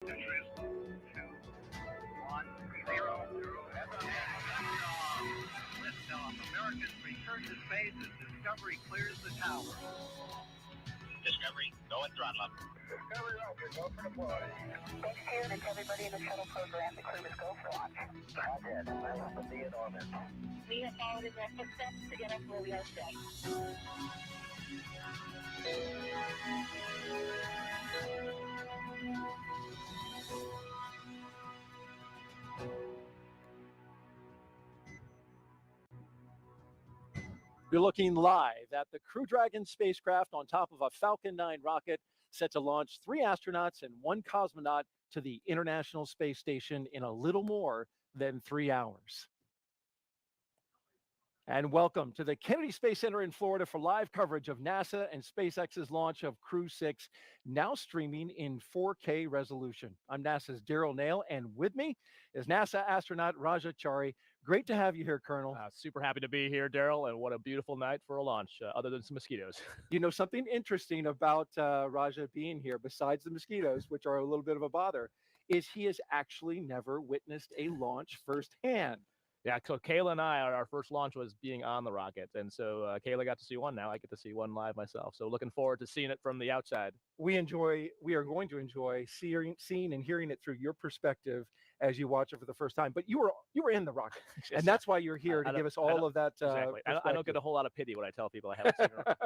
America's return to space as Discovery clears the tower. Discovery, go and throttle up. Discovery, okay, go for deploy. Thanks, Steven, and to everybody in the shuttle program. The crew is go for launch. Roger, I will be in orbit. We have followed in their footsteps to get us where we are today. You're looking live at the Crew Dragon spacecraft on top of a Falcon 9 rocket set to launch 3 astronauts and 1 cosmonaut to the International Space Station in a little more than 3 hours. And welcome to the Kennedy Space Center in Florida for live coverage of NASA and SpaceX's launch of Crew-6, now streaming in 4K resolution. I'm NASA's Daryl Nail, and with me is NASA astronaut Raja Chari. Great to have you here, Colonel. Super happy to be here, Daryl, and what a beautiful night for a launch, other than some mosquitoes. You know, something interesting about Raja being here, besides the mosquitoes, which are a little bit of a bother, is he has actually never witnessed a launch firsthand. Yeah, so Kayla and I, our first launch was being on the rocket. And so Kayla got to see one. Now I get to see one live myself. So looking forward to seeing it from the outside. We are going to enjoy seeing and hearing it through your perspective as you watch it for the first time. But you were in the rocket, and that's why you're here to give us all of that. Exactly. I don't get a whole lot of pity when I tell people I haven't seen it.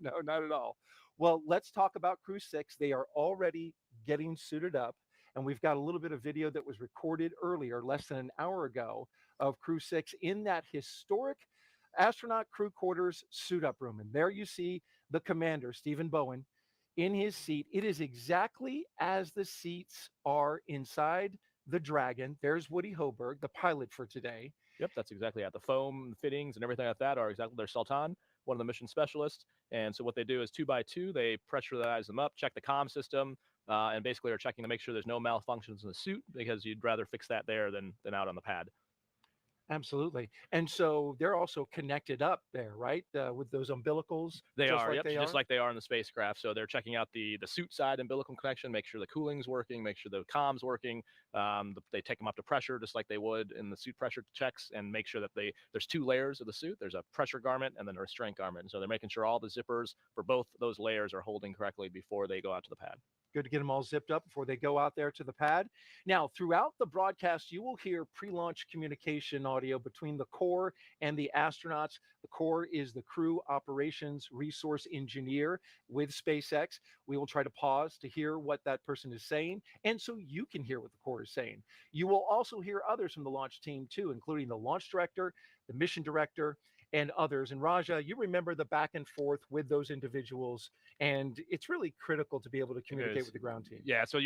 No, not at all. Well, let's talk about Crew-6. They are already getting suited up. And we've got a little bit of video that was recorded earlier, less than an hour ago, of Crew-6 in that historic astronaut crew quarters suit-up room. And there you see the commander, Stephen Bowen, in his seat. It is exactly as the seats are inside the Dragon. There's Woody Hoburg, the pilot for today. Yep, that's exactly it. The foam fittings and everything like that are exactly their Sultan, one of the mission specialists. And so what they do is 2 by 2, they pressurize them up, check the comm system, and basically are checking to make sure there's no malfunctions in the suit, because you'd rather fix that there than out on the pad. Absolutely. And so they're also connected up there, right? With those umbilicals. They are, yep, just like they are in the spacecraft. So they're checking out the suit side umbilical connection, make sure the cooling's working, make sure the comm's working. They take them up to pressure just like they would in the suit pressure checks, and make sure that there's 2 layers of the suit. There's a pressure garment and then a restraint garment. And so they're making sure all the zippers for both those layers are holding correctly before they go out to the pad. Good to get them all zipped up before they go out there to the pad. Now, throughout the broadcast, you will hear pre-launch communication audio between the core and the astronauts. The core is the crew operations resource engineer with SpaceX. We will try to pause to hear what that person is saying, and so you can hear what the core is saying. You will also hear others from the launch team too, including the launch director, the mission director, and others. And Raja, you remember the back and forth with those individuals, and it's really critical to be able to communicate with the ground team. Yeah, so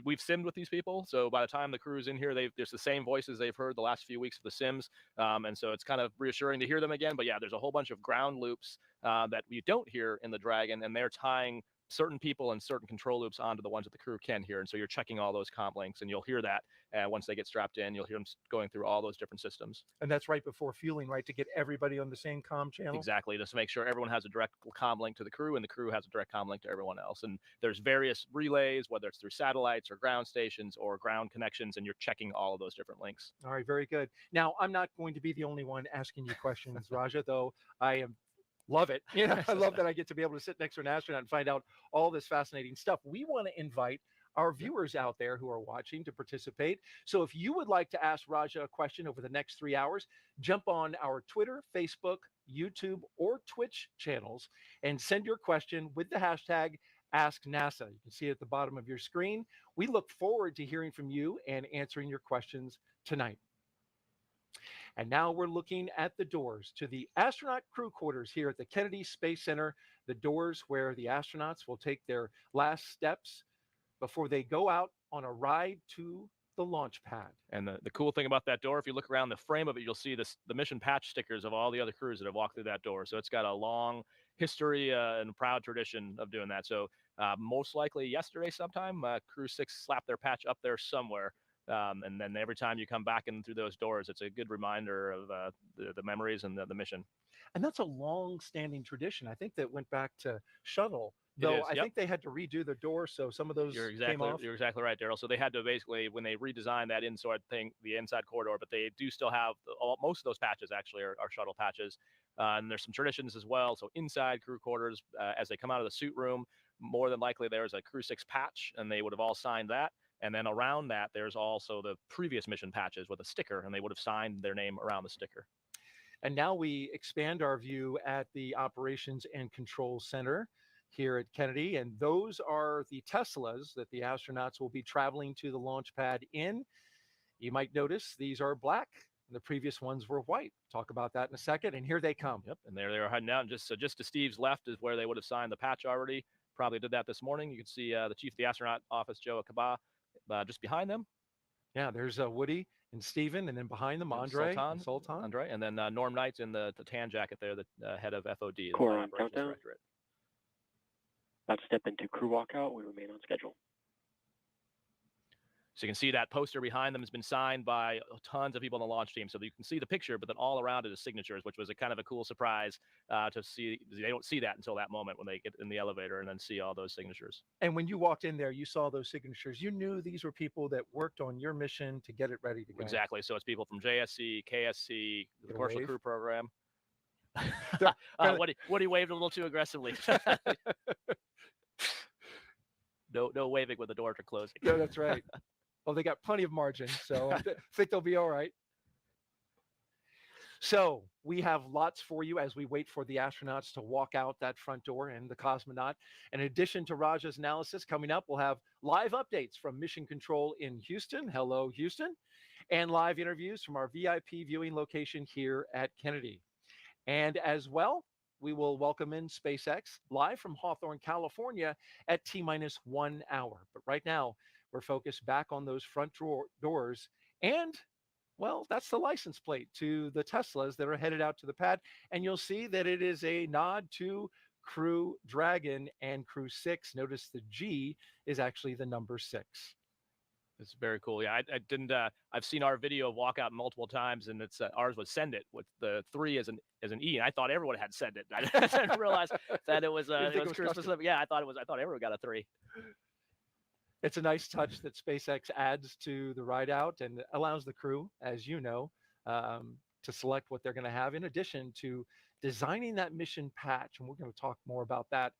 we've simmed with these people, so by the time the crew's in here, there's the same voices they've heard the last few weeks of the sims, and so it's kind of reassuring to hear them again. But yeah, there's a whole bunch of ground loops that you don't hear in the Dragon, and they're tying certain people and certain control loops onto the ones that the crew can hear. And so you're checking all those comp links, and you'll hear that once they get strapped in. You'll hear them going through all those different systems. And that's right before fueling, right, to get everybody on the same comm channel? Exactly, just to make sure everyone has a direct comm link to the crew, and the crew has a direct comm link to everyone else. And there's various relays, whether it's through satellites or ground stations or ground connections, and you're checking all of those different links. All right, very good. Now, I'm not going to be the only one asking you questions, Raja, though I love it. You know, I love that I get to be able to sit next to an astronaut and find out all this fascinating stuff. We want to invite our viewers out there who are watching to participate. So if you would like to ask Raja a question over the next 3 hours, jump on our Twitter, Facebook, YouTube, or Twitch channels and send your question with the hashtag #AskNASA. You can see it at the bottom of your screen. We look forward to hearing from you and answering your questions tonight. And now we're looking at the doors to the astronaut crew quarters here at the Kennedy Space Center, the doors where the astronauts will take their last steps before they go out on a ride to the launch pad. And the cool thing about that door, if you look around the frame of it, you'll see the mission patch stickers of all the other crews that have walked through that door. So it's got a long history and proud tradition of doing that. So most likely yesterday sometime, Crew-6 slapped their patch up there somewhere. And then every time you come back in through those doors, it's a good reminder of the memories and the mission. And that's a long-standing tradition. I think that went back to shuttle though is, I yep. think they had to redo the door, so some of those You're came off. exactly right, Daryl. So they had to basically, when they redesigned that inside thing, the inside corridor, but they do still have most of those patches actually are shuttle patches. And there's some traditions as well. So inside crew quarters, as they come out of the suit room, more than likely there's a Crew-6 patch, and they would have all signed that. And then around that, there's also the previous mission patches with a sticker, and they would have signed their name around the sticker. And now we expand our view at the Operations and Control Center here at Kennedy. And those are the Teslas that the astronauts will be traveling to the launch pad in. You might notice these are black. And the previous ones were white. Talk about that in a second. And here they come. Yep, and there they are heading out. And just to Steve's left is where they would have signed the patch already. Probably did that this morning. You can see the chief of the astronaut office, Joe Akaba, just behind them. Yeah, there's Woody and Stephen, and then behind them, Andrey and Sultan. Andrey, and then Norm Knight's in the tan jacket there, the head of FOD, the Core on Operations countdown. Directorate. About to step into crew walkout. We remain on schedule. So you can see that poster behind them has been signed by tons of people on the launch team. So you can see the picture, but then all around it is signatures, which was a kind of a cool surprise to see. They don't see that until that moment when they get in the elevator and then see all those signatures. And when you walked in there, you saw those signatures. You knew these were people that worked on your mission to get it ready to go. Exactly. So it's people from JSC, KSC, the Commercial wave. Crew Program. Woody waved a little too aggressively. No waving when the doors are closing. No, that's right. Well, they got plenty of margin, so I think they'll be all right. So we have lots for you as we wait for the astronauts to walk out that front door and the cosmonaut. In addition to Raja's analysis, coming up, we'll have live updates from Mission Control in Houston. Hello, Houston. And live interviews from our VIP viewing location here at Kennedy. And as well, we will welcome in SpaceX live from Hawthorne, California at T-1 hour. But right now, we're focused back on those front doors. And, well, that's the license plate to the Teslas that are headed out to the pad. And you'll see that it is a nod to Crew Dragon and Crew-6. Notice the G is actually the number 6. It's very cool. Yeah, I didn't. I've seen our video of walkout multiple times, and it's ours was send it with the 3 as an E, and I thought everyone had send it. I didn't realize that it was crew specific. Yeah, I thought everyone got a 3. It's a nice touch that SpaceX adds to the ride out and allows the crew, as you know, to select what they're going to have in addition to designing that mission patch. And we're going to talk more about that.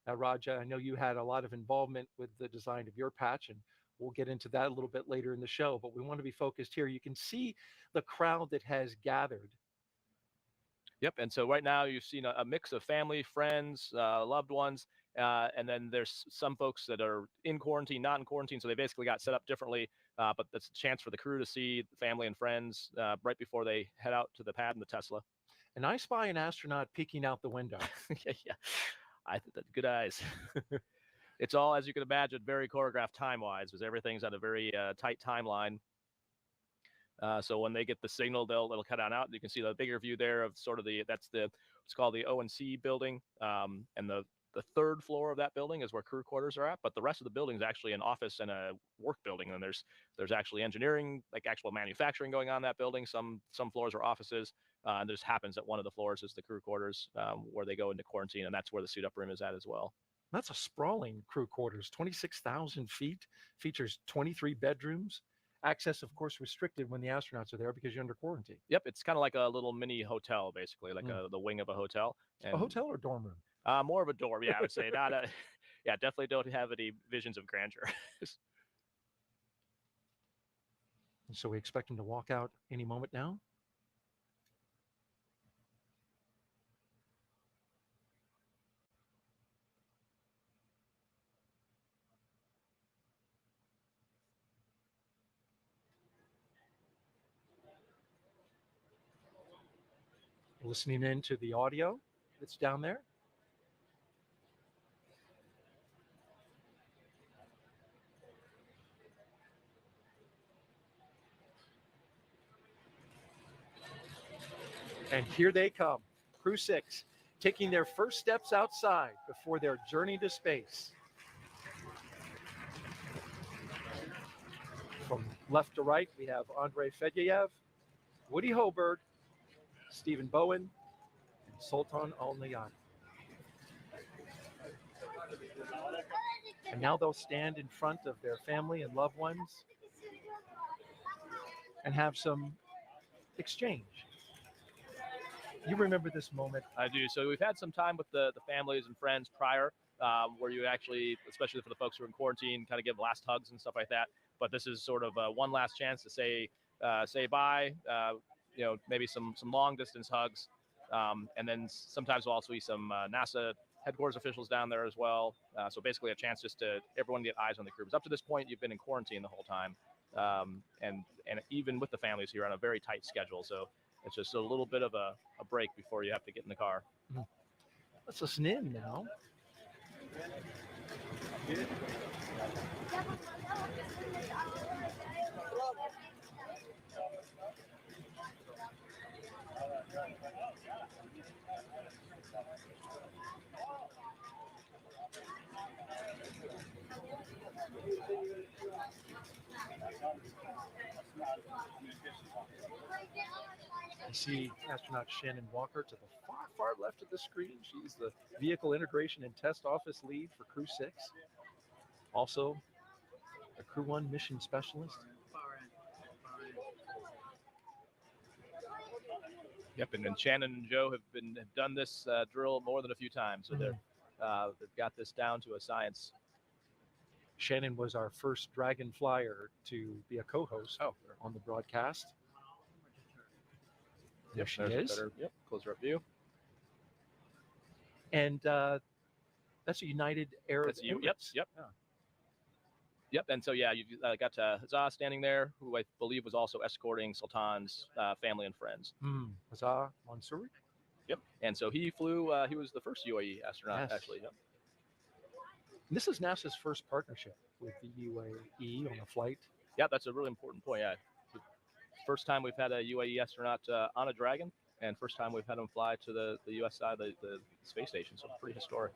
Raja, I know you had a lot of involvement with the design of your patch, and we'll get into that a little bit later in the show, but we want to be focused here. You can see the crowd that has gathered. Yep, and so right now you've seen a mix of family, friends, loved ones, and then there's some folks that are in quarantine, not in quarantine, so they basically got set up differently, but that's a chance for the crew to see family and friends right before they head out to the pad in the Tesla. And I spy an astronaut peeking out the window. Yeah, I think that good eyes. It's all, as you can imagine, very choreographed time-wise, because everything's on a very tight timeline. So when they get the signal, it'll cut on out. You can see the bigger view there of sort of what's called the O&C building, and the third floor of that building is where crew quarters are at. But the rest of the building is actually an office and a work building. And there's actually engineering, like actual manufacturing going on in that building. Some floors are offices, and this happens that one of the floors is the crew quarters where they go into quarantine, and that's where the suit up room is at as well. That's a sprawling crew quarters, 26,000 feet, features 23 bedrooms. Access, of course, restricted when the astronauts are there because you're under quarantine. Yep, it's kind of like a little mini hotel, basically, like the wing of a hotel. And, a hotel or dorm room? More of a dorm, yeah, I would say. Not a, yeah, definitely don't have any visions of grandeur. And so we expect him to walk out any moment now. Listening in to the audio that's down there. And here they come, Crew-6, taking their first steps outside before their journey to space. From left to right, we have Andrey Fedyaev, Woody Hoburg, Stephen Bowen, and Sultan Al-Neyadi. And now they'll stand in front of their family and loved ones and have some exchange. You remember this moment? I do. So we've had some time with the families and friends prior, where you actually, especially for the folks who are in quarantine, kind of give last hugs and stuff like that. But this is sort of one last chance to say bye. Maybe some long distance hugs, and then sometimes we'll also see some NASA headquarters officials down there as well. So basically a chance just to everyone get eyes on the crew. Because up to this point, you've been in quarantine the whole time, and even with the families here on a very tight schedule. So it's just a little bit of a break before you have to get in the car. Let's listen in now. I see astronaut Shannon Walker to the far left of the screen. She's the Vehicle Integration and Test Office Lead for Crew-6. Also, a Crew-1 Mission Specialist. Yep, and then Shannon and Joe have done this drill more than a few times, so they've got this down to a science. Shannon was our first Dragon flyer to be a co-host on the broadcast. There she is. Closer up view. And that's a United Arab Emirates. Yep. Yeah. Yep. And so, you've got Huzzah standing there, who I believe was also escorting Sultan's family and friends. Huzzah Mansouri. Yep. And so he flew, he was the first UAE astronaut, actually. Yep. And this is NASA's first partnership with the UAE on a flight. Yeah, that's a really important point. Yeah. First time we've had a UAE astronaut on a Dragon, and first time we've had him fly to the U.S. side of the space station. So pretty historic.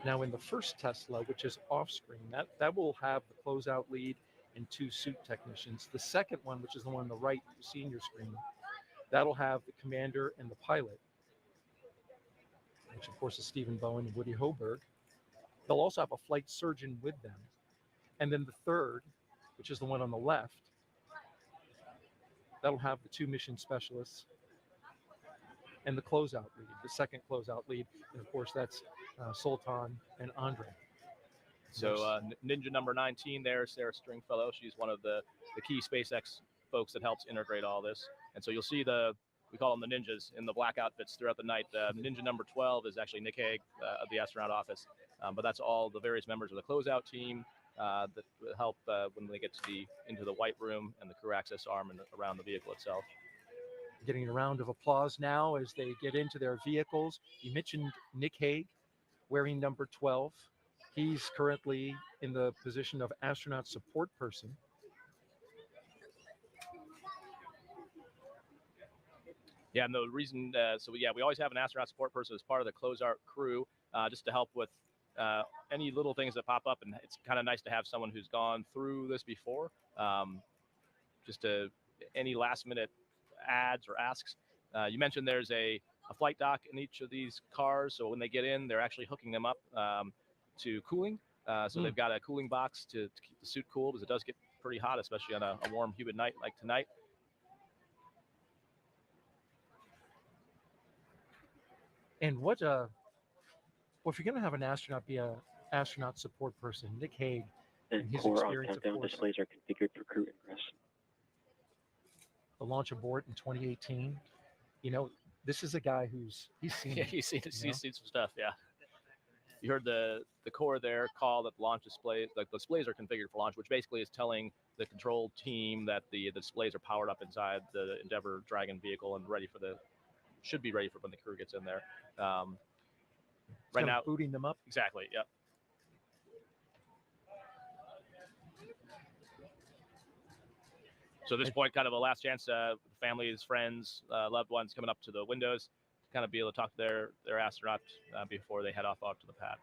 Now in the first Tesla, which is off screen, that will have the closeout lead and 2 suit technicians. The second one, which is the one on the right you see in your screen, that'll have the commander and the pilot, which of course is Stephen Bowen and Woody Hoburg. They'll also have a flight surgeon with them. And then the third, which is the one on the left, that'll have the 2 mission specialists and the closeout lead, the second closeout lead. And of course, that's Sultan and Andrey. So Ninja number 19 there, Sarah Stringfellow. She's one of the key SpaceX folks that helps integrate all this. And so you'll see we call them the ninjas in the black outfits throughout the night. Ninja number 12 is actually Nick Hague of the astronaut office. But that's all the various members of the closeout team that will help when they get into the white room and the crew access arm and around the vehicle itself. Getting a round of applause now as they get into their vehicles. You mentioned Nick Hague wearing number 12. He's currently in the position of astronaut support person. Yeah, and the reason, we always have an astronaut support person as part of the closeout crew, just to help with any little things that pop up. And it's kind of nice to have someone who's gone through this before, any last minute ads or asks. You mentioned there's a flight dock in each of these cars. So when they get in, they're actually hooking them up to cooling. So they've got a cooling box to keep the suit cool, because it does get pretty hot, especially on a warm, humid night like tonight. And if you're going to have an astronaut be an astronaut support person, Nick Hague and his core experience, of countdown course, displays are configured for crew ingress. The launch abort in 2018. This is a guy he's seen. Yeah, he's seen some stuff. Yeah. You heard the core there call that the launch display, the displays are configured for launch, which basically is telling the control team that the displays are powered up inside the Endeavour Dragon vehicle and should be ready for when the crew gets in there. Right now, booting them up. Exactly. Yep. So at this point, kind of a last chance, families, friends, loved ones coming up to the windows to kind of be able to talk to their astronaut before they head off to the pad.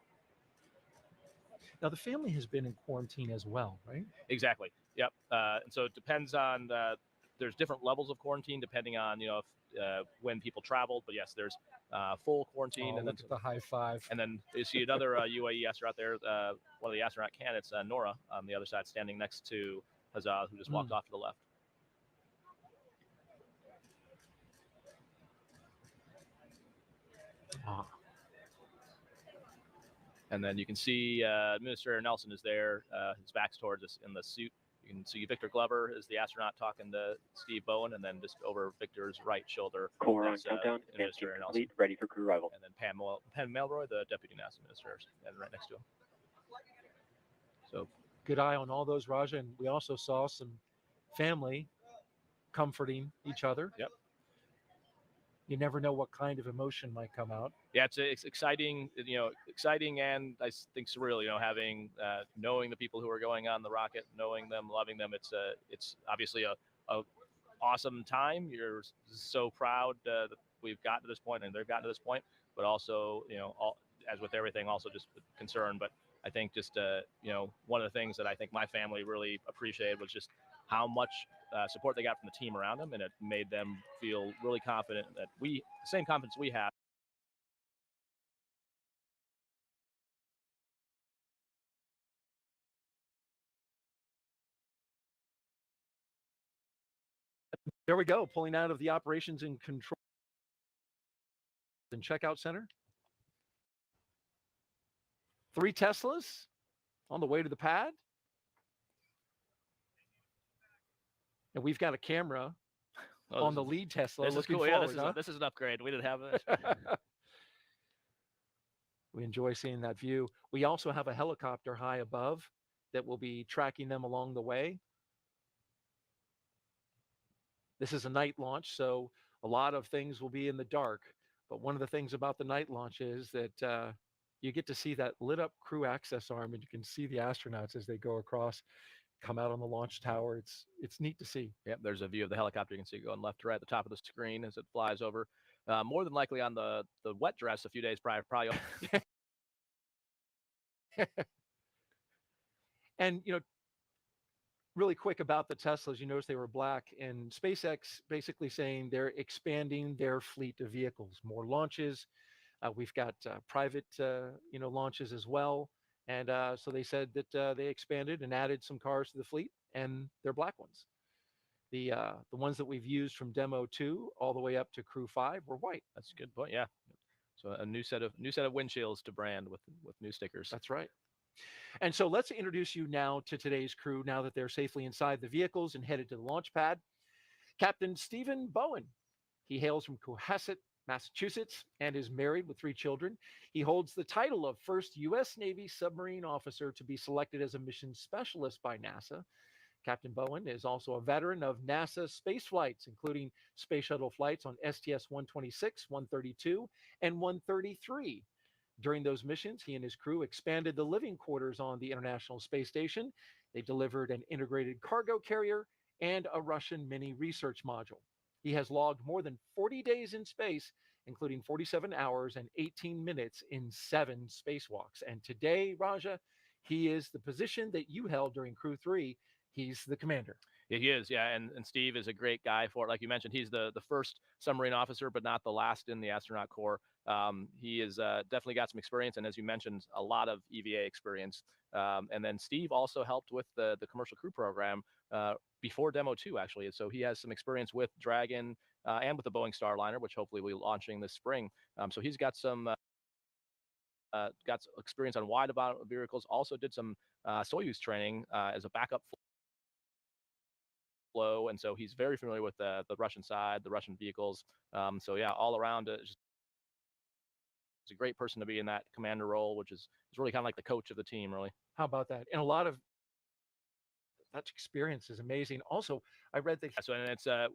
Now, the family has been in quarantine as well, right? Exactly. Yep. And so it depends on, there's different levels of quarantine depending on, when people traveled. But yes, there's full quarantine, Oh, and look then at the high five. and then you see another UAE astronaut there, one of the astronaut candidates, Nora, on the other side, standing next to Hazaz, who just walked off to the left. And then you can see Administrator Nelson is there. His back's towards us in the suit. You can see Victor Glover is the astronaut talking to Steve Bowen, and then just over Victor's right shoulder Core on is countdown. Administrator Nelson. Complete. Ready for crew arrival. And then Pam Melroy, the Deputy NASA Administrator, and right next to him. So good eye on all those, Raja. And we also saw some family comforting each other. Yep. You never know what kind of emotion might come out. Yeah, it's exciting, exciting and I think surreal, having, knowing the people who are going on the rocket, knowing them, loving them. It's obviously a awesome time. You're so proud that we've gotten to this point and they've gotten to this point, but also, as with everything, also just concern. But I think just, one of the things that I think my family really appreciated was just how much support they got from the team around them, and it made them feel really confident that the same confidence we have. There we go, pulling out of the operations and control and checkout center. 3 Teslas on the way to the pad. And we've got a camera on the lead Tesla. This is looking cool. Forward, Yeah, this is an upgrade. We didn't have this. We enjoy seeing that view. We also have a helicopter high above that will be tracking them along the way. This is a night launch, so a lot of things will be in the dark. But one of the things about the night launch is that you get to see that lit up crew access arm, and you can see the astronauts as they go across, come out on the launch tower. It's neat to see. Yep, there's a view of the helicopter. You can see going left to right at the top of the screen as it flies over. More than likely on the wet dress a few days prior, probably. And really quick about the Teslas, you notice they were black, and SpaceX basically saying they're expanding their fleet of vehicles, more launches. We've got private launches as well. And so they said that they expanded and added some cars to the fleet, and they're black ones. The ones that we've used from Demo 2 all the way up to Crew 5 were white. That's a good point. Yeah. So a new set of windshields to brand with new stickers. That's right. And so let's introduce you now to today's crew, now that they're safely inside the vehicles and headed to the launch pad. Captain Stephen Bowen. He hails from Cohasset, Massachusetts, and is married with 3 children. He holds the title of first U.S. Navy submarine officer to be selected as a mission specialist by NASA. Captain Bowen is also a veteran of NASA space flights, including space shuttle flights on STS-126, 132, and 133. During those missions, he and his crew expanded the living quarters on the International Space Station. They delivered an integrated cargo carrier and a Russian mini research module. He has logged more than 40 days in space, including 47 hours and 18 minutes in 7 spacewalks. And today, Raja, he is the position that you held during Crew 3. He's the commander. Yeah, he is. Yeah. And Steve is a great guy for it. Like you mentioned, he's the first submarine officer, but not the last in the astronaut corps. He is definitely got some experience. And as you mentioned, a lot of EVA experience. And then Steve also helped with the commercial crew program before Demo 2, actually. So he has some experience with Dragon and with the Boeing Starliner, which hopefully we'll be launching this spring. So he's got some experience on wide body vehicles, also did some Soyuz training as a backup flow. And so he's very familiar with the Russian side, the Russian vehicles. So yeah, all around it's a great person to be in that commander role, which is really kind of like the coach of the team, really. How about that? And a lot of that experience is amazing. Also, I read that. So, and it's a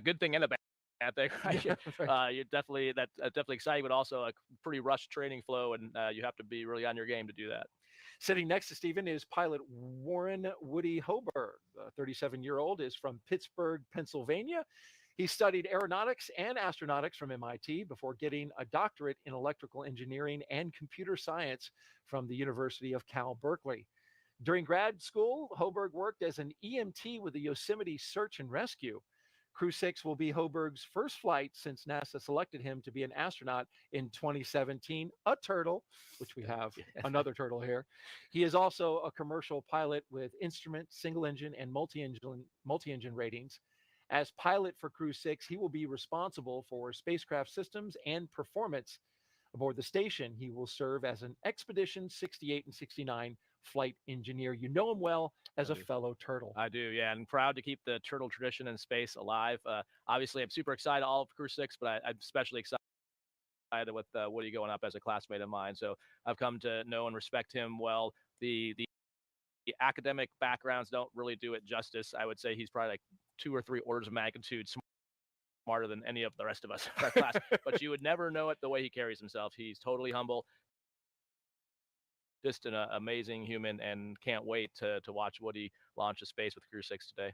good thing and a bad thing, right? Yeah, right. You're definitely definitely exciting, but also a pretty rushed training flow, and you have to be really on your game to do that. Sitting next to Stephen is pilot Warren Woody Hoburg. The 37-year-old is from Pittsburgh, Pennsylvania. He studied aeronautics and astronautics from MIT before getting a doctorate in electrical engineering and computer science from the University of Cal Berkeley. During grad school, Hoburg worked as an EMT with the Yosemite Search and Rescue. Crew-6 will be Hoburg's first flight since NASA selected him to be an astronaut in 2017. A turtle, which we have another turtle here. He is also a commercial pilot with instrument, single engine, and multi-engine ratings. As pilot for Crew-6, he will be responsible for spacecraft systems and performance. Aboard the station, he will serve as an Expedition 68 and 69 flight engineer. You know him well as a fellow turtle. I do, yeah, and proud to keep the turtle tradition in space alive. Obviously, I'm super excited all of Crew-6, but I'm especially excited with Woody going up as a classmate of mine. So I've come to know and respect him well. The academic backgrounds don't really do it justice. I would say he's probably like 2 or 3 orders of magnitude smarter than any of the rest of us in our class, but you would never know it the way he carries himself. He's totally humble, just an amazing human, and can't wait to watch Woody launch to space with Crew-6 today.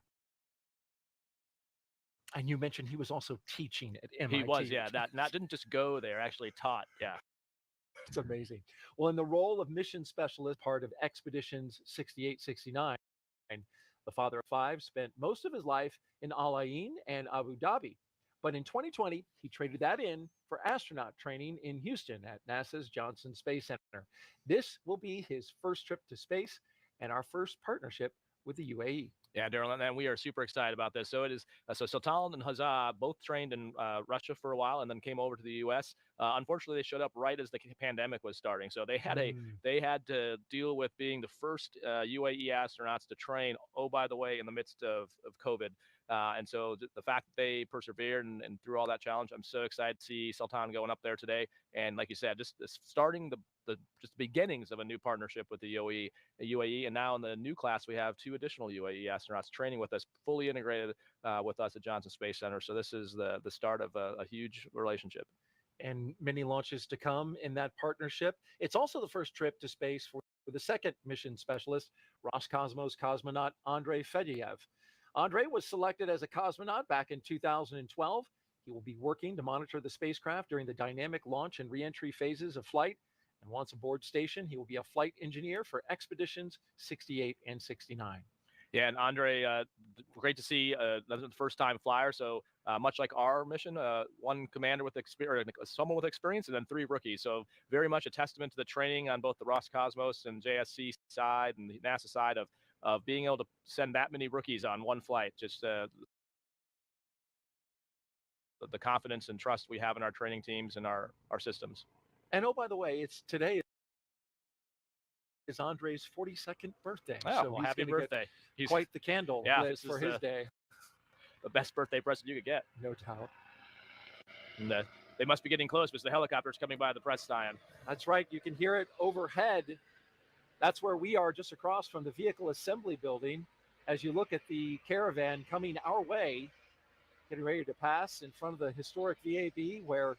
And you mentioned he was also teaching at MIT. He was, yeah. That didn't just go there, actually taught, yeah. It's amazing. Well, in the role of mission specialist, part of Expeditions 68, 69, the father of 5 spent most of his life in Al Ain and Abu Dhabi. But in 2020, he traded that in for astronaut training in Houston at NASA's Johnson Space Center. This will be his first trip to space and our first partnership with the UAE. Yeah, Daryl, and we are super excited about this. So it is so Sultan and Hazza both trained in Russia for a while and then came over to the U.S. Unfortunately, they showed up right as the pandemic was starting, so they had to deal with being the first UAE astronauts to train. Oh, by the way, in the midst of COVID. And so the fact that they persevered and through all that challenge, I'm so excited to see Sultan going up there today. And like you said, just starting the beginnings of a new partnership with the UAE. And now in the new class, we have 2 additional UAE astronauts training with us, fully integrated with us at Johnson Space Center. So this is the start of a huge relationship. And many launches to come in that partnership. It's also the first trip to space for the second mission specialist, Roscosmos cosmonaut Andrey Fedyaev. Andrey was selected as a cosmonaut back in 2012. He will be working to monitor the spacecraft during the dynamic launch and reentry phases of flight. And once aboard station, he will be a flight engineer for Expeditions 68 and 69. Yeah, and Andrey, great to see the first-time flyer. So much like our mission, 1 commander with experience, someone with experience, and then 3 rookies. So very much a testament to the training on both the Roscosmos and JSC side and the NASA side of being able to send that many rookies on one flight. Just the confidence and trust we have in our training teams and our systems. And oh, by the way, today is Andrey's 42nd birthday. Oh, so well, happy birthday. He's quite the candle for his day. The best birthday present you could get. No doubt. And they must be getting close because the helicopter's coming by the press stand. That's right. You can hear it overhead. That's where we are, just across from the vehicle assembly building. As you look at the caravan coming our way, getting ready to pass in front of the historic VAB, where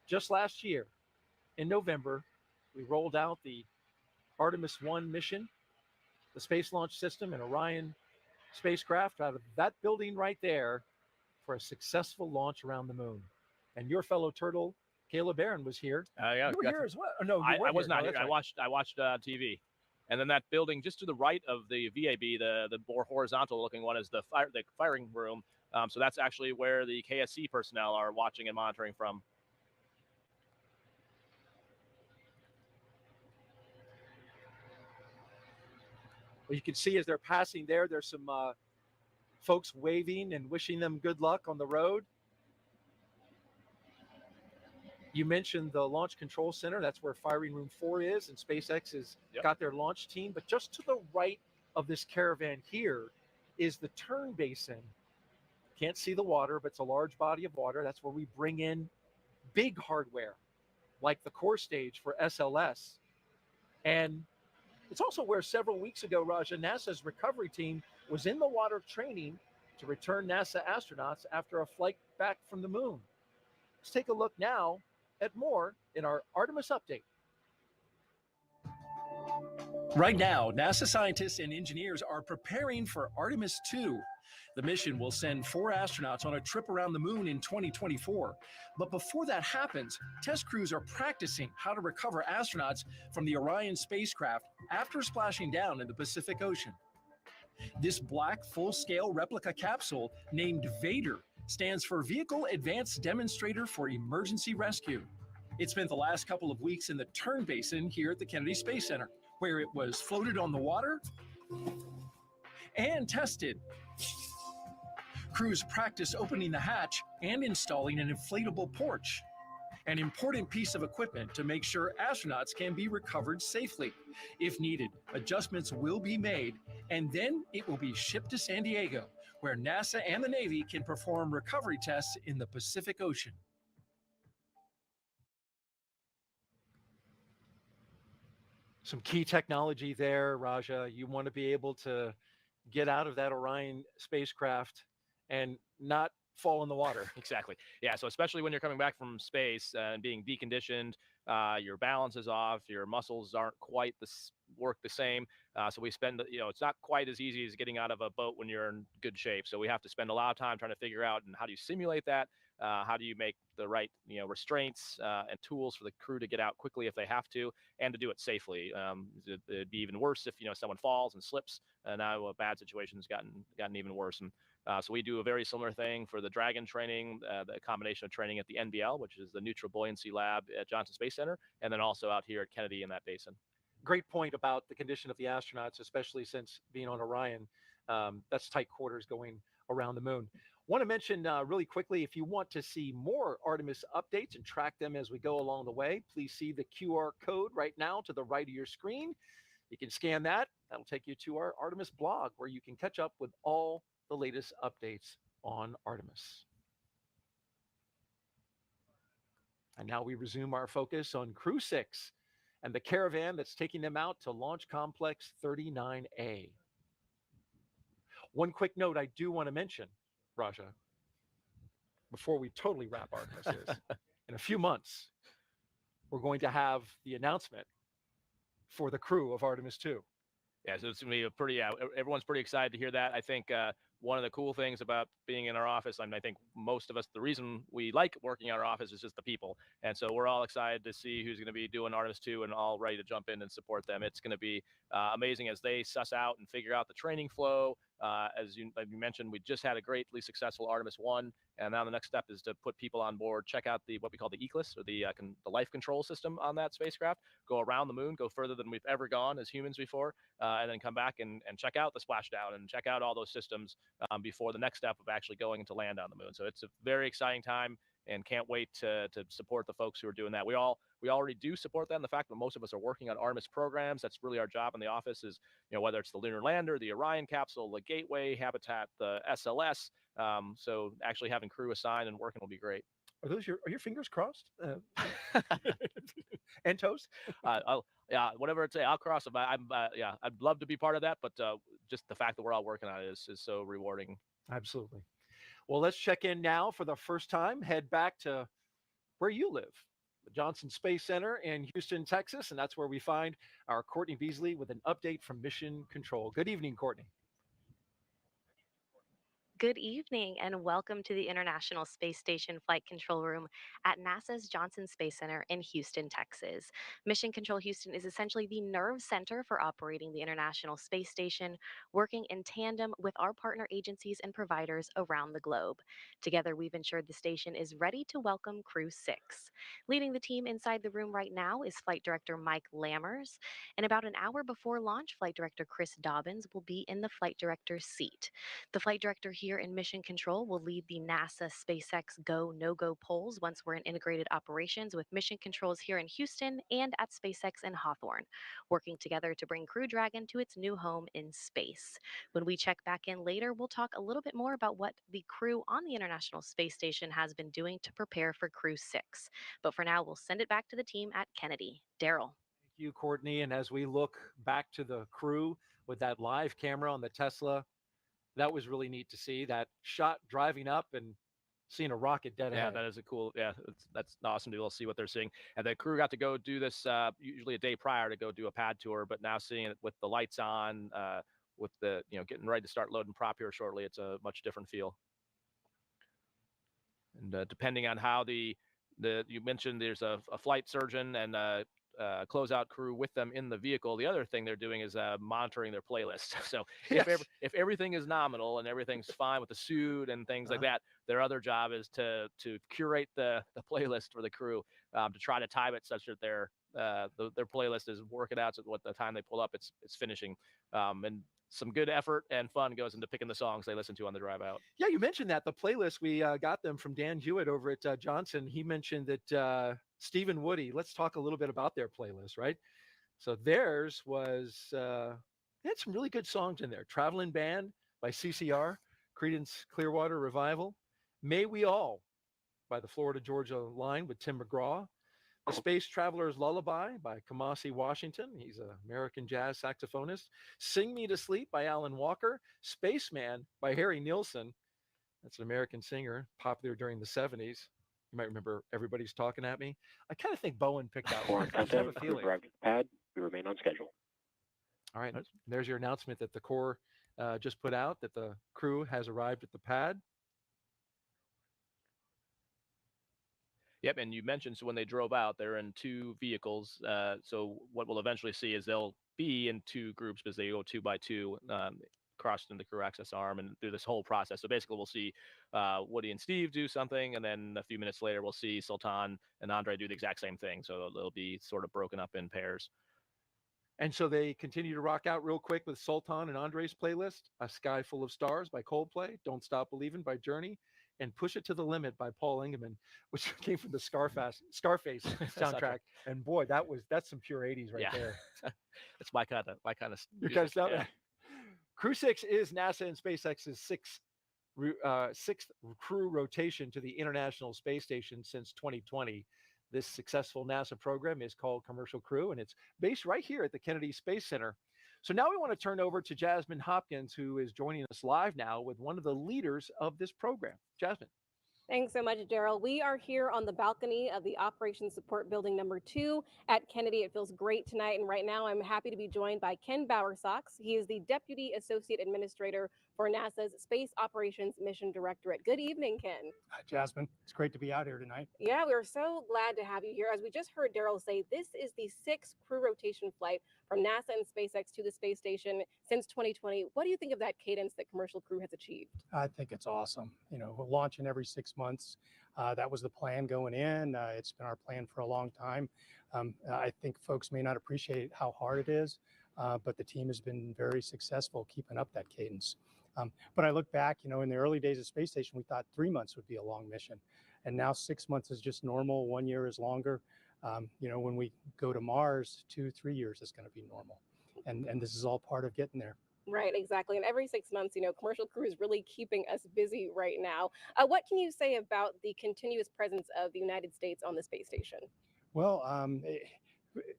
just last year in November, we rolled out the Artemis 1 mission, the Space Launch System, and Orion spacecraft out of that building right there for a successful launch around the moon. And your fellow turtle, Caleb Barron, was here. Yeah, you were here as well. No, I was not here. Right. I watched TV, and then that building just to the right of the VAB, the more horizontal-looking one, is the firing room. So that's actually where the KSC personnel are watching and monitoring from. Well, you can see as they're passing there's some folks waving and wishing them good luck on the road. You mentioned the Launch Control Center. That's where Firing Room 4 is, and SpaceX has got their launch team. But just to the right of this caravan here is the turn basin. Can't see the water, but it's a large body of water. That's where we bring in big hardware, like the core stage for SLS. And it's also where several weeks ago, Raja, NASA's recovery team was in the water training to return NASA astronauts after a flight back from the moon. Let's take a look now at more in our Artemis update. Right now, NASA scientists and engineers are preparing for Artemis 2. The mission will send 4 astronauts on a trip around the moon in 2024. But before that happens, test crews are practicing how to recover astronauts from the Orion spacecraft after splashing down in the Pacific Ocean. This black full-scale replica capsule, named Vader, stands for Vehicle Advanced Demonstrator for Emergency Rescue. It spent the last couple of weeks in the turn basin here at the Kennedy Space Center, where it was floated on the water and tested. Crews practice opening the hatch and installing an inflatable porch, an important piece of equipment to make sure astronauts can be recovered safely. If needed, adjustments will be made, and then it will be shipped to San Diego, where NASA and the Navy can perform recovery tests in the Pacific Ocean. Some key technology there, Raja. You want to be able to get out of that Orion spacecraft and not fall in the water. Exactly. Yeah. So especially when you're coming back from space and being deconditioned, your balance is off, your muscles aren't quite work the same. So we spend, it's not quite as easy as getting out of a boat when you're in good shape. So we have to spend a lot of time trying to figure out, and how do you simulate that? How do you make the right, restraints and tools for the crew to get out quickly if they have to, and to do it safely? It'd be even worse if someone falls and slips. Now a bad situation has gotten even worse. And so we do a very similar thing for the Dragon training, the combination of training at the NBL, which is the Neutral Buoyancy Lab at Johnson Space Center, and then also out here at Kennedy in that basin. Great point about the condition of the astronauts, especially since being on Orion, that's tight quarters going around the moon. Want to mention really quickly, if you want to see more Artemis updates and track them as we go along the way, please see the QR code right now to the right of your screen. You can scan that. That'll take you to our Artemis blog, where you can catch up with all the latest updates on Artemis. And now we resume our focus on Crew-6 and the caravan that's taking them out to Launch Complex 39A. One quick note I do want to mention, Raja, before we totally wrap Artemis is, in a few months, we're going to have the announcement for the crew of Artemis 2. Yeah, so it's going to be everyone's pretty excited to hear that. I think one of the cool things about being in our office, I think most of us, the reason we like working in our office is just the people. And so we're all excited to see who's going to be doing Artemis 2 and all ready to jump in and support them. It's going to be amazing as they suss out and figure out the training flow. As you mentioned, we just had a greatly successful Artemis 1, and now the next step is to put people on board, check out what we call the ECLSS, or the life control system on that spacecraft, go around the moon, go further than we've ever gone as humans before, and then come back and check out the splashdown and check out all those systems before the next step of actually going to land on the moon. So it's a very exciting time, and can't wait to support the folks who are doing that. We already do support that, and the fact that most of us are working on Artemis programs, that's really our job in the office, is whether it's the lunar lander, the Orion capsule, the Gateway, Habitat, the SLS. So actually having crew assigned and working will be great. Are your fingers crossed? And toes? Whatever it's, I'll cross them. I'd love to be part of that, but just the fact that we're all working on it is so rewarding. Absolutely. Well, let's check in now for the first time. Head back to where you live, the Johnson Space Center in Houston, Texas, and that's where we find our Courtney Beasley with an update from Mission Control. Good evening, Courtney. Good evening and welcome to the International Space Station Flight Control Room at NASA's Johnson Space Center in Houston, Texas. Mission Control Houston is essentially the nerve center for operating the International Space Station, working in tandem with our partner agencies and providers around the globe. Together, we've ensured the station is ready to welcome Crew-6. Leading the team inside the room right now is Flight Director Mike Lammers. And about an hour before launch, Flight Director Chris Dobbins will be in the Flight Director's seat. The Flight Director here in Mission Control will lead the NASA SpaceX Go, No-Go polls once we're in integrated operations with Mission Controls here in Houston and at SpaceX in Hawthorne, working together to bring Crew Dragon to its new home in space. When we check back in later, we'll talk a little bit more about what the crew on the International Space Station has been doing to prepare for Crew-6. But for now, we'll send it back to the team at Kennedy. Daryl. Thank you, Courtney. And as we look back to the crew with that live camera on the Tesla, that was really neat to see that shot driving up and seeing a rocket dead ahead. Yeah, that is a cool. Yeah, that's awesome to be able to see what they're seeing. And the crew got to go do this usually a day prior to go do a pad tour, but now seeing it with the lights on, with the getting ready to start loading prop here shortly, it's a much different feel. And depending on how you mentioned, there's a flight surgeon and closeout crew with them in the vehicle. The other thing they're doing is monitoring their playlist. So Yes. if everything is nominal and everything's fine with the suit and things like that, their other job is to curate the playlist for the crew, to try to time it such that their playlist is working out so what the time they pull up it's finishing, and some good effort and fun goes into picking the songs they listen to on the drive out. Yeah, you mentioned that the playlist we got them from Dan Hewitt over at Johnson. He mentioned that Stephen Woody. Let's talk a little bit about their playlist, right? So theirs was they had some really good songs in there. Traveling Band by CCR, Creedence Clearwater Revival, May We All by the Florida Georgia Line with Tim McGraw, The Space Traveler's Lullaby by Kamasi Washington. He's an American jazz saxophonist. Sing Me to Sleep by Alan Walker. Spaceman by Harry Nilsson. That's an American singer, popular during the 70s. You might remember Everybody's Talking at Me. I kind of think Bowen picked that one. I have a feeling. Arrived at the pad. We remain on schedule. All right. There's your announcement that the Corps just put out, that the crew has arrived at the pad. Yep, and you mentioned so when they drove out, they're in two vehicles. So what we'll eventually see is they'll be in two groups because they go 2 by 2, crossed into the crew access arm and through this whole process. So basically, we'll see Woody and Steve do something, and then a few minutes later, we'll see Sultan and Andrey do the exact same thing. So they'll be sort of broken up in pairs. And so they continue to rock out real quick with Sultan and Andrei's playlist: A Sky Full of Stars by Coldplay, Don't Stop Believin' by Journey, and Push It to the Limit by Paul Engelman, which came from the Scarface soundtrack. And boy, that's some pure 80s right there. It's my kind of Your kind of stuff. Yeah. Crew-6 is NASA and SpaceX's sixth crew rotation to the International Space Station since 2020. This successful NASA program is called Commercial Crew, and it's based right here at the Kennedy Space Center. So now we want to turn over to Jasmine Hopkins, who is joining us live now with one of the leaders of this program. Jasmine. Thanks so much, Daryl. We are here on the balcony of the Operations Support Building number 2 at Kennedy. It feels great tonight, and right now I'm happy to be joined by Ken Bowersox. He is the Deputy Associate Administrator for NASA's Space Operations Mission Directorate. Good evening, Ken. Hi, Jasmine. It's great to be out here tonight. Yeah, we're so glad to have you here. As we just heard Daryl say, this is the 6th crew rotation flight from NASA and SpaceX to the space station since 2020. What do you think of that cadence that Commercial Crew has achieved? I think it's awesome. You know, we're launching every 6 months. That was the plan going in. It's been our plan for a long time. I think folks may not appreciate how hard it is, but the team has been very successful keeping up that cadence. But I look back, you know, in the early days of space station, we thought 3 months would be a long mission. And now 6 months is just normal. 1 year is longer. You know, when we go to Mars, 2-3 years is going to be normal. And this is all part of getting there. Right, exactly. And every 6 months, you know, Commercial Crew is really keeping us busy right now. What can you say about the continuous presence of the United States on the space station? Well,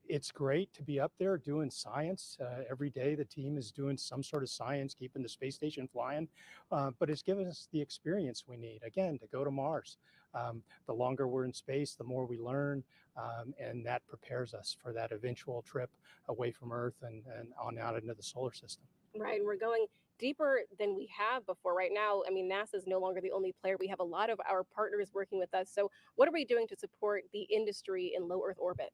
it's great to be up there doing science. Every day the team is doing some sort of science, keeping the space station flying. But it's given us the experience we need, again, to go to Mars. The longer we're in space, the more we learn, and that prepares us for that eventual trip away from Earth and on out into the solar system. Right, and we're going deeper than we have before. Right now, I mean, NASA is no longer the only player. We have a lot of our partners working with us. So what are we doing to support the industry in low Earth orbit?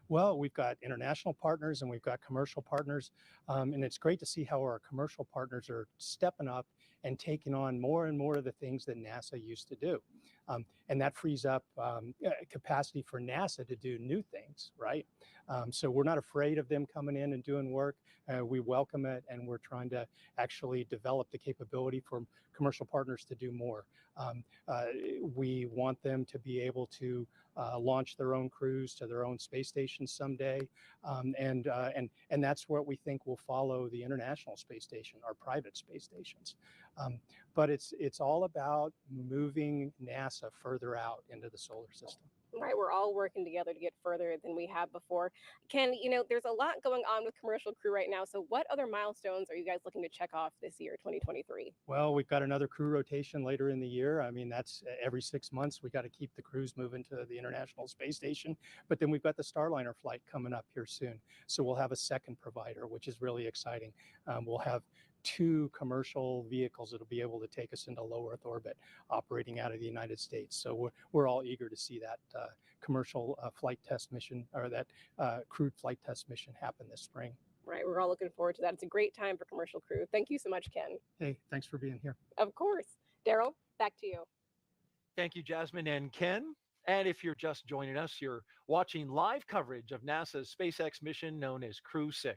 Well, we've got international partners and we've got commercial partners. And it's great to see how our commercial partners are stepping up and taking on more and more of the things that NASA used to do. And that frees up capacity for NASA to do new things, right? So we're not afraid of them coming in and doing work. We welcome it, and we're trying to actually develop the capability for commercial partners to do more. We want them to be able to launch their own crews to their own space stations someday, and that's what we think will follow the International Space Station, our private space stations. But it's all about moving NASA further out into the solar system. Right, we're all working together to get further than we have before. Ken, you know, there's a lot going on with Commercial Crew right now. So what other milestones are you guys looking to check off this year, 2023? Well, we've got another crew rotation later in the year. I mean, that's every 6 months. We got to keep the crews moving to the International Space Station. But then we've got the Starliner flight coming up here soon. So we'll have a second provider, which is really exciting. We'll have 2 commercial vehicles that'll be able to take us into low Earth orbit operating out of the United States. So we're all eager to see that commercial flight test mission, or that crewed flight test mission, happen this spring. Right, we're all looking forward to that. It's a great time for commercial crew. Thank you so much, Ken. Hey, thanks for being here. Of course. Daryl, back to you. Thank you, Jasmine and Ken. And if you're just joining us, you're watching live coverage of NASA's SpaceX mission known as Crew-6.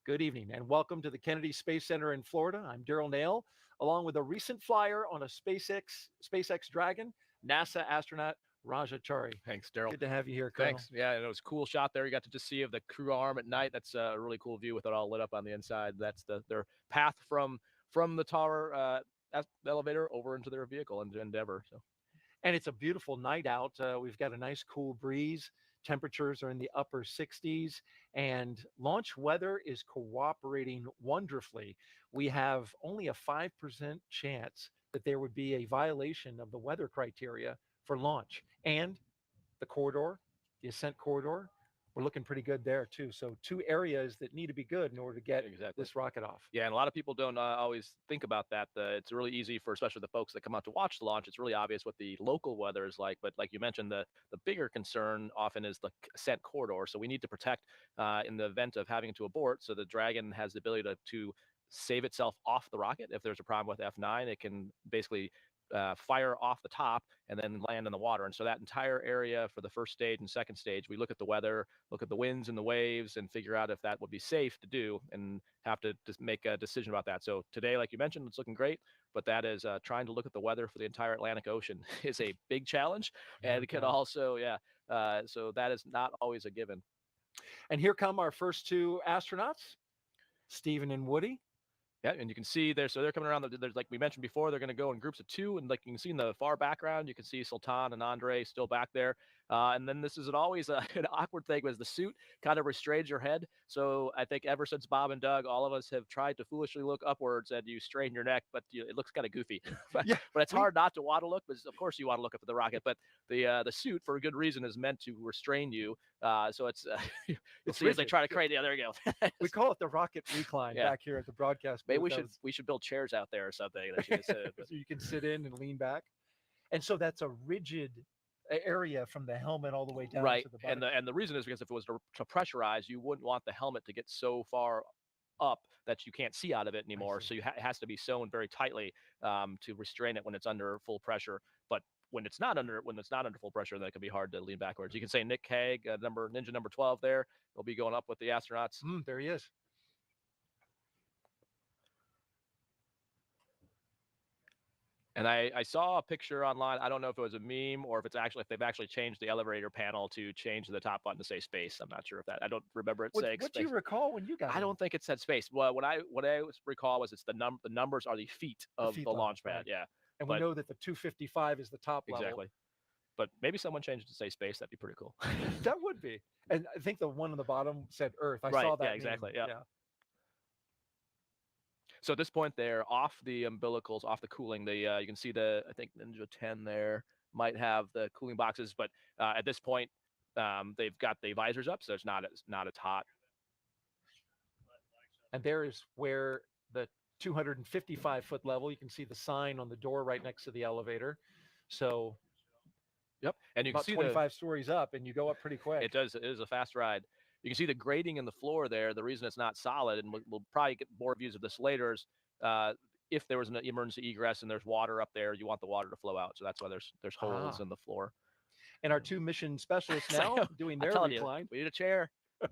Good evening and welcome to the Kennedy Space Center in Florida. I'm Daryl Nail, along with a recent flyer on a SpaceX Dragon, NASA astronaut Raja Chari. Thanks, Daryl. Good to have you here, Colonel. Thanks. Yeah, and it was a cool shot there. You got to just see of the crew arm at night. That's a really cool view with it all lit up on the inside. That's their path from the tower elevator over into their vehicle into Endeavour. So, and it's a beautiful night out. We've got a nice cool breeze. Temperatures are in the upper 60s, and launch weather is cooperating wonderfully. We have only a 5% chance that there would be a violation of the weather criteria for launch. And the corridor, the ascent corridor, we're looking pretty good there too. So 2 areas that need to be good in order to get this rocket off. Yeah, and a lot of people don't always think about that. It's really easy for especially the folks that come out to watch the launch. It's really obvious what the local weather is like. But like you mentioned, the bigger concern often is the ascent corridor. So we need to protect in the event of having to abort. So the Dragon has the ability to save itself off the rocket. If there's a problem with F9, it can basically fire off the top and then land in the water. And so that entire area for the first stage and second stage, we look at the weather, look at the winds and the waves, and figure out if that would be safe to do, and have to just make a decision about that. So today, like you mentioned, it's looking great, but that is trying to look at the weather for the entire Atlantic Ocean is a big challenge, and it can also, so that is not always a given. And here come our first 2 astronauts, Stephen and Woody. Yeah, and you can see there, so they're coming around. There's, like we mentioned before, they're going to go in groups of 2, and like you can see in the far background, you can see Sultan and Andrey still back there. And then this is always an awkward thing, was the suit kind of restrains your head. So I think ever since Bob and Doug, all of us have tried to foolishly look upwards, and you strain your neck, but it looks kind of goofy. but it's hard not to want to look, because of course you want to look up at the rocket. But the suit, for a good reason, is meant to restrain you. So it's you'll see as they try to create. Yeah, there you go. We call it the rocket recline back here at the broadcast booth. Maybe we should build chairs out there or something that you can sit in, so you can sit in and lean back. And so that's a rigid area from the helmet all the way down to the body. And the reason is because if it was to pressurize, you wouldn't want the helmet to get so far up that you can't see out of it anymore. So it has to be sewn very tightly to restrain it when it's under full pressure. But when it's not under full pressure, then it can be hard to lean backwards. You can say Nick Hague, Ninja number 12 there, will be going up with the astronauts. There he is. And I saw a picture online. I don't know if it was a meme or if they've actually changed the elevator panel to change the top button to say space. I'm not sure if that. I don't remember it saying. What do you recall when you got? I don't think it said space. Well, what I recall was it's the numbers are the feet of the launch pad. Right. Yeah. And we know that the 255 is the top level. Exactly. But maybe someone changed it to say space. That'd be pretty cool. That would be. And I think the one on the bottom said Earth. I saw that. Yeah, exactly. Yeah. So at this point, they're off the umbilicals, off the cooling. You can see I think Ninja 10 there might have the cooling boxes, but at this point, they've got the visors up, so it's not as hot. And there is where the 255-foot level. You can see the sign on the door right next to the elevator. So, yep, and you can see 25 stories up, and you go up pretty quick. It does. It is a fast ride. You can see the grading in the floor there. The reason it's not solid, and we'll probably get more views of this later, is if there was an emergency egress and there's water up there, you want the water to flow out. So that's why there's holes in the floor. And our 2 mission specialists now doing their recline. We need a chair. You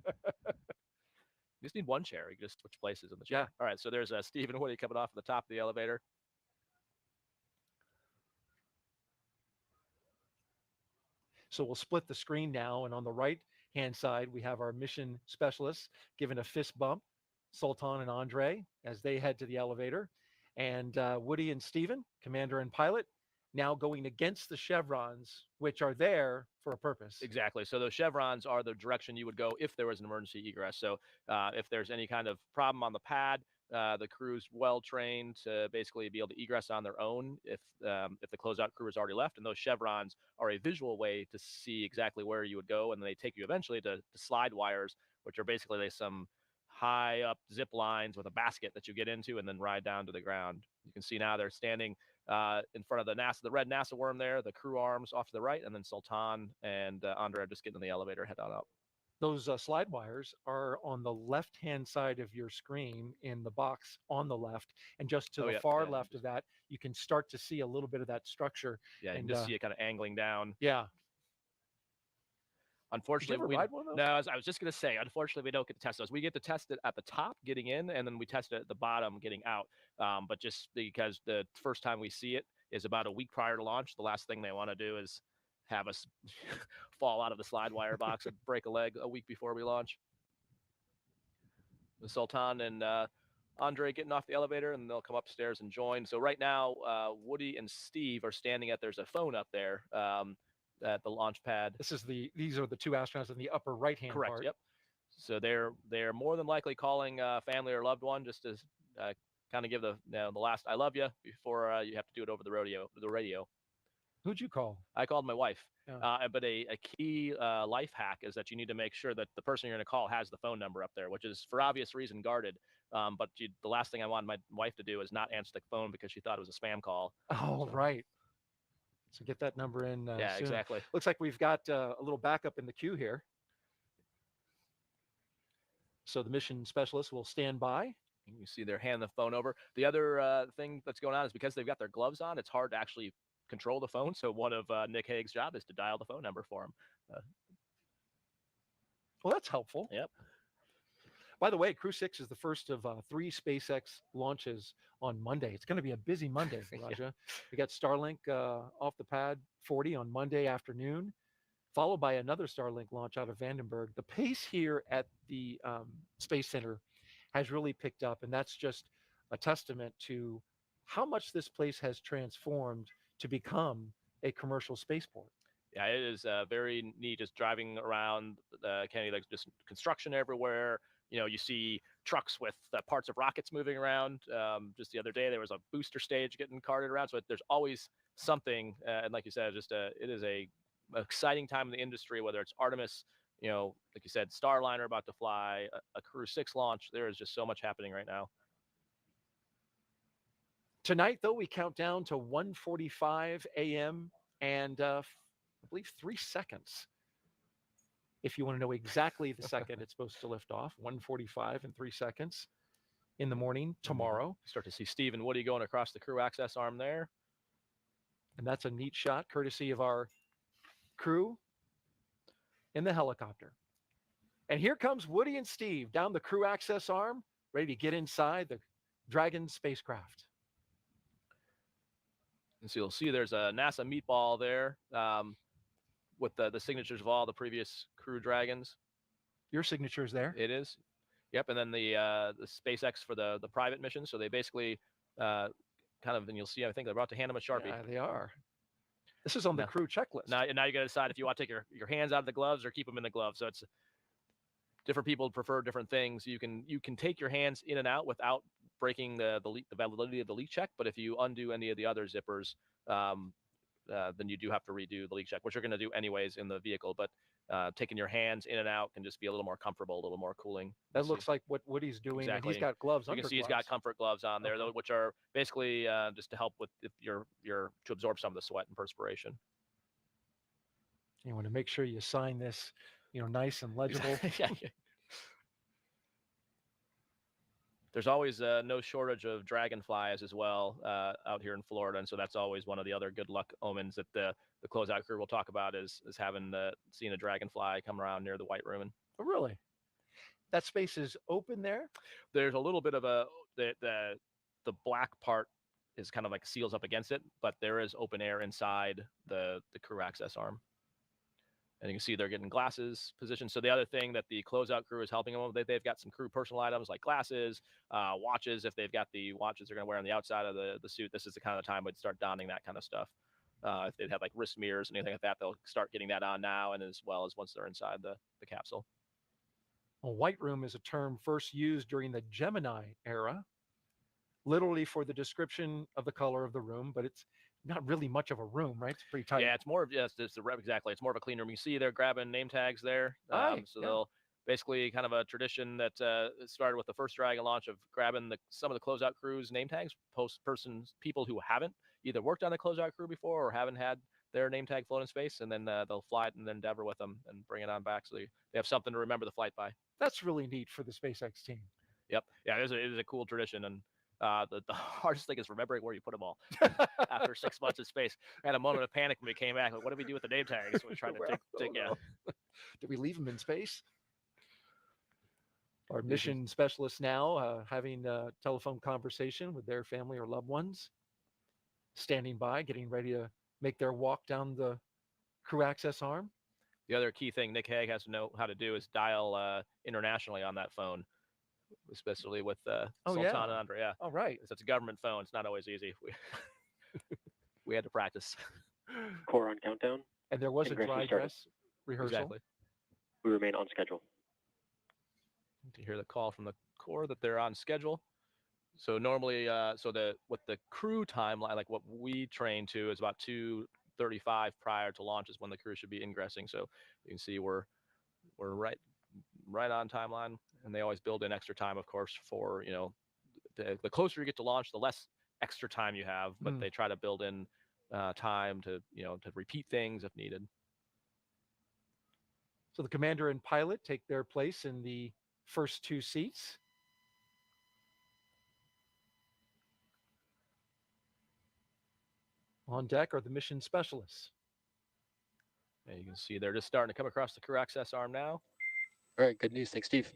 just need one chair. You can just switch places in the chair. Yeah. All right. So there's Stephen Woody coming off at the top of the elevator. So we'll split the screen now, and on the right-hand side, we have our mission specialists giving a fist bump, Sultan and Andrey, as they head to the elevator. And Woody and Stephen, commander and pilot, now going against the chevrons, which are there for a purpose. Exactly. So those chevrons are the direction you would go if there was an emergency egress. So if there's any kind of problem on the pad, the crew's well trained to basically be able to egress on their own if the closeout crew has already left. And those chevrons are a visual way to see exactly where you would go, and they take you eventually to slide wires, which are basically some high up zip lines with a basket that you get into and then ride down to the ground. You can see now they're standing in front of the red NASA worm there, the crew arms off to the right, and then Sultan and Andrey are just getting in the elevator, head on up. Those slide wires are on the left-hand side of your screen in the box on the left, and just to the far left of that, you can start to see a little bit of that structure. Yeah, you and can just see it kind of angling down. Yeah. Unfortunately, Did you ever ride one of those? No, I was just going to say, unfortunately, we don't get to test those. We get to test it at the top getting in, and then we test it at the bottom getting out. But just because the first time we see it is about a week prior to launch, the last thing they want to do is have us fall out of the slide wire box and break a leg a week before we launch. The Sultan and Andrey getting off the elevator, and they'll come upstairs and join. So right now, Woody and Steve are standing there's a phone up there. At the launch pad. These are the two astronauts in the upper right-hand Correct. part. Yep. So they're more than likely calling family or loved one just to kind of give the last "I love you" before you have to do it over the radio. Who'd you call? I called my wife. Yeah. But a key life hack is that you need to make sure that the person you're going to call has the phone number up there, which is for obvious reason guarded. But the last thing I wanted my wife to do is not answer the phone because she thought it was a spam call. Oh, right. So get that number in. Yeah, soon. exactly. Looks like we've got a little backup in the queue here. So the mission specialist will stand by. You see they're handing the phone over. The other thing that's going on is because they've got their gloves on, it's hard to actually control the phone. So one of Nick Haig's job is to dial the phone number for him. Well, that's helpful. Yep. By the way, Crew-6 is the first of 3 SpaceX launches on Monday. It's going to be a busy Monday, Raja. Yeah. We got Starlink off the pad 40 on Monday afternoon, followed by another Starlink launch out of Vandenberg. The pace here at the Space Center has really picked up, and that's just a testament to how much this place has transformed to become a commercial spaceport. Yeah, it is very neat just driving around Kennedy. Like just construction everywhere. You see trucks with parts of rockets moving around. Just the other day, there was a booster stage getting carted around. So there's always something. And like you said, it is a exciting time in the industry, whether it's Artemis, like you said, Starliner about to fly, a Crew-6 launch. There is just so much happening right now. Tonight, though, we count down to 1:45 a.m. and I believe 3 seconds. If you want to know exactly the second it's supposed to lift off, 1:45 and 3 seconds in the morning tomorrow. You start to see Steve and Woody going across the crew access arm there. And that's a neat shot, courtesy of our crew in the helicopter. And here comes Woody and Steve down the crew access arm, ready to get inside the Dragon spacecraft. And so you'll see there's a NASA meatball there. With the signatures of all the previous Crew Dragons. Your signature is there? It is. Yep. And then the SpaceX for the private mission. So they basically kind of, and you'll see, I think they're about to hand them a Sharpie. Yeah, they are. This is on the crew checklist. Now you got to decide if you want to take your hands out of the gloves or keep them in the gloves. So it's different people prefer different things. You can take your hands in and out without breaking the validity of the leak check. But if you undo any of the other zippers, then you do have to redo the leak check, which you're going to do anyways in the vehicle. But taking your hands in and out can just be a little more comfortable, a little more cooling. That looks like what Woody's doing. Exactly. He's got gloves. You can see he's got comfort gloves on there, which are basically just to help with if you're to absorb some of the sweat and perspiration. You want to make sure you sign this, nice and legible. Yeah. There's always no shortage of dragonflies as well out here in Florida, and so that's always one of the other good luck omens that the closeout crew will talk about is having seeing a dragonfly come around near the White Room. Oh, really? That space is open there? There's a little bit of the black part is kind of like seals up against it, but there is open air inside the crew access arm. And you can see they're getting glasses positioned. So the other thing that the closeout crew is helping them with, they've got some crew personal items like glasses, watches. If they've got the watches they're going to wear on the outside of the suit, this is the kind of time we'd start donning that kind of stuff. If they'd have like wrist mirrors and anything like that, they'll start getting that on now, and as well as once they're inside the capsule. Well, White Room is a term first used during the Gemini era, literally for the description of the color of the room, but it's not really much of a room, right? It's pretty tight. Yeah, it's more of exactly. It's more of a clean room. You see they're grabbing name tags there. So they'll basically kind of a tradition that started with the first Dragon launch of grabbing some of the closeout crews name tags, people who haven't either worked on the closeout crew before or haven't had their name tag float in space, and then they'll fly it and Endeavor with them and bring it on back, so they have something to remember the flight by. That's really neat for the SpaceX team. Yep. Yeah, it is a cool tradition, and the hardest thing is remembering where you put them all. After 6 months in space, I had a moment of panic when we came back. Like, what do we do with the name tags? So we tried to take yeah. Did we leave them in space? Our mission specialists now having a telephone conversation with their family or loved ones, standing by, getting ready to make their walk down the crew access arm. The other key thing Nick Hague has to know how to do is dial internationally on that phone, especially with Sultan and Andrey. Yeah. Oh, right. It's a government phone. It's not always easy. We had to practice. Core on countdown. And there was a dry dress rehearsal. Exactly. We remain on schedule. To hear the call from the core that they're on schedule. So normally, with the crew timeline, like what we train to, is about 2:35 prior to launch is when the crew should be ingressing. So you can see we're right on timeline, and they always build in extra time, of course, for the closer you get to launch, the less extra time you have. But they try to build in time to repeat things if needed. So the commander and pilot take their place in the first 2 seats. On deck are the mission specialists. And you can see they're just starting to come across the crew access arm now. All right, good news. Thanks, Steve.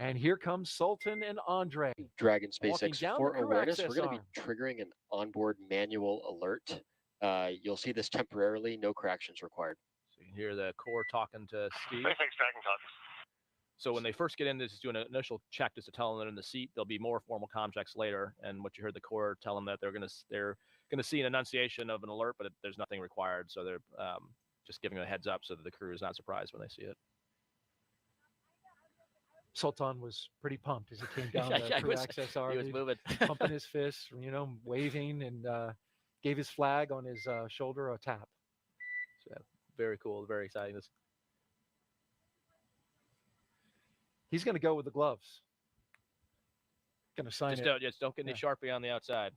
And here comes Sultan and Andrey. Dragon SpaceX, for awareness, we're going to arm. be triggering an onboard manual alert. You'll see this temporarily, no corrections required. So you can hear the core talking to Steve. SpaceX Dragon talks. So when they first get in, this is doing an initial check just to tell them they're in the seat. There'll be more formal comm checks later, and what you heard the core tell them that they're gonna see an annunciation of an alert, but there's nothing required. So they're just giving a heads up so that the crew is not surprised when they see it. Sultan was pretty pumped as he came down the crew access arm. He was moving, pumping his fists, waving, and gave his flag on his shoulder a tap. So, very cool, very exciting. He's going to go with the gloves. Going to sign it. Just don't get any Sharpie on the outside.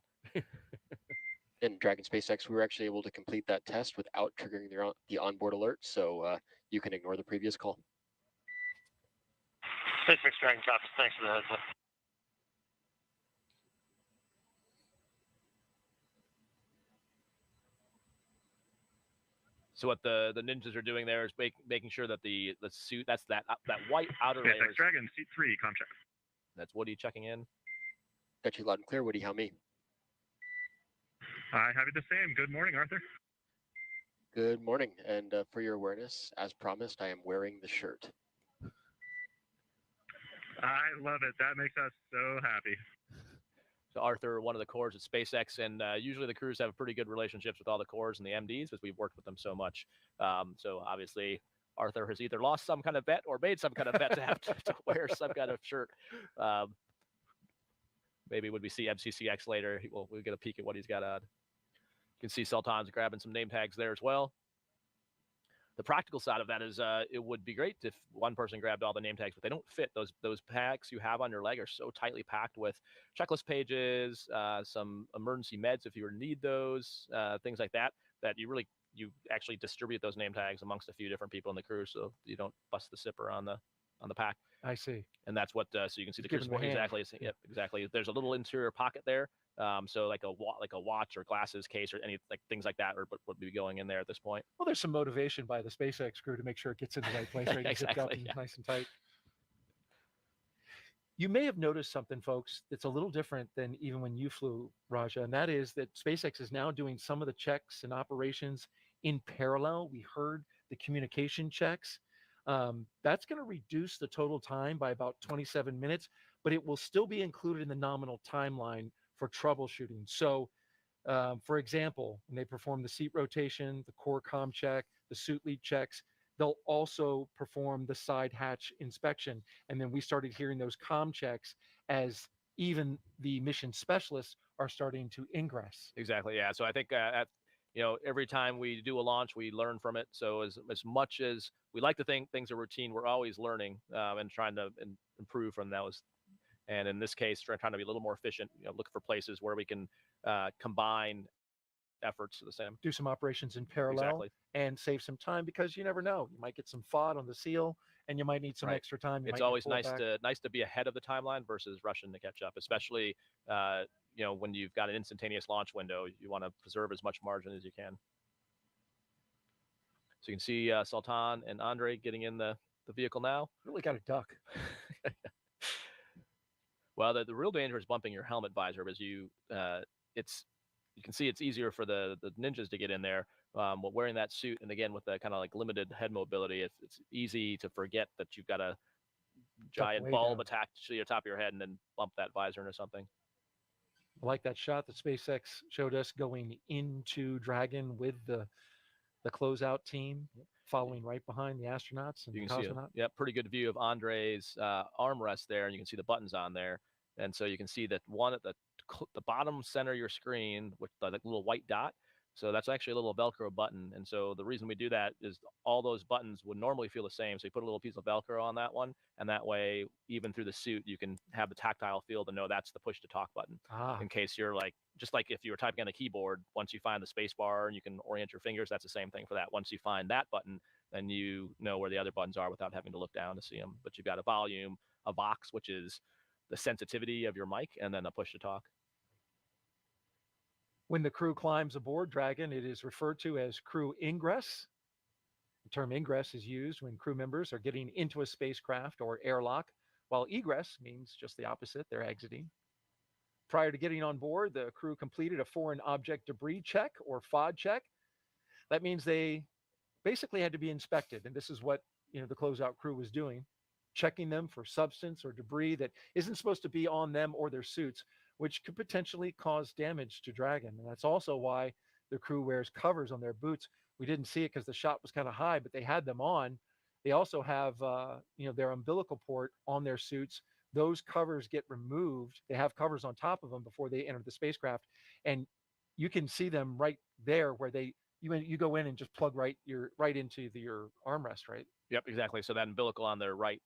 In Dragon SpaceX, we were actually able to complete that test without triggering the onboard alert, so you can ignore the previous call. SpaceX Dragon copies. Thanks for the heads up. So what the ninjas are doing there is making sure that the suit, that's that white outer layer. SpaceX Dragon, seat 3, comm check. That's Woody checking in. Got you loud and clear, Woody. How me? I have you the same. Good morning, Arthur. Good morning. And for your awareness, as promised, I am wearing the shirt. I love it. That makes us so happy. So Arthur, one of the cores at SpaceX, and usually the crews have pretty good relationships with all the cores and the MDs because we've worked with them so much. So obviously Arthur has either lost some kind of bet or made some kind of bet to have to wear some kind of shirt. Maybe when we see MCCX later, we'll get a peek at what he's got on. You can see Sultan's grabbing some name tags there as well. The practical side of that is it would be great if one person grabbed all the name tags, but they don't fit. Those packs you have on your leg are so tightly packed with checklist pages, some emergency meds if you need those, things like that, that you actually distribute those name tags amongst a few different people in the crew so you don't bust the zipper on the pack. I see. And that's what so you can see the crew exactly. Yep, exactly. There's a little interior pocket there. So like a watch or glasses case or any things like that would be going in there at this point. Well, there's some motivation by the SpaceX crew to make sure it gets in the right place, right? Exactly, zipped up and nice and tight. You may have noticed something, folks, that's a little different than even when you flew, Raja, and that is that SpaceX is now doing some of the checks and operations in parallel. We heard the communication checks. That's going to reduce the total time by about 27 minutes, but it will still be included in the nominal timeline for troubleshooting. So, for example, when they perform the seat rotation, the core comm check, the suit lead checks, they'll also perform the side hatch inspection. And then we started hearing those comm checks as even the mission specialists are starting to ingress. Exactly. Yeah. So I think every time we do a launch, we learn from it. So as much as we like to think things are routine, we're always learning and trying to improve from those. And in this case, trying to be a little more efficient, look for places where we can combine efforts to the same. Do some operations in parallel and save some time, because you never know. You might get some FOD on the seal, and you might need some extra time. It's always nice to be ahead of the timeline versus rushing to catch up, especially when you've got an instantaneous launch window. You want to preserve as much margin as you can. So you can see Sultan and Andrey getting in the vehicle now. Really got a duck. Well, the real danger is bumping your helmet visor, because you can see it's easier for the ninjas to get in there. While wearing that suit, and again with the kind of like limited head mobility, it's easy to forget that you've got a giant bulb attached to the top of your head and then bump that visor into something. I like that shot that SpaceX showed us going into Dragon with the closeout team following right behind the astronauts and you the can cosmonaut. See pretty good view of Andrei's armrest there, and you can see the buttons on there. And so you can see that one at the bottom center of your screen with the little white dot. So that's actually a little Velcro button. And so the reason we do that is all those buttons would normally feel the same. So you put a little piece of Velcro on that one, and that way, even through the suit, you can have the tactile feel to know that's the push to talk button. In case you're just like if you were typing on a keyboard, once you find the space bar and you can orient your fingers, that's the same thing for that. Once you find that button, then you know where the other buttons are without having to look down to see them. But you've got a volume, a Vox, which is the sensitivity of your mic, and then a push to talk. When the crew climbs aboard Dragon, it is referred to as crew ingress. The term ingress is used when crew members are getting into a spacecraft or airlock, while egress means just the opposite, they're exiting. Prior to getting on board, the crew completed a foreign object debris check, or FOD check. That means they basically had to be inspected, and this is what the closeout crew was doing, checking them for substance or debris that isn't supposed to be on them or their suits, which could potentially cause damage to Dragon. And that's also why the crew wears covers on their boots. We didn't see it because the shot was kind of high, but they had them on. They also have their umbilical port on their suits. Those covers get removed. They have covers on top of them before they enter the spacecraft, and you can see them right there where you go in and just plug right into your armrest, right? Yep, exactly. So that umbilical on their right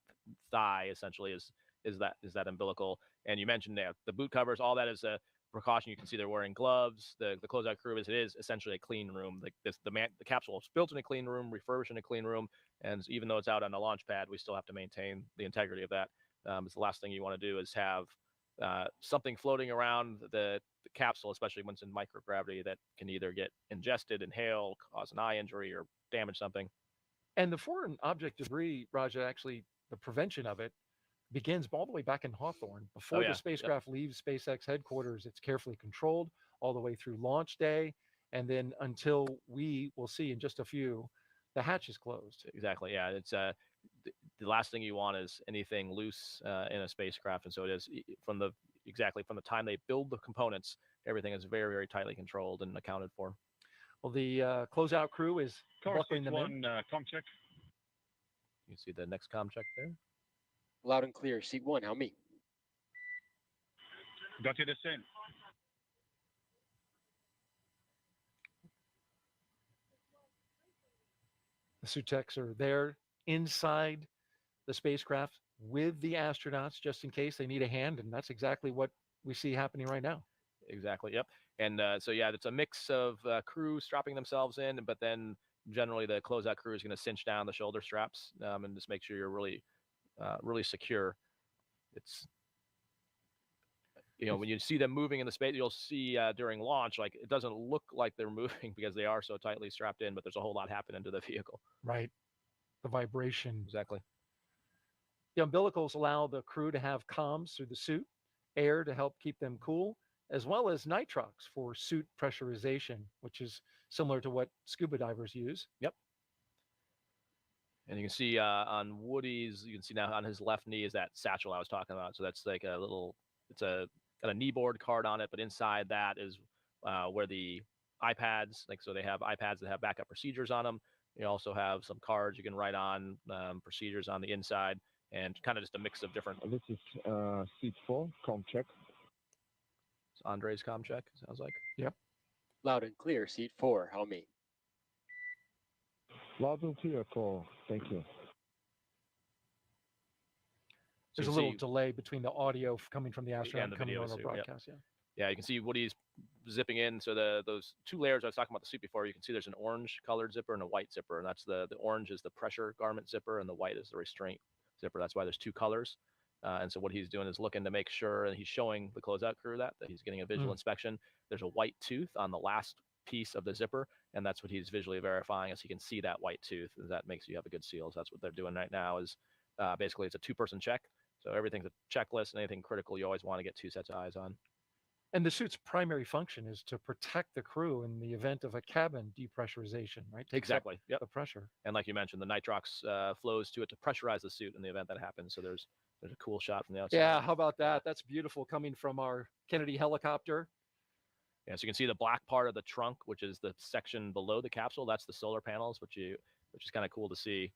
thigh essentially is that umbilical. And you mentioned the boot covers, all that is a precaution. You can see they're wearing gloves. The closeout crew is essentially a clean room. The capsule is built in a clean room, refurbished in a clean room, and even though it's out on a launch pad, we still have to maintain the integrity of that. It's the last thing you want to do is have something floating around the capsule, especially when it's in microgravity, that can either get ingested, inhale, cause an eye injury, or damage something. And the foreign object debris, Raja, actually the prevention of it begins all the way back in Hawthorne. Before the spacecraft leaves SpaceX headquarters, it's carefully controlled all the way through launch day, and then until we will see in just a few, the hatch is closed. Exactly. Yeah, it's the last thing you want is anything loose in a spacecraft, and so it is from the time they build the components, everything is very, very tightly controlled and accounted for. Well, the closeout crew is buckling them in. Com check. You can see the next com check there. Loud and clear. Seat 1, how me? Got you the same. The suit techs are there inside the spacecraft with the astronauts just in case they need a hand, and that's exactly what we see happening right now. Exactly. Yep. And so it's a mix of crew strapping themselves in, but then generally the closeout crew is going to cinch down the shoulder straps and just make sure you're really secure. It's when you see them moving in the space, you'll see during launch, like it doesn't look like they're moving because they are so tightly strapped in, but there's a whole lot happening to the vehicle. Right. The vibration. Exactly. The umbilicals allow the crew to have comms through the suit, air to help keep them cool, as well as nitrox for suit pressurization, which is similar to what scuba divers use. Yep. And you can see on Woody's, you can see now on his left knee is that satchel I was talking about. So that's like it's got a knee board card on it, but inside that is where the iPads, so they have iPads that have backup procedures on them. You also have some cards you can write on procedures on the inside, and kind of just a mix of different. This is seat 4, com check. It's Andrei's com check, sounds like. Yep. Loud and clear, seat 4, how me? Loud and clear, 4. Thank you. So There's you a can little see- delay between the audio coming from the astronaut the coming video on our is too, yep. broadcast. Yeah. Yeah, you can see Woody's zipping in. So those two layers I was talking about the suit before, you can see there's an orange colored zipper and a white zipper. And that's the orange is the pressure garment zipper and the white is the restraint zipper. That's why there's two colors. And so what he's doing is looking to make sure, and he's showing the closeout crew that he's getting a visual inspection. There's a white tooth on the last piece of the zipper, and that's what he's visually verifying, as he can see that white tooth, and that makes you have a good seal. So that's what they're doing right now. Is basically it's a two-person check. So everything's a checklist, and anything critical you always want to get two sets of eyes on. And the suit's primary function is to protect the crew in the event of a cabin depressurization, right? Takes up Exactly. Yep. the pressure. And like you mentioned, the nitrox flows to it to pressurize the suit in the event that happens. So there's a cool shot from the outside. Yeah, how about that? That's beautiful coming from our Kennedy helicopter. Yeah, so you can see the black part of the trunk, which is the section below the capsule. That's the solar panels, which is kind of cool to see.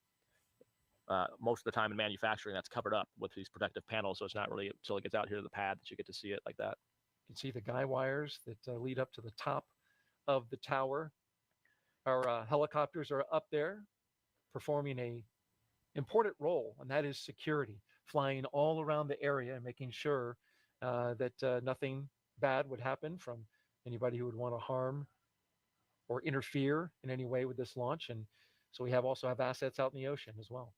Most of the time in manufacturing, that's covered up with these protective panels, so it's not really until it gets out here to the pad that you get to see it like that. You can see the guy wires that lead up to the top of the tower. Our helicopters are up there performing a important role, and that is security, flying all around the area and making sure that nothing bad would happen from anybody who would want to harm or interfere in any way with this launch. And so we also have assets out in the ocean as well.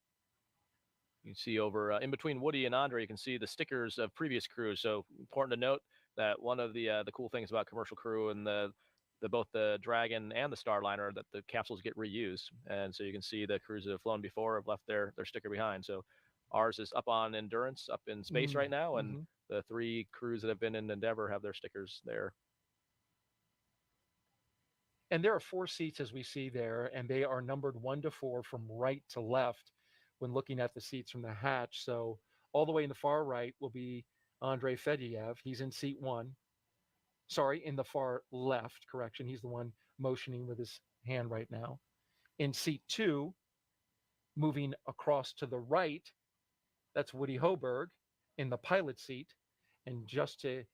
You can see over in between Woody and Andrey, you can see the stickers of previous crews. So important to note that one of the cool things about Commercial Crew and both the Dragon and the Starliner, that the capsules get reused. And so you can see the crews that have flown before have left their sticker behind. So ours is up on Endurance, up in space right now, and the three crews that have been in Endeavour have their stickers there. And there are 4 seats, as we see there, and they are numbered 1 to 4 from right to left when looking at the seats from the hatch. So all the way in the far right will be Andrey Fedyaev. He's in seat 1. Sorry, in the far left, correction. He's the one motioning with his hand right now. In seat 2, moving across to the right, that's Woody Hoburg in the pilot seat. And just to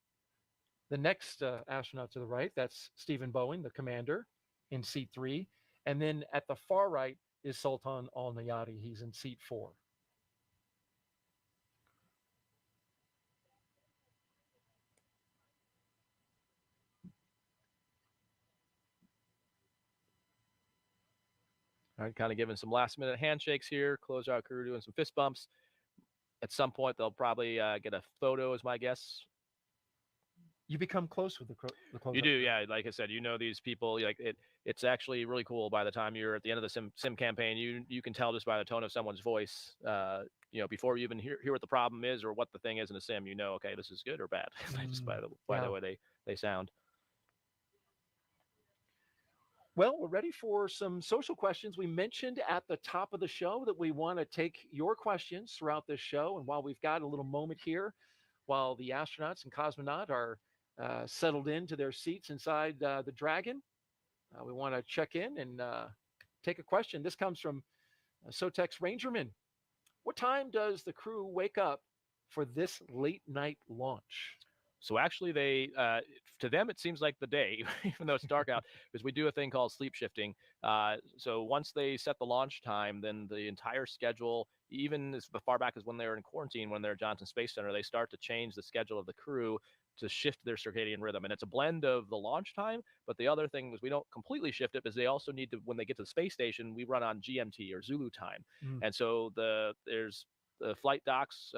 the next astronaut to the right, that's Stephen Bowen, the commander, in seat 3. And then at the far right is Sultan Al-Neyadi. He's in seat 4. All right, kind of giving some last minute handshakes here. Closeout crew doing some fist bumps. At some point, they'll probably get a photo, is my guess. You become close with the closeout. You do, yeah. Like I said, you know these people. Like it's actually really cool. By the time you're at the end of the sim campaign, you can tell just by the tone of someone's voice. Before you even hear what the problem is or what the thing is in a sim, you know, okay, this is good or bad, just by the way they sound. Well, we're ready for some social questions. We mentioned at the top of the show that we want to take your questions throughout this show. And while we've got a little moment here, while the astronauts and cosmonaut are settled into their seats inside the Dragon, we want to check in and take a question. This comes from Sotex Rangerman. What time does the crew wake up for this late night launch? So actually, to them, it seems like the day, even though it's dark out, because we do a thing called sleep shifting. So once they set the launch time, then the entire schedule, even as far back as when they're in quarantine, when they're at Johnson Space Center, they start to change the schedule of the crew to shift their circadian rhythm. And it's a blend of the launch time, but the other thing is we don't completely shift it because they also need to, when they get to the space station, we run on GMT or Zulu time. And so there's the flight docs,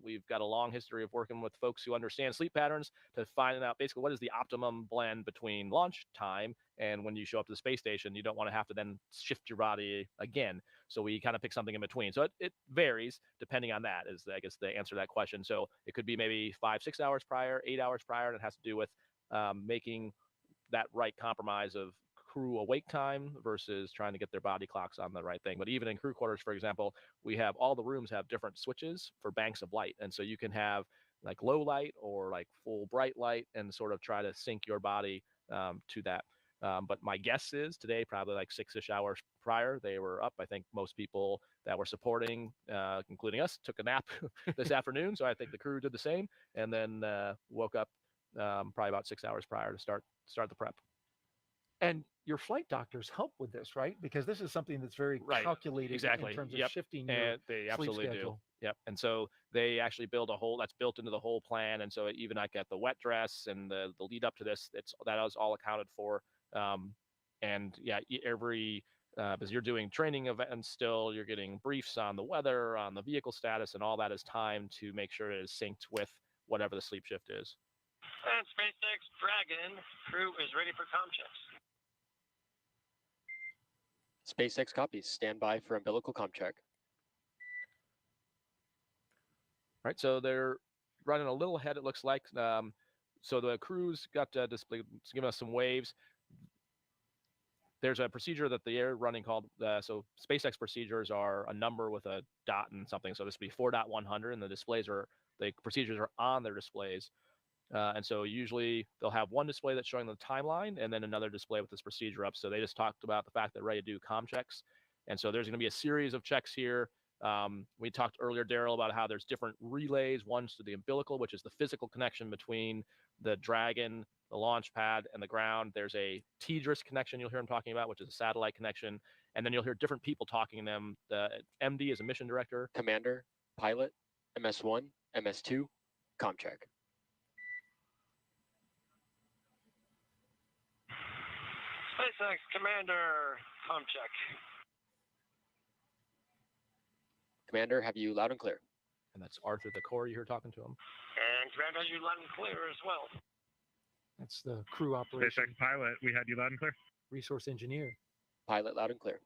we've got a long history of working with folks who understand sleep patterns to find out basically what is the optimum blend between launch time and when you show up to the space station. You don't want to have to then shift your body again. So we kind of pick something in between. So it varies depending on that, is I guess the answer to that question. So it could be maybe 5-6 hours prior, 8 hours prior, and it has to do with making that right compromise of crew awake time versus trying to get their body clocks on the right thing. But even in crew quarters, for example, we have all the rooms have different switches for banks of light. And so you can have like low light or like full bright light and sort of try to sync your body to that. But my guess is today, probably like 6-ish hours prior, they were up. I think most people that were supporting, including us, took a nap this afternoon. So I think the crew did the same, and then woke up probably about 6 hours prior to start the prep. And your flight doctors help with this, right? Because this is something that's very Right. calculated Exactly. in terms of Yep. shifting your And they sleep absolutely do. schedule. Yep. And so they actually build a whole that's built into the whole plan. And so even like at the wet dress and the lead up to this, that is all accounted for. And yeah, every because you're doing training events still, you're getting briefs on the weather, on the vehicle status, and all that is timed to make sure it is synced with whatever the sleep shift is. And SpaceX Dragon crew is ready for comm checks. SpaceX copies. Stand by for umbilical comm check. Right, so they're running a little ahead, it looks like. So the crew's got display, giving us some waves. There's a procedure that they're running called, so SpaceX procedures are a number with a dot and something. So this would be 4.100, and the procedures are on their displays. And so usually they'll have one display that's showing the timeline and then another display with this procedure up. So they just talked about the fact they're ready to do comm checks. And so there's going to be a series of checks here. We talked earlier, Daryl, about how there's different relays. One's to the umbilical, which is the physical connection between the Dragon, the launch pad, and the ground. There's a TDRS connection you'll hear them talking about, which is a satellite connection. And then you'll hear different people talking to them. The MD is a mission director. Commander, pilot, MS1, MS2, comm check. SpaceX Commander, comm check. Commander, have you loud and clear? And that's Arthur the Core you hear talking to him. And Commander has you loud and clear as well. That's the crew operation. SpaceX pilot, we had you loud and clear. Resource engineer. Pilot, loud and clear.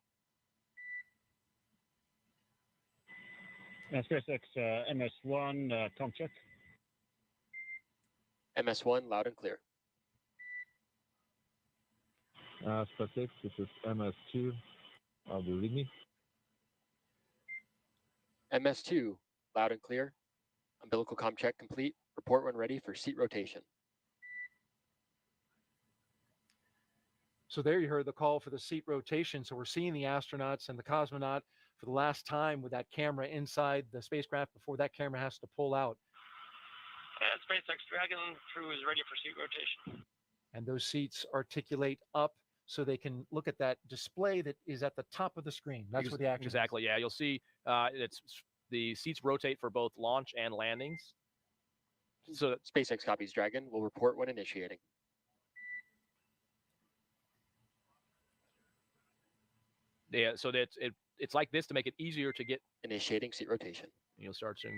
SpaceX MS1, comm check. MS1, loud and clear. SpaceX, this is MS2. Do you read me? MS2, loud and clear. Umbilical comm check complete. Report when ready for seat rotation. So there you heard the call for the seat rotation. So we're seeing the astronauts and the cosmonaut for the last time with that camera inside the spacecraft before that camera has to pull out. And SpaceX Dragon crew is ready for seat rotation. And those seats articulate up so they can look at that display that is at the top of the screen. That's where the action Exactly. Yeah, you'll see it's the seats rotate for both launch and landings. So SpaceX copies Dragon. Will report when initiating. yeah, so it's like this to make it easier to get. Initiating seat rotation. You'll start to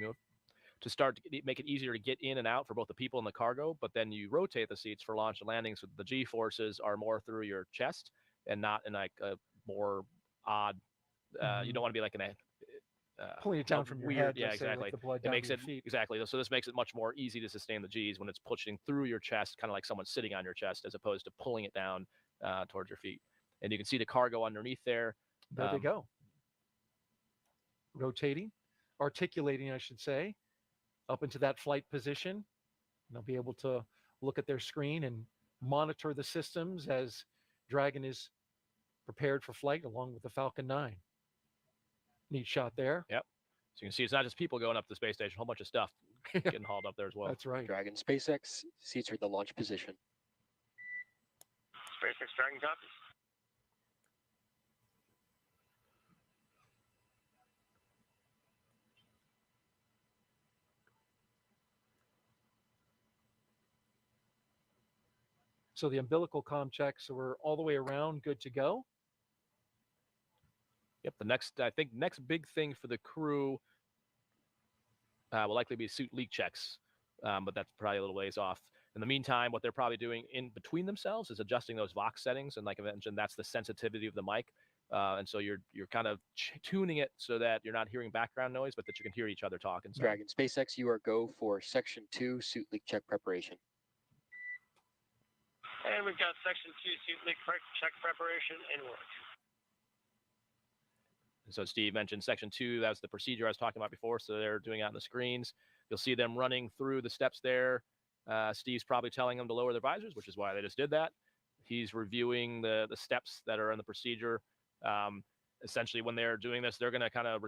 make it easier to get in and out for both the people and the cargo, but then you rotate the seats for launch and landing so the G forces are more through your chest and not in like a more odd. You don't want to be like in a pulling it down from your weird. head. Yeah, let's say, like exactly. the blood It down makes to it your feet. exactly. So this makes it much more easy to sustain the G's when it's pushing through your chest, kind of like someone sitting on your chest, as opposed to pulling it down towards your feet. And you can see the cargo underneath there. There they go. Rotating, articulating, I should say, up into that flight position. And they'll be able to look at their screen and monitor the systems as Dragon is prepared for flight along with the Falcon 9. Neat shot there. Yep. So you can see it's not just people going up to the space station, a whole bunch of stuff getting hauled up there as well. That's right. Dragon SpaceX seats are in the launch position. SpaceX Dragon copies. So the umbilical comm checks were all the way around, good to go. Yep. I think next big thing for the crew will likely be suit leak checks, but that's probably a little ways off. In the meantime, what they're probably doing in between themselves is adjusting those Vox settings, and like I mentioned, that's the sensitivity of the mic. And so you're kind of tuning it so that you're not hearing background noise, but that you can hear each other talk. Inside. Dragon SpaceX, you are go for Section 2 suit leak check preparation. And we've got Section 2 suit leak check preparation in work. And so Steve mentioned Section 2. That's the procedure I was talking about before. So they're doing it on the screens. You'll see them running through the steps there. Steve's probably telling them to lower their visors, which is why they just did that. He's reviewing the steps that are in the procedure. Essentially, when they're doing this, they're going to kind of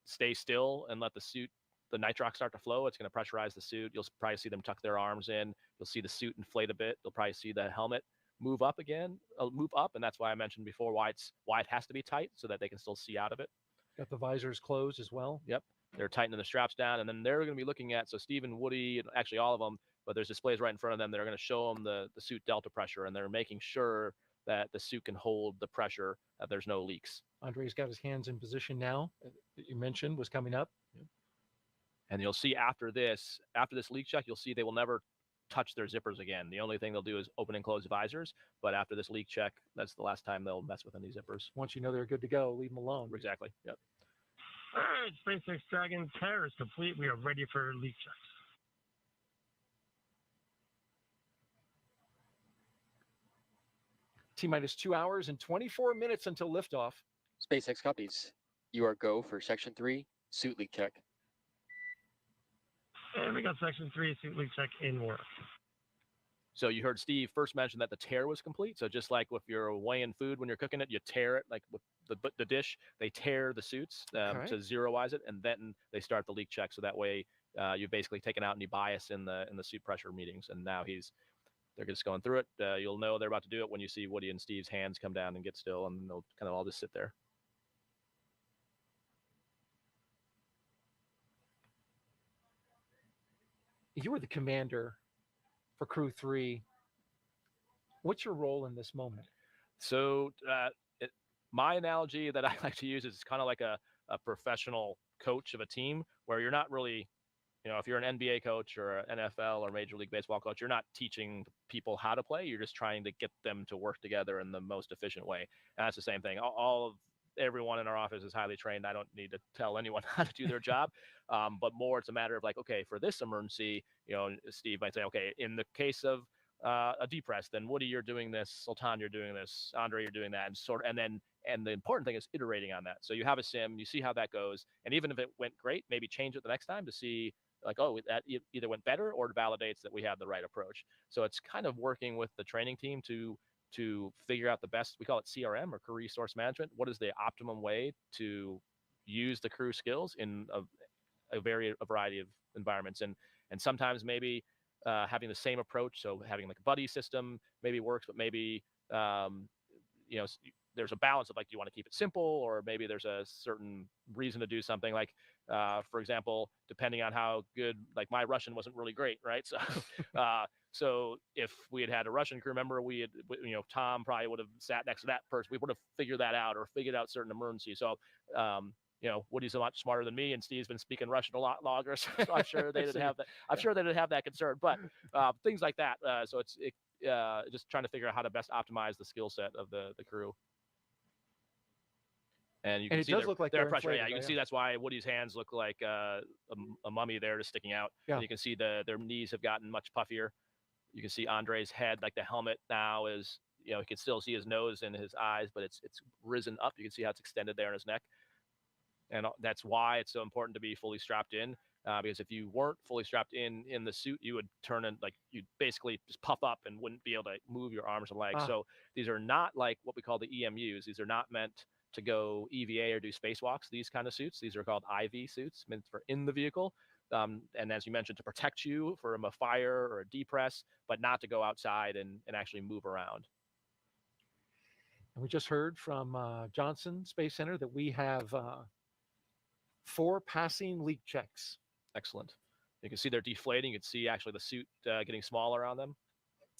stay still and let the nitrox start to flow. It's going to pressurize the suit. You'll probably see them tuck their arms in. You'll see the suit inflate a bit. You'll probably see the helmet move up again, move up, and that's why I mentioned before why it has to be tight so that they can still see out of it. Got the visors closed as well. Yep, they're tightening the straps down, and then they're going to be looking at, so Steve and Woody, and actually all of them, but there's displays right in front of them that are going to show them the suit delta pressure, and they're making sure that the suit can hold the pressure, that there's no leaks. Andrei's got his hands in position now, that you mentioned was coming up. And you'll see after this leak check, you'll see they will never touch their zippers again. The only thing they'll do is open and close visors, but after this leak check, that's the last time they'll mess with any zippers. Once you know they're good to go, leave them alone. Exactly. Yep. All right, SpaceX Dragon tear is complete. We are ready for leak checks. T-minus 2 hours and 24 minutes until liftoff. SpaceX copies. You are go for Section 3, suit leak check. And we got Section 3, suit leak check in work. So you heard Steve first mention that the tear was complete. So just like if you're weighing food when you're cooking it, you tear it, like with the dish, they tear the suits to zeroize it, and then they start the leak check. So that way you've basically taken out any bias in the suit pressure meetings. And now they're just going through it. You'll know they're about to do it when you see Woody and Steve's hands come down and get still, and they'll kind of all just sit there. You were the commander for Crew 3. What's your role in this moment? So my analogy that I like to use is kind of like a professional coach of a team, where you're not really, if you're an NBA coach or an NFL or Major League Baseball coach, you're not teaching people how to play. You're just trying to get them to work together in the most efficient way. And that's the same thing. Everyone in our office is highly trained. I don't need to tell anyone how to do their job, but more it's a matter of like, okay, for this emergency, Steve might say, okay, in the case of a depress, then Woody, you're doing this, Sultan, you're doing this, Andrey, you're doing that, and the important thing is iterating on that. So you have a sim, you see how that goes, and even if it went great, maybe change it the next time to see like, oh, that either went better or it validates that we have the right approach. So it's kind of working with the training team to figure out the best, we call it CRM or crew resource management. What is the optimum way to use the crew skills in a variety of environments? And sometimes maybe having the same approach, so having like a buddy system maybe works, but maybe, there's a balance of like, do you want to keep it simple, or maybe there's a certain reason to do something like, for example, depending on how good, like my Russian wasn't really great, right? So, so if we had a Russian crew member, Tom probably would have sat next to that person. We would have figured that out or figured out certain emergencies. So, Woody's a lot smarter than me, and Steve's been speaking Russian a lot longer, so I'm sure they didn't have that. I'm sure they didn't have that concern, but things like that. So it's just trying to figure out how to best optimize the skill set of the crew. And you can see their pressure. Yeah, you can see that's why Woody's hands look like a mummy there, just sticking out. Yeah. And you can see their knees have gotten much puffier. You can see Andrei's head, like the helmet now is, you can still see his nose and his eyes, but it's risen up. You can see how it's extended there in his neck. And that's why it's so important to be fully strapped in, because if you weren't fully strapped in the suit, you would turn in, like, you'd basically just puff up and wouldn't be able to move your arms and legs. So these are not like what we call the EMUs. These are not meant to go EVA or do spacewalks, these kind of suits. These are called IV suits, meant for in the vehicle. And as you mentioned, to protect you from a fire or a depress, but not to go outside and actually move around. And we just heard from Johnson Space Center that we have 4 passing leak checks. Excellent. You can see they're deflating. You can see actually the suit getting smaller on them.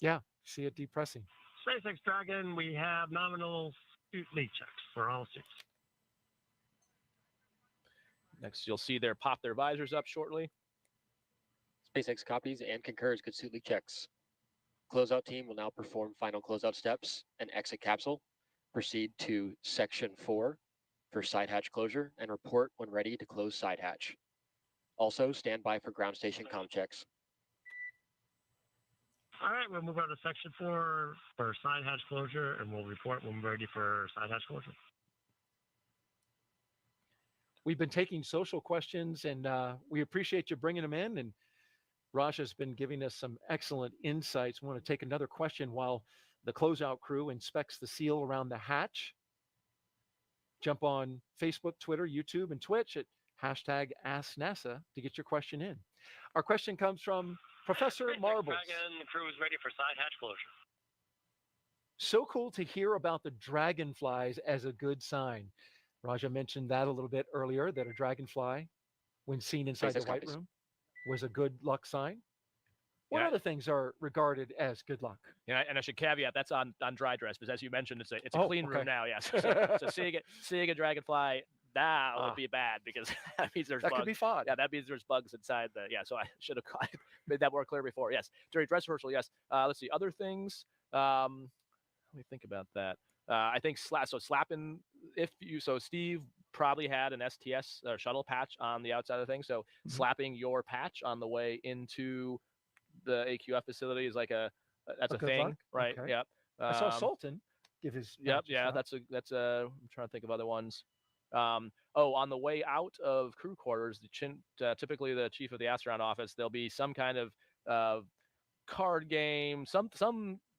Yeah, see it depressing. SpaceX Dragon, we have nominal suit leak checks for all suits. Next, you'll see they're pop their visors up shortly. SpaceX copies and concurs good suit leak checks. Closeout team will now perform final closeout steps and exit capsule. Proceed to Section 4 for side hatch closure and report when ready to close side hatch. Also, stand by for ground station comm checks. All right, we'll move on to Section 4 for side hatch closure, and we'll report when we're ready for side hatch closure. We've been taking social questions, and we appreciate you bringing them in. And Raj has been giving us some excellent insights. We want to take another question while the closeout crew inspects the seal around the hatch. Jump on Facebook, Twitter, YouTube, and Twitch at #AskNASA to get your question in. Our question comes from Professor Marbles. Dragon, the crew is ready for side hatch closure. So cool to hear about the dragonflies as a good sign. Raja mentioned that a little bit earlier, that a dragonfly, when seen inside the SpaceX White copies. Room, was a good luck sign. What Yeah. other things are regarded as good luck? Yeah, and I should caveat that's on dry dress, because as you mentioned, it's a Oh, clean okay. room now. Yes. So seeing a dragonfly, that would be bad, because that means there's That bugs. could be fun. Yeah, that means there's bugs inside the. Yeah, so I should have made that more clear before. Yes, during dress rehearsal. Yes. Let's see other things. Let me think about that. I think slapping. So Steve probably had an STS shuttle patch on the outside of the thing. So slapping your patch on the way into the AQF facility is like that's A a good thing, luck? right? Okay. Yep. I saw Sultan give his. Yep. patch a Yeah. shot. That's a. I'm trying to think of other ones. On the way out of crew quarters, typically the chief of the astronaut office, there'll be some kind of card game.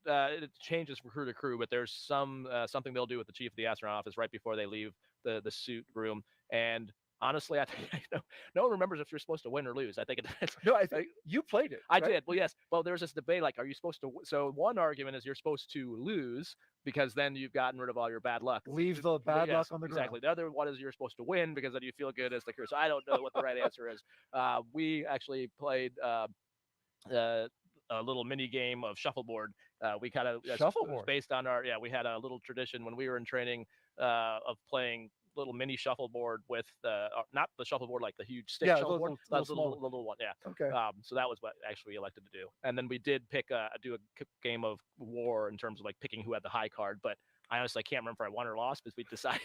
It changes from crew to crew, but there's something they'll do with the chief of the astronaut office right before they leave the suit room. And honestly, I think no one remembers if you're supposed to win or lose. I think it's No, I think you played it. I right? did. Well, yes. Well, there's this debate like, are you supposed to? So one argument is you're supposed to lose because then you've gotten rid of all your bad luck. Leave the bad luck on the ground. Exactly. The other one is you're supposed to win because then you feel good as the crew. So I don't know what the right answer is. We actually played a little mini game of shuffleboard. We kind of Shuffleboard? based on we had a little tradition when we were in training of playing little mini shuffleboard with not the shuffleboard like the huge stick shuffleboard, little one. Yeah. Okay. So that was what actually we elected to do. And then we did do a game of war in terms of like picking who had the high card, but I honestly can't remember if I won or lost because we decided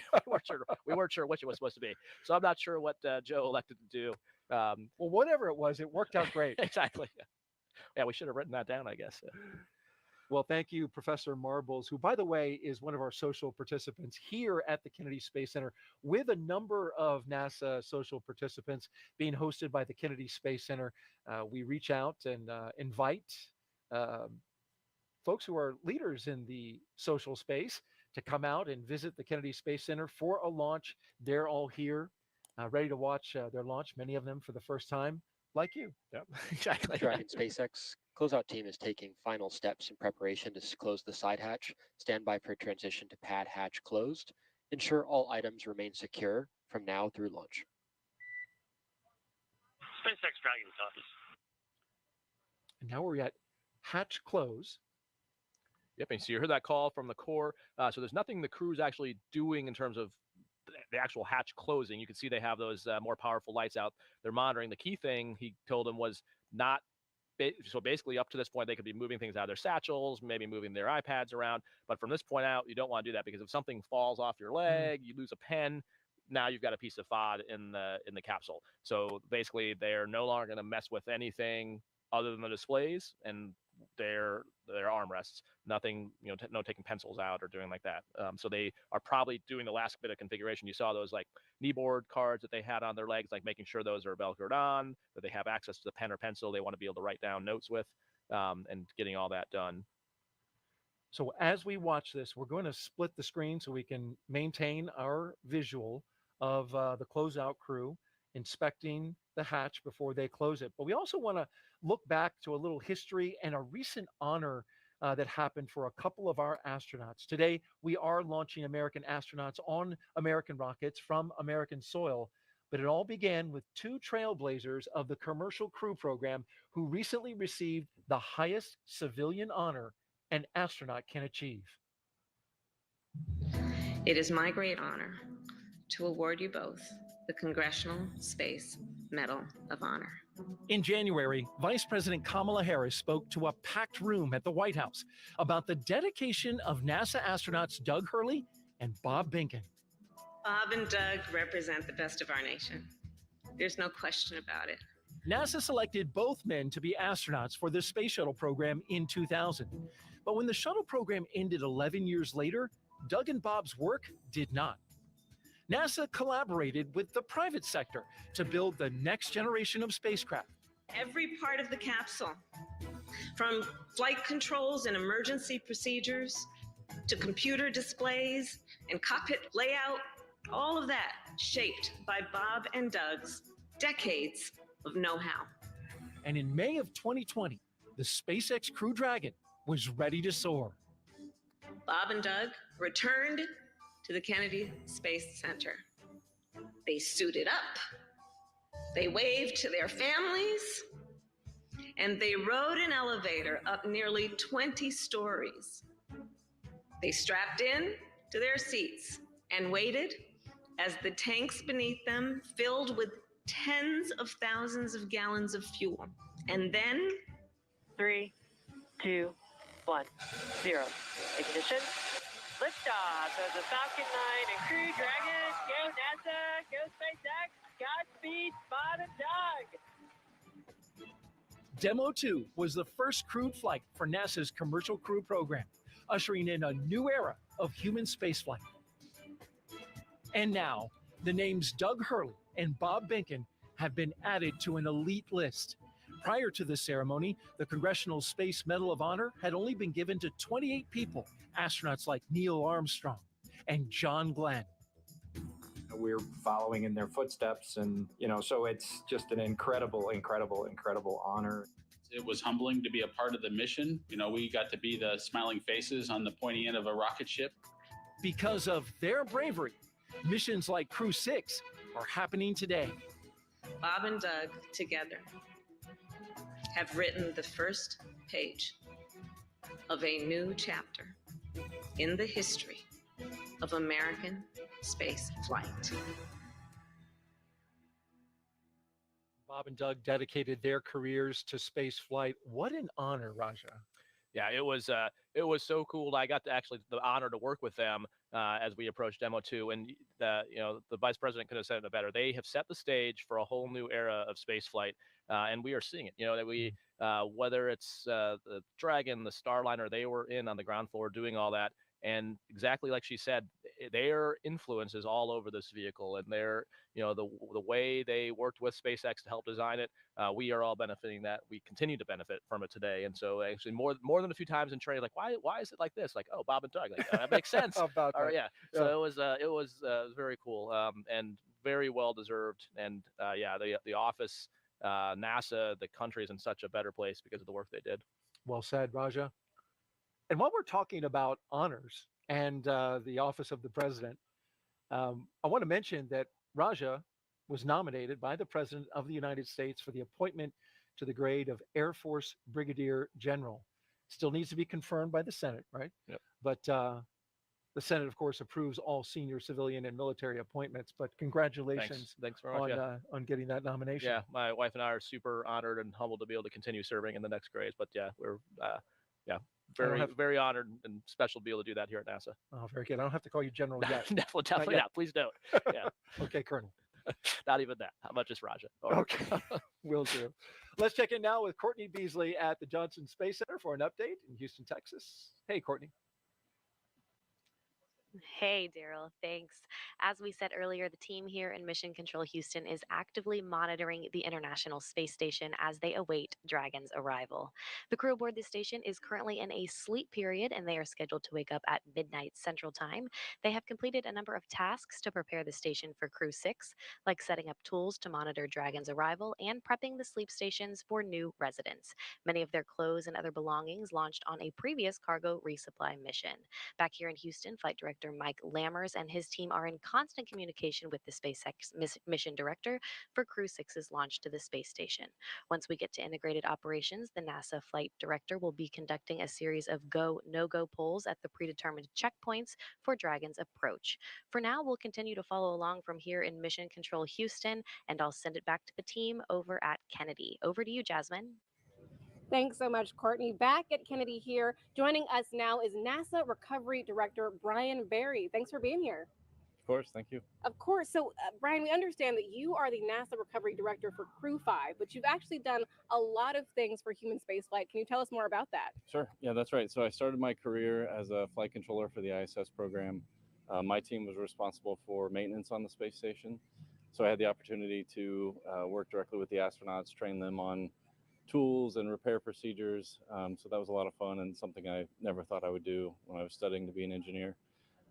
we weren't sure which it was supposed to be. So I'm not sure what Joe elected to do. Well, whatever it was, it worked out great. Exactly. Yeah, we should have written that down, I guess. Well, thank you, Professor Marbles, who, by the way, is one of our social participants here at the Kennedy Space Center, with a number of NASA social participants being hosted by the Kennedy Space Center. We reach out and invite folks who are leaders in the social space to come out and visit the Kennedy Space Center for a launch. They're all here, ready to watch their launch, many of them for the first time, like you. Yep, exactly. Dragon SpaceX closeout team is taking final steps in preparation to close the side hatch. Stand by for transition to pad hatch closed. Ensure all items remain secure from now through launch. SpaceX Dragon copies. And now we're at hatch close. Yep, and so you heard that call from the core. So there's nothing the crew's actually doing in terms of the actual hatch closing. You can see they have those more powerful lights out. They're monitoring. The key thing he told them was not. So basically, up to this point, they could be moving things out of their satchels, maybe moving their iPads around. But from this point out, you don't want to do that because if something falls off your leg, you lose a pen. Now you've got a piece of FOD in the capsule. So basically, they're no longer going to mess with anything other than the displays and their armrests. Nothing, no taking pencils out or doing like that. So they are probably doing the last bit of configuration. You saw those like kneeboard cards that they had on their legs, like making sure those are velcroed on, that they have access to the pen or pencil they want to be able to write down notes with, and getting all that done. So as we watch this, we're going to split the screen so we can maintain our visual of the closeout crew inspecting the hatch before they close it. But we also want to look back to a little history and a recent honor that happened for a couple of our astronauts. Today, we are launching American astronauts on American rockets from American soil. But it all began with two trailblazers of the Commercial Crew program who recently received the highest civilian honor an astronaut can achieve. It is my great honor to award you both the Congressional Space Medal of Honor. In January, Vice President Kamala Harris spoke to a packed room at the White House about the dedication of NASA astronauts Doug Hurley and Bob Behnken. Bob and Doug represent the best of our nation. There's no question about it. NASA selected both men to be astronauts for the Space Shuttle program in 2000. But when the shuttle program ended 11 years later, Doug and Bob's work did not. NASA collaborated with the private sector to build the next generation of spacecraft. Every part of the capsule, from flight controls and emergency procedures to computer displays and cockpit layout, all of that shaped by Bob and Doug's decades of know-how. And in May of 2020, the SpaceX Crew Dragon was ready to soar. Bob and Doug returned to the Kennedy Space Center. They suited up, they waved to their families, and they rode an elevator up nearly 20 stories. They strapped in to their seats and waited as the tanks beneath them filled with tens of thousands of gallons of fuel. And then 3, 2, 1, 0. Ignition. Liftoff of the Falcon 9 and Crew Dragon. Go NASA. Go SpaceX. Godspeed, Bob and Doug. Demo 2 was the first crewed flight for NASA's Commercial Crew program, ushering in a new era of human spaceflight. And now, the names Doug Hurley and Bob Behnken have been added to an elite list. Prior to the ceremony, the Congressional Space Medal of Honor had only been given to 28 people, astronauts like Neil Armstrong and John Glenn. We're following in their footsteps, and so it's just an incredible honor. It was humbling to be a part of the mission. We got to be the smiling faces on the pointy end of a rocket ship. Because of their bravery, missions like Crew-6 are happening today. Bob and Doug together have written the first page of a new chapter in the history of American space flight. Bob and Doug dedicated their careers to space flight. What an honor, Raja. Yeah, it was so cool. I got the honor to work with them as we approached Demo 2, and the vice president couldn't have said it better. They have set the stage for a whole new era of space flight, and we are seeing it. That we whether it's the Dragon, the Starliner, they were in on the ground floor doing all that. And exactly like she said, their influence is all over this vehicle, and their, the way they worked with SpaceX to help design it, we are all benefiting that. We continue to benefit from it today. And so actually more than a few times in training, like, why is it like this? Like, oh, Bob and Doug, like, that makes sense. About that. Yeah. So it was very cool, and very well deserved. And the office, NASA, the country is in such a better place because of the work they did. Well said, Raja. And while we're talking about honors and the office of the president, I want to mention that Raja was nominated by the President of the United States for the appointment to the grade of Air Force Brigadier General. Still needs to be confirmed by the Senate, right? Yep. But the Senate, of course, approves all senior civilian and military appointments. But congratulations Thanks very much, on getting that nomination. Yeah, my wife and I are super honored and humbled to be able to continue serving in the next grades. But yeah, we're very honored and special to be able to do that here at NASA. Oh, very good. I don't have to call you General yet. Definitely not. Please don't. Yeah. Okay, Colonel. Not even that. How much is Raja? Okay, will do. Let's check in now with Courtney Beasley at the Johnson Space Center for an update in Houston, Texas. Hey, Courtney. Hey, Daryl, thanks. As we said earlier, the team here in Mission Control Houston is actively monitoring the International Space Station as they await Dragon's arrival. The crew aboard the station is currently in a sleep period, and they are scheduled to wake up at midnight Central Time. They have completed a number of tasks to prepare the station for Crew-6, like setting up tools to monitor Dragon's arrival and prepping the sleep stations for new residents. Many of their clothes and other belongings launched on a previous cargo resupply mission. Back here in Houston, Flight Director Mike Lammers and his team are in constant communication with the SpaceX mission director for Crew-6's launch to the space station. Once we get to integrated operations, the NASA flight director will be conducting a series of go, no-go polls at the predetermined checkpoints for Dragon's approach. For now, we'll continue to follow along from here in Mission Control Houston, and I'll send it back to the team over at Kennedy. Over to you, Jasmine. Thanks so much, Courtney. Back at Kennedy here. Joining us now is NASA Recovery Director Brian Berry. Thanks for being here. Of course, thank you. Of course. So, Brian, we understand that you are the NASA Recovery Director for Crew-5, but you've actually done a lot of things for human spaceflight. Can you tell us more about that? Sure. Yeah, that's right. So I started my career as a flight controller for the ISS program. My team was responsible for maintenance on the space station. So I had the opportunity to work directly with the astronauts, train them on tools and repair procedures. So that was a lot of fun and something I never thought I would do when I was studying to be an engineer.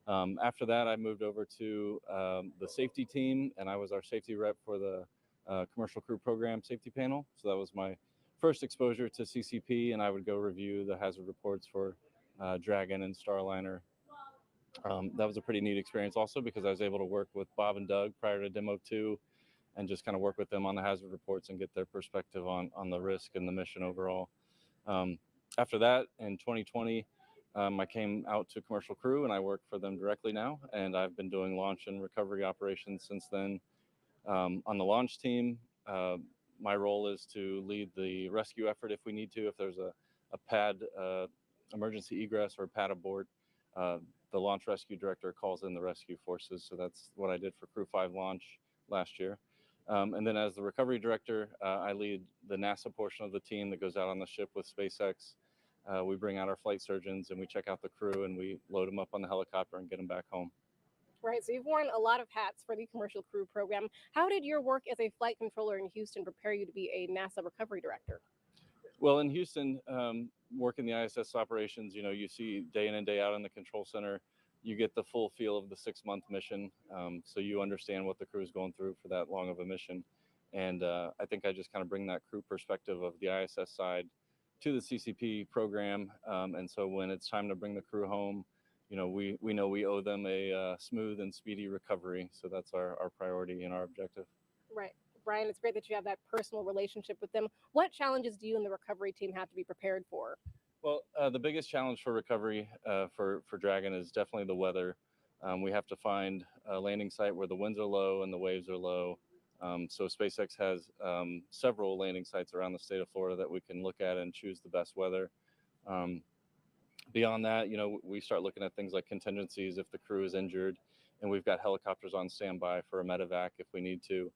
After that, I moved over to the safety team, and I was our safety rep for the Commercial Crew Program Safety Panel. So that was my first exposure to CCP, and I would go review the hazard reports for Dragon and Starliner. That was a pretty neat experience also because I was able to work with Bob and Doug prior to Demo 2 and just kind of work with them on the hazard reports and get their perspective on the risk and the mission overall. After that, in 2020, I came out to Commercial Crew and I work for them directly now. And I've been doing launch and recovery operations since then. On the launch team, my role is to lead the rescue effort if we need to. If there's a pad emergency egress or a pad aboard, the launch rescue director calls in the rescue forces. So that's what I did for Crew 5 launch last year. And then as the recovery director, I lead the NASA portion of the team that goes out on the ship with SpaceX. We bring out our flight surgeons and we check out the crew and we load them up on the helicopter and get them back home. Right, so you've worn a lot of hats for the Commercial Crew program. How did your work as a flight controller in Houston prepare you to be a NASA recovery director? Well, in Houston, working the ISS operations, you see day in and day out in the control center, you get the full feel of the 6-month mission. So you understand what the crew is going through for that long of a mission. And I think I just kind of bring that crew perspective of the ISS side to the CCP program. And so when it's time to bring the crew home, we know we owe them a smooth and speedy recovery. So that's our priority and our objective. Right. Brian, it's great that you have that personal relationship with them. What challenges do you and the recovery team have to be prepared for? Well, the biggest challenge for recovery for Dragon is definitely the weather. We have to find a landing site where the winds are low and the waves are low. So SpaceX has several landing sites around the state of Florida that we can look at and choose the best weather. Beyond that, we start looking at things like contingencies if the crew is injured, and we've got helicopters on standby for a medevac if we need to.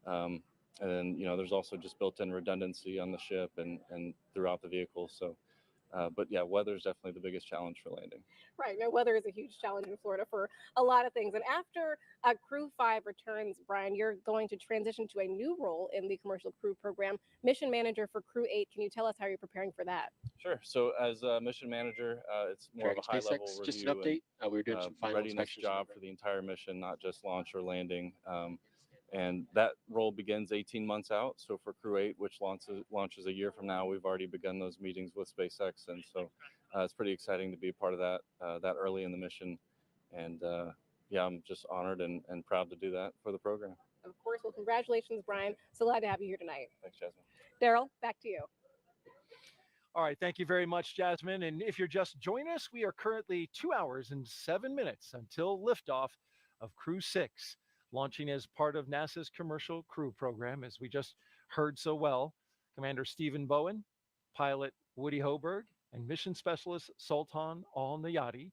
And then, there's also just built-in redundancy on the ship and throughout the vehicle. So, but yeah, weather is definitely the biggest challenge for landing. Right. No, weather is a huge challenge in Florida for a lot of things. And after Crew 5 returns, Brian, you're going to transition to a new role in the Commercial Crew program, mission manager for Crew 8. Can you tell us how you're preparing for that? Sure. So as a mission manager, it's more Dragon of a high-level SpaceX, review. just an update. We were doing some final readiness inspections. job for the entire mission, not just launch or landing. And that role begins 18 months out. So for Crew 8, which launches a year from now, we've already begun those meetings with SpaceX. And so it's pretty exciting to be a part of that early in the mission. And yeah, I'm just honored and proud to do that for the program. Of course. Well, congratulations, Brian. So glad to have you here tonight. Thanks, Jasmine. Daryl, back to you. All right. Thank you very much, Jasmine. And if you're just joining us, we are currently 2 hours and 7 minutes until liftoff of Crew 6. Launching as part of NASA's Commercial Crew program, as we just heard so well. Commander Stephen Bowen, pilot Woody Hoburg, and mission specialist Sultan Al-Neyadi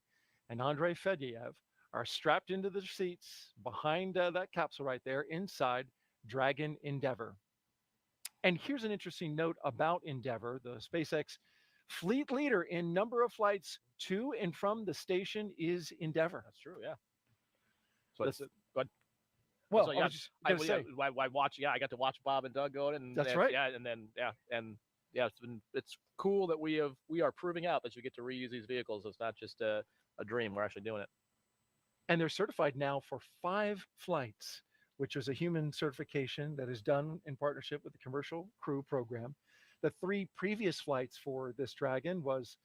and Andrey Fedyaev are strapped into the seats behind that capsule right there inside Dragon Endeavour. And here's an interesting note about Endeavour. The SpaceX fleet leader in number of flights to and from the station is Endeavour. That's true, yeah. So but well, so, yeah, I watch. Yeah, I got to watch Bob and Doug go in, and that's right. Yeah, and then it's cool that we are proving out that you get to reuse these vehicles. It's not just a dream. We're actually doing it. And they're certified now for 5 flights, which is a human certification that is done in partnership with the Commercial Crew program. The 3 previous flights for this Dragon was,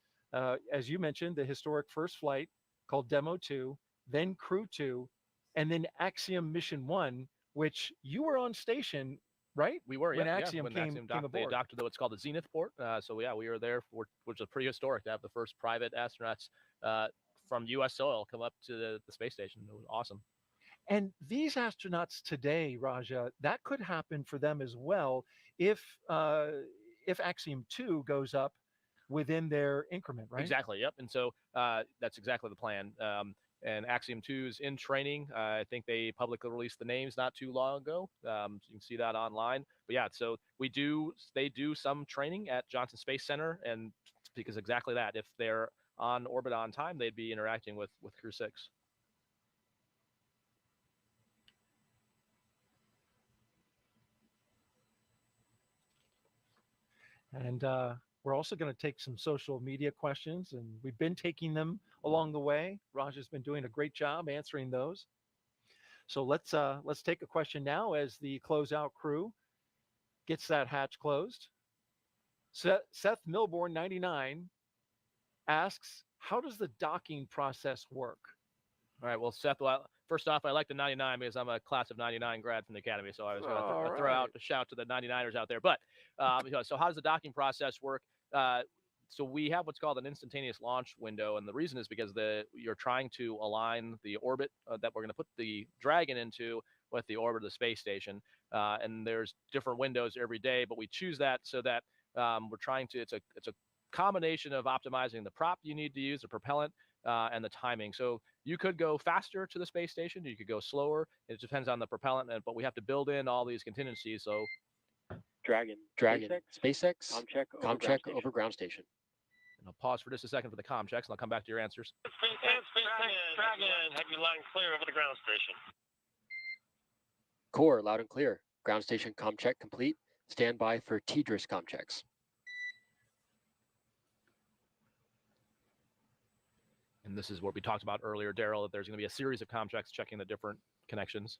as you mentioned, the historic first flight called Demo 2, then Crew 2, and then Axiom Mission 1, which you were on station, right? We were, when yeah. Axiom When came Axiom aboard. they adopted what's called the Zenith port. So yeah, we were there, which is pretty historic to have the first private astronauts from U.S. soil come up to the space station. It was awesome. And these astronauts today, Raja, that could happen for them as well if Axiom 2 goes up within their increment, right? Exactly. Yep. And so that's exactly the plan. And Axiom 2 is in training. I think they publicly released the names not too long ago. So you can see that online. But yeah, so they do some training at Johnson Space Center, and because exactly that, if they're on orbit on time, they'd be interacting with Crew 6. And we're also going to take some social media questions, and we've been taking them along the way. Raja's been doing a great job answering those. So let's take a question now as the closeout crew gets that hatch closed. Seth Milborn 99 asks, how does the docking process work? All right. Well, Seth, first off, I like the 99 because I'm a class of 99 grad from the academy. So I was going to throw out a shout to the 99ers out there. But so how does the docking process work? So we have what's called an instantaneous launch window. And the reason is because you're trying to align the orbit that we're going to put the Dragon into with the orbit of the space station. And there's different windows every day, but we choose that so that we're trying to, it's a combination of optimizing the prop you need to use, the propellant, and the timing. So you could go faster to the space station, you could go slower. It depends on the propellant, but we have to build in all these contingencies. So Dragon, SpaceX, ComCheck over ground station. And I'll pause for just a second for the comm checks, and I'll come back to your answers. SpaceX Dragon, have you loud and clear over the ground station? Core, loud and clear. Ground station ComCheck complete. Stand by for TDRS ComChecks. And this is what we talked about earlier, Daryl, that there's going to be a series of comm checks checking the different connections.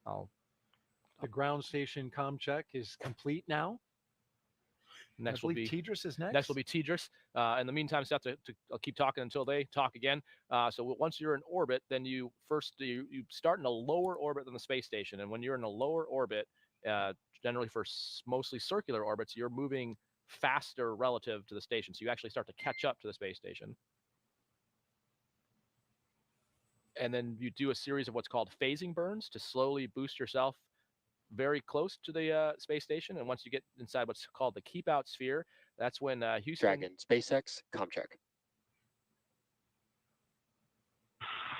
The ground station comm check is complete now. Next will be TDRS is next. Next will be TDRS. In the meantime, Seth, I'll keep talking until they talk again. So once you're in orbit, then you start in a lower orbit than the space station. And when you're in a lower orbit, generally for mostly circular orbits, you're moving faster relative to the station. So you actually start to catch up to the space station. And then you do a series of what's called phasing burns to slowly boost yourself very close to the space station. And once you get inside what's called the keep out sphere, that's when Houston. Dragon, SpaceX, ComCheck.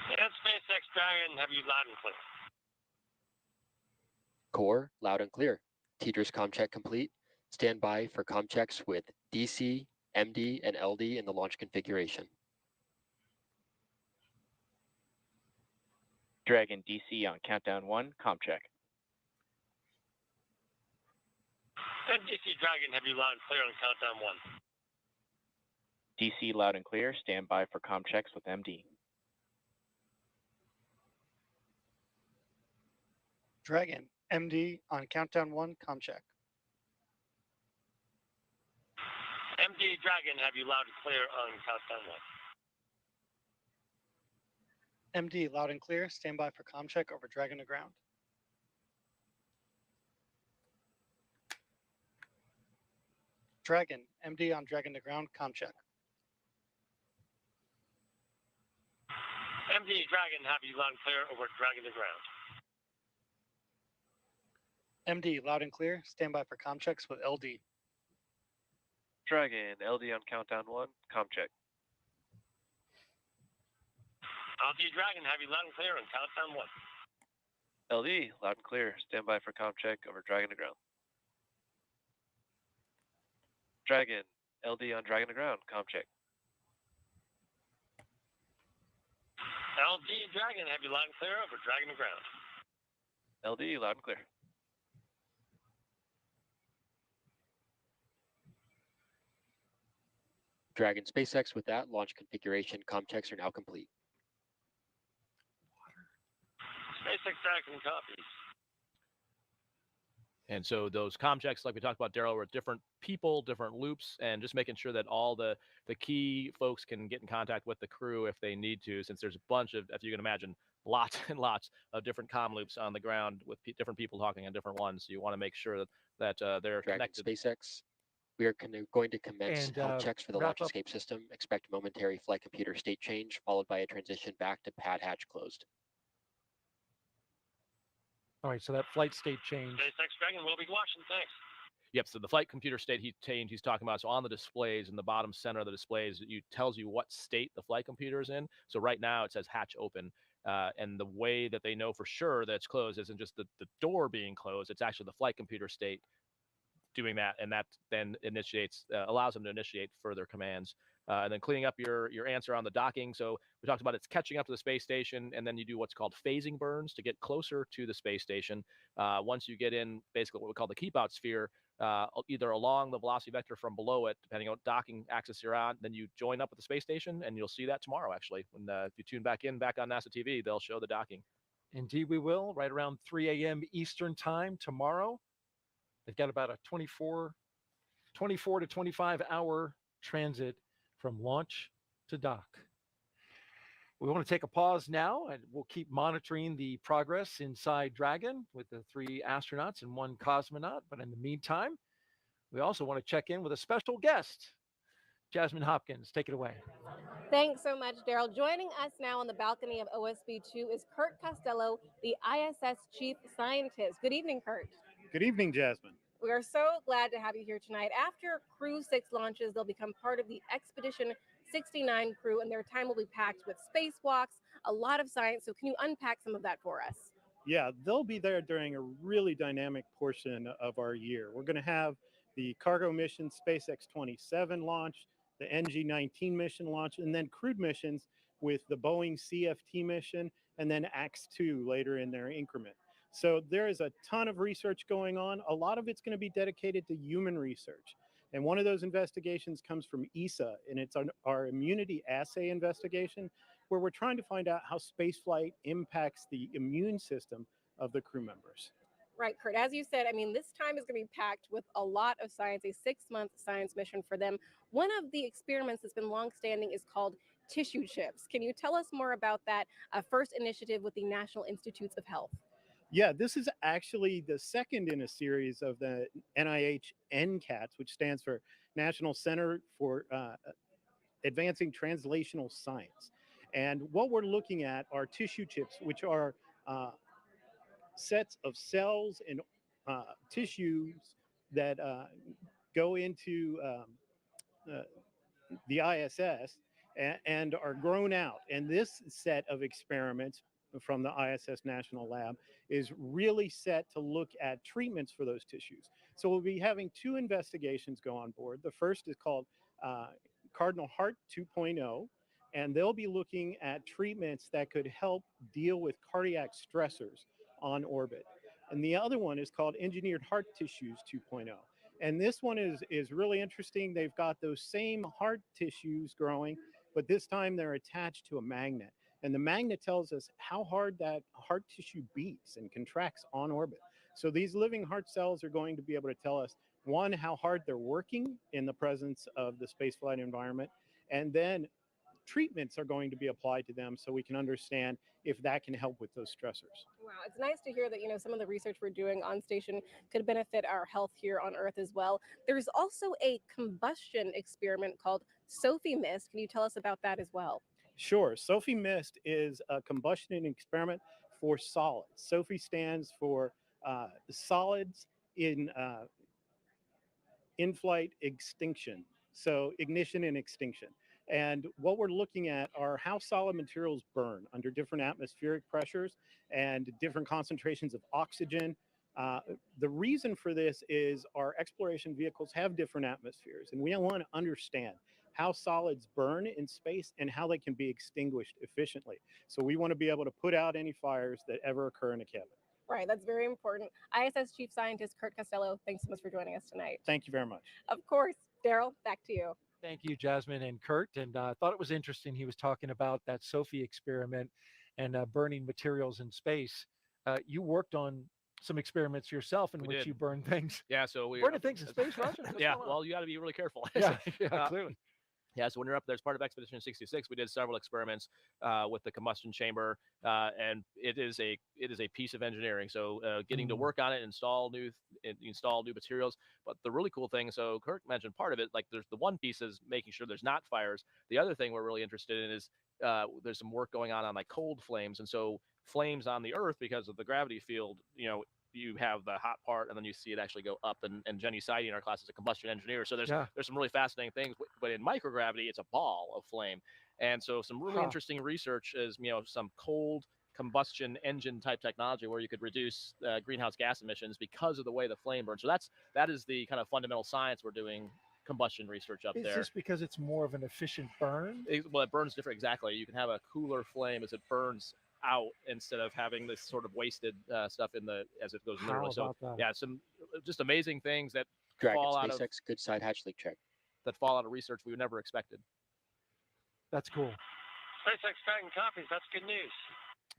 And SpaceX Dragon, have you loud and clear? Core, loud and clear. TDRS ComCheck complete. Stand by for ComChecks with DC, MD, and LD in the launch configuration. Dragon DC on countdown 1, ComCheck. And DC Dragon, have you loud and clear on countdown 1? DC loud and clear, stand by for ComChecks with MD. Dragon, MD on countdown 1, ComCheck. MD Dragon, have you loud and clear on countdown 1? MD loud and clear, stand by for ComCheck over Dragon to ground. Dragon, MD on Dragon to ground, ComCheck. MD Dragon, have you loud and clear over Dragon to ground? MD loud and clear, stand by for ComChecks with LD. Dragon, LD on countdown 1, ComCheck. LD Dragon, have you loud and clear on countdown 1? LD, loud and clear, stand by for ComCheck over Dragon to ground. Dragon, LD on Dragon to ground, ComCheck. LD Dragon, have you loud and clear over Dragon to ground? LD, loud and clear. Dragon, SpaceX with that launch configuration, ComChecks are now complete. SpaceX Dragon copies. And so those comm checks, like we talked about, Daryl, were different people, different loops, and just making sure that all the key folks can get in contact with the crew if they need to, since there's a bunch of, if you can imagine, lots and lots of different comm loops on the ground with different people talking on different ones. So you want to make sure that they're Dragon, connected. SpaceX, we are going to commence health checks for the launch up. escape system. Expect momentary flight computer state change, followed by a transition back to pad hatch closed. All right, so that flight state change. SpaceX Dragon will be watching, thanks. Yep. So the flight computer state he's talking about. So on the displays, in the bottom center of the displays, it tells you what state the flight computer is in. So right now it says hatch open. And the way that they know for sure that it's closed isn't just the door being closed. It's actually the flight computer state doing that. And that then allows them to initiate further commands. And then cleaning up your answer on the docking. So we talked about it's catching up to the space station, and then you do what's called phasing burns to get closer to the space station. Once you get in basically what we call the keep out sphere, either along the velocity vector from below it, depending on what docking axis you're on, then you join up with the space station, and you'll see that tomorrow, actually. When if you tune back on NASA TV, they'll show the docking. Indeed, we will, right around 3 a.m. Eastern time tomorrow. They've got about a 24 to 25 hour transit from launch to dock. We want to take a pause now, and we'll keep monitoring the progress inside Dragon with the 3 astronauts and 1 cosmonaut. But in the meantime, we also want to check in with a special guest. Jasmine Hopkins, take it away. Thanks so much, Daryl. Joining us now on the balcony of OSB-2 is Kurt Costello, the ISS Chief Scientist. Good evening, Kurt. Good evening, Jasmine. We are so glad to have you here tonight. After Crew-6 launches, they'll become part of the Expedition 69 crew, and their time will be packed with spacewalks, a lot of science. So can you unpack some of that for us? Yeah, they'll be there during a really dynamic portion of our year. We're going to have the cargo mission SpaceX 27 launch, the NG-19 mission launch, and then crewed missions with the Boeing CFT mission, and then AX-2 later in their increment. So there is a ton of research going on. A lot of it's going to be dedicated to human research. And one of those investigations comes from ESA, and it's our immunity assay investigation, where we're trying to find out how spaceflight impacts the immune system of the crew members. Right, Kurt. As you said, I mean, this time is going to be packed with a lot of science, a 6-month science mission for them. One of the experiments that's been longstanding is called tissue chips. Can you tell us more about that first initiative with the National Institutes of Health? Yeah, this is actually the second in a series of the NIH NCATS, which stands for National Center for Advancing Translational Science. And what we're looking at are tissue chips, which are sets of cells and tissues that go into the ISS and are grown out. And this set of experiments from the ISS National Lab is really set to look at treatments for those tissues. So we'll be having 2 investigations go on board. The first is called Cardinal Heart 2.0, and they'll be looking at treatments that could help deal with cardiac stressors on orbit. And the other one is called Engineered Heart Tissues 2.0. And this one is really interesting. They've got those same heart tissues growing, but this time they're attached to a magnet. And the magnet tells us how hard that heart tissue beats and contracts on orbit. So these living heart cells are going to be able to tell us, 1, how hard they're working in the presence of the spaceflight environment, and then treatments are going to be applied to them so we can understand if that can help with those stressors. Wow, it's nice to hear that, some of the research we're doing on station could benefit our health here on Earth as well. There's also a combustion experiment called Sophie Mist. Can you tell us about that as well? Sure. Sophie Mist is a combustion experiment for solids. Sophie stands for solids in flight extinction. So ignition and extinction. And what we're looking at are how solid materials burn under different atmospheric pressures and different concentrations of oxygen. The reason for this is our exploration vehicles have different atmospheres, and we want to understand how solids burn in space and how they can be extinguished efficiently. So we want to be able to put out any fires that ever occur in a cabin. Right, that's very important. ISS Chief Scientist Kurt Costello, thanks so much for joining us tonight. Thank you very much. Of course. Daryl, back to you. Thank you, Jasmine and Kurt. And I thought it was interesting. He was talking about that Sophie experiment and burning materials in space. You worked on some experiments yourself in which you burn things. Yeah, so we burning things in space, Roger? Yeah, well, you got to be really careful. Yeah, clearly. Yeah, so when you're up there as part of Expedition 66, we did several experiments with the combustion chamber, and it is a piece of engineering. So getting to work on it, install new materials. But the really cool thing, so Kirk mentioned part of it, like there's the one piece is making sure there's not fires. The other thing we're really interested in is there's some work going on like cold flames, and so flames on the Earth because of the gravity field, you have the hot part and then you see it actually go up, and Jenny Seide in our class is a combustion engineer, so there's some really fascinating things, but in microgravity it's a ball of flame. And so some really interesting research is some cold combustion engine type technology where you could reduce greenhouse gas emissions because of the way the flame burns. So that is the kind of fundamental science we're doing combustion research up there. Is this because it's more of an efficient burn? Well, it burns different. Exactly. You can have a cooler flame as it burns out instead of having this sort of wasted stuff as it goes literally. So yeah, some just amazing things that fall out of SpaceX good side hatch leak check. That fall out of research we never expected. That's cool. SpaceX Dragon copies. That's good news.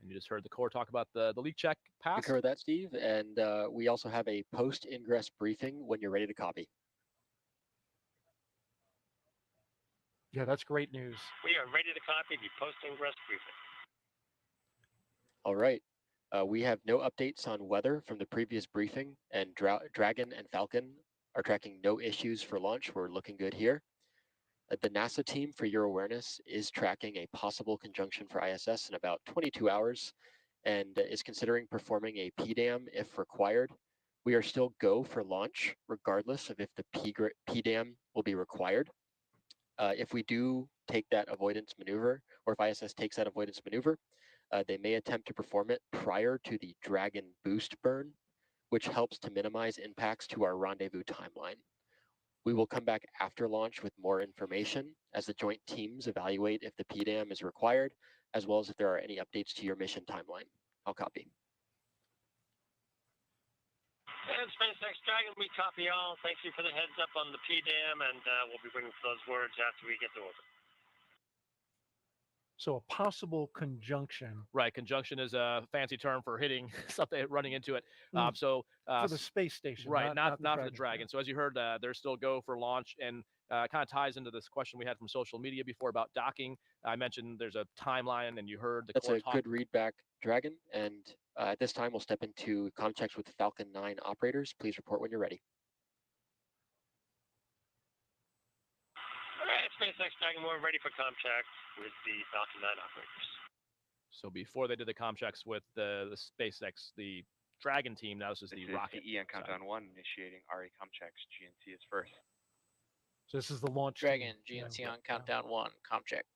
And you just heard the Corps talk about the leak check pass. Concur with that, Steve. And we also have a post-ingress briefing when you're ready to copy. Yeah, that's great news. We are ready to copy the post-ingress briefing. All right. We have no updates on weather from the previous briefing, and Dragon and Falcon are tracking no issues for launch. We're looking good here. The NASA team, for your awareness, is tracking a possible conjunction for ISS in about 22 hours and is considering performing a PDAM if required. We are still go for launch, regardless of if the PDAM will be required. If we do take that avoidance maneuver, or if ISS takes that avoidance maneuver, they may attempt to perform it prior to the Dragon boost burn, which helps to minimize impacts to our rendezvous timeline. We will come back after launch with more information as the joint teams evaluate if the PDAM is required, as well as if there are any updates to your mission timeline. I'll copy. And SpaceX Dragon, we copy all. Thank you for the heads up on the PDAM, and we'll be bringing those words after we get to orbit. So a possible conjunction. Right, conjunction is a fancy term for hitting something, running into it. For the space station, right? Not the for the Dragon. So as you heard, there's still go for launch, and kind of ties into this question we had from social media before about docking. I mentioned there's a timeline, and you heard the That's core a talk. good read back, Dragon. And at this time, we'll step into comm checks with Falcon 9 operators. Please report when you're ready. All right, SpaceX Dragon, we're ready for comm check with the Falcon 9 operators. So before they did the comm checks with the SpaceX, the Dragon team, now this is the rocket. CE on countdown 1, initiating RE comm checks. GNC is first. So this is the launch Dragon, team. GNC on countdown 1, comm check.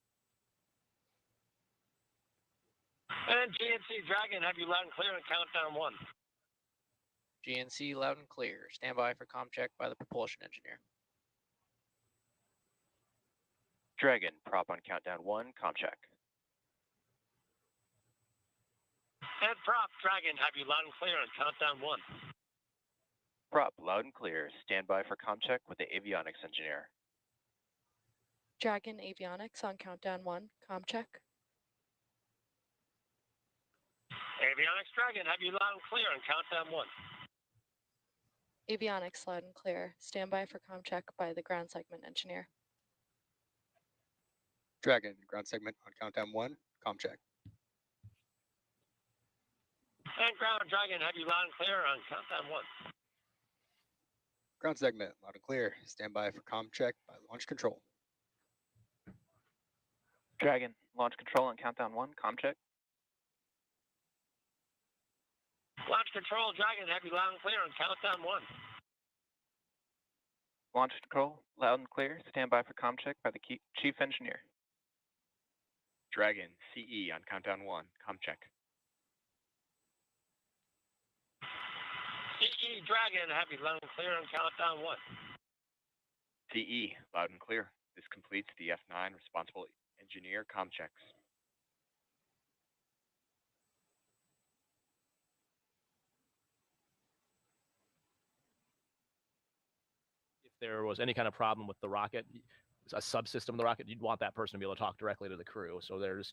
And GNC Dragon, have you loud and clear on countdown 1. GNC loud and clear. Stand by for comm check by the propulsion engineer. Dragon, prop on countdown 1, comm check. And prop, Dragon, have you loud and clear on countdown 1. Prop, loud and clear. Stand by for comm check with the avionics engineer. Dragon avionics on countdown 1, comm check. Avionics Dragon, have you loud and clear on countdown 1. Avionics loud and clear. Stand by for comm check by the ground segment engineer. Dragon, ground segment on countdown 1, comm check. And ground Dragon, have you loud and clear on countdown 1. Ground segment, loud and clear. Stand by for comm check by launch control. Dragon, launch control on countdown 1, comm check. Launch control, Dragon, have you loud and clear on countdown 1. Launch control, loud and clear. Stand by for comm check by the chief engineer. Dragon, CE on countdown 1, comm check. CE Dragon, have you loud and clear on countdown 1. CE, loud and clear. This completes the F9 responsible engineer comm checks. If there was any kind of problem with the rocket, a subsystem of the rocket, you'd want that person to be able to talk directly to the crew. So there's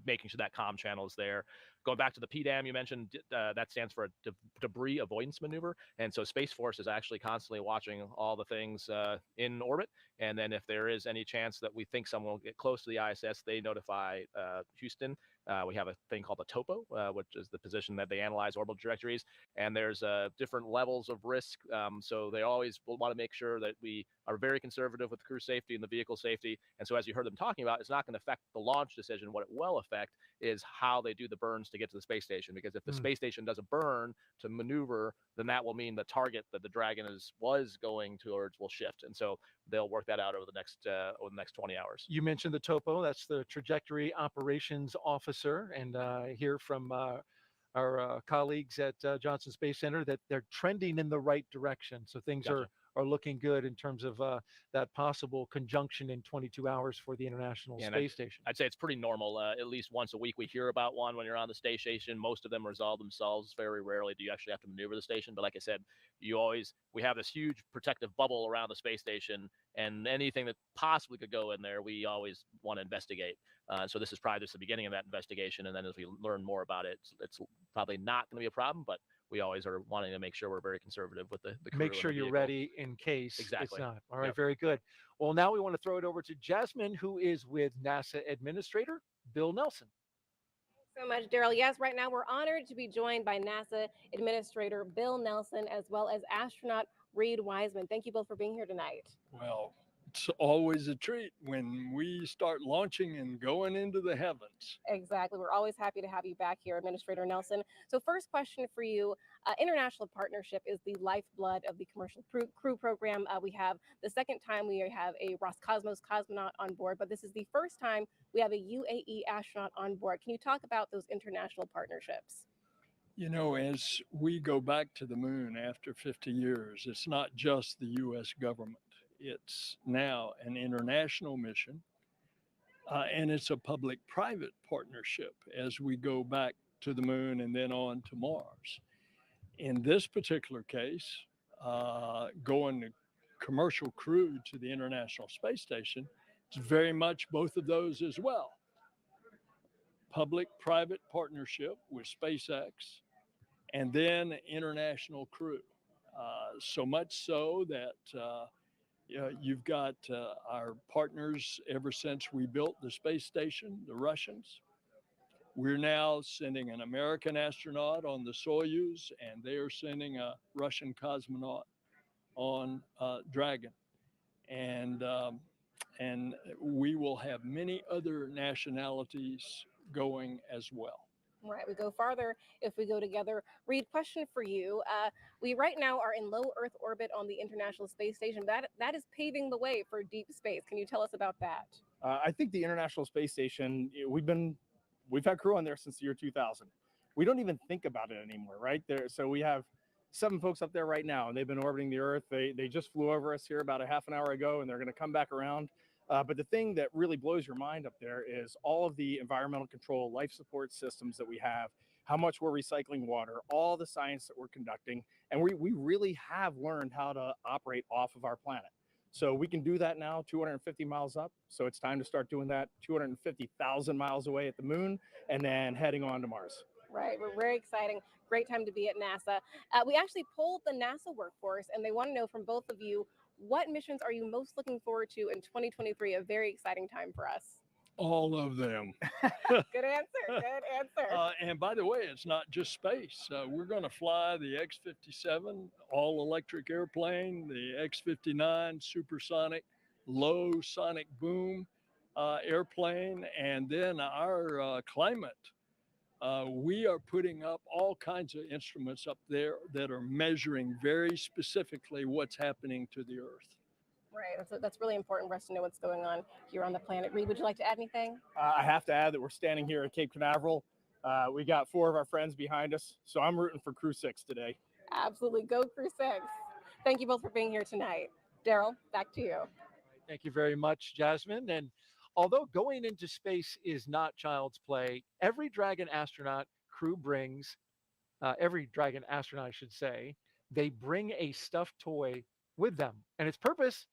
making sure that comm channel is there. Going back to the PDAM you mentioned, that stands for a debris avoidance maneuver. And so Space Force is actually constantly watching all the things in orbit. And then if there is any chance that we think someone will get close to the ISS, they notify Houston. We have a thing called a topo, which is the position that they analyze orbital trajectories. And there's different levels of risk. So they always will want to make sure that we are very conservative with crew safety and the vehicle safety. And so as you heard them talking about, it's not going to affect the launch decision. What it will affect is how they do the burns to get to the space station. Because if the space station does a burn to maneuver, then that will mean the target that the Dragon was going towards will shift. And so they'll work that out over the next 20 hours. You mentioned the topo. That's the trajectory operations officer. And hear from our colleagues at Johnson Space Center that they're trending in the right direction. So things Gotcha. are looking good in terms of that possible conjunction in 22 hours for the International Space Station. I'd say it's pretty normal. At least once a week we hear about one when you're on the space station. Most of them resolve themselves. Very rarely do you actually have to maneuver the station. But like I said, we have this huge protective bubble around the space station, and anything that possibly could go in there, we always want to investigate. So this is probably just the beginning of that investigation. And then as we learn more about it, it's probably not going to be a problem, but we always are wanting to make sure we're very conservative with the crew Make and sure the you're vehicle. ready in case Exactly. it's not. All right, Yep. very good. Well, now we want to throw it over to Jasmine, who is with NASA Administrator Bill Nelson. So much, Daryl. Yes, right now we're honored to be joined by NASA Administrator Bill Nelson as well as astronaut Reed Wiseman. Thank you both for being here tonight. Well, it's always a treat when we start launching and going into the heavens. Exactly. We're always happy to have you back here, Administrator Nelson. So first question for you. International partnership is the lifeblood of the commercial crew program. We have the second time we have a Roscosmos cosmonaut on board, but this is the first time we have a UAE astronaut on board. Can you talk about those international partnerships? You know, as we go back to the moon after 50 years, it's not just the U.S. government. It's now an international mission, and it's a public-private partnership as we go back to the moon and then on to Mars. In this particular case, going to commercial crew to the International Space Station, it's very much both of those as well. Public-private partnership with SpaceX, and then international crew. So much so that you've got our partners ever since we built the space station, the Russians. We're now sending an American astronaut on the Soyuz, and they are sending a Russian cosmonaut on Dragon. And we will have many other nationalities going as well. Right, we go farther if we go together. Reed, question for you. We right now are in low Earth orbit on the International Space Station. That is paving the way for deep space. Can you tell us about that? I think the International Space Station, we've had crew on there since the year 2000. We don't even think about it anymore, right? So we have 7 folks up there right now, and they've been orbiting the Earth. They just flew over us here about a half an hour ago, and they're going to come back around. But the thing that really blows your mind up there is all of the environmental control, life support systems that we have, how much we're recycling water, all the science that we're conducting. And we really have learned how to operate off of our planet. So we can do that now 250 miles up. So it's time to start doing that 250,000 miles away at the moon and then heading on to Mars. Right, we're very exciting. Great time to be at NASA. We actually polled the NASA workforce, and they want to know from both of you, what missions are you most looking forward to in 2023? A very exciting time for us. All of them. Good answer. Good answer. And by the way, it's not just space. We're going to fly the X-57 all-electric airplane, the X-59 supersonic, low sonic boom airplane, and then our climate. We are putting up all kinds of instruments up there that are measuring very specifically what's happening to the Earth. Right, that's really important for us to know what's going on here on the planet. Reed, would you like to add anything? I have to add that we're standing here at Cape Canaveral. We got 4 of our friends behind us, so I'm rooting for Crew-6 today. Absolutely, go Crew-6. Thank you both for being here tonight. Daryl, back to you. Thank you very much, Jasmine. And although going into space is not child's play, every Dragon astronaut crew brings, every Dragon astronaut, I should say, they bring a stuffed toy with them. And its purpose,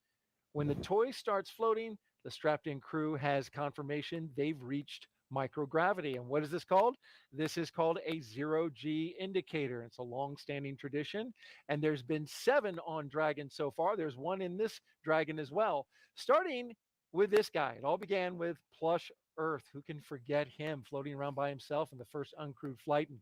when the toy starts floating, the strapped-in crew has confirmation they've reached microgravity. And what is this called? This is called a zero-G indicator. It's a long-standing tradition, and there's been 7 on Dragon so far. There's 1 in this Dragon as well, starting with this guy. It all began with Plush Earth. Who can forget him floating around by himself in the first uncrewed flight in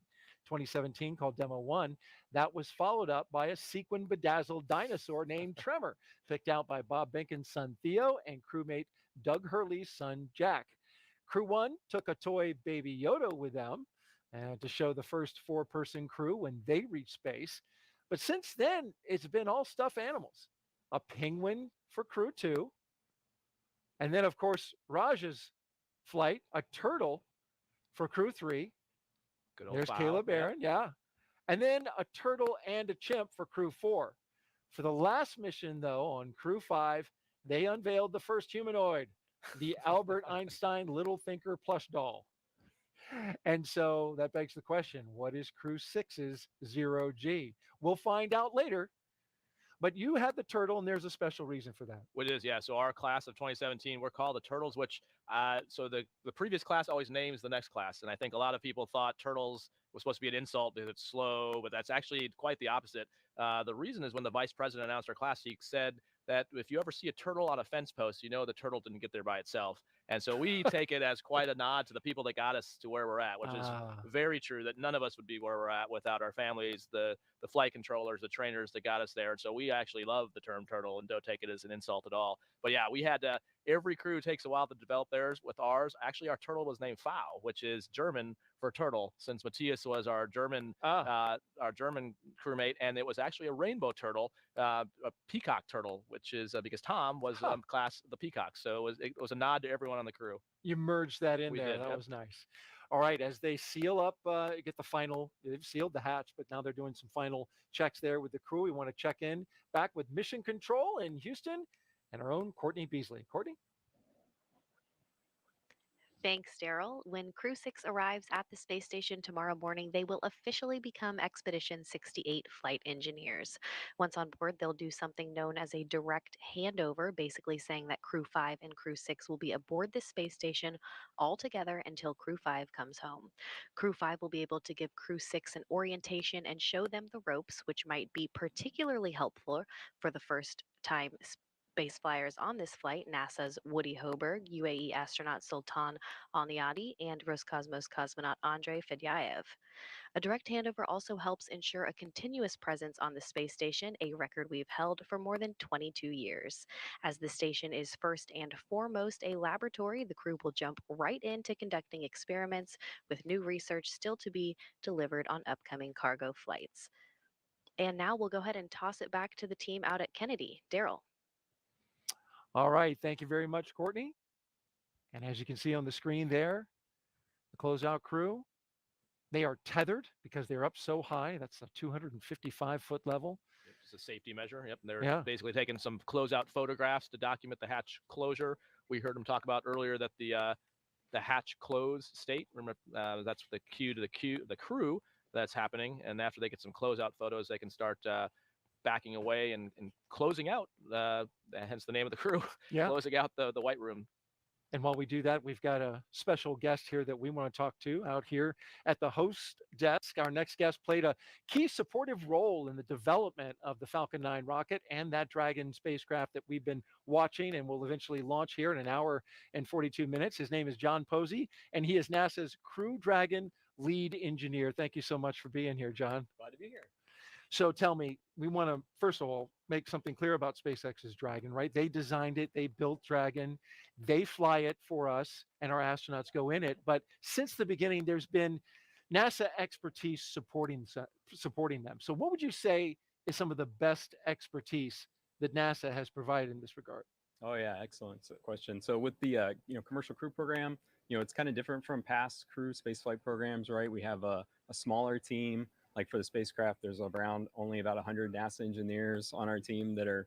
2017 called Demo 1. That was followed up by a sequin bedazzled dinosaur named Tremor, picked out by Bob Benken's son Theo and crewmate Doug Hurley's son Jack. Crew 1 took a toy Baby Yoda with them to show the first 4-person crew when they reached space. But since then, it's been all stuffed animals. A penguin for Crew 2. And then, of course, Raj's flight, a turtle for Crew 3. Good old There's Bob, Caleb Aaron, yeah. And then a turtle and a chimp for Crew 4. For the last mission, though, on Crew 5, they unveiled the first humanoid, the Albert Einstein Little Thinker plush doll. And so that begs the question, what is Crew 6's zero-G? We'll find out later. But you had the turtle, and there's a special reason for that. What it is, yeah. So our class of 2017, we're called the Turtles, which so the previous class always names the next class, and I think a lot of people thought Turtles was supposed to be an insult because it's slow, but that's actually quite the opposite. The reason is when the vice president announced our class, he said that if you ever see a turtle on a fence post, you know the turtle didn't get there by itself. And so we take it as quite a nod to the people that got us to where we're at, which is very true, that none of us would be where we're at without our families, the flight controllers, the trainers that got us there. And so we actually love the term turtle and don't take it as an insult at all. But yeah, we had to, every crew takes a while to develop theirs. With ours, actually our turtle was named Pfau, which is German for turtle, since Matthias was our German crewmate, and it was actually a rainbow turtle, a peacock turtle, which is because Tom was class the peacock. So it was a nod to everyone on the crew. You merged that in We there. did, That yep. was nice. All right, as they seal up, get the final, they've sealed the hatch, but now they're doing some final checks there with the crew. We want to check in back with Mission Control in Houston and our own Courtney Beasley. Courtney? Thanks, Daryl. When Crew-6 arrives at the space station tomorrow morning, they will officially become Expedition 68 flight engineers. Once on board, they'll do something known as a direct handover, basically saying that Crew-5 and Crew-6 will be aboard the space station all together until Crew-5 comes home. Crew-5 will be able to give Crew-6 an orientation and show them the ropes, which might be particularly helpful for the first time space flyers on this flight: NASA's Woody Hoburg, UAE astronaut Sultan Al-Neyadi, and Roscosmos cosmonaut Andrey Fedyaev. A direct handover also helps ensure a continuous presence on the space station, a record we've held for more than 22 years. As the station is first and foremost a laboratory, the crew will jump right into conducting experiments, with new research still to be delivered on upcoming cargo flights. And now we'll go ahead and toss it back to the team out at Kennedy. Daryl. All right, thank you very much, Courtney. And as you can see on the screen there, the closeout crew, they are tethered because they're up so high. That's a 255-foot level. It's a safety measure. Yep, they're basically taking some closeout photographs to document the hatch closure. We heard them talk about earlier that the hatch close state. Remember, that's the cue to the crew that's happening. And after they get some closeout photos, they can start backing away and closing out, hence the name of the crew, closing out the white room. And while we do that, we've got a special guest here that we want to talk to out here at the host desk. Our next guest played a key supportive role in the development of the Falcon 9 rocket and that Dragon spacecraft that we've been watching and will eventually launch here in an hour and 42 minutes. His name is John Posey, and he is NASA's Crew Dragon lead engineer. Thank you so much for being here, John. Glad to be here. So tell me, we want to, first of all, make something clear about SpaceX's Dragon, right? They designed it, they built Dragon, they fly it for us, and our astronauts go in it. But since the beginning, there's been NASA expertise supporting them. So what would you say is some of the best expertise that NASA has provided in this regard? Oh yeah, excellent question. So with the commercial crew program, it's kind of different from past crew spaceflight programs, right? We have a smaller team. Like for the spacecraft, there's around only about 100 NASA engineers on our team that are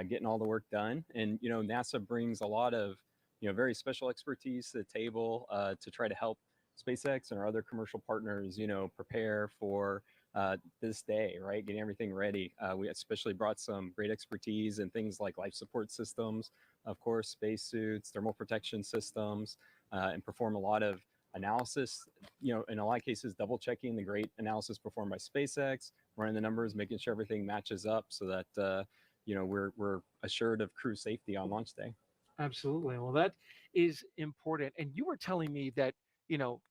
getting all the work done. And, NASA brings a lot of, very special expertise to the table to try to help SpaceX and our other commercial partners, prepare for this day, right? Getting everything ready. We especially brought some great expertise in things like life support systems, of course, spacesuits, thermal protection systems, and perform a lot of analysis, in a lot of cases, double checking the great analysis performed by SpaceX, running the numbers, making sure everything matches up so that, we're assured of crew safety on launch day. Absolutely. Well, that is important. And you were telling me that,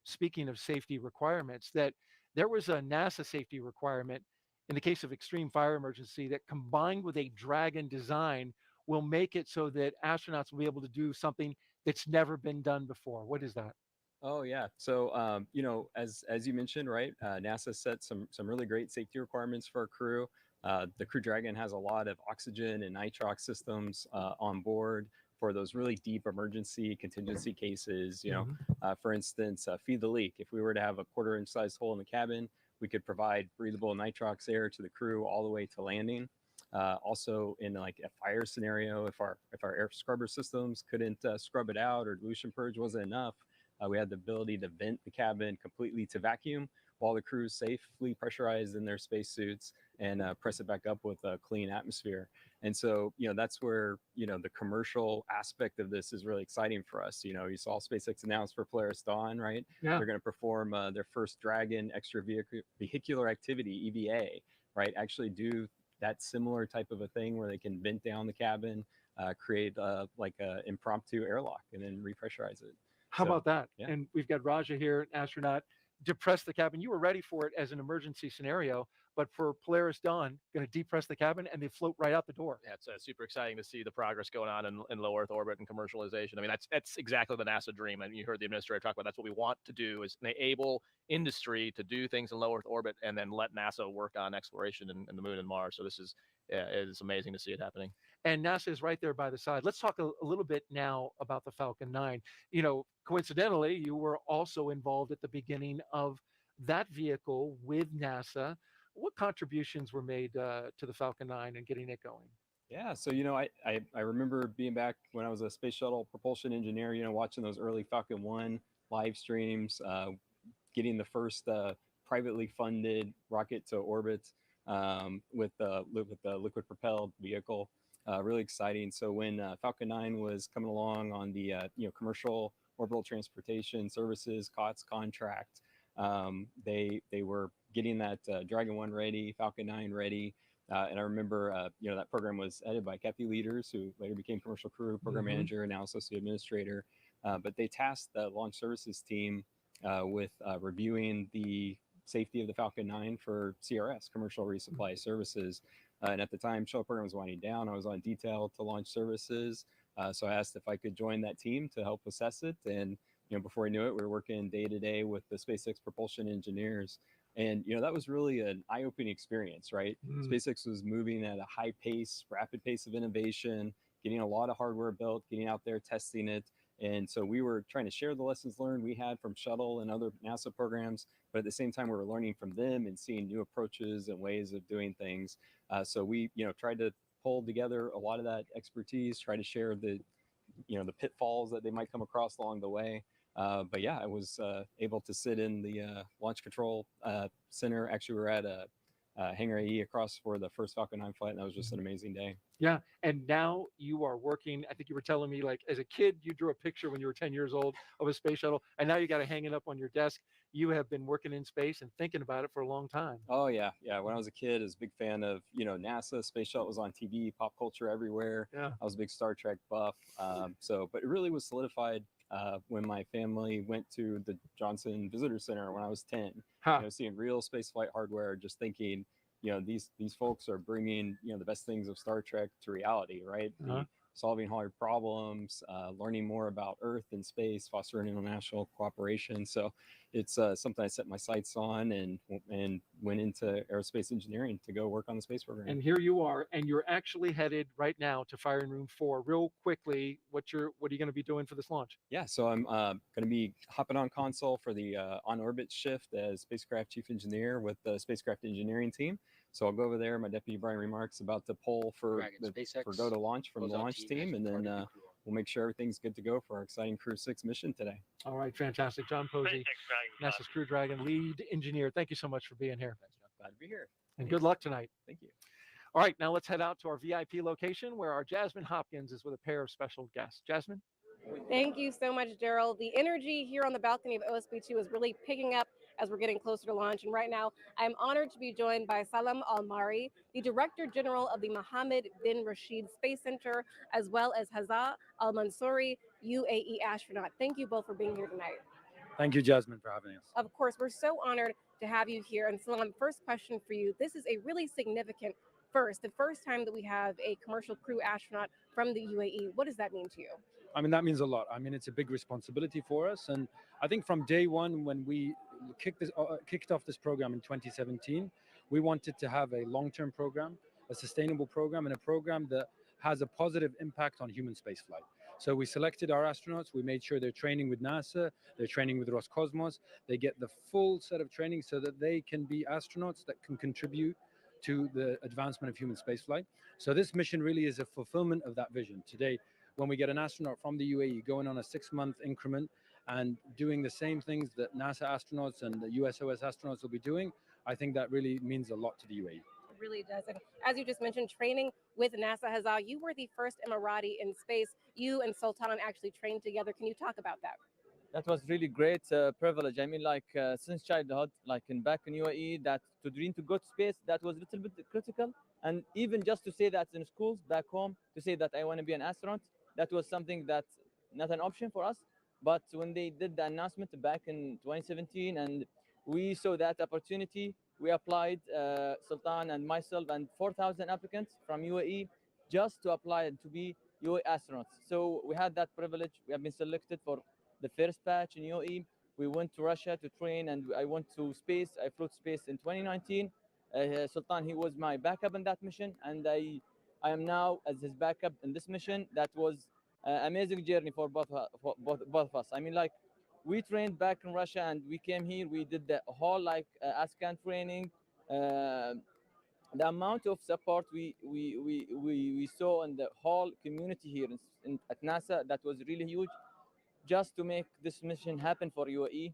speaking of safety requirements, that there was a NASA safety requirement in the case of extreme fire emergency that combined with a Dragon design will make it so that astronauts will be able to do something that's never been done before. What is that? Oh yeah. So as you mentioned, right, NASA set some really great safety requirements for our crew. The Crew Dragon has a lot of oxygen and nitrox systems on board for those really deep emergency contingency cases. For instance, feed the leak. If we were to have a 1/4-inch sized hole in the cabin, we could provide breathable nitrox air to the crew all the way to landing. Also, in like a fire scenario, if our air scrubber systems couldn't scrub it out or dilution purge wasn't enough, we had the ability to vent the cabin completely to vacuum, while the crew's safely pressurized in their spacesuits and press it back up with a clean atmosphere. And so, that's where, the commercial aspect of this is really exciting for us. You saw SpaceX announce for Polaris Dawn, right? Yeah. They're going to perform their first Dragon extravehicular activity, EVA, right? Actually do that similar type of a thing where they can vent down the cabin, create like an impromptu airlock, and then repressurize it. How about that? Yeah. And we've got Raja here, an astronaut. Depress the cabin. You were ready for it as an emergency scenario, but for Polaris Dawn, going to depress the cabin and they float right out the door. Yeah, it's super exciting to see the progress going on in low Earth orbit and commercialization. I mean, that's exactly the NASA dream. And you heard the administrator talk about that's what we want to do is enable industry to do things in low Earth orbit and then let NASA work on exploration in the moon and Mars. So this is it's amazing to see it happening. And NASA is right there by the side. Let's talk a little bit now about the Falcon 9. Coincidentally, you were also involved at the beginning of that vehicle with NASA. What contributions were made to the Falcon 9 and getting it going? Yeah, so I remember being back when I was a space shuttle propulsion engineer, watching those early Falcon 1 live streams, getting the first privately funded rocket to orbit with the liquid propelled vehicle. Really exciting. So when Falcon 9 was coming along on the commercial orbital transportation services COTS contract, they were getting that Dragon 1 ready, Falcon 9 ready. And I remember, that program was headed by Kathy Leaders, who later became commercial crew program manager and now associate administrator. But they tasked the launch services team with reviewing the safety of the Falcon 9 for CRS, commercial resupply services. And at the time, shuttle program was winding down. I was on detail to launch services. So I asked if I could join that team to help assess it. And, before I knew it, we were working day to day with the SpaceX propulsion engineers. And, that was really an eye-opening experience, right? SpaceX was moving at a high pace, rapid pace of innovation, getting a lot of hardware built, getting out there, testing it. And so we were trying to share the lessons learned we had from shuttle and other NASA programs, but at the same time, we were learning from them and seeing new approaches and ways of doing things. So we, tried to pull together a lot of that expertise, try to share the pitfalls that they might come across along the way. But yeah, I was able to sit in the launch control center. Actually, we were at a Hangar AE across for the first Falcon 9 flight, and that was just an amazing day. Yeah, and now you are working. I think you were telling me, like, as a kid, you drew a picture when you were 10 years old of a space shuttle, and now you got to hang it up on your desk. You have been working in space and thinking about it for a long time. Oh yeah. When I was a kid, I was a big fan of NASA. Space shuttle was on TV, pop culture everywhere. Yeah. I was a big Star Trek buff. But it really was solidified when my family went to the Johnson Visitor Center when I was 10. Seeing real spaceflight hardware, just thinking, these folks are bringing the best things of Star Trek to reality, right? Solving hard problems, learning more about Earth and space, fostering international cooperation. So it's something I set my sights on and went into aerospace engineering to go work on the space program. And here you are, and you're actually headed right now to Firing Room 4. Real quickly, what are you going to be doing for this launch? Yeah, so I'm going to be hopping on console for the on-orbit shift as spacecraft chief engineer with the spacecraft engineering team. So I'll go over there. My deputy Brian Remarks about to pull for go to launch from the launch team, and then we'll make sure everything's good to go for our exciting Crew-6 mission today. All right, fantastic. John Posey, NASA's Crew Dragon lead engineer. Thank you so much for being here. Glad to be here. And good luck tonight. Thank you. All right, now let's head out to our VIP location where our Jasmine Hopkins is with a pair of special guests. Jasmine? Thank you so much, Daryl. The energy here on the balcony of OSB2 is really picking up as we're getting closer to launch. And right now, I'm honored to be joined by Salam Al-Mari, the Director General of the Mohammed bin Rashid Space Center, as well as Hazza Al-Mansouri, UAE astronaut. Thank you both for being here tonight. Thank you, Jasmine, for having us. Of course, we're so honored to have you here. And Salam, first question for you. This is a really significant first, the first time that we have a commercial crew astronaut from the UAE. What does that mean to you? I mean, that means a lot. I mean, it's a big responsibility for us. And I think from day one, when we kicked off this program in 2017, we wanted to have a long-term program, a sustainable program, and a program that has a positive impact on human spaceflight. So we selected our astronauts. We made sure they're training with NASA, they're training with Roscosmos. They get the full set of training so that they can be astronauts that can contribute to the advancement of human spaceflight. So this mission really is a fulfillment of that vision. Today, when we get an astronaut from the UAE going on a 6-month increment, and doing the same things that NASA astronauts and the USOS astronauts will be doing, I think that really means a lot to the UAE. It really does. And as you just mentioned, training with NASA Hazal, you were the first Emirati in space. You and Sultan actually trained together. Can you talk about that? That was really great privilege. I mean, like since childhood, like back in UAE, that to dream to go to space, that was a little bit critical. And even just to say that in schools back home, to say that I want to be an astronaut, that was something that's not an option for us. But when they did the announcement back in 2017, and we saw that opportunity, we applied, Sultan and myself and 4,000 applicants from UAE just to apply to be UAE astronauts. So we had that privilege. We have been selected for the first batch in UAE. We went to Russia to train, and I went to space. I flew to space in 2019. Sultan, he was my backup in that mission, and I am now as his backup in this mission. That was an amazing journey for both of us. I mean, like, we trained back in Russia, and we came here. We did the whole ASCAN training. The amount of support we saw in the whole community here at NASA, that was really huge. Just to make this mission happen for UAE,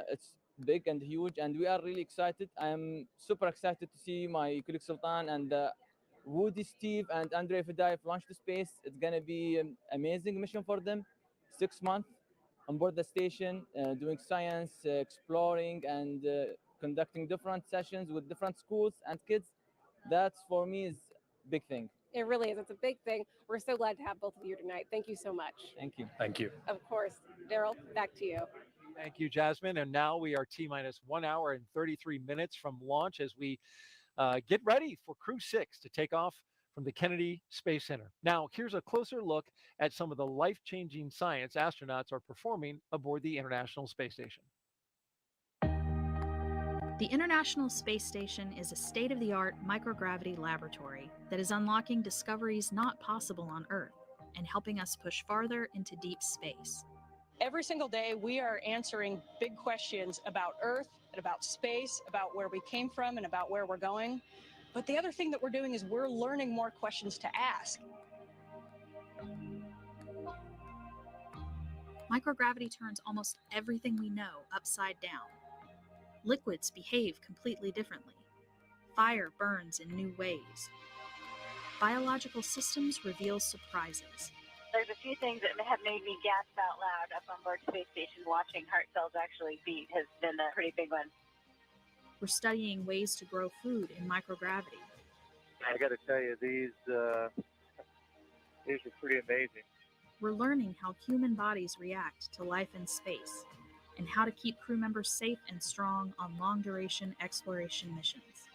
it's big and huge, and we are really excited. I am super excited to see my colleague Sultan and Woody, Steve, and Andrey Fedyaev launch to space. It's gonna be an amazing mission for them. 6 months on board the station, doing science, exploring, and conducting different sessions with different schools and kids. That's for me is a big thing. It really is. It's a big thing. We're so glad to have both of you tonight. Thank you so much. Thank you. Thank you. Of course. Daryl, back to you. Thank you, Jasmine. And now we are T-minus 1 hour and 33 minutes from launch as we get ready for Crew-6 to take off from the Kennedy Space Center. Now, here's a closer look at some of the life-changing science astronauts are performing aboard the International Space Station. The International Space Station is a state-of-the-art microgravity laboratory that is unlocking discoveries not possible on Earth and helping us push farther into deep space. Every single day, we are answering big questions about Earth and about space, about where we came from and about where we're going. But the other thing that we're doing is we're learning more questions to ask. Microgravity turns almost everything we know upside down. Liquids behave completely differently. Fire burns in new ways. Biological systems reveal surprises. There's a few things that have made me gasp out loud up on board space station. Watching heart cells actually beat has been a pretty big one. We're studying ways to grow food in microgravity. I got to tell you, these are pretty amazing. We're learning how human bodies react to life in space and how to keep crew members safe and strong on long-duration exploration missions.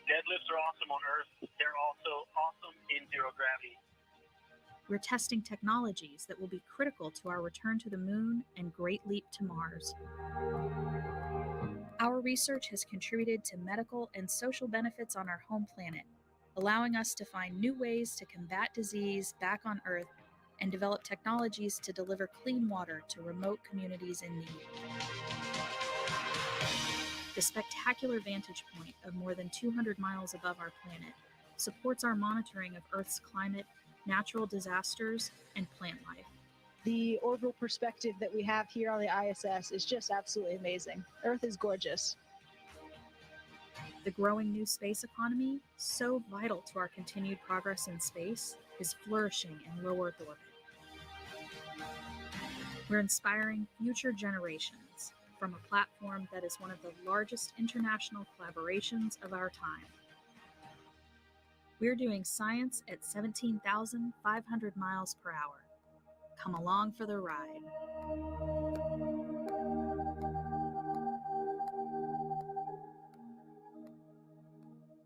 Deadlifts are awesome on Earth. They're also awesome in zero gravity. We're testing technologies that will be critical to our return to the moon and Great Leap to Mars. Our research has contributed to medical and social benefits on our home planet, allowing us to find new ways to combat disease back on Earth and develop technologies to deliver clean water to remote communities in need. The spectacular vantage point of more than 200 miles above our planet supports our monitoring of Earth's climate, natural disasters, and plant life. The orbital perspective that we have here on the ISS is just absolutely amazing. Earth is gorgeous. The growing new space economy, so vital to our continued progress in space, is flourishing in low Earth orbit. We're inspiring future generations from a platform that is one of the largest international collaborations of our time. We're doing science at 17,500 miles per hour. Come along for the ride.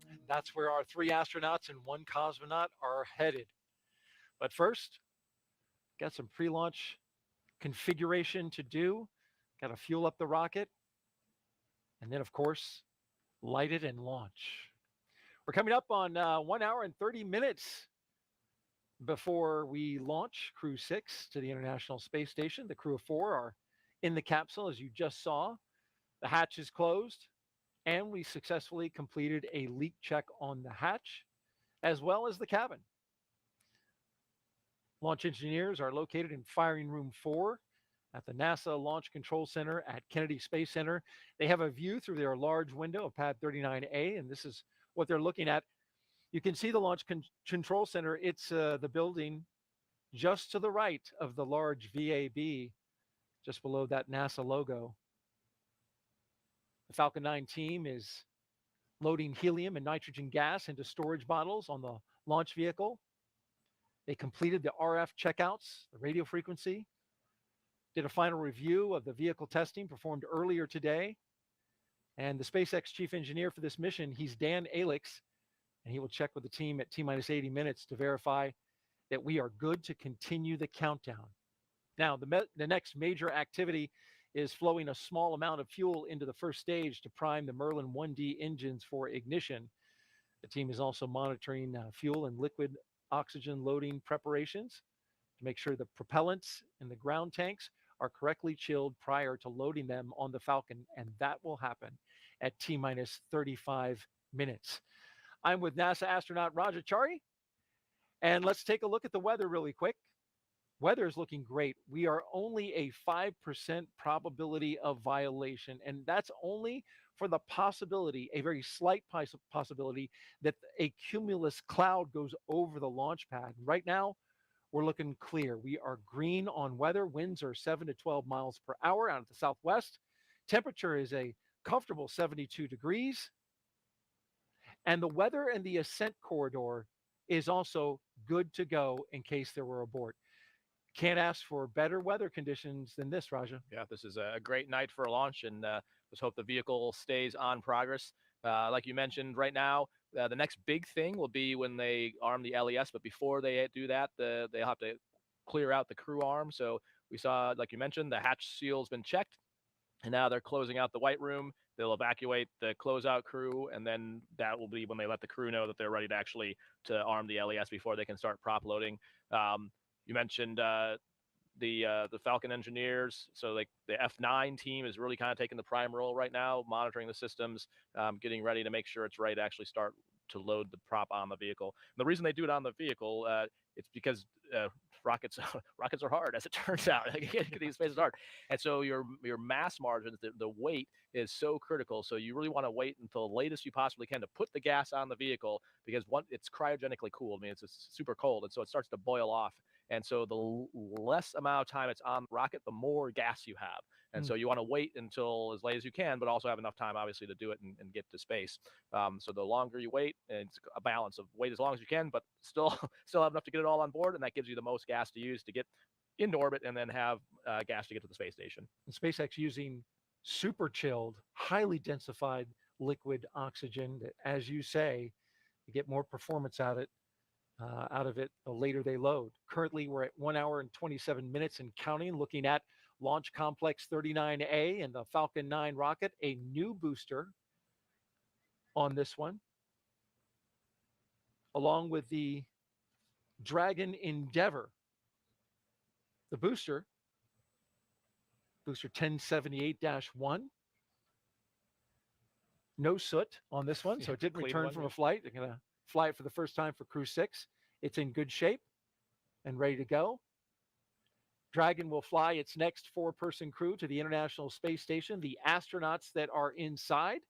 And that's where our 3 astronauts and 1 cosmonaut are headed. But first, got some pre-launch configuration to do. Got to fuel up the rocket. And then, of course, light it and launch. We're coming up on 1 hour and 30 minutes before we launch Crew-6 to the International Space Station. The crew of 4 are in the capsule, as you just saw. The hatch is closed, and we successfully completed a leak check on the hatch, as well as the cabin. Launch engineers are located in firing room 4. at the NASA Launch Control Center at Kennedy Space Center. They have a view through their large window of Pad 39A, and this is what they're looking at. You can see the Launch Control Center. It's the building just to the right of the large VAB, just below that NASA logo. The Falcon 9 team is loading helium and nitrogen gas into storage bottles on the launch vehicle. They completed the RF checkouts, the radio frequency, did a final review of the vehicle testing performed earlier today. And the SpaceX chief engineer for this mission, he's Dan Alix, and he will check with the team at T-minus 80 minutes to verify that we are good to continue the countdown. Now, the next major activity is flowing a small amount of fuel into the first stage to prime the Merlin 1D engines for ignition. The team is also monitoring fuel and liquid oxygen loading preparations to make sure the propellants in the ground tanks are correctly chilled prior to loading them on the Falcon, and that will happen at T-minus 35 minutes. I'm with NASA astronaut Raja Chari, and let's take a look at the weather really quick. Weather is looking great. We are only a 5% probability of violation, and that's only for the possibility, a very slight possibility, that a cumulus cloud goes over the launch pad. Right now, we're looking clear. We are green on weather. Winds are 7 to 12 miles per hour out of the southwest. Temperature is a comfortable 72 degrees. And the weather and the ascent corridor is also good to go in case there were abort. Can't ask for better weather conditions than this, Raja. Yeah, this is a great night for a launch, and let's hope the vehicle stays on progress. Like you mentioned, right now, the next big thing will be when they arm the LES, but before they do that, they'll have to clear out the crew arm. So we saw, like you mentioned, the hatch seal's been checked, and now they're closing out the white room. They'll evacuate the closeout crew, and then that will be when they let the crew know that they're ready to actually arm the LES before they can start prop loading. You mentioned the Falcon engineers. So like the F9 team is really kind of taking the prime role right now, monitoring the systems, getting ready to make sure it's ready to actually start to load the prop on the vehicle. And the reason they do it on the vehicle, it's because rockets are hard, as it turns out. These spaces are hard, and so your mass margins, the weight is so critical. So you really want to wait until the latest you possibly can to put the gas on the vehicle, because it's cryogenically cooled. I mean, it's super cold, and so it starts to boil off. And so the less amount of time it's on the rocket, the more gas you have. And so you want to wait until as late as you can, but also have enough time, obviously, to do it and get to space. So the longer you wait, it's a balance of wait as long as you can, but still have enough to get it all on board. And that gives you the most gas to use to get into orbit and then have gas to get to the space station. And SpaceX using super chilled, highly densified liquid oxygen that, as you say, you get more performance out of it the later they load. Currently, we're at 1 hour and 27 minutes and counting, looking at Launch Complex 39A and the Falcon 9 rocket, a new booster on this one, along with the Dragon Endeavour. The booster 1078-1. No soot on this one, so it didn't return from a flight. They're going to fly it for the first time for Crew-6. It's in good shape and ready to go. Dragon will fly its next 4-person crew to the International Space Station. The astronauts that are inside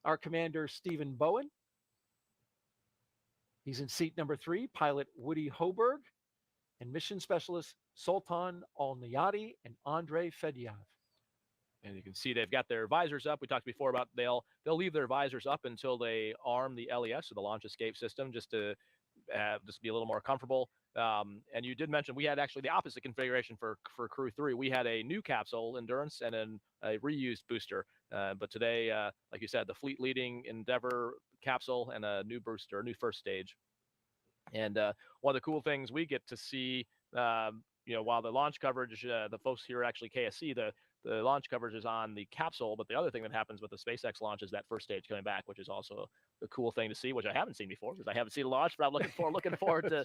are Commander Stephen Bowen. He's in seat number 3, pilot Woody Hoburg, and mission specialist Sultan Al-Neyadi and Andrey Fedyaev. And you can see they've got their visors up. We talked before about they'll leave their visors up until they arm the LES, or the launch escape system, just to be a little more comfortable. And you did mention we had actually the opposite configuration for Crew 3. We had a new capsule, Endurance, and then a reused booster. But today, like you said, the fleet-leading Endeavour capsule and a new booster, a new first stage. And one of the cool things we get to see, while the launch coverage, the folks here actually KSC, the launch coverage is on the capsule, but the other thing that happens with the SpaceX launch is that first stage coming back, which is also a cool thing to see, which I haven't seen before because I haven't seen a launch, but I'm looking forward to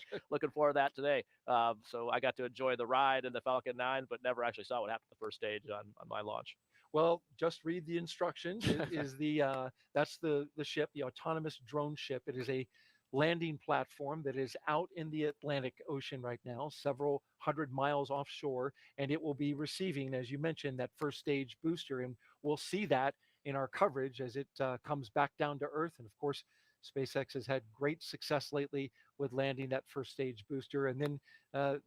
that today. So I got to enjoy the ride in the Falcon 9, but never actually saw what happened the first stage on my launch. Well, just read the instructions. That's the ship, the autonomous drone ship. It is a landing platform that is out in the Atlantic Ocean right now, several hundred miles offshore, and it will be receiving, as you mentioned, that first stage booster. And we'll see that in our coverage as it comes back down to Earth. And of course, SpaceX has had great success lately with landing that first stage booster, and then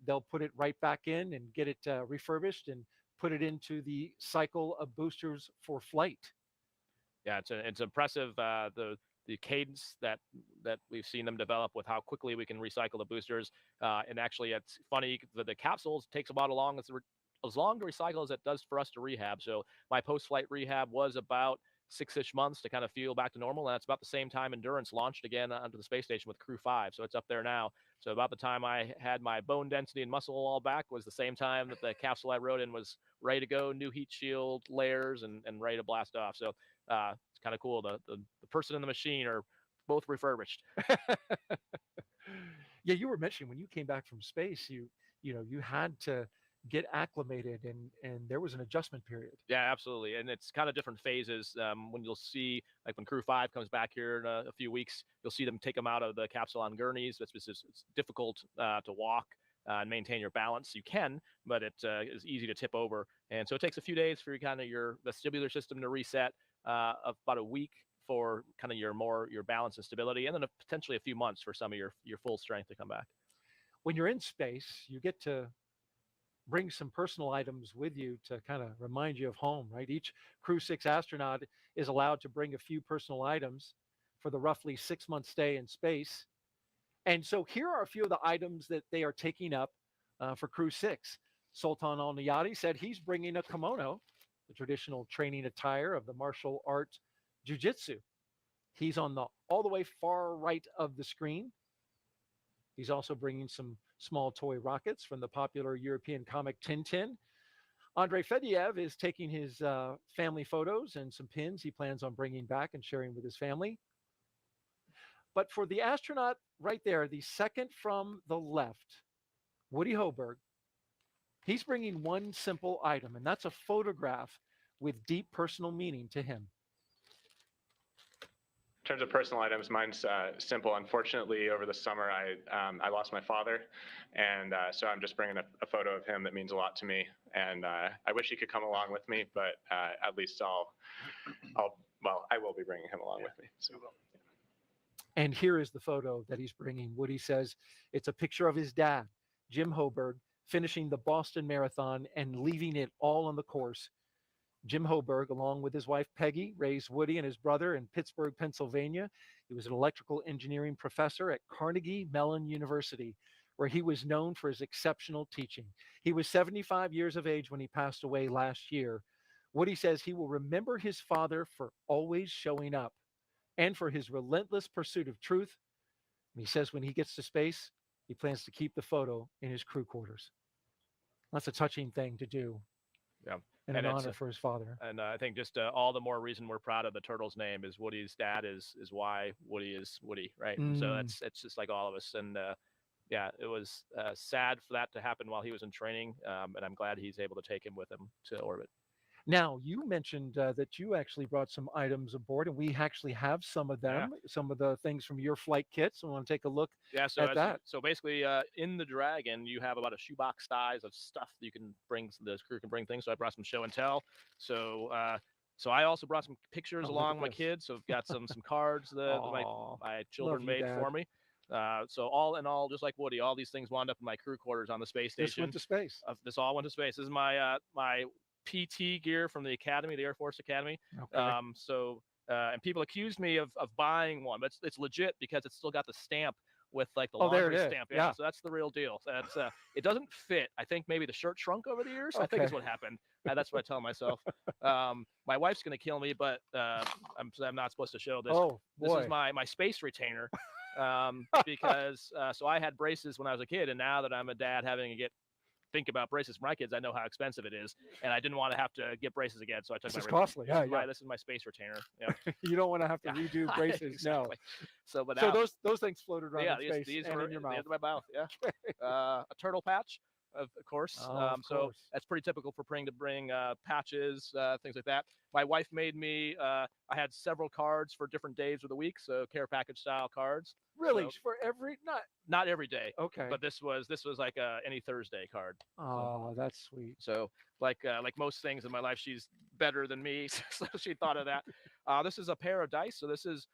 they'll put it right back in and get it refurbished and put it into the cycle of boosters for flight. Yeah, it's impressive the cadence that we've seen them develop with how quickly we can recycle the boosters. And actually, it's funny, the capsules takes about as long to recycle as it does for us to rehab. So my post-flight rehab was about 6-ish months to kind of feel back to normal. And it's about the same time Endurance launched again onto the space station with Crew-5. So it's up there now. So about the time I had my bone density and muscle all back was the same time that the capsule I rode in was ready to go, new heat shield layers and ready to blast off. So it's kind of cool. The person and the machine are both refurbished. Yeah, you were mentioning when you came back from space, you had to get acclimated, and there was an adjustment period. Yeah, absolutely. And it's kind of different phases. When you'll see, like when Crew-5 comes back here in a few weeks, you'll see them take them out of the capsule on gurneys. It's difficult to walk and maintain your balance. You can, but it is easy to tip over. And so it takes a few days for your vestibular system to reset, about a week for kind of your balance and stability, and then potentially a few months for some of your full strength to come back. When you're in space, you get to bring some personal items with you to kind of remind you of home, right? Each Crew-6 astronaut is allowed to bring a few personal items for the roughly 6-month stay in space. And so here are a few of the items that they are taking up for Crew-6. Sultan Al-Neyadi said he's bringing a kimono, the traditional training attire of the martial art jiu-jitsu. He's on all the way far right of the screen. He's also bringing some small toy rockets from the popular European comic Tintin. Andrey Fedyaev is taking his family photos and some pins he plans on bringing back and sharing with his family. But for the astronaut right there, the second from the left, Woody Hoburg, he's bringing one simple item, and that's a photograph with deep personal meaning to him. In terms of personal items, mine's simple. Unfortunately, over the summer, I lost my father, and so I'm just bringing a photo of him that means a lot to me. And I wish he could come along with me, but at least I will be bringing him along with me. So. And here is the photo that he's bringing. Woody says it's a picture of his dad, Jim Hoburg, finishing the Boston Marathon and leaving it all on the course. Jim Hoburg, along with his wife Peggy, raised Woody and his brother in Pittsburgh, Pennsylvania. He was an electrical engineering professor at Carnegie Mellon University, where he was known for his exceptional teaching. He was 75 years of age when he passed away last year. Woody says he will remember his father for always showing up and for his relentless pursuit of truth. And he says when he gets to space, he plans to keep the photo in his crew quarters. That's a touching thing to do. Yeah. And an honor for his father. And I think just all the more reason we're proud of the turtle's name is Woody's dad is why Woody is Woody, right? Mm. So it's just like all of us. And yeah, it was sad for that to happen while he was in training, and I'm glad he's able to take him with him to orbit. Now, you mentioned that you actually brought some items aboard, and we actually have some of them, some of the things from your flight kits. I want to take a look at that. So basically, in the Dragon, you have about a shoebox size of stuff that you can bring, the crew can bring things. So I brought some show and tell. So I also brought some pictures along with my kids. So I've got some cards that my children made for me. So all in all, just like Woody, all these things wound up in my crew quarters on the space station. This went to space. This all went to space. This is my my PT gear from the Academy, the Air Force Academy. Okay. And people accused me of buying one, but it's legit because it's still got the stamp with like the laundry stamp. Yeah. So that's the real deal. That's it doesn't fit. I think maybe the shirt shrunk over the years. I think is what happened. That's what I tell myself. My wife's gonna kill me, but I'm not supposed to show this. Oh, this boy. is my space retainer. Because so I had braces when I was a kid, and now that I'm a dad having to think about braces for my kids, I know how expensive it is, and I didn't want to have to get braces again, so I took This is my costly. this is my space retainer. Yeah. You don't want to have to redo braces. Exactly. No. So those things floated around in space these and were in your mouth. my mouth. Yeah. A turtle patch. of course. Of So course. that's pretty typical for Pring to bring patches, things like that. My wife made me. I had several cards for different days of the week, so care package style cards. Really? So, For every not every day. Okay. But this was like any Thursday card. Oh, that's sweet. So like most things in my life, she's better than me, so she thought of that. This is a pair of dice. So this is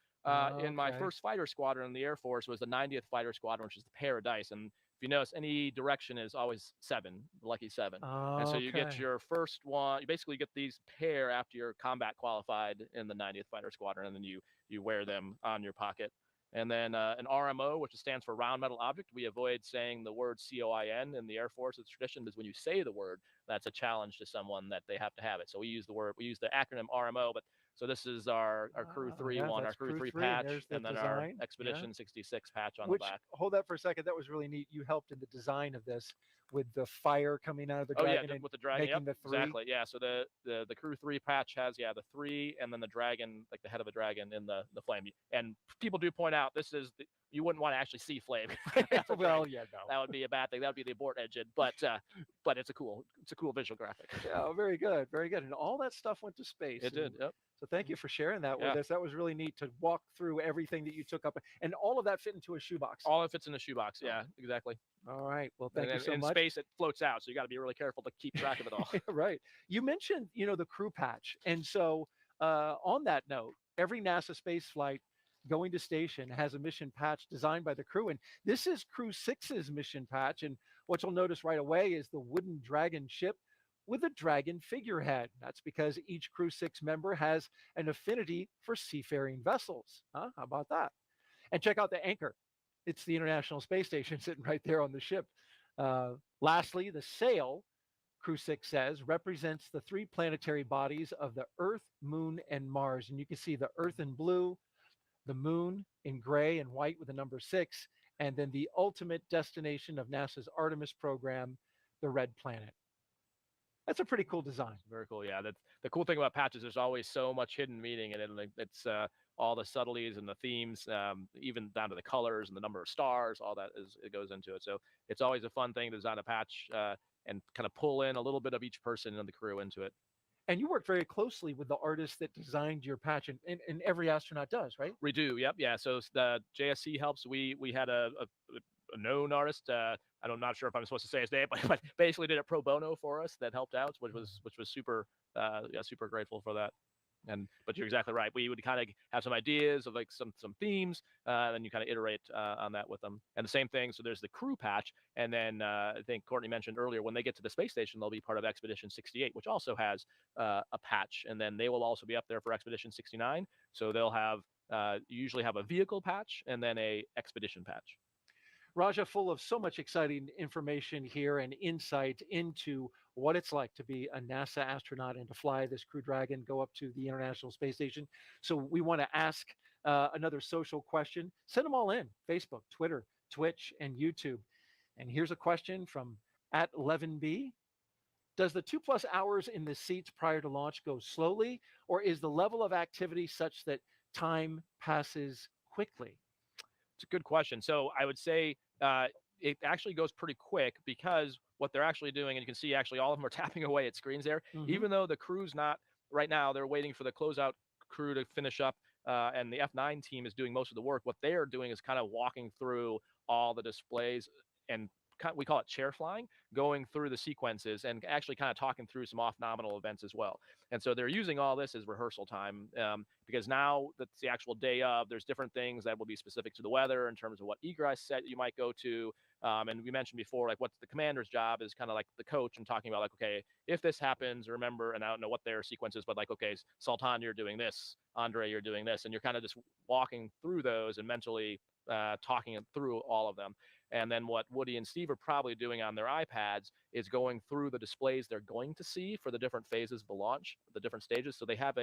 in my Okay. first fighter squadron in the Air Force was the 90th Fighter Squadron, which is the pair of dice. And if you notice, any direction is always 7, lucky 7. And so you get Okay. your first one. You basically get these pair after you're combat qualified in the 90th Fighter Squadron, and then you wear them on your pocket. And then an RMO, which stands for round metal object. We avoid saying the word COIN in the Air Force. It's tradition because when you say the word, that's a challenge to someone that they have to have it. So we use the acronym RMO. But so this is our Crew 3 yeah, one, our that's Crew 3 3, and patch, there's the and then our design. Yeah. Expedition 66 patch on Which, the back. hold that for a second. That was really neat. You helped in the design of this with the fire coming out of the Oh yeah, dragon and with the dragon. making Yep, the 3. exactly. Yeah. So the Crew 3 patch has the 3 and then the dragon, like the head of a dragon in the flame. And people do point out this is you wouldn't want to actually see flame. Well, yeah, no. That would be a bad thing. That would be the abort engine. But it's a cool visual graphic. Yeah, very good, very good. And all that stuff went to space. It did. Yep. So thank you for sharing that Yeah. with us. That was really neat to walk through everything that you took up, and all of that fit into a shoebox. All of it's in a shoebox. Yeah, exactly. All right. Well, thank and you so in much. space, it floats out, so you got to be really careful to keep track of it all. Right. You mentioned, the crew patch, and so on that note, every NASA space flight going to station has a mission patch designed by the crew, and this is Crew-6's mission patch. And what you'll notice right away is the wooden dragon ship with a dragon figurehead. That's because each Crew-6 member has an affinity for seafaring vessels. How about that? And check out the anchor. It's the International Space Station sitting right there on the ship. Lastly, the sail, Crew-6 says, represents the 3 planetary bodies of the Earth, Moon, and Mars. And you can see the Earth in blue, the Moon in gray and white with the number 6, and then the ultimate destination of NASA's Artemis program, the red planet. That's a pretty cool design. Very cool. Yeah. That's the cool thing about patches. There's always so much hidden meaning in it. And it's all the subtleties and the themes, even down to the colors and the number of stars, all that it goes into it. So it's always a fun thing to design a patch and kind of pull in a little bit of each person in the crew into it. And you work very closely with the artist that designed your patch, and every astronaut does, right? We do. Yep. Yeah. So the JSC helps. We had a known artist. I'm not sure if I'm supposed to say his name, but basically did it pro bono for us. That helped out, which was super super grateful for that. But you're exactly right. We would kind of have some ideas of like some themes, and you kind of iterate on that with them. And the same thing. So there's the crew patch, and then I think Courtney mentioned earlier when they get to the space station, they'll be part of Expedition 68, which also has a patch, and then they will also be up there for Expedition 69. So they'll have usually have a vehicle patch and then a expedition patch. Raja, full of so much exciting information here and insight into what it's like to be a NASA astronaut and to fly this Crew Dragon, go up to the International Space Station. So we want to ask another social question. Send them all in: Facebook, Twitter, Twitch, and YouTube. And here's a question from @11B. Does the 2+ hours in the seats prior to launch go slowly, or is the level of activity such that time passes quickly? It's a good question. So I would say it actually goes pretty quick because what they're actually doing, and you can see actually all of them are tapping away at screens there, even though the crew's not right now, they're waiting for the closeout crew to finish up and the F9 team is doing most of the work. What they are doing is kind of walking through all the displays and we call it chair flying, going through the sequences and actually kind of talking through some off-nominal events as well. And so they're using all this as rehearsal time because now that's the actual day of, there's different things that will be specific to the weather in terms of what egress set you might go to. And we mentioned before, like what's the commander's job is kind of like the coach and talking about like, okay, if this happens, remember, and I don't know what their sequence is, but like, okay, Sultan, you're doing this, Andrey, you're doing this, and you're kind of just walking through those and mentally talking through all of them. And then what Woody and Steve are probably doing on their iPads is going through the displays they're going to see for the different phases of the launch, the different stages. So they have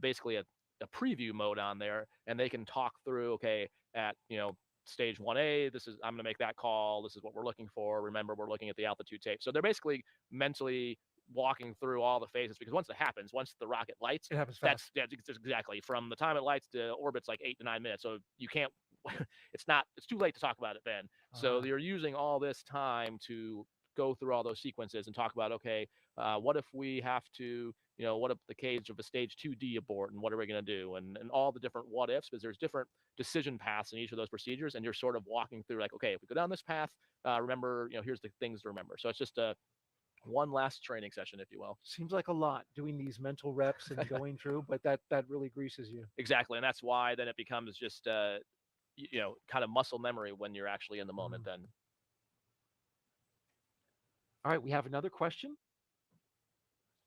basically a preview mode on there, and they can talk through, okay, at, stage 1A, I'm going to make that call. This is what we're looking for. Remember, we're looking at the altitude tape. So they're basically mentally walking through all the phases, because once it happens, once the rocket lights, it happens fast. That's exactly from the time it lights to orbit's like 8 to 9 minutes. So you can't, it's too late to talk about it then. So you're using all this time to go through all those sequences and talk about, okay, what if we have to, what if the cage of a stage 2D abort, and what are we going to do? And all the different what ifs, because there's different decision paths in each of those procedures. And you're sort of walking through like, okay, if we go down this path, remember, here's the things to remember. So it's just one last training session, if you will. Seems like a lot doing these mental reps and going through, but that really greases you. Exactly. And that's why then it becomes just, kind of muscle memory when you're actually in the moment then. All right, we have another question.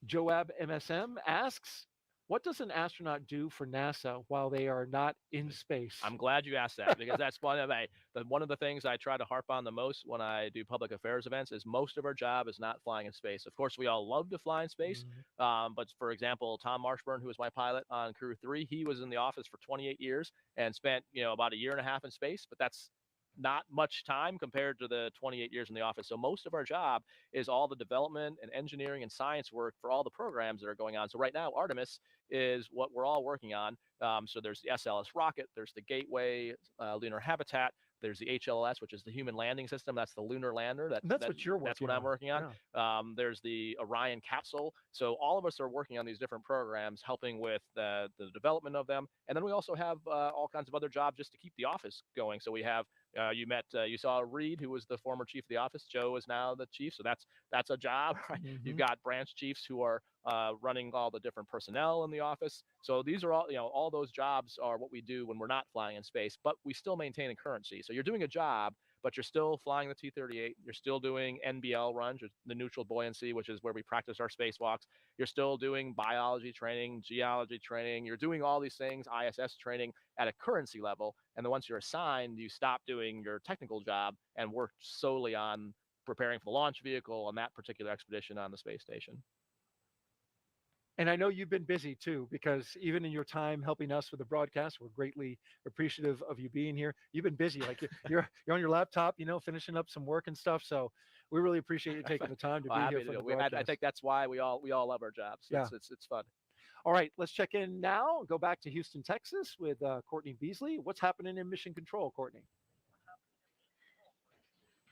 Joab MSM asks, what does an astronaut do for NASA while they are not in space? I'm glad you asked that, because that's one of the things I try to harp on the most when I do public affairs events is most of our job is not flying in space. Of course, we all love to fly in space. But for example, Tom Marshburn, who was my pilot on Crew 3, he was in the office for 28 years and spent, about a year and a half in space, but that's not much time compared to the 28 years in the office. So most of our job is all the development and engineering and science work for all the programs that are going on. So right now, Artemis is what we're all working on. So there's the SLS rocket, there's the Gateway lunar habitat, there's the HLS, which is the human landing system. That's the lunar lander. That's what you're working on. That's what I'm working on. There's the Orion capsule. So all of us are working on these different programs, helping with the development of them. And then we also have all kinds of other jobs just to keep the office going. So we have you saw Reed, who was the former chief of the office. Joe is now the chief. So that's a job. Right? You've got branch chiefs who are running all the different personnel in the office. So these are all those jobs are what we do when we're not flying in space, but we still maintain a currency. So you're doing a job, but you're still flying the T-38. You're still doing NBL runs, the neutral buoyancy, which is where we practice our spacewalks. You're still doing biology training, geology training. You're doing all these things, ISS training at a currency level. And then once you're assigned, you stop doing your technical job and work solely on preparing for the launch vehicle on that particular expedition on the space station. And I know you've been busy too, because even in your time helping us with the broadcast, we're greatly appreciative of you being here. You've been busy, like you're on your laptop, finishing up some work and stuff. So we really appreciate you taking the time to be here for the broadcast. I think that's why we all love our jobs. Yeah. It's fun. All right, let's check in now. Go back to Houston, Texas with Courtney Beasley. What's happening in Mission Control, Courtney?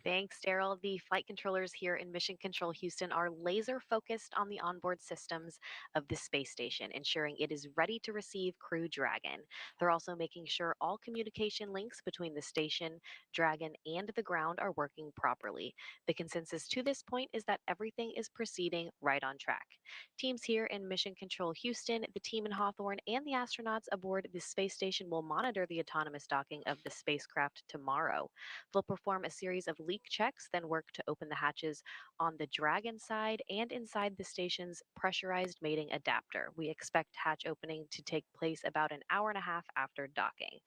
Thanks, Daryl. The flight controllers here in Mission Control Houston are laser focused on the onboard systems of the space station, ensuring it is ready to receive Crew Dragon. They're also making sure all communication links between the station, Dragon, and the ground are working properly. The consensus to this point is that everything is proceeding right on track. Teams here in Mission Control Houston, the team in Hawthorne, and the astronauts aboard the space station will monitor the autonomous docking of the spacecraft tomorrow. They'll perform a series of leak checks, then work to open the hatches on the Dragon side and inside the station's pressurized mating adapter. We expect hatch opening to take place about an hour and a half after docking.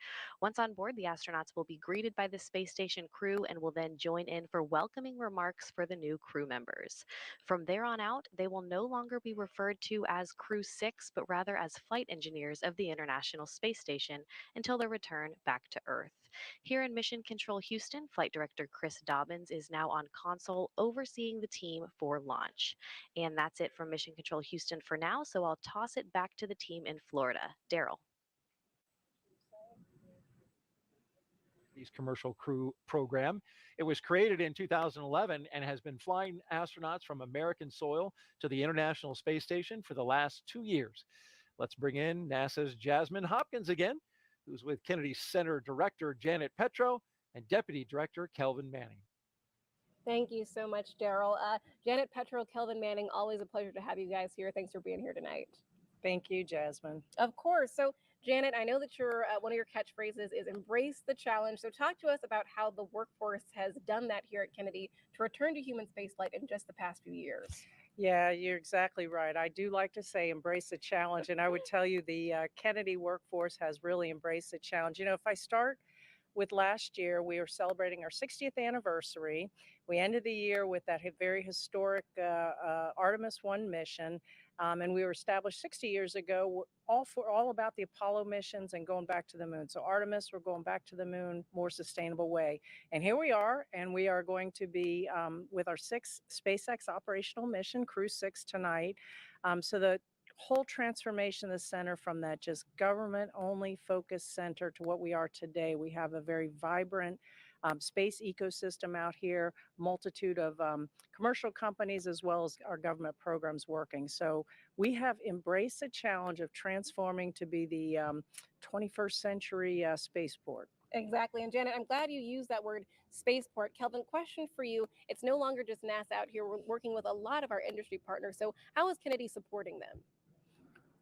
Once on board, the astronauts will be greeted by the space station crew and will then join in for welcoming remarks for the new crew members. From there on out, they will no longer be referred to as Crew-6, but rather as flight engineers of the International Space Station until their return back to Earth. Here in Mission Control Houston, Flight Director Chris Dobbins is now on console overseeing the team for launch. And that's it from Mission Control Houston for now, so I'll toss it back to the team in Florida. Daryl. Commercial Crew program. It was created in 2011 and has been flying astronauts from American soil to the International Space Station for the last 2 years. Let's bring in NASA's Jasmine Hopkins again, who's with Kennedy Center Director Janet Petro and Deputy Director Kelvin Manning. Thank you so much, Daryl. Janet Petro, Kelvin Manning, always a pleasure to have you guys here. Thanks for being here tonight. Thank you, Jasmine. Of course. So, Janet, I know that your one of your catchphrases is embrace the challenge. So talk to us about how the workforce has done that here at Kennedy to return to human spaceflight in just the past few years. Yeah, you're exactly right. I do like to say embrace the challenge. And I would tell you the Kennedy workforce has really embraced the challenge. If I start with last year, we were celebrating our 60th anniversary. We ended the year with that very historic Artemis 1 mission. And we were established 60 years ago, all about the Apollo missions and going back to the moon. So Artemis, we're going back to the moon, more sustainable way. And here we are, and we are going to be with our 6th SpaceX operational mission, Crew-6 tonight. So the whole transformation of the center from that just government-only focused center to what we are today. We have a very vibrant space ecosystem out here, multitude of commercial companies, as well as our government programs working. So we have embraced the challenge of transforming to be the 21st century spaceport. Exactly. And Janet, I'm glad you used that word spaceport. Kelvin, question for you. It's no longer just NASA out here. We're working with a lot of our industry partners. So how is Kennedy supporting them?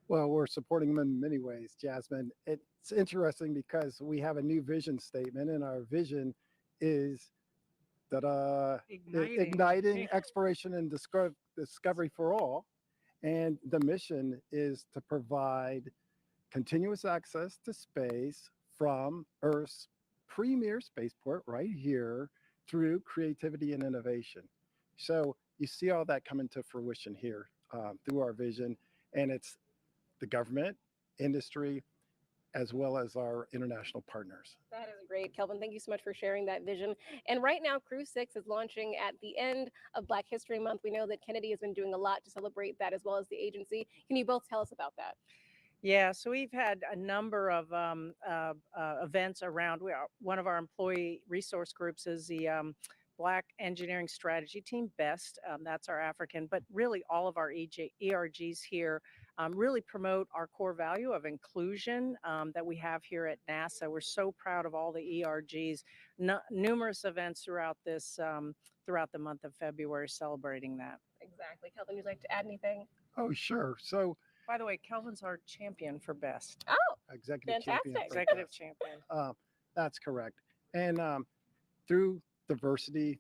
Well, we're supporting them in many ways, Jasmine. It's interesting because we have a new vision statement, and our vision is that igniting exploration and discovery for all. And the mission is to provide continuous access to space from Earth's premier spaceport right here through creativity and innovation. So you see all that coming to fruition here through our vision, and it's the government, industry, as well as our international partners. That is great, Kelvin. Thank you so much for sharing that vision. And right now, Crew-6 is launching at the end of Black History Month. We know that Kennedy has been doing a lot to celebrate that, as well as the agency. Can you both tell us about that? Yeah, so we've had a number of events around. One of our employee resource groups is the Black Engineering Strategy Team, BEST. That's our African, but really all of our ERGs here really promote our core value of inclusion that we have here at NASA. We're so proud of all the ERGs. Numerous events throughout this throughout the month of February celebrating that. Exactly. Kelvin, would you like to add anything? Oh, sure. So, by the way, Kelvin's our champion for BEST. Oh, executive fantastic. champion. Executive champion. That's correct. And through diversity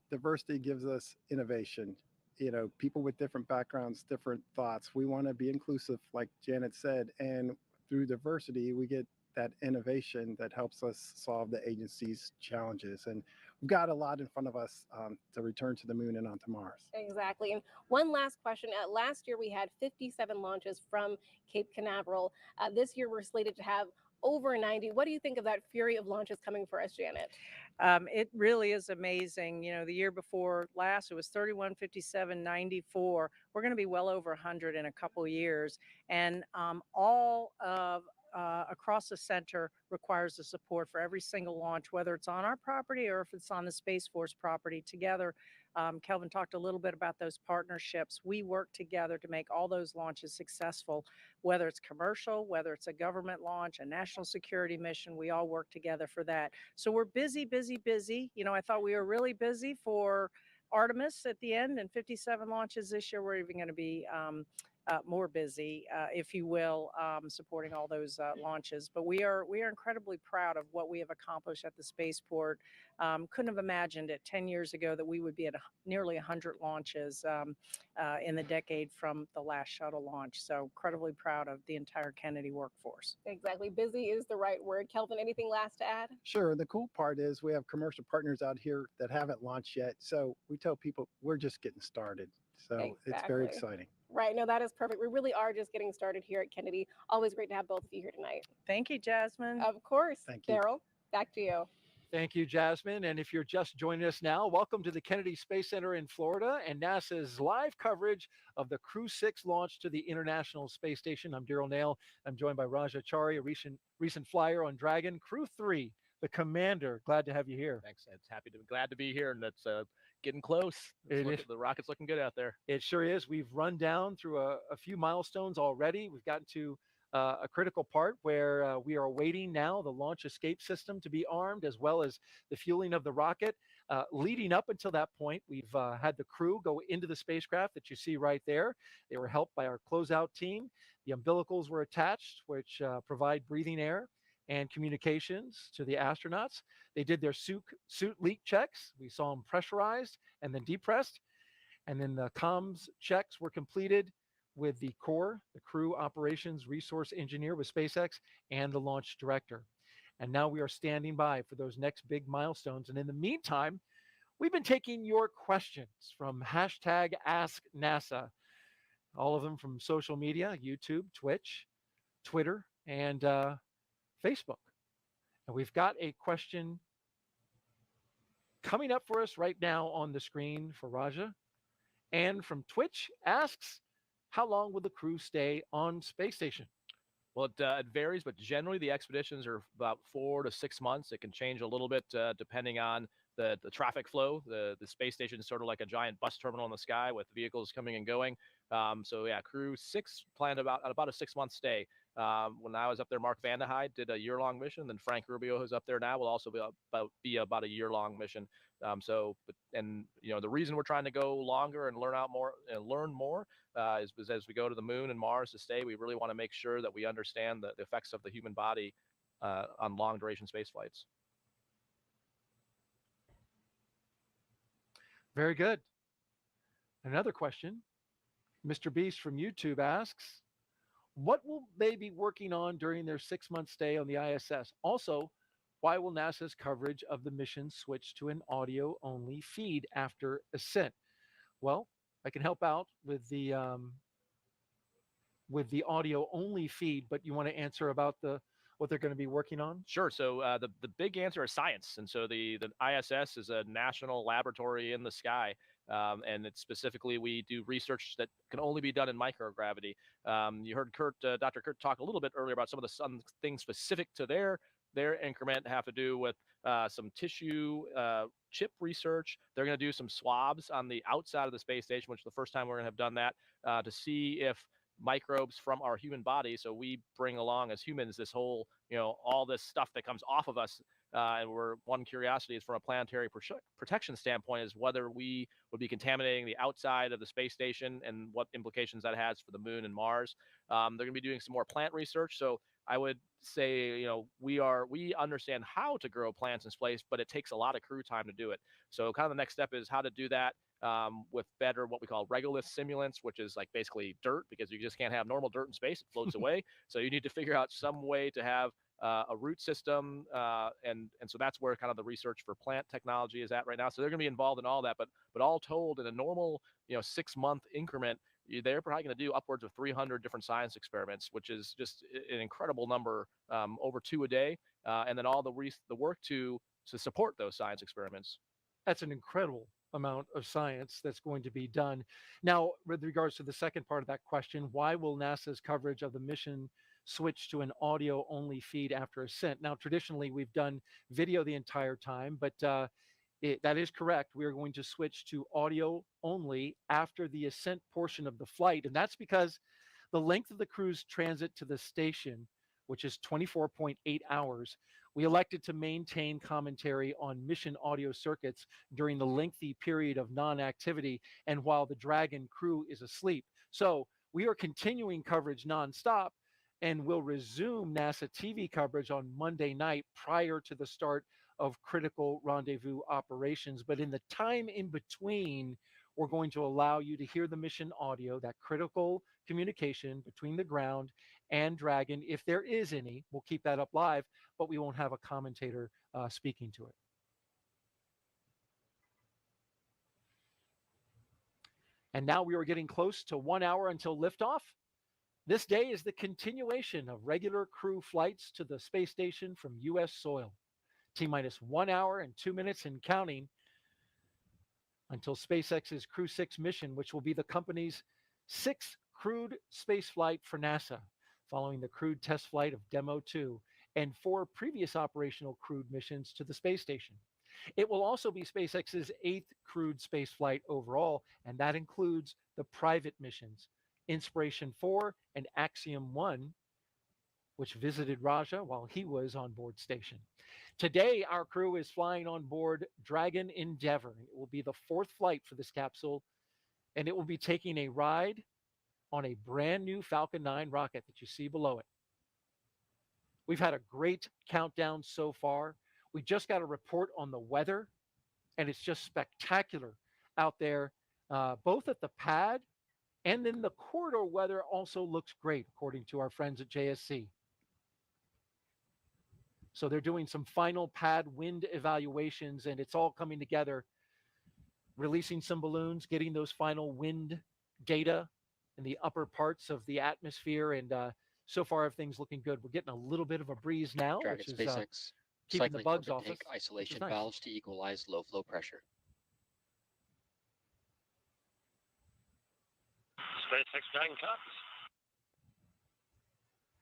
gives us innovation. You know, people with different backgrounds, different thoughts. We want to be inclusive, like Janet said, and through diversity, we get that innovation that helps us solve the agency's challenges. And we've got a lot in front of us to return to the moon and onto Mars. Exactly. And one last question. Last year, we had 57 launches from Cape Canaveral. This year, we're slated to have over 90. What do you think of that fury of launches coming for us, Janet? It really is amazing. You know, the year before last, it was 31, 57, 94. We're going to be well over 100 in a couple years. And all of across the center requires the support for every single launch, whether it's on our property or if it's on the Space Force property. Together, Kelvin talked a little bit about those partnerships. We work together to make all those launches successful, whether it's commercial, whether it's a government launch, a national security mission. We all work together for that. So we're busy, busy, busy. You know, I thought we were really busy for Artemis at the end, and 57 launches this year. We're even going to be more busy, if you will, supporting all those launches. But we are incredibly proud of what we have accomplished at the spaceport. Couldn't have imagined it 10 years ago that we would be at nearly 100 launches in the decade from the last shuttle launch. So incredibly proud of the entire Kennedy workforce. Exactly. Busy is the right word. Kelvin, anything last to add? Sure. The cool part is we have commercial partners out here that haven't launched yet. So we tell people we're just getting started. So It's very exciting. Right. No, that is perfect. We really are just getting started here at Kennedy. Always great to have both of you here tonight. Thank you, Jasmine. Of course. Thank you. Daryl, back to you. Thank you, Jasmine. And if you're just joining us now, welcome to the Kennedy Space Center in Florida and NASA's live coverage of the Crew-6 launch to the International Space Station. I'm Daryl Nail. I'm joined by Raja Chari, a recent flyer on Dragon. Crew-3, the commander. Glad to have you here. Thanks. It's glad to be here, and that's getting close. The rocket's looking good out there. It sure is. We've run down through a few milestones already. We've gotten to a critical part where we are awaiting now the launch escape system to be armed, as well as the fueling of the rocket. Leading up until that point, we've had the crew go into the spacecraft that you see right there. They were helped by our closeout team. The umbilicals were attached, which provide breathing air and communications to the astronauts. They did their suit leak checks. We saw them pressurized and then depressed. And then the comms checks were completed with the core, the crew operations resource engineer with SpaceX, and the launch director. And now we are standing by for those next big milestones. And in the meantime, we've been taking your questions from #AskNASA, all of them from social media, YouTube, Twitch, Twitter, and Facebook. And we've got a question coming up for us right now on the screen for Raja. And from Twitch asks, how long will the crew stay on space station? Well, it varies, but generally the expeditions are about 4 to 6 months. It can change a little bit depending on the traffic flow. The space station is sort of like a giant bus terminal in the sky with vehicles coming and going. So yeah, Crew-6 planned about a 6-month stay. When I was up there, Mark Vanderhyde did a year-long mission. Then Frank Rubio, who's up there now, will also be about a year-long mission. The reason we're trying to go longer and learn more is as we go to the moon and Mars to stay, we really want to make sure that we understand the effects of the human body on long-duration space flights. Very good. Another question. Mr. Beast from YouTube asks, what will they be working on during their 6-month stay on the ISS? Also, why will NASA's coverage of the mission switch to an audio-only feed after ascent? Well, I can help out with the audio-only feed, but you want to answer about what they're going to be working on? Sure. So the big answer is science, and so the ISS is a national laboratory in the sky, and it's specifically we do research that can only be done in microgravity. You heard Dr. Kurt talk a little bit earlier about some of the things specific to their increment have to do with some tissue chip research. They're going to do some swabs on the outside of the space station, which is the first time we're going to have done that, to see if microbes from our human body. So we bring along as humans this whole, all this stuff that comes off of us. And one curiosity is from a planetary protection standpoint is whether we would be contaminating the outside of the space station and what implications that has for the moon and Mars. They're going to be doing some more plant research. So I would say, we understand how to grow plants in space, but it takes a lot of crew time to do it. So kind of the next step is how to do that with better what we call regolith simulants, which is like basically dirt, because you just can't have normal dirt in space. It floats away. So you need to figure out some way to have a root system. And so that's where kind of the research for plant technology is at right now. So they're going to be involved in all that. But all told, in a normal 6-month increment, they're probably going to do upwards of 300 different science experiments, which is just an incredible number, over 2 a day. And then all the work to support those science experiments. That's an incredible amount of science that's going to be done. Now, with regards to the second part of that question, why will NASA's coverage of the mission switch to an audio-only feed after ascent? Now, traditionally, we've done video the entire time, but that is correct. We are going to switch to audio only after the ascent portion of the flight. And that's because the length of the crew's transit to the station, which is 24.8 hours, we elected to maintain commentary on mission audio circuits during the lengthy period of non-activity and while the Dragon crew is asleep. So we are continuing coverage nonstop and will resume NASA TV coverage on Monday night prior to the start of critical rendezvous operations. But in the time in between, we're going to allow you to hear the mission audio, that critical communication between the ground and Dragon. If there is any, we'll keep that up live, but we won't have a commentator speaking to it. And now we are getting close to 1 hour until liftoff. This day is the continuation of regular crew flights to the space station from U.S. soil. T-minus 1 hour and 2 minutes and counting until SpaceX's Crew-6 mission, which will be the company's 6th crewed space flight for NASA, following the crewed test flight of Demo 2 and 4 previous operational crewed missions to the space station. It will also be SpaceX's 8th crewed space flight overall, and that includes the private missions, Inspiration 4 and Axiom 1, which visited Raja while he was on board station. Today, our crew is flying on board Dragon Endeavour. It will be the 4th flight for this capsule, and it will be taking a ride on a brand new Falcon 9 rocket that you see below it. We've had a great countdown so far. We just got a report on the weather, and it's just spectacular out there, both at the pad and then the corridor weather also looks great, according to our friends at JSC. So they're doing some final pad wind evaluations, and it's all coming together, releasing some balloons, getting those final wind data in the upper parts of the atmosphere, and so far everything's looking good. We're getting a little bit of a breeze now, Dragon which is SpaceX keeping the cycling bugs orbit off us, tank which is isolation nice. valves to equalize low flow pressure. SpaceX Dragon copies.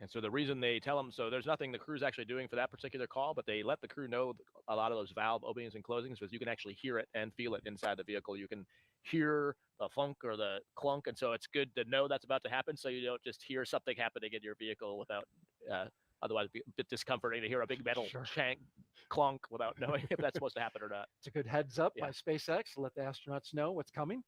And so the reason they tell them, so there's nothing the crew's actually doing for that particular call, but they let the crew know a lot of those valve openings and closings, because you can actually hear it and feel it inside the vehicle. You can hear the funk or the clunk, and so it's good to know that's about to happen, so you don't just hear something happening in your vehicle without, otherwise it'd be a bit discomforting to hear a big metal shank clunk without knowing if that's supposed to happen or not. It's a good heads up by SpaceX to let the astronauts know what's coming.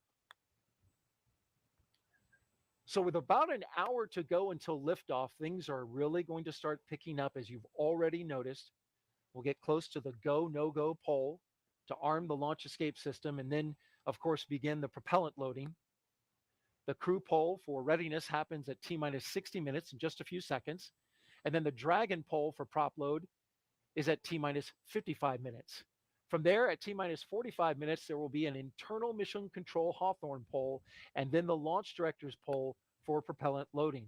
So with about an hour to go until liftoff, things are really going to start picking up, as you've already noticed. We'll get close to the go, no-go pole to arm the launch escape system, and then, of course, begin the propellant loading. The crew poll for readiness happens at T-minus 60 minutes in just a few seconds. And then the Dragon poll for prop load is at T-minus 55 minutes. From there, at T-minus 45 minutes, there will be an internal mission control Hawthorne poll, and then the launch director's poll for propellant loading.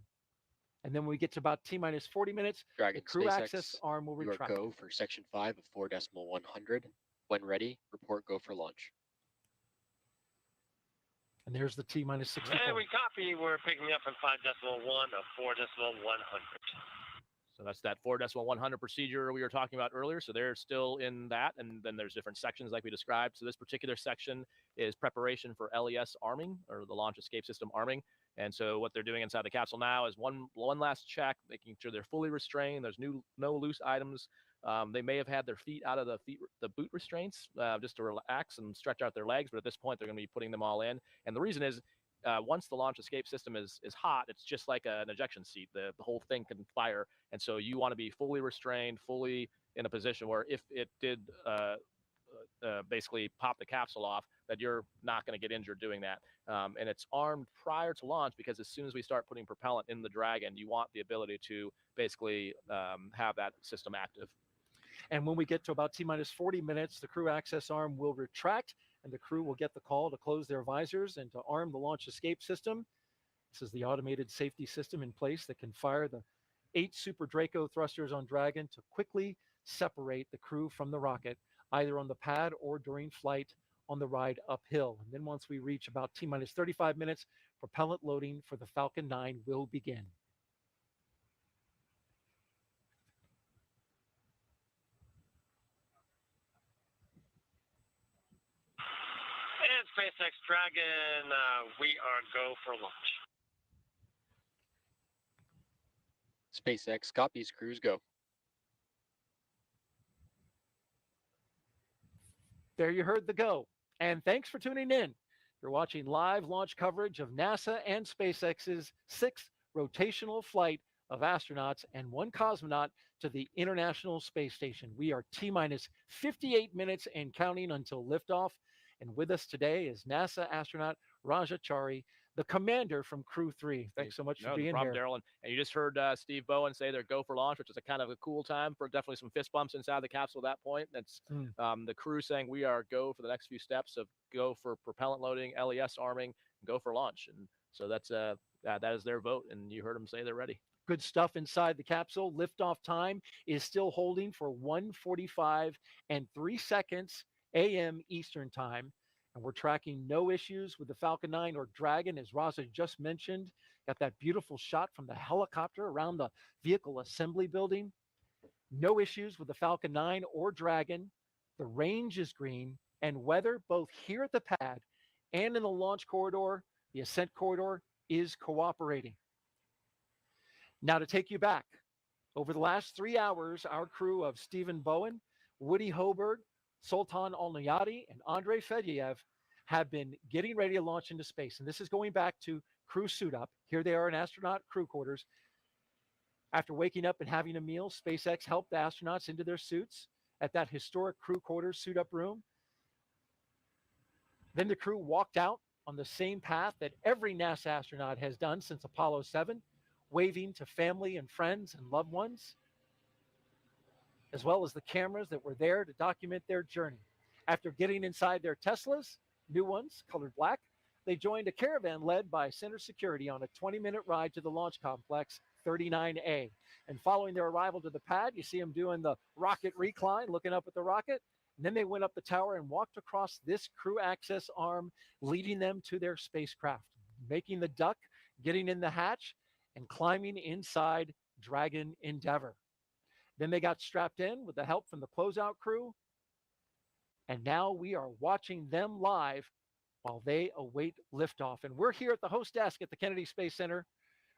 And then when we get to about T-minus 40 minutes, Dragon the crew SpaceX, access arm will you are retract. go for section 5 of 4.100. When ready, report go for launch. And there's the T-minus 60 And poll. we copy. We're picking up in 5.1 of 4.100. So that's that 4.100 procedure we were talking about earlier. So they're still in that. And then there's different sections like we described. So this particular section is preparation for LES arming, or the launch escape system arming. And so what they're doing inside the capsule now is one last check, making sure they're fully restrained. There's no loose items. They may have had their feet out of the boot restraints just to relax and stretch out their legs. But at this point, they're going to be putting them all in. And the reason is, once the launch escape system is hot, it's just like an ejection seat. The whole thing can fire. And so you want to be fully restrained, fully in a position where if it did basically pop the capsule off, that you're not going to get injured doing that. And it's armed prior to launch, because as soon as we start putting propellant in the Dragon, you want the ability to basically have that system active. And when we get to about T-minus 40 minutes, the crew access arm will retract, and the crew will get the call to close their visors and to arm the launch escape system. This is the automated safety system in place that can fire the 8 Super Draco thrusters on Dragon to quickly separate the crew from the rocket, either on the pad or during flight on the ride uphill. And then once we reach about T-minus 35 minutes, propellant loading for the Falcon 9 will begin. And SpaceX Dragon, we are go for launch. SpaceX copies, crews go. There you heard the go. And thanks for tuning in. You're watching live launch coverage of NASA and SpaceX's 6th rotational flight of astronauts and 1 cosmonaut to the International Space Station. We are T-minus 58 minutes and counting until liftoff. And with us today is NASA astronaut Raja Chari, the commander from Crew 3. Thanks so much for being here. Daryl. And you just heard Steve Bowen say they're go for launch, which is a kind of a cool time for definitely some fist bumps inside the capsule at that point. That's the crew saying we are go for the next few steps of go for propellant loading, LES arming, go for launch. And so that's that is their vote. And you heard them say they're ready. Good stuff inside the capsule. Liftoff time is still holding for 1:45 and 3 seconds a.m. Eastern time. And we're tracking no issues with the Falcon 9 or Dragon, as Raza just mentioned. Got that beautiful shot from the helicopter around the vehicle assembly building. No issues with the Falcon 9 or Dragon. The range is green, and weather both here at the pad and in the launch corridor, the ascent corridor, is cooperating. Now to take you back, over the last 3 hours, our crew of Stephen Bowen, Woody Hoburg, Sultan Al-Neyadi, and Andrey Fedyaev have been getting ready to launch into space. And this is going back to crew suit up. Here they are in astronaut crew quarters. After waking up and having a meal, SpaceX helped the astronauts into their suits at that historic crew quarters suit up room. Then the crew walked out on the same path that every NASA astronaut has done since Apollo 7, waving to family and friends and loved ones, as well as the cameras that were there to document their journey. After getting inside their Teslas, new ones, colored black, they joined a caravan led by Center Security on a 20-minute ride to the launch complex 39A. And following their arrival to the pad, you see them doing the rocket recline, looking up at the rocket. And then they went up the tower and walked across this crew access arm, leading them to their spacecraft, making the duck, getting in the hatch, and climbing inside Dragon Endeavour. Then they got strapped in with the help from the closeout crew. And now we are watching them live while they await liftoff. And we're here at the host desk at the Kennedy Space Center.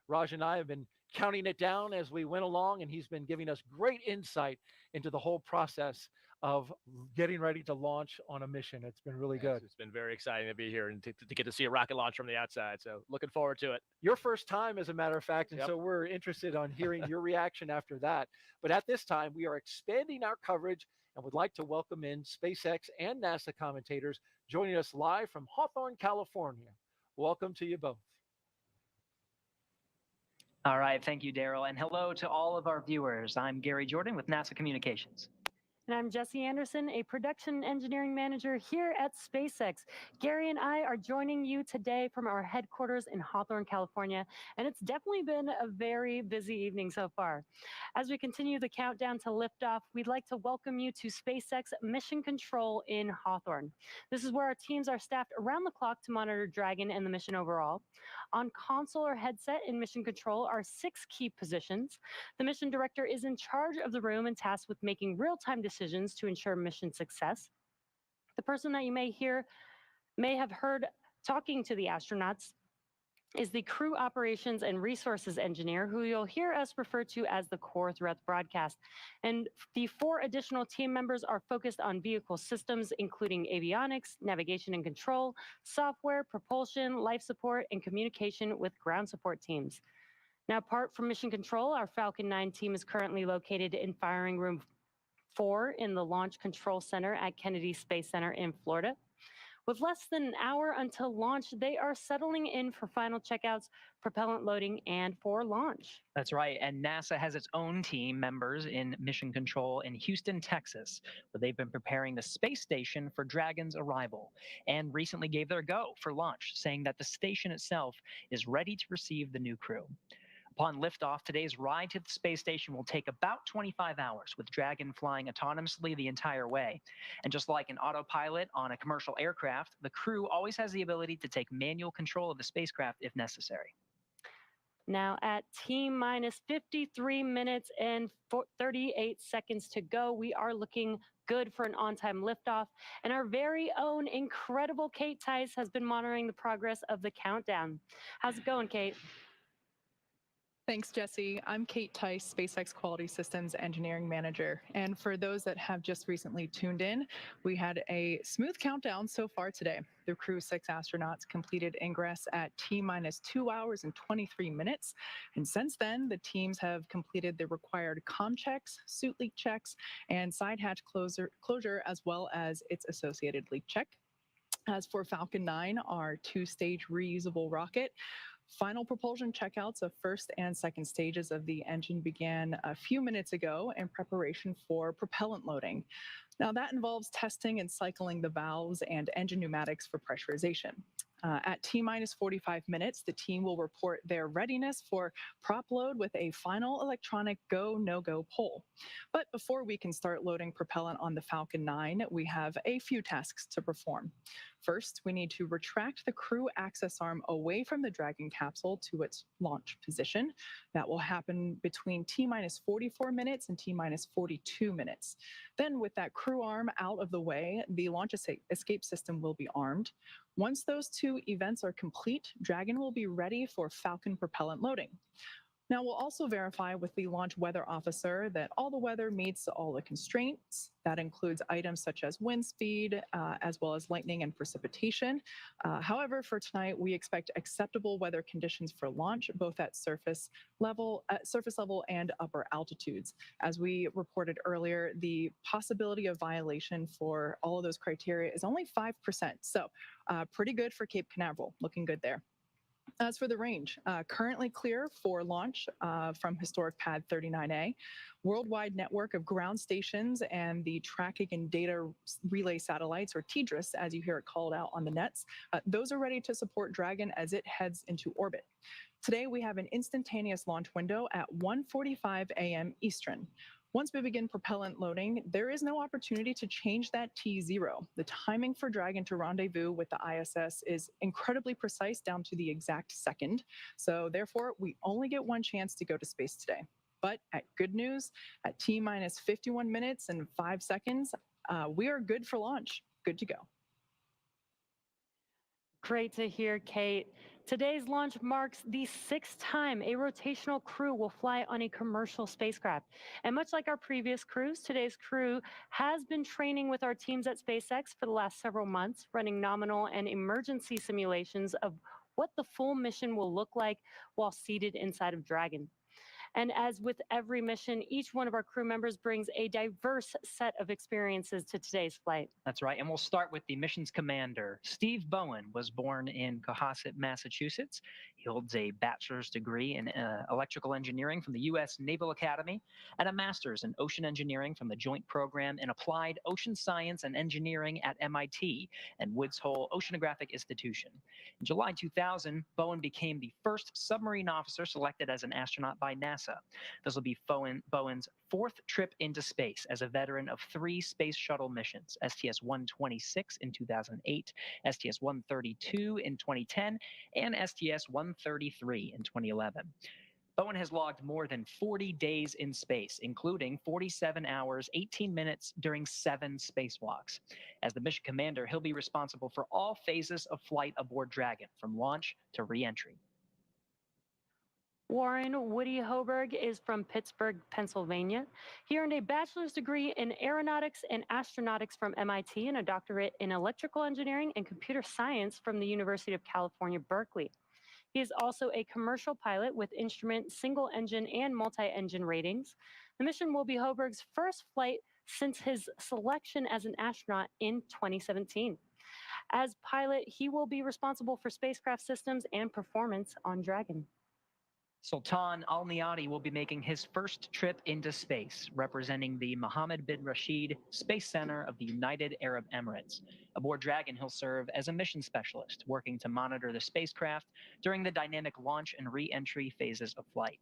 Raj and I have been counting it down as we went along, and he's been giving us great insight into the whole process of getting ready to launch on a mission. It's been really good. It's been very exciting to be here and to get to see a rocket launch from the outside. So looking forward to it. Your first time, as a matter of fact, and Yep. so we're interested on hearing your reaction after that. But at this time, we are expanding our coverage and would like to welcome in SpaceX and NASA commentators joining us live from Hawthorne, California. Welcome to you both. All right, thank you, Daryl, and hello to all of our viewers. I'm Gary Jordan with NASA Communications. And I'm Jesse Anderson, a production engineering manager here at SpaceX. Gary and I are joining you today from our headquarters in Hawthorne, California, and it's definitely been a very busy evening so far. As we continue the countdown to liftoff, we'd like to welcome you to SpaceX Mission Control in Hawthorne. This is where our teams are staffed around the clock to monitor Dragon and the mission overall. On console or headset in Mission Control are 6 key positions. The mission director is in charge of the room and tasked with making real-time decisions to ensure mission success. The person that you may have heard talking to the astronauts is the crew operations and resources engineer, who you'll hear us refer to as the core throughout the broadcast. And the 4 additional team members are focused on vehicle systems, including avionics, navigation and control, software, propulsion, life support, and communication with ground support teams. Now, apart from mission control, our Falcon 9 team is currently located in firing room 4 in the Launch Control Center at Kennedy Space Center in Florida. With less than an hour until launch, they are settling in for final checkouts, propellant loading, and for launch. That's right, and NASA has its own team members in Mission Control in Houston, Texas, where they've been preparing the space station for Dragon's arrival, and recently gave their go for launch, saying that the station itself is ready to receive the new crew. Upon liftoff, today's ride to the space station will take about 25 hours, with Dragon flying autonomously the entire way. And just like an autopilot on a commercial aircraft, the crew always has the ability to take manual control of the spacecraft if necessary. Now at T-minus 53 minutes and 38 seconds to go, we are looking good for an on-time liftoff. And our very own incredible Kate Tice has been monitoring the progress of the countdown. How's it going, Kate? Thanks, Jesse. I'm Kate Tice, SpaceX Quality Systems Engineering Manager. And for those that have just recently tuned in, we had a smooth countdown so far today. The Crew-6 astronauts completed ingress at T-minus 2 hours and 23 minutes. And since then, the teams have completed the required comm checks, suit leak checks, and side hatch closure, as well as its associated leak check. As for Falcon 9, our 2-stage reusable rocket, final propulsion checkouts of first and second stages of the engine began a few minutes ago in preparation for propellant loading. Now that involves testing and cycling the valves and engine pneumatics for pressurization. At T-minus 45 minutes, the team will report their readiness for prop load with a final electronic go, no-go poll. But before we can start loading propellant on the Falcon 9, we have a few tasks to perform. First, we need to retract the crew access arm away from the Dragon capsule to its launch position. That will happen between T-minus 44 minutes and T-minus 42 minutes. Then with that crew arm out of the way, the launch escape system will be armed. Once those 2 events are complete, Dragon will be ready for Falcon propellant loading. Now, we'll also verify with the launch weather officer that all the weather meets all the constraints. That includes items such as wind speed, as well as lightning and precipitation. However, for tonight, we expect acceptable weather conditions for launch, both at surface level and upper altitudes. As we reported earlier, the possibility of violation for all of those criteria is only 5%. So pretty good for Cape Canaveral, looking good there. As for the range, currently clear for launch from historic pad 39A, worldwide network of ground stations and the tracking and data relay satellites, or TDRS, as you hear it called out on the nets, those are ready to support Dragon as it heads into orbit. Today, we have an instantaneous launch window at 1:45 a.m. Eastern. Once we begin propellant loading, there is no opportunity to change that T0. The timing for Dragon to rendezvous with the ISS is incredibly precise down to the exact second. So therefore, we only get one chance to go to space today. But at good news, at T-minus 51 minutes and 5 seconds, we are good for launch, good to go. Great to hear, Kate. Today's launch marks the 6th time a rotational crew will fly on a commercial spacecraft. And much like our previous crews, today's crew has been training with our teams at SpaceX for the last several months, running nominal and emergency simulations of what the full mission will look like while seated inside of Dragon. And as with every mission, each one of our crew members brings a diverse set of experiences to today's flight. That's right. And we'll start with the mission's commander. Steve Bowen was born in Cohasset, Massachusetts. He holds a bachelor's degree in electrical engineering from the U.S. Naval Academy and a master's in ocean engineering from the Joint Program in Applied Ocean Science and Engineering at MIT and Woods Hole Oceanographic Institution. In July 2000, Bowen became the first submarine officer selected as an astronaut by NASA. This will be Bowen's 4th trip into space as a veteran of 3 space shuttle missions, STS-126 in 2008, STS-132 in 2010, and STS-133 in 2011. Bowen has logged more than 40 days in space, including 47 hours, 18 minutes during 7 spacewalks. As the mission commander, he'll be responsible for all phases of flight aboard Dragon, from launch to re-entry. Warren Woody Hoburg is from Pittsburgh, Pennsylvania. He earned a bachelor's degree in aeronautics and astronautics from MIT and a doctorate in electrical engineering and computer science from the University of California, Berkeley. He is also a commercial pilot with instrument, single engine, and multi-engine ratings. The mission will be Hoburg's first flight since his selection as an astronaut in 2017. As pilot, he will be responsible for spacecraft systems and performance on Dragon. Sultan Al-Neyadi will be making his first trip into space, representing the Mohammed bin Rashid Space Center of the United Arab Emirates. Aboard Dragon, he'll serve as a mission specialist, working to monitor the spacecraft during the dynamic launch and re-entry phases of flight.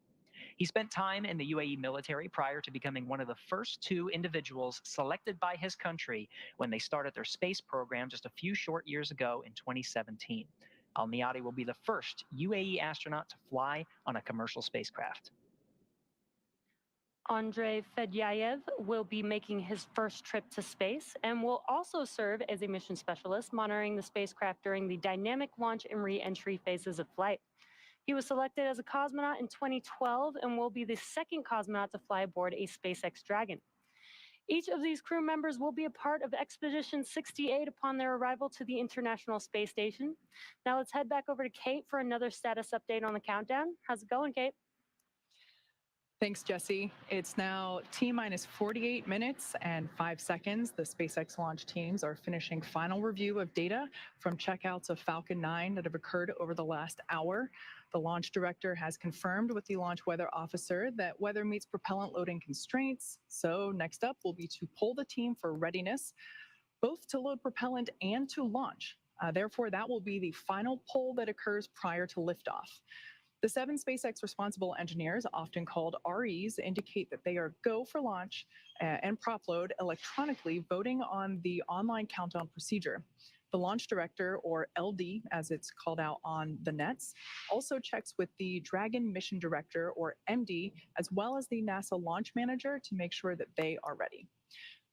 He spent time in the UAE military prior to becoming one of the first 2 individuals selected by his country when they started their space program just a few short years ago in 2017. Al-Neyadi will be the first UAE astronaut to fly on a commercial spacecraft. Andrey Fedyaev will be making his first trip to space and will also serve as a mission specialist, monitoring the spacecraft during the dynamic launch and re-entry phases of flight. He was selected as a cosmonaut in 2012 and will be the 2nd cosmonaut to fly aboard a SpaceX Dragon. Each of these crew members will be a part of Expedition 68 upon their arrival to the International Space Station. Now let's head back over to Kate for another status update on the countdown. How's it going, Kate? Thanks, Jesse. It's now T-minus 48 minutes and 5 seconds. The SpaceX launch teams are finishing final review of data from checkouts of Falcon 9 that have occurred over the last hour. The launch director has confirmed with the launch weather officer that weather meets propellant loading constraints. So next up will be to poll the team for readiness, both to load propellant and to launch. Therefore, that will be the final poll that occurs prior to liftoff. The 7 SpaceX responsible engineers, often called REs, indicate that they are go for launch and prop load electronically, voting on the online countdown procedure. The launch director, or LD, as it's called out on the nets, also checks with the Dragon mission director, or MD, as well as the NASA launch manager to make sure that they are ready.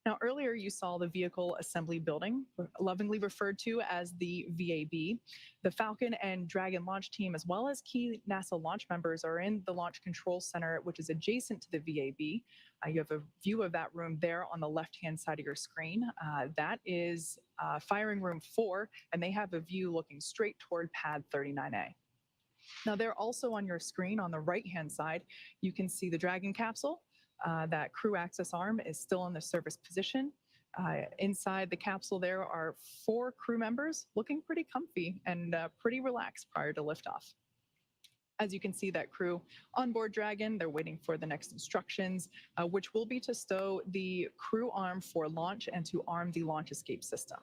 Now, earlier you saw the Vehicle Assembly Building, lovingly referred to as the VAB. The Falcon and Dragon launch team, as well as key NASA launch members, are in the Launch Control Center, which is adjacent to the VAB. You have a view of that room there on the left-hand side of your screen. That is Firing Room 4, and they have a view looking straight toward Pad 39A. Now, they're also on your screen on the right-hand side. You can see the Dragon capsule. That crew access arm is still in the service position. Inside the capsule, there are 4 crew members looking pretty comfy and pretty relaxed prior to liftoff. As you can see, that crew on board Dragon, they're waiting for the next instructions, which will be to stow the crew arm for launch and to arm the launch escape system.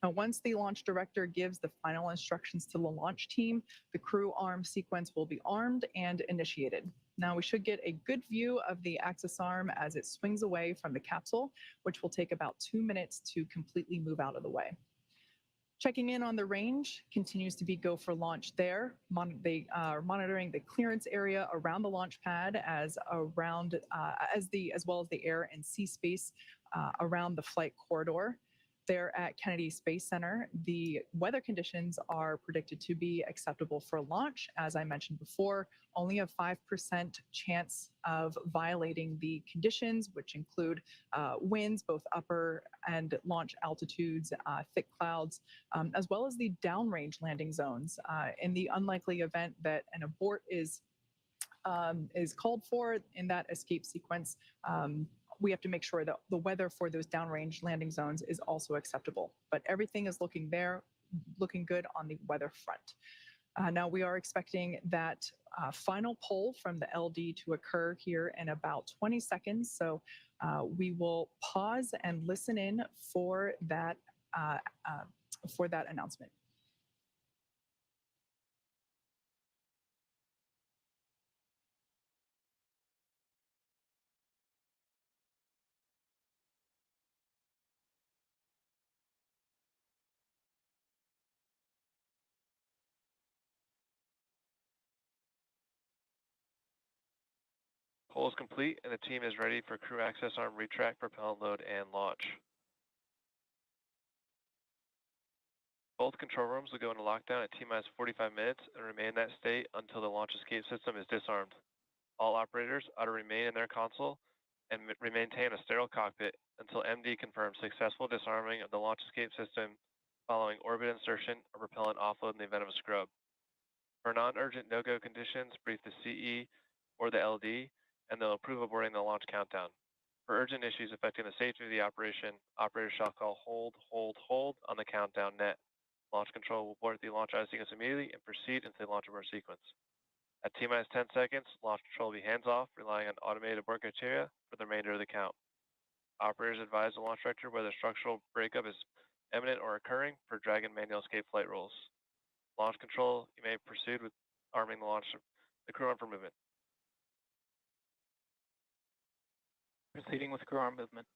Now, once the launch director gives the final instructions to the launch team, the crew arm sequence will be armed and initiated. Now, we should get a good view of the access arm as it swings away from the capsule, which will take about 2 minutes to completely move out of the way. Checking in on the range continues to be go for launch there. They are monitoring the clearance area around the launch pad as well as the air and sea space around the flight corridor. There at Kennedy Space Center, the weather conditions are predicted to be acceptable for launch. As I mentioned before, only a 5% chance of violating the conditions, which include winds, both upper and launch altitudes, thick clouds, as well as the downrange landing zones. In the unlikely event that an abort is called for in that escape sequence, we have to make sure that the weather for those downrange landing zones is also acceptable. But everything is looking good on the weather front. Now we are expecting that final pull from the LD to occur here in about 20 seconds. So we will pause and listen in for that announcement. Pull is complete and the team is ready for crew access arm retract, propellant load, and launch. Both control rooms will go into lockdown at T-minus 45 minutes and remain in that state until the launch escape system is disarmed. All operators are to remain in their console and maintain a sterile cockpit until MD confirms successful disarming of the launch escape system following orbit insertion or propellant offload in the event of a scrub. For non-urgent no-go conditions, brief the CE or the LD, and they'll approve aborting the launch countdown. For urgent issues affecting the safety of the operation, operators shall call hold on the countdown net. Launch control will abort the launch sequence immediately and proceed into the launch abort sequence. At T-minus 10 seconds, launch control will be hands-off, relying on automated abort criteria for the remainder of the count. Operators advise the launch director whether structural breakup is imminent or occurring per Dragon manual escape flight rules. Launch control, you may proceed with arming the crew arm for movement. Proceeding with crew arm movement.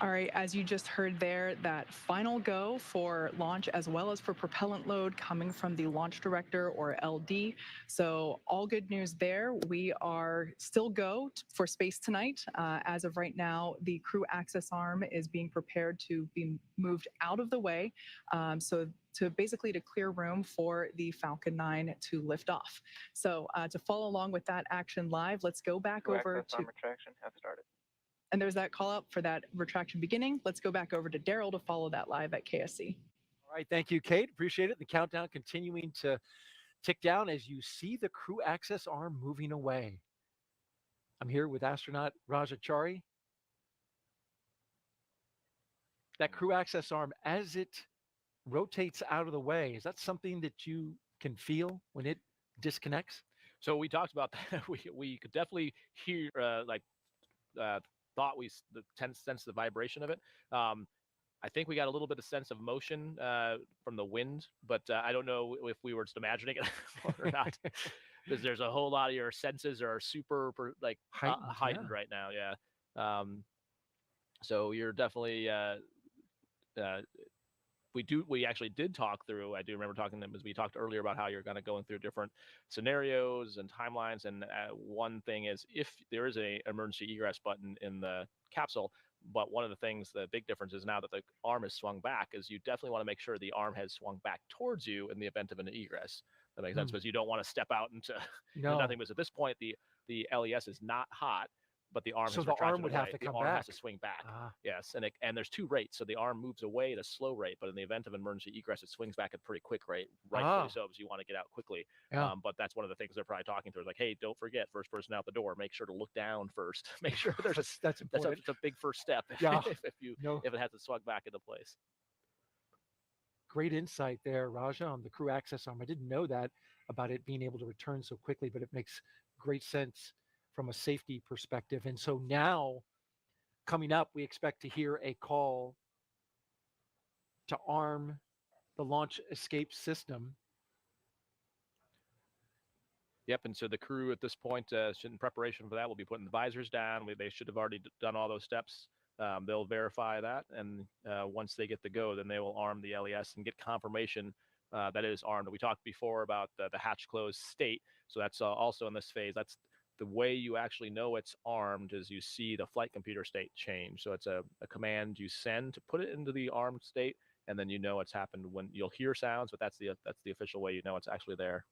All right, as you just heard there, that final go for launch as well as for propellant load coming from the launch director or LD. So all good news there. We are still go for space tonight. As of right now, the crew access arm is being prepared to be moved out of the way. So to clear room for the Falcon 9 to lift off. So to follow along with that action live, let's go back Crew over access to... arm retraction has started. And there's that call out for that retraction beginning. Let's go back over to Daryl to follow that live at KSC. All right, thank you, Kate. Appreciate it. The countdown continuing to tick down as you see the crew access arm moving away. I'm here with astronaut Rajachari. That crew access arm, as it rotates out of the way, is that something that you can feel when it disconnects? So we talked about that. We could definitely hear sense the vibration of it. I think we got a little bit of sense of motion from the wind, but I don't know if we were just imagining it or not, because there's a whole lot of your senses are super heightened right now. Yeah. So you're definitely we actually did talk through, I do remember talking to them, as we talked earlier about how you're kind of going through different scenarios and timelines. And one thing is, if there is a emergency egress button in the capsule, but one of the things, the big difference is now that the arm is swung back, is you definitely want to make sure the arm has swung back towards you in the event of an egress. That makes sense, because you don't want to step out into nothing. Because at this point, the LES is not hot, but the arm So has the retracted arm would away. have to come the arm back. has to swing back. Yes, and there's two rates. So the arm moves away at a slow rate, but in the event of emergency egress, it swings back at a pretty quick rate, rightfully so, because you want to get out quickly. Yeah. But that's one of the things they're probably talking through. Is like, hey, don't forget, first person out the door, make sure to look down first. Make sure there's that's important. That's a big first step. Yeah. if it has to swung back into place. Great insight there, Raja, on the crew access arm. I didn't know that about it being able to return so quickly, but it makes great sense from a safety perspective. And so now, coming up, we expect to hear a call to arm the launch escape system. Yep, and so the crew at this point, in preparation for that, will be putting the visors down. They should have already done all those steps. They'll verify that, and once they get the go, then they will arm the LES and get confirmation that it is armed. We talked before about the hatch closed state, so that's also in this phase. That's the way you actually know it's armed is you see the flight computer state change. So it's a command you send to put it into the armed state, and then you know it's happened when you'll hear sounds, but that's the official way you know it's actually there.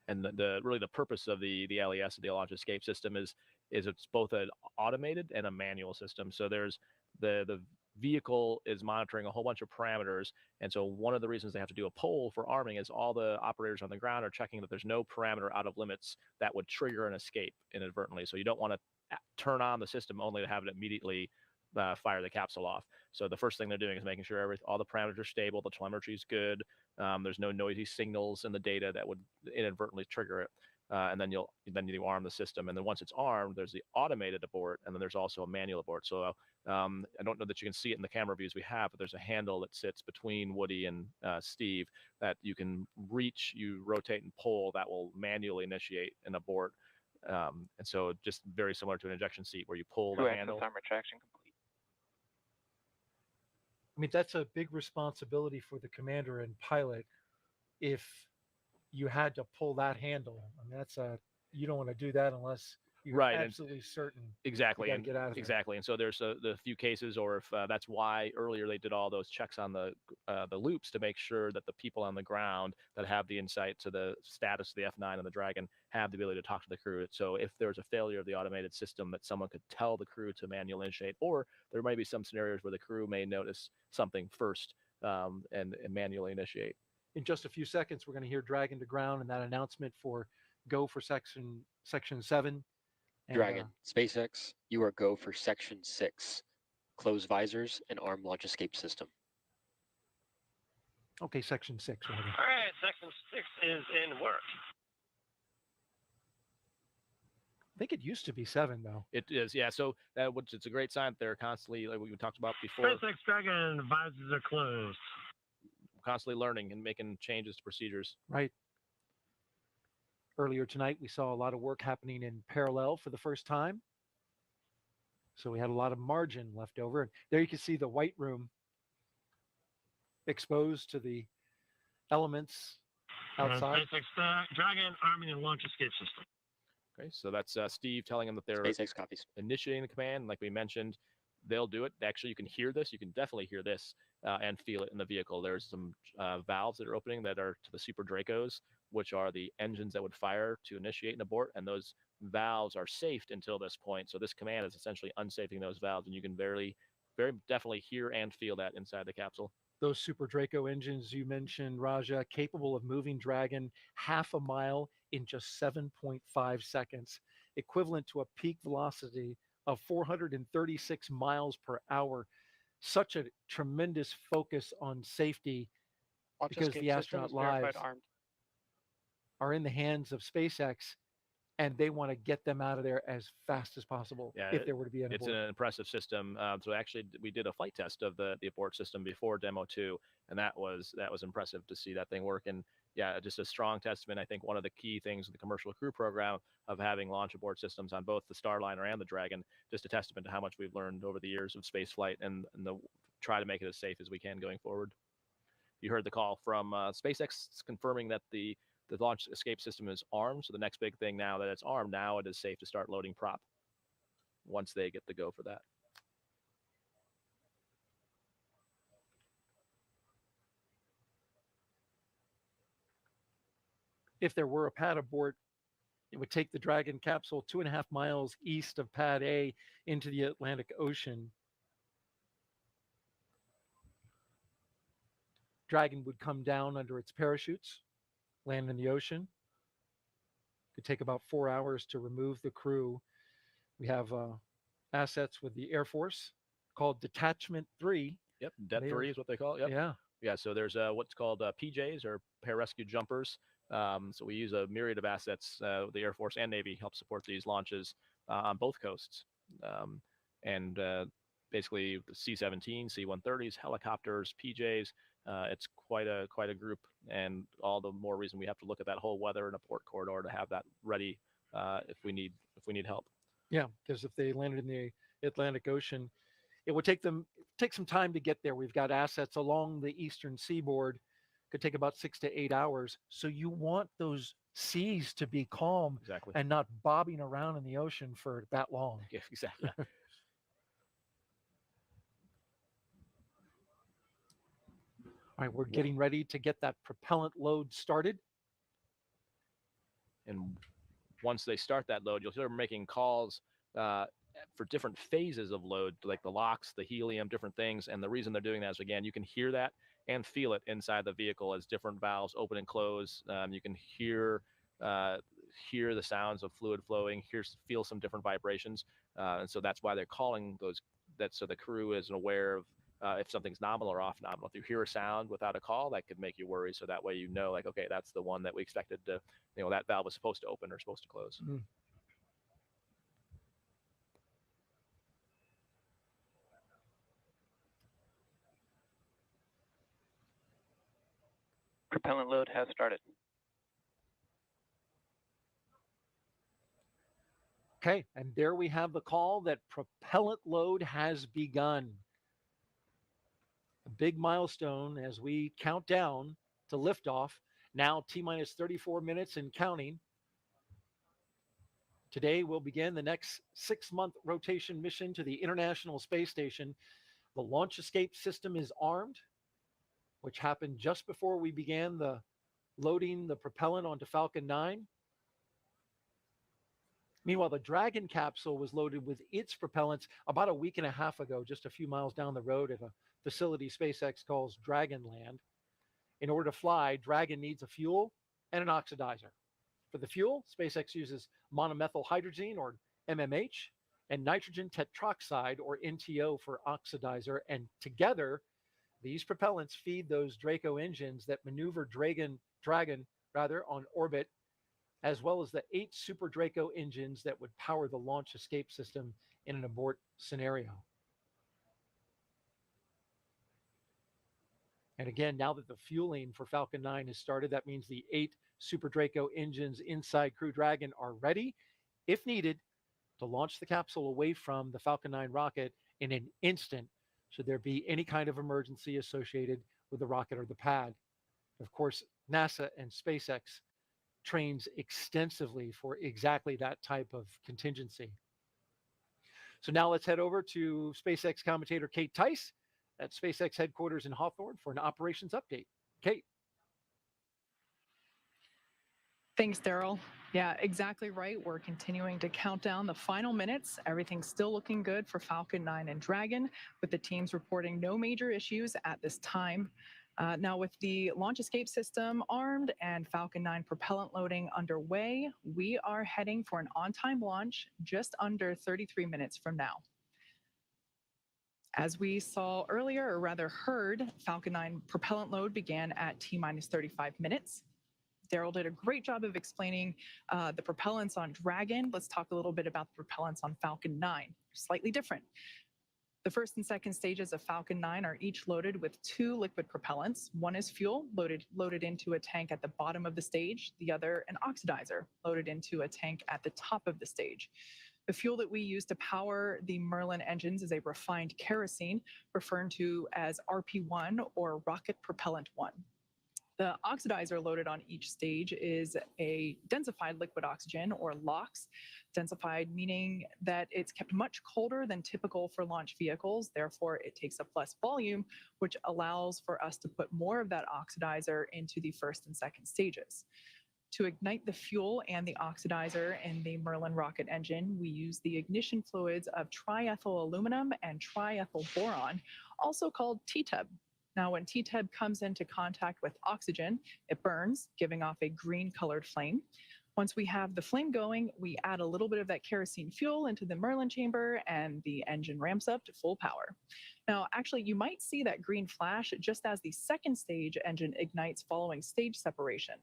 And really the purpose of the LES, the launch escape system, is it's both an automated and a manual system. So there's the vehicle is monitoring a whole bunch of parameters, and so one of the reasons they have to do a poll for arming is all the operators on the ground are checking that there's no parameter out of limits that would trigger an escape inadvertently. So you don't want to turn on the system only to have it immediately fire the capsule off. So the first thing they're doing is making sure all the parameters are stable, the telemetry is good, there's no noisy signals in the data that would inadvertently trigger it, and then you arm the system. And then once it's armed, there's the automated abort, and then there's also a manual abort. So I don't know that you can see it in the camera views we have, but there's a handle that sits between Woody and Steve that you can reach, you rotate and pull, that will manually initiate an abort. And so just very similar to an ejection seat where you pull the handle. Time retraction complete. I mean, that's a big responsibility for the commander and pilot if you had to pull that handle. I mean, you don't want to do that unless you're right, absolutely certain. Exactly. You gotta get out of there. Exactly. And so there's the few cases, or if that's why earlier they did all those checks on the loops to make sure that the people on the ground that have the insight to the status of the F9 and the Dragon have the ability to talk to the crew. So if there's a failure of the automated system, that someone could tell the crew to manual initiate, or there might be some scenarios where the crew may notice something first and manually initiate. In just a few seconds, we're going to hear Dragon to ground and that announcement for go for section 7. And, Dragon, SpaceX, you are go for section 6. Close visors and arm launch escape system. Okay, section 6. All right, section 6 is in work. I think it used to be 7, though. It is, yeah. So it's a great sign that they're constantly, like we talked about before. SpaceX Dragon visors are closed. Constantly learning and making changes to procedures. Right. Earlier tonight, we saw a lot of work happening in parallel for the first time. So we had a lot of margin left over. And there you can see the white room exposed to the elements outside. SpaceX Dragon arming and launch escape system. Okay, so that's Steve telling them that they're SpaceX copies. Initiating the command. Like we mentioned, they'll do it. Actually, you can hear this. You can definitely hear this and feel it in the vehicle. There's some valves that are opening that are to the Super Dracos, which are the engines that would fire to initiate an abort. And those valves are safed until this point. So this command is essentially unsafing those valves. And you can very definitely hear and feel that inside the capsule. Those Super Draco engines you mentioned, Raja, capable of moving Dragon half a mile in just 7.5 seconds, equivalent to a peak velocity of 436 miles per hour. Such a tremendous focus on safety because the astronaut lives are in the hands of SpaceX, and they want to get them out of there as fast as possible if there were to be an abort. It's an impressive system. So actually, we did a flight test of the abort system before Demo 2, and that was impressive to see that thing work. And yeah, just a strong testament. I think one of the key things of the commercial crew program of having launch abort systems on both the Starliner and the Dragon, just a testament to how much we've learned over the years of space flight and try to make it as safe as we can going forward. You heard the call from SpaceX confirming that the launch escape system is armed. So the next big thing now that it's armed, now it is safe to start loading prop once they get the go for that. If there were a pad abort, it would take the Dragon capsule 2.5 miles east of Pad A into the Atlantic Ocean. Dragon would come down under its parachutes, land in the ocean. Could take about 4 hours to remove the crew. We have assets with the Air Force called Detachment 3. Yep, Det 3 is what they call it. Yep. Yeah. Yeah, so there's what's called PJs, or pararescue jumpers. So we use a myriad of assets. The Air Force and Navy help support these launches on both coasts. And basically the C-17, C-130s, helicopters, PJs. It's quite a group, and all the more reason we have to look at that whole weather and a port corridor to have that ready if we need help. Yeah, because if they landed in the Atlantic Ocean, it would take some time to get there. We've got assets along the eastern seaboard. Could take about 6 to 8 hours. So you want those seas to be calm and not bobbing around in the ocean for that long. Yeah, exactly. All right, we're getting ready to get that propellant load started. And once they start that load, you'll hear them making calls for different phases of load, like the LOX, the helium, different things. And the reason they're doing that is, again, you can hear that and feel it inside the vehicle as different valves open and close. You can hear the sounds of fluid flowing, feel some different vibrations. And so that's why they're calling those, so the crew is aware of if something's nominal or off nominal. If you hear a sound without a call, that could make you worry. So that way you know, like, okay, that's the one that we expected to, that valve was supposed to open or supposed to close. Mm. Propellant load has started. Okay, and there we have the call that propellant load has begun. A big milestone as we count down to liftoff. Now T-minus 34 minutes and counting. Today we'll begin the next 6-month rotation mission to the International Space Station. The launch escape system is armed, which happened just before we began loading the propellant onto Falcon 9. Meanwhile, the Dragon capsule was loaded with its propellants about a week and a half ago, just a few miles down the road at a facility SpaceX calls Dragonland. In order to fly, Dragon needs a fuel and an oxidizer. For the fuel, SpaceX uses monomethyl hydrazine, or MMH, and nitrogen tetroxide, or NTO, for oxidizer, and together, these propellants feed those Draco engines that maneuver Dragon on orbit, as well as the 8 Super Draco engines that would power the launch escape system in an abort scenario. And again, now that the fueling for Falcon 9 has started, that means the 8 Super Draco engines inside Crew Dragon are ready, if needed, to launch the capsule away from the Falcon 9 rocket in an instant, should there be any kind of emergency associated with the rocket or the pad. Of course, NASA and SpaceX trains extensively for exactly that type of contingency. So now let's head over to SpaceX commentator Kate Tice at SpaceX headquarters in Hawthorne for an operations update. Kate. Thanks, Daryl. Yeah, exactly right. We're continuing to count down the final minutes. Everything's still looking good for Falcon 9 and Dragon, with the teams reporting no major issues at this time. Now, with the launch escape system armed and Falcon 9 propellant loading underway, we are heading for an on-time launch just under 33 minutes from now. As we saw earlier, or rather heard, Falcon 9 propellant load began at T-minus 35 minutes. Daryl did a great job of explaining the propellants on Dragon. Let's talk a little bit about the propellants on Falcon 9. Slightly different. The first and second stages of Falcon 9 are each loaded with 2 liquid propellants. One is fuel, loaded into a tank at the bottom of the stage. The other, an oxidizer, loaded into a tank at the top of the stage. The fuel that we use to power the Merlin engines is a refined kerosene, referred to as RP1, or Rocket Propellant 1. The oxidizer loaded on each stage is a densified liquid oxygen, or LOX. Densified meaning that it's kept much colder than typical for launch vehicles. Therefore, it takes up less volume, which allows for us to put more of that oxidizer into the first and second stages. To ignite the fuel and the oxidizer in the Merlin rocket engine, we use the ignition fluids of triethyl aluminum and triethyl boron, also called TTEB. Now, when TTEB comes into contact with oxygen, it burns, giving off a green-colored flame. Once we have the flame going, we add a little bit of that kerosene fuel into the Merlin chamber, and the engine ramps up to full power. Now, actually, you might see that green flash just as the second stage engine ignites following stage separation.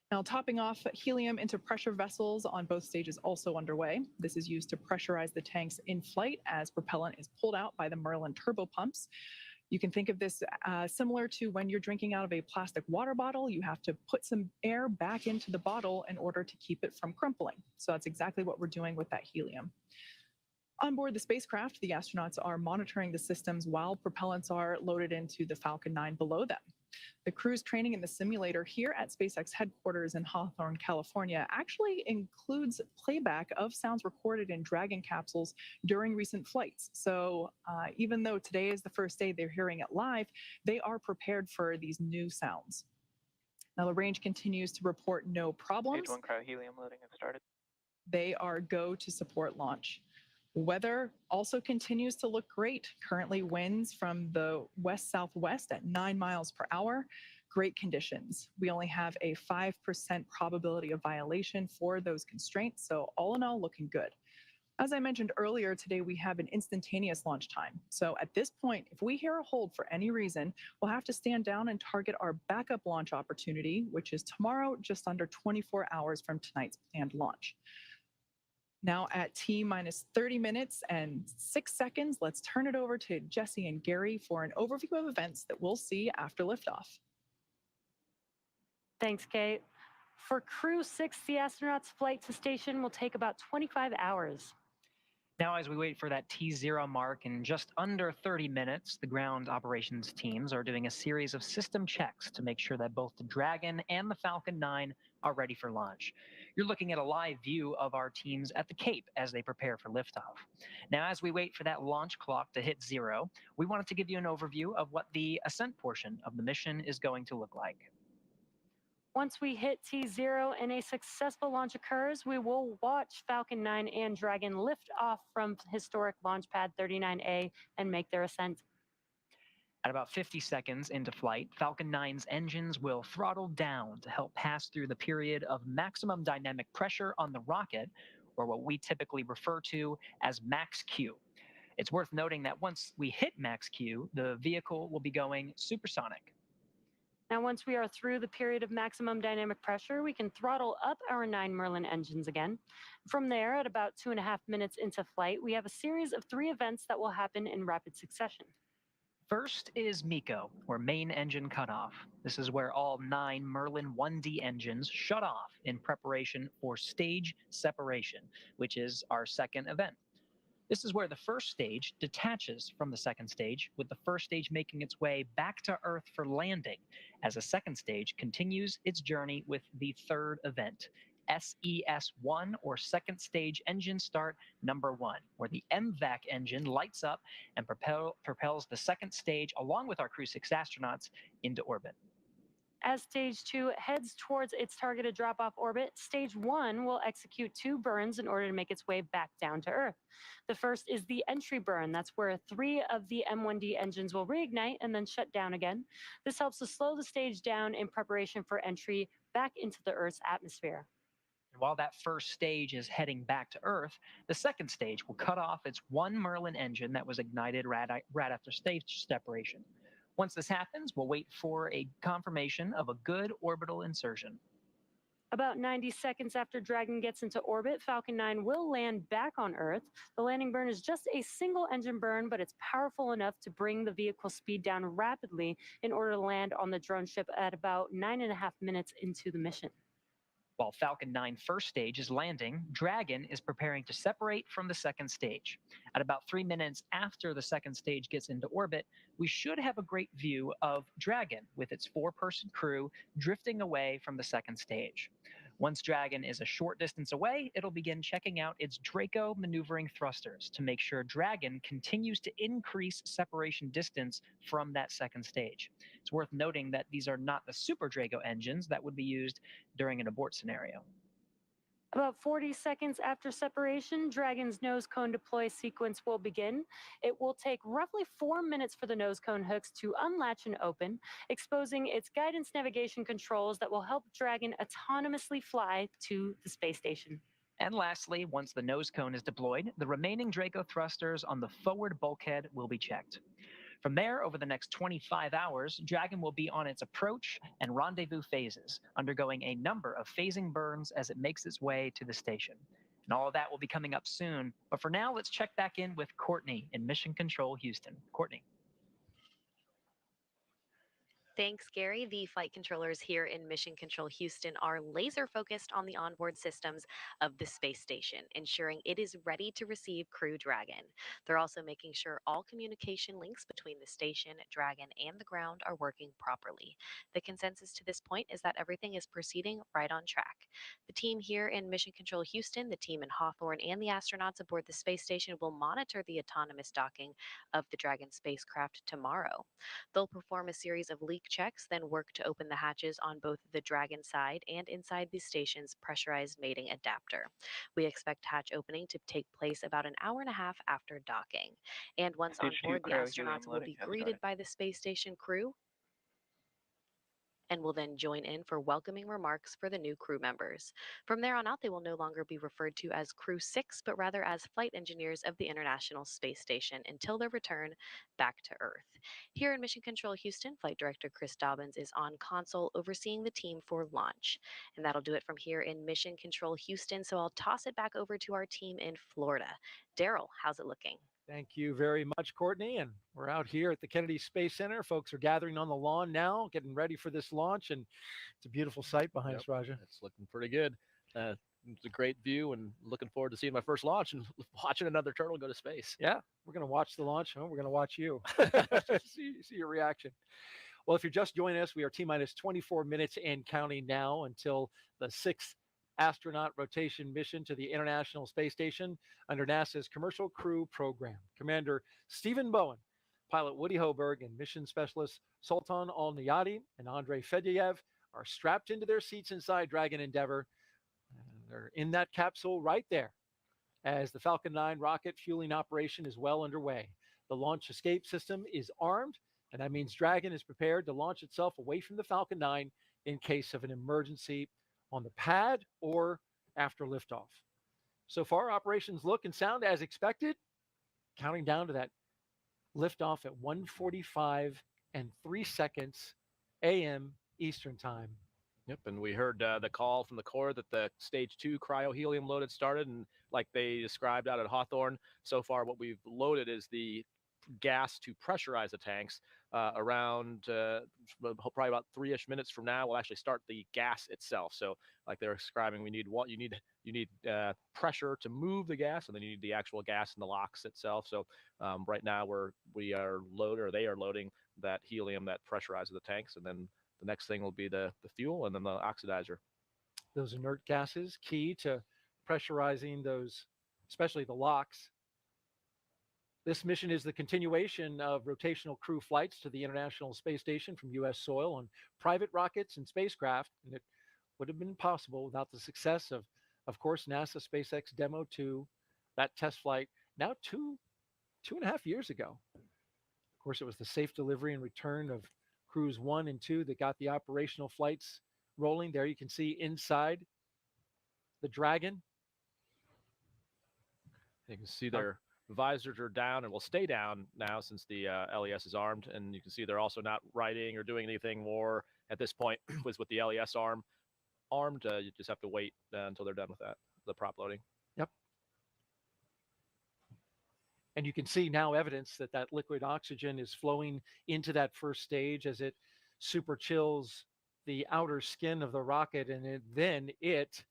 Now, topping off, helium into pressure vessels on both stages also underway. This is used to pressurize the tanks in flight as propellant is pulled out by the Merlin turbo pumps. You can think of this similar to when you're drinking out of a plastic water bottle. You have to put some air back into the bottle in order to keep it from crumpling. So that's exactly what we're doing with that helium. On board the spacecraft, the astronauts are monitoring the systems while propellants are loaded into the Falcon 9 below them. The crew's training in the simulator here at SpaceX headquarters in Hawthorne, California, actually includes playback of sounds recorded in Dragon capsules during recent flights. So even though today is the first day they're hearing it live, they are prepared for these new sounds. Now, the range continues to report no problems. Stage 1 cryo-helium loading has started. They are go to support launch. Weather also continues to look great. Currently winds from the west-southwest at 9 miles per hour. Great conditions. We only have a 5% probability of violation for those constraints. So all in all, looking good. As I mentioned earlier, today we have an instantaneous launch time. So at this point, if we hear a hold for any reason, we'll have to stand down and target our backup launch opportunity, which is tomorrow, just under 24 hours from tonight's planned launch. Now at T-minus 30 minutes and 6 seconds, let's turn it over to Jesse and Gary for an overview of events that we'll see after liftoff. Thanks, Kate. For Crew-6, the astronauts' flight to station will take about 25 hours. Now, as we wait for that T0 mark in just under 30 minutes, the ground operations teams are doing a series of system checks to make sure that both the Dragon and the Falcon 9 are ready for launch. You're looking at a live view of our teams at the Cape as they prepare for liftoff. Now, as we wait for that launch clock to hit 0, we wanted to give you an overview of what the ascent portion of the mission is going to look like. Once we hit T0 and a successful launch occurs, we will watch Falcon 9 and Dragon lift off from historic launch pad 39A and make their ascent. At about 50 seconds into flight, Falcon 9's engines will throttle down to help pass through the period of maximum dynamic pressure on the rocket, or what we typically refer to as max Q. It's worth noting that once we hit max Q, the vehicle will be going supersonic. Now, once we are through the period of maximum dynamic pressure, we can throttle up our 9 Merlin engines again. From there, at about 2.5 minutes into flight, we have a series of 3 events that will happen in rapid succession. First is MECO, or main engine cutoff. This is where all 9 Merlin 1D engines shut off in preparation for stage separation, which is our second event. This is where the first stage detaches from the second stage, with the first stage making its way back to Earth for landing, as the second stage continues its journey with the third event, SES-1, or second stage engine start number 1, where the MVAC engine lights up and propels the second stage, along with our Crew-6 astronauts, into orbit. As stage 2 heads towards its targeted drop-off orbit, stage 1 will execute 2 burns in order to make its way back down to Earth. The first is the entry burn. That's where 3 of the M1D engines will reignite and then shut down again. This helps to slow the stage down in preparation for entry back into the Earth's atmosphere. While that first stage is heading back to Earth, the second stage will cut off its 1 Merlin engine that was ignited right after stage separation. Once this happens, we'll wait for a confirmation of a good orbital insertion. About 90 seconds after Dragon gets into orbit, Falcon 9 will land back on Earth. The landing burn is just a single engine burn, but it's powerful enough to bring the vehicle speed down rapidly in order to land on the drone ship at about 9.5 minutes into the mission. While Falcon 9 first stage is landing, Dragon is preparing to separate from the second stage. At about 3 minutes after the second stage gets into orbit, we should have a great view of Dragon with its 4-person crew drifting away from the second stage. Once Dragon is a short distance away, it'll begin checking out its Draco maneuvering thrusters to make sure Dragon continues to increase separation distance from that second stage. It's worth noting that these are not the Super Draco engines that would be used during an abort scenario. About 40 seconds after separation, Dragon's nose cone deploy sequence will begin. It will take roughly 4 minutes for the nose cone hooks to unlatch and open, exposing its guidance navigation controls that will help Dragon autonomously fly to the space station. And lastly, once the nose cone is deployed, the remaining Draco thrusters on the forward bulkhead will be checked. From there, over the next 25 hours, Dragon will be on its approach and rendezvous phases, undergoing a number of phasing burns as it makes its way to the station. And all of that will be coming up soon. But for now, let's check back in with Courtney in Mission Control Houston. Courtney. Thanks, Gary. The flight controllers here in Mission Control Houston are laser focused on the onboard systems of the space station, ensuring it is ready to receive Crew Dragon. They're also making sure all communication links between the station, Dragon, and the ground are working properly. The consensus to this point is that everything is proceeding right on track. The team here in Mission Control Houston, the team in Hawthorne, and the astronauts aboard the space station will monitor the autonomous docking of the Dragon spacecraft tomorrow. They'll perform a series of leak checks, then work to open the hatches on both the Dragon side and inside the station's pressurized mating adapter. We expect hatch opening to take place about an hour and a half after docking. And once on board, the astronauts will be greeted by the space station crew and will then join in for welcoming remarks for the new crew members. From there on out, they will no longer be referred to as Crew-6, but rather as flight engineers of the International Space Station until their return back to Earth. Here in Mission Control Houston, Flight Director Chris Dobbins is on console overseeing the team for launch. And that'll do it from here in Mission Control Houston, so I'll toss it back over to our team in Florida. Daryl, how's it looking? Thank you very much, Courtney. And we're out here at the Kennedy Space Center. Folks are gathering on the lawn now, getting ready for this launch. And it's a beautiful sight behind us, Raja. It's looking pretty good. It's a great view, and looking forward to seeing my first launch and watching another turtle go to space. Yeah, we're going to watch the launch. Oh, we're going to watch you. see your reaction. Well, if you're just joining us, we are T-minus 24 minutes and counting now until the 6th astronaut rotation mission to the International Space Station under NASA's Commercial Crew Program. Commander Stephen Bowen, pilot Woody Hoburg, and mission specialist Sultan Al-Neyadi and Andrey Fedyaev are strapped into their seats inside Dragon Endeavour. And they're in that capsule right there as the Falcon 9 rocket fueling operation is well underway. The launch escape system is armed, and that means Dragon is prepared to launch itself away from the Falcon 9 in case of an emergency on the pad or after liftoff. So far, operations look and sound as expected, counting down to that liftoff at 1:45 and 3 seconds a.m. Eastern Time. Yep, and we heard the call from the Corps that the stage 2 cryo-helium load had started, and like they described out at Hawthorne, so far what we've loaded is the gas to pressurize the tanks. Around probably about 3-ish minutes from now, we'll actually start the gas itself. So like they're describing, you need pressure to move the gas, and then you need the actual gas in the LOX itself. So right now they are loading that helium that pressurizes the tanks, and then the next thing will be the fuel and then the oxidizer. Those inert gases, key to pressurizing those, especially the LOX. This mission is the continuation of rotational crew flights to the International Space Station from U.S. soil on private rockets and spacecraft, and it would have been possible without the success of course, NASA SpaceX Demo 2, that test flight now two and a half years ago. Of course, it was the safe delivery and return of Crews 1 and 2 that got the operational flights rolling. There you can see inside the Dragon. You can see their visors are down and will stay down now since the LES is armed. And you can see they're also not writing or doing anything more at this point with the LES armed. You just have to wait until they're done with that, the prop loading. Yep. And you can see now evidence that liquid oxygen is flowing into that first stage as it super chills the outer skin of the rocket, and then it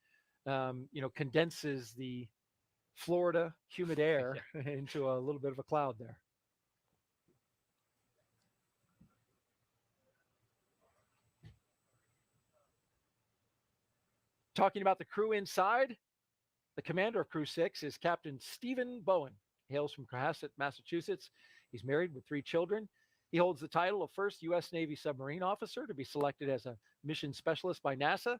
condenses the Florida humid air into a little bit of a cloud there. Talking about the crew inside, the commander of Crew-6 is Captain Stephen Bowen. He hails from Cohasset, Massachusetts. He's married with 3 children. He holds the title of first U.S. Navy submarine officer to be selected as a mission specialist by NASA.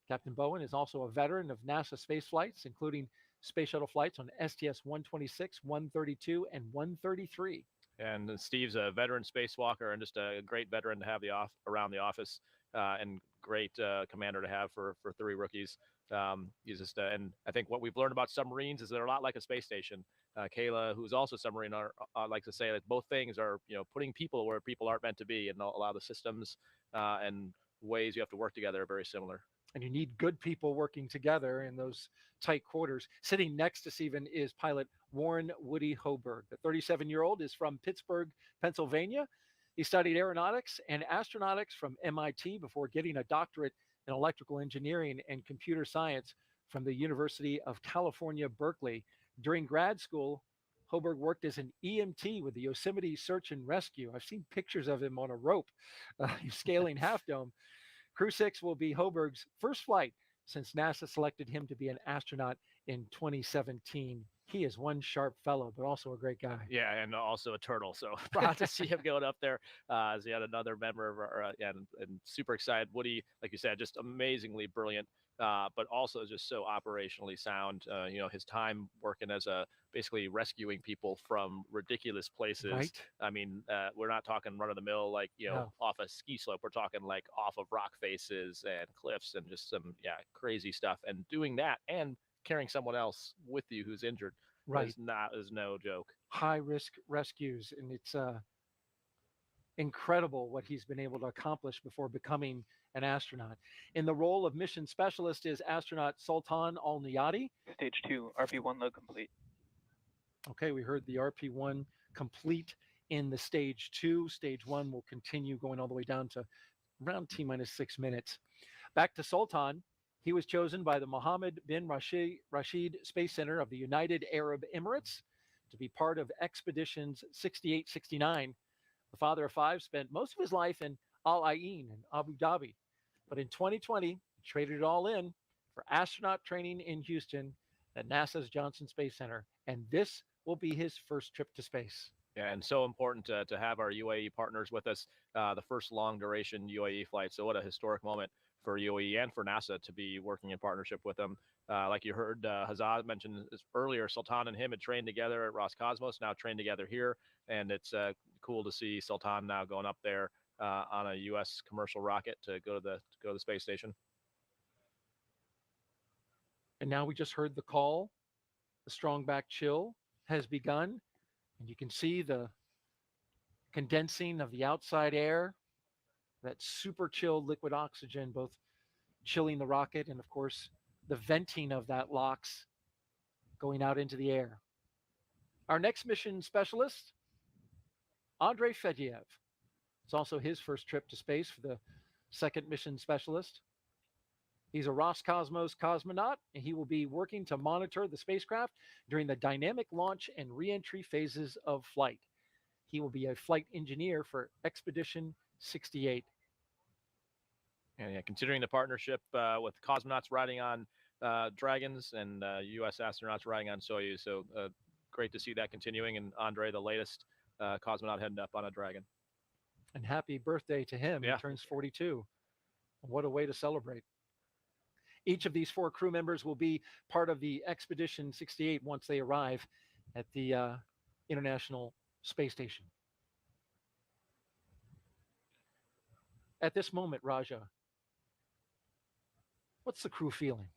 Captain Bowen is also a veteran of NASA space flights, including space shuttle flights on STS-126, 132, and 133. And Steve's a veteran spacewalker and just a great veteran to have around the office, and great commander to have for 3 rookies. He's just, and I think what we've learned about submarines is they're a lot like a space station. Kayla, who's also submarine, likes to say that both things are, putting people where people aren't meant to be, and a lot of the systems and ways you have to work together are very similar. And you need good people working together in those tight quarters. Sitting next to Stephen is pilot Warren Woody Hoburg. The 37-year-old is from Pittsburgh, Pennsylvania. He studied aeronautics and astronautics from MIT before getting a doctorate in electrical engineering and computer science from the University of California, Berkeley. During grad school, Hoburg worked as an EMT with the Yosemite Search and Rescue. I've seen pictures of him on a rope scaling Half Dome. Crew-6 will be Hoburg's first flight since NASA selected him to be an astronaut in 2017. He is one sharp fellow, but also a great guy. Yeah, and also a turtle. So proud to see him going up there as yet another member of our, and super excited. Woody, like you said, just amazingly brilliant, but also just so operationally sound. His time working as basically rescuing people from ridiculous places. Right. I mean, we're not talking run of the mill, like, No. off a ski slope. We're talking like off of rock faces and cliffs and just some, crazy stuff. And doing that and carrying someone else with you who's injured Right. is no joke. High risk rescues, and it's incredible what he's been able to accomplish before becoming an astronaut. In the role of mission specialist is astronaut Sultan Al-Neyadi. Stage 2, RP1 load complete. Okay, we heard the RP1 complete in the stage 2. Stage 1 will continue going all the way down to around T-minus 6 minutes. Back to Sultan. He was chosen by the Mohammed bin Rashid Space Center of the United Arab Emirates to be part of expeditions 68-69. The father of 5 spent most of his life in Al Ain in Abu Dhabi. But in 2020, he traded it all in for astronaut training in Houston at NASA's Johnson Space Center. And this will be his first trip to space. Yeah, and so important to have our UAE partners with us, the first long duration UAE flight. So what a historic moment for UAE and for NASA to be working in partnership with them. Like you heard Hazad mention earlier, Sultan and him had trained together at Roscosmos, now trained together here. And it's cool to see Sultan now going up there on a U.S. commercial rocket to go to the space station. And now we just heard the call. The strong back chill has begun. And you can see the condensing of the outside air, that super chilled liquid oxygen, both chilling the rocket and, of course, the venting of that LOX going out into the air. Our next mission specialist, Andrey Fedyaev. It's also his first trip to space for the second mission specialist. He's a Roscosmos cosmonaut, and he will be working to monitor the spacecraft during the dynamic launch and reentry phases of flight. He will be a flight engineer for Expedition 68. And considering the partnership with cosmonauts riding on Dragons and U.S. astronauts riding on Soyuz, so great to see that continuing. And Andrei, the latest cosmonaut heading up on a Dragon. And happy birthday to him. Yeah. He turns 42. What a way to celebrate. Each of these 4 crew members will be part of the Expedition 68 once they arrive at the International Space Station. At this moment, Raja, what's the crew feeling?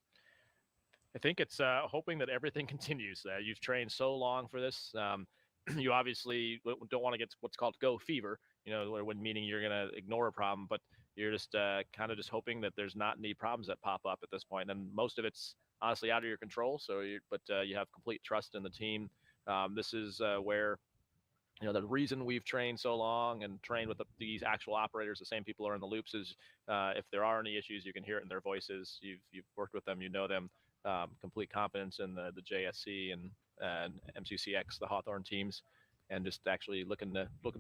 I think it's hoping that everything continues. You've trained so long for this. You obviously don't want to get what's called go fever, when meaning you're going to ignore a problem, but you're just kind of just hoping that there's not any problems that pop up at this point. And most of it's honestly out of your control. So, but you have complete trust in the team. This is where, the reason we've trained so long and trained with these actual operators, the same people who are in the loops, is if there are any issues, you can hear it in their voices. You've worked with them, them. Complete confidence in the JSC and MCCX, the Hawthorne teams. And just actually looking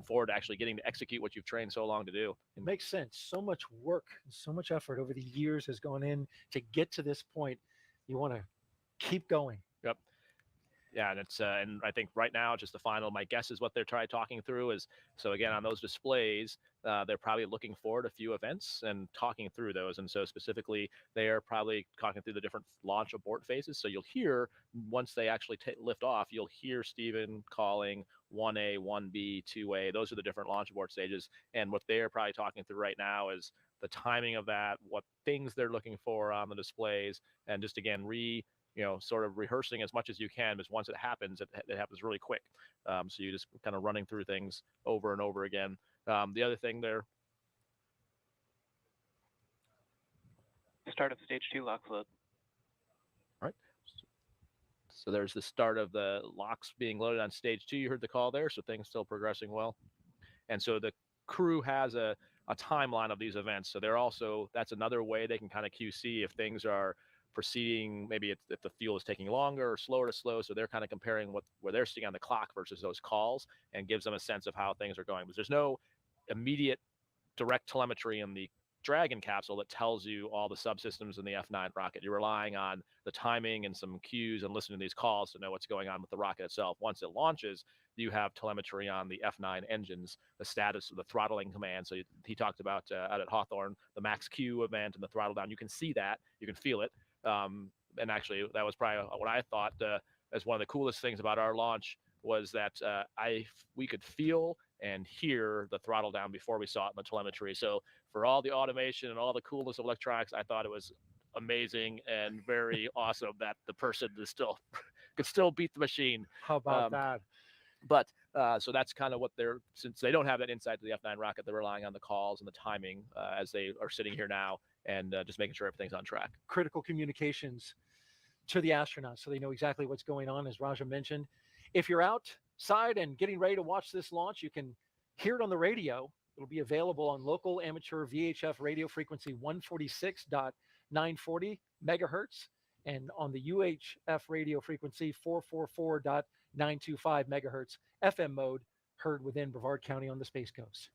forward to actually getting to execute what you've trained so long to do. It makes sense. So much work, so much effort over the years has gone in to get to this point. You want to keep going. Yep. Yeah, and it's and I think right now, just the final, my guess is what they're talking through is, so again, on those displays, they're probably looking forward a few events and talking through those. And so specifically, they are probably talking through the different launch abort phases. So you'll hear, once they actually lift off, you'll hear Stephen calling 1A, 1B, 2A. Those are the different launch abort stages. And what they're probably talking through right now is the timing of that, what things they're looking for on the displays, and just again, sort of rehearsing as much as you can, because once it happens really quick. So you just kind of running through things over and over again. The other thing there. Start of stage 2 lock load. All right. So there's the start of the locks being loaded on stage 2. You heard the call there, so things still progressing well. And so the crew has a timeline of these events. So that's another way they can kind of QC if things are proceeding, maybe if the fuel is taking longer or slower to slow. So they're kind of comparing where they're seeing on the clock versus those calls, and gives them a sense of how things are going. Because there's no immediate direct telemetry in the Dragon capsule that tells you all the subsystems in the F9 rocket. You're relying on the timing and some cues and listening to these calls to know what's going on with the rocket itself. Once it launches, you have telemetry on the F9 engines, the status of the throttling command. So he talked about out at Hawthorne, the max Q event and the throttle down. You can see that, you can feel it. And actually, that was probably what I thought as one of the coolest things about our launch was that we could feel and hear the throttle down before we saw it in the telemetry. So for all the automation and all the coolness of electronics, I thought it was amazing and very awesome that the person could still beat the machine. How about that? But so that's kind of what since they don't have that insight to the F9 rocket, they're relying on the calls and the timing as they are sitting here now, and just making sure everything's on track. Critical communications to the astronauts so they know exactly what's going on, as Raja mentioned. If you're outside and getting ready to watch this launch, you can hear it on the radio. It'll be available on local amateur VHF radio frequency 146.940 megahertz and on the UHF radio frequency 444.925 megahertz FM mode, heard within Brevard County on the Space Coast.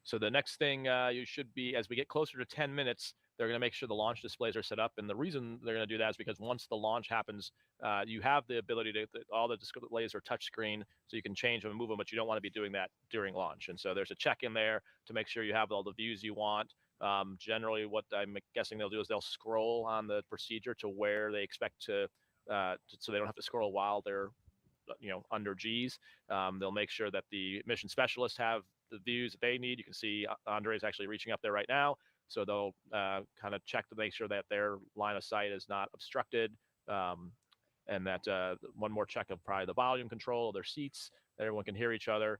So the next thing you should be, as we get closer to 10 minutes, they're going to make sure the launch displays are set up. And the reason they're going to do that is because once the launch happens, you have the ability all the displays are touchscreen, so you can change them and move them, but you don't want to be doing that during launch. And so there's a check in there to make sure you have all the views you want. Generally, what I'm guessing they'll do is they'll scroll on the procedure to where they expect so they don't have to scroll while they're under G's. They'll make sure that the mission specialists have the views that they need. You can see Andrey is actually reaching up there right now. So they'll kind of check to make sure that their line of sight is not obstructed. And that one more check of probably the volume control of their seats, that everyone can hear each other.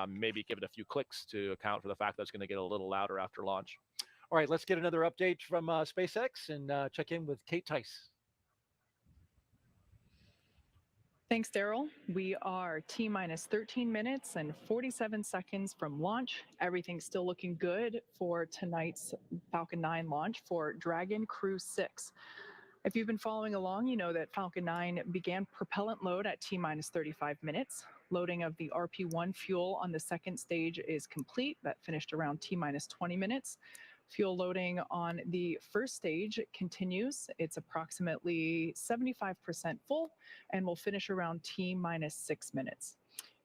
Maybe give it a few clicks to account for the fact that it's going to get a little louder after launch. All right, let's get another update from SpaceX and check in with Kate Tice. Thanks, Daryl. We are T-minus 13 minutes and 47 seconds from launch. Everything's still looking good for tonight's Falcon 9 launch for Dragon Crew-6. If you've been following along, you know that Falcon 9 began propellant load at T-minus 35 minutes. Loading of the RP-1 fuel on the second stage is complete. That finished around T-minus 20 minutes. Fuel loading on the first stage continues. It's approximately 75% full and will finish around T-minus 6 minutes.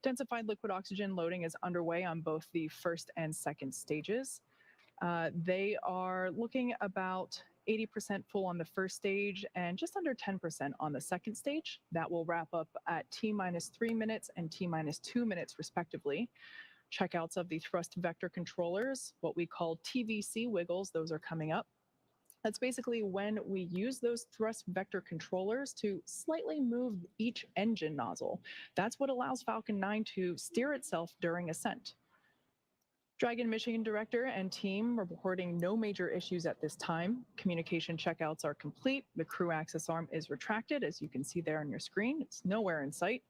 Densified liquid oxygen loading is underway on both the first and second stages. They are looking about 80% full on the first stage and just under 10% on the second stage. That will wrap up at T-minus 3 minutes and T-minus 2 minutes respectively. Checkouts of the thrust vector controllers, what we call TVC wiggles, those are coming up. That's basically when we use those thrust vector controllers to slightly move each engine nozzle. That's what allows Falcon 9 to steer itself during ascent. Dragon Mission Director and team reporting no major issues at this time. Communication checkouts are complete. The crew access arm is retracted, as you can see there on your screen. It's nowhere in sight.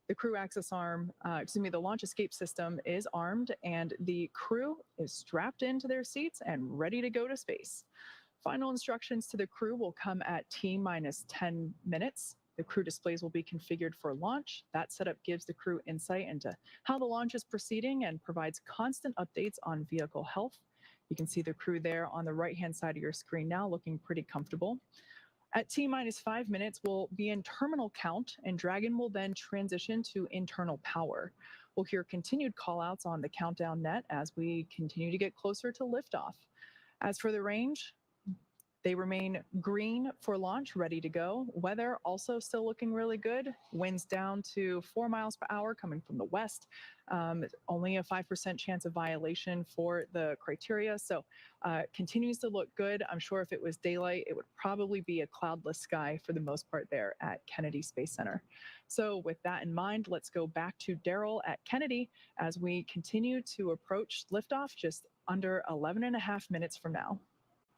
The crew access arm, the launch escape system is armed, and the crew is strapped into their seats and ready to go to space. Final instructions to the crew will come at T-minus 10 minutes. The crew displays will be configured for launch. That setup gives the crew insight into how the launch is proceeding and provides constant updates on vehicle health. You can see the crew there on the right-hand side of your screen now, looking pretty comfortable. At T-minus 5 minutes, we'll be in terminal count, and Dragon will then transition to internal power. We'll hear continued callouts on the countdown net as we continue to get closer to liftoff. As for the range, They remain green for launch, ready to go. Weather also still looking really good. Winds down to 4 miles per hour coming from the west. Only a 5% chance of violation for the criteria. So continues to look good. I'm sure if it was daylight, it would probably be a cloudless sky for the most part there at Kennedy Space Center. So with that in mind, let's go back to Daryl at Kennedy as we continue to approach liftoff just under 11 and a half minutes from now.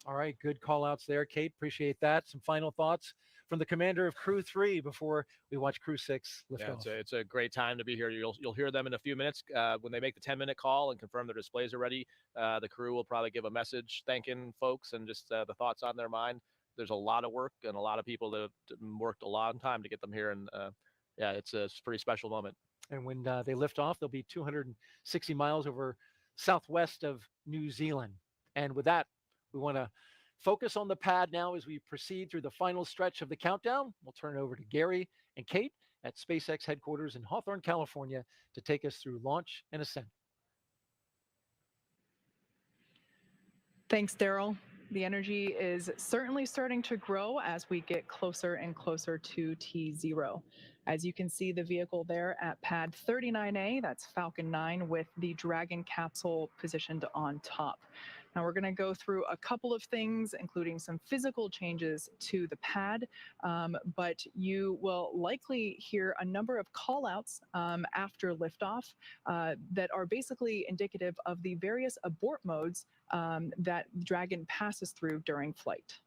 All right, good call outs there, Kate. Appreciate that. Some final thoughts from the commander of Crew 3 before we watch Crew 6 lift off. It's a great time to be here. You'll hear them in a few minutes when they make the 10-minute call and confirm their displays are ready. The crew will probably give a message thanking folks and just the thoughts on their mind. There's a lot of work and a lot of people that have worked a long time to get them here, and it's a pretty special moment. And when they lift off, they'll be 260 miles over southwest of New Zealand. And with that, we want to focus on the pad now as we proceed through the final stretch of the countdown. We'll turn it over to Gary and Kate at SpaceX headquarters in Hawthorne, California, to take us through launch and ascent. Thanks, Daryl. The energy is certainly starting to grow as we get closer and closer to T0. As you can see the vehicle there at pad 39A, that's Falcon 9 with the Dragon capsule positioned on top. Now we're going to go through a couple of things, including some physical changes to the pad, but you will likely hear a number of call-outs after liftoff that are basically indicative of the various abort modes that Dragon passes through during flight.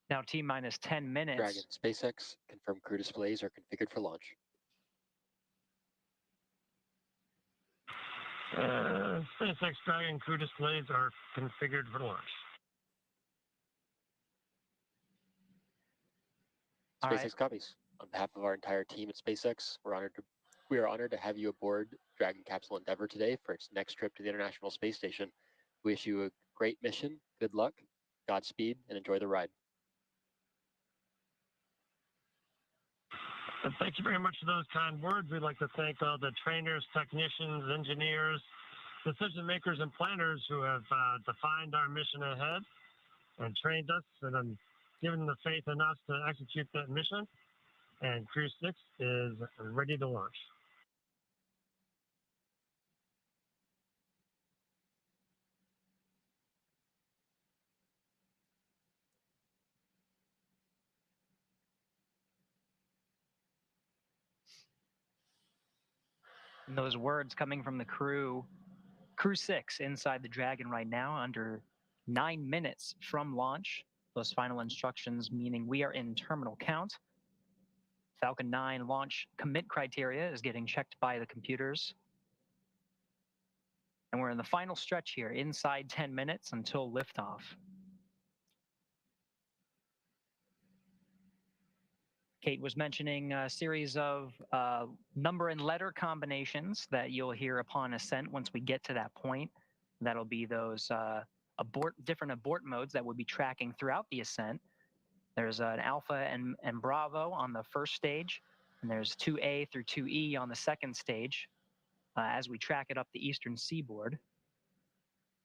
Now T-minus 10 minutes. Dragon, SpaceX, confirmed crew displays are configured for launch. SpaceX Dragon crew displays are configured for launch. SpaceX copies. On behalf of our entire team at SpaceX, we are honored to have you aboard Dragon Capsule Endeavour today for its next trip to the International Space Station. We wish you a great mission, good luck, Godspeed, and enjoy the ride. Thank you very much for those kind words. We'd like to thank all the trainers, technicians, engineers, decision makers, and planners who have defined our mission ahead and trained us and given the faith in us to execute that mission. And Crew 6 is ready to launch. And those words coming from the Crew 6 inside the Dragon right now, under 9 minutes from launch. Those final instructions meaning we are in terminal count. Falcon 9 launch commit criteria is getting checked by the computers. And we're in the final stretch here, inside 10 minutes until liftoff. Kate was mentioning a series of number and letter combinations that you'll hear upon ascent once we get to that point. That'll be those different abort modes that we'll be tracking throughout the ascent. There's an Alpha and Bravo on the first stage, and there's 2A through 2E on the second stage as we track it up the eastern seaboard.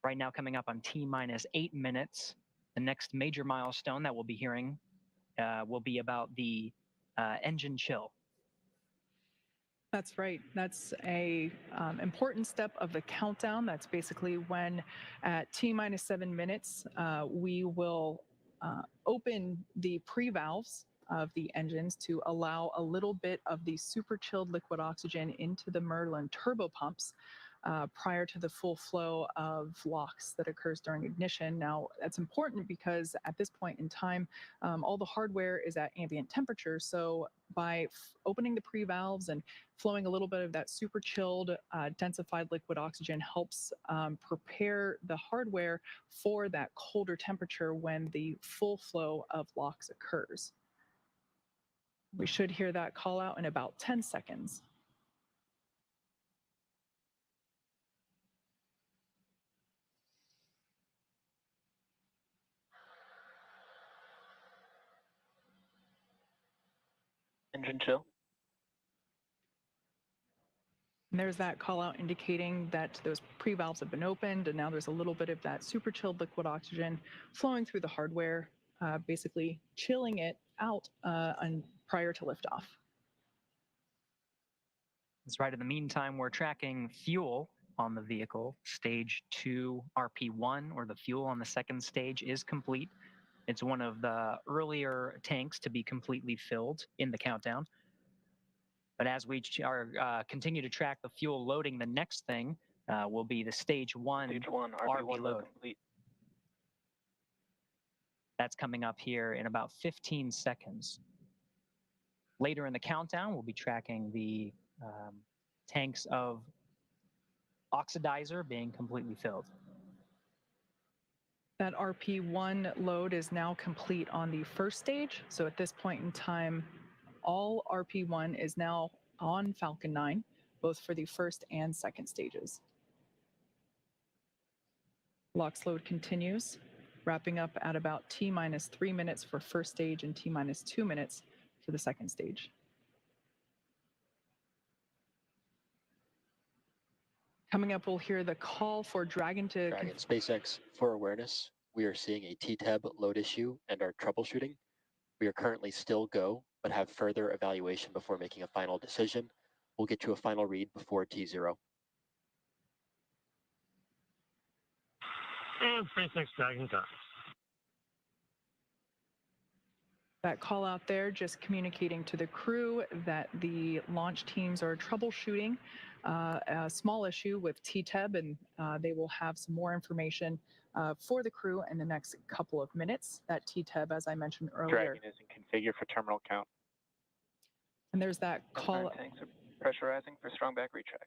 Right now coming up on T-minus 8 minutes, the next major milestone that we'll be hearing will be about the engine chill. That's right. That's a important step of the countdown. That's basically when at T-minus 7 minutes, we will open the pre-valves of the engines to allow a little bit of the super chilled liquid oxygen into the Merlin turbopumps prior to the full flow of LOX that occurs during ignition. Now, that's important because at this point in time, all the hardware is at ambient temperature. So by opening the pre-valves and flowing a little bit of that super chilled, densified liquid oxygen helps prepare the hardware for that colder temperature when the full flow of LOX occurs. We should hear that call out in about 10 seconds. Engine chill. there's that call out indicating that those pre-valves have been opened, and now there's a little bit of that super chilled liquid oxygen flowing through the hardware, basically chilling it out prior to liftoff. That's right. In the meantime, we're tracking fuel on the vehicle. Stage 2 RP1, or the fuel on the second stage, is complete. It's one of the earlier tanks to be completely filled in the countdown. But as we continue to track the fuel loading, the next thing will be the stage 1 RP load. Complete. That's coming up here in about 15 seconds. Later in the countdown, we'll be tracking the tanks of oxidizer being completely filled. That RP1 load is now complete on the first stage. So at this point in time, all RP1 is now on Falcon 9, both for the first and second stages. LOX load continues, wrapping up at about T-minus 3 minutes for first stage and T-minus 2 minutes for the second stage. Coming up, we'll hear the call for Dragon to... Dragon SpaceX, for awareness, we are seeing a T-Tab load issue and are troubleshooting. We are currently still go, but have further evaluation before making a final decision. We'll get you a final read before T0. And SpaceX Dragon comes. That call out there just communicating to the crew that the launch teams are troubleshooting a small issue with T-Teb, and they will have some more information for the crew in the next couple of minutes. That T-Teb, as I mentioned earlier. Dragon isn't configured for terminal count. And there's that call. Tanks are pressurizing for strong back retract.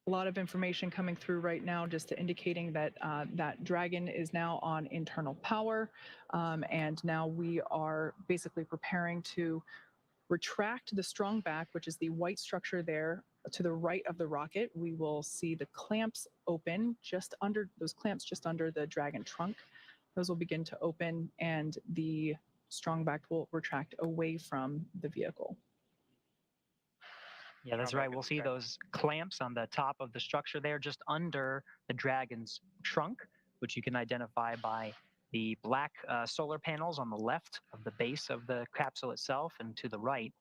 A lot of information coming through right now, just indicating that that Dragon is now on internal power, and now we are basically preparing to retract the strong back, which is the white structure there to the right of the rocket. We will see the clamps open just under those clamps, just under the Dragon trunk. Those will begin to open, and the strong back will retract away from the vehicle. Yeah, that's right. We'll see those clamps on the top of the structure there, just under the Dragon's trunk, which you can identify by the black solar panels on the left of the base of the capsule itself and to the right.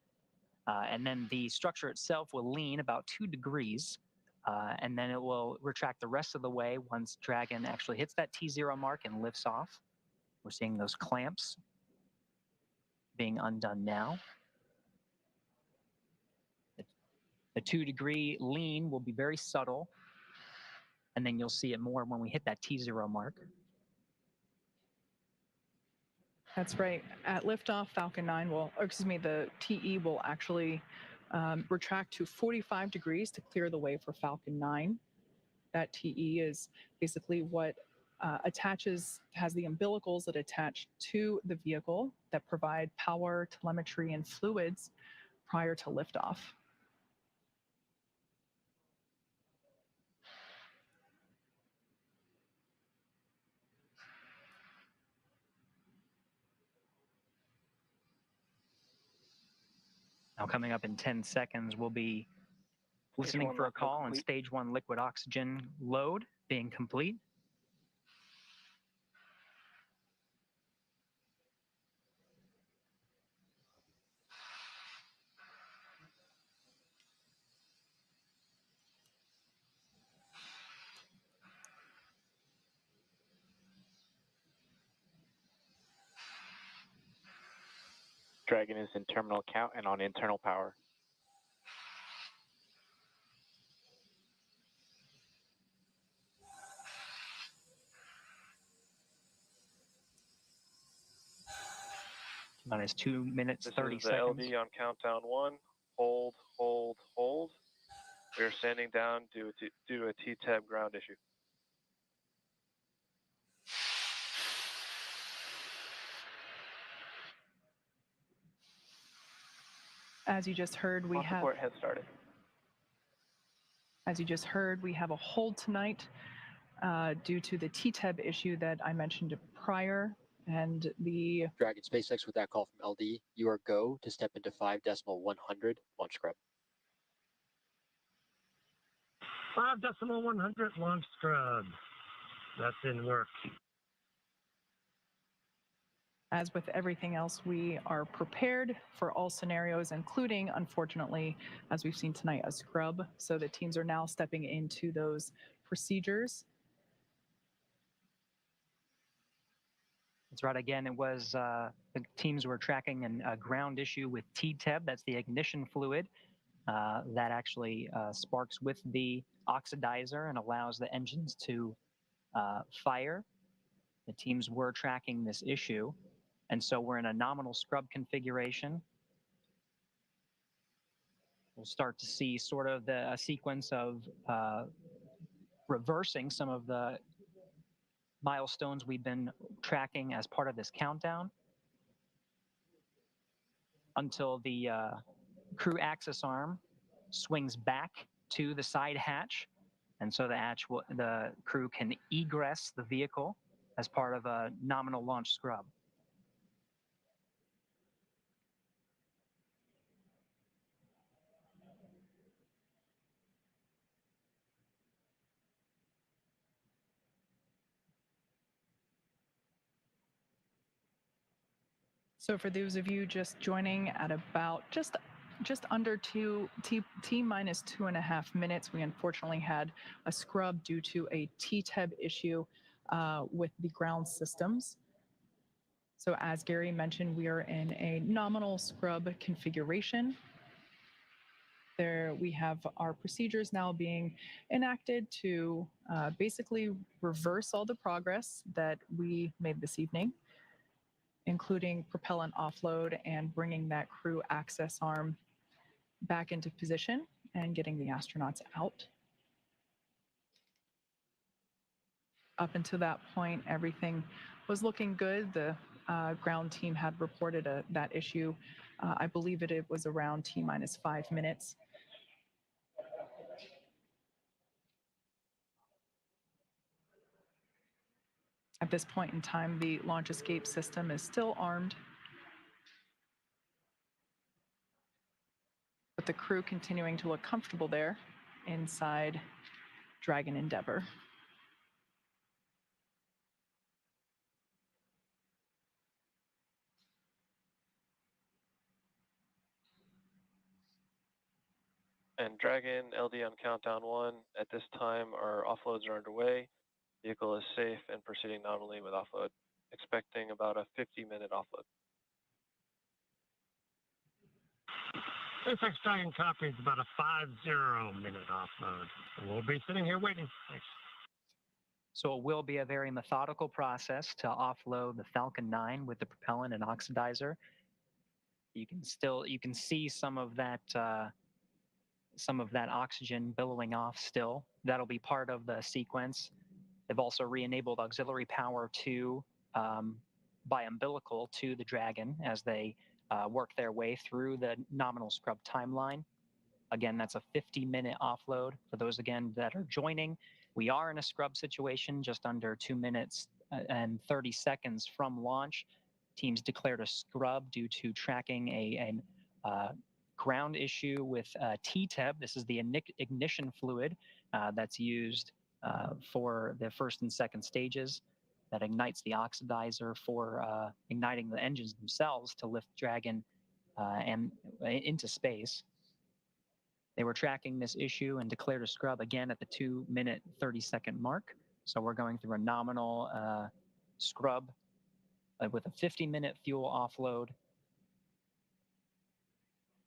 And then the structure itself will lean about 2 degrees, and then it will retract the rest of the way once Dragon actually hits that T0 mark and lifts off. We're seeing those clamps being undone now. The 2-degree lean will be very subtle, and then you'll see it more when we hit that T0 mark. That's right. At liftoff, Falcon 9 will, or excuse me, the TE will actually retract to 45 degrees to clear the way for Falcon 9. That TE is basically what has the umbilicals that attach to the vehicle that provide power, telemetry, and fluids prior to liftoff. Now coming up in 10 seconds, we'll be listening for a call on stage 1 liquid oxygen load being complete. Dragon is in terminal count and on internal power. Minus 2 minutes, 30 This is seconds. the LD on countdown 1. Hold, hold, hold. We are standing down due to a T-Tab ground issue. As you just heard, we have. Support has started. As you just heard, we have a hold tonight due to the T-Teb issue that I mentioned prior, and the Dragon SpaceX with that call from LD, you are go to step into 5.100 launch scrub. 5.100 launch scrub. That's in work. As with everything else, we are prepared for all scenarios, including, unfortunately, as we've seen tonight, a scrub. So the teams are now stepping into those procedures. That's right. Again, it was the teams were tracking a ground issue with TTEB. That's the ignition fluid that actually sparks with the oxidizer and allows the engines to fire. The teams were tracking this issue. And so we're in a nominal scrub configuration. We'll start to see sort of a sequence of reversing some of the milestones we've been tracking as part of this countdown until the crew access arm swings back to the side hatch. And so the crew can egress the vehicle as part of a nominal launch scrub. So for those of you just joining at about just under T minus 2.5 minutes, we unfortunately had a scrub due to a TTEB issue with the ground systems. So as Gary mentioned, we are in a nominal scrub configuration. There we have our procedures now being enacted to basically reverse all the progress that we made this evening, including propellant offload and bringing that crew access arm back into position and getting the astronauts out. Up until that point, everything was looking good. The ground team had reported that issue. I believe it was around T minus 5 minutes. At this point in time, the launch escape system is still armed, with the crew continuing to look comfortable there inside Dragon Endeavour. And Dragon LD on countdown 1. At this time, our offloads are underway. Vehicle is safe and proceeding nominally with offload. Expecting about a 50-minute offload. SpaceX Dragon copy is about a 50-minute offload. We'll be sitting here waiting. Thanks. So it will be a very methodical process to offload the Falcon 9 with the propellant and oxidizer. You can see some of that oxygen billowing off still. That'll be part of the sequence. They've also re-enabled auxiliary power to by umbilical to the Dragon as they work their way through the nominal scrub timeline. Again, that's a 50-minute offload. For those, again, that are joining, we are in a scrub situation just under 2 minutes and 30 seconds from launch. Teams declared a scrub due to tracking a ground issue with TTEB. This is the ignition fluid that's used for the first and second stages that ignites the oxidizer for igniting the engines themselves to lift Dragon and into space. They were tracking this issue and declared a scrub again at the 2-minute 30-second mark. So we're going through a nominal scrub with a 50-minute fuel offload.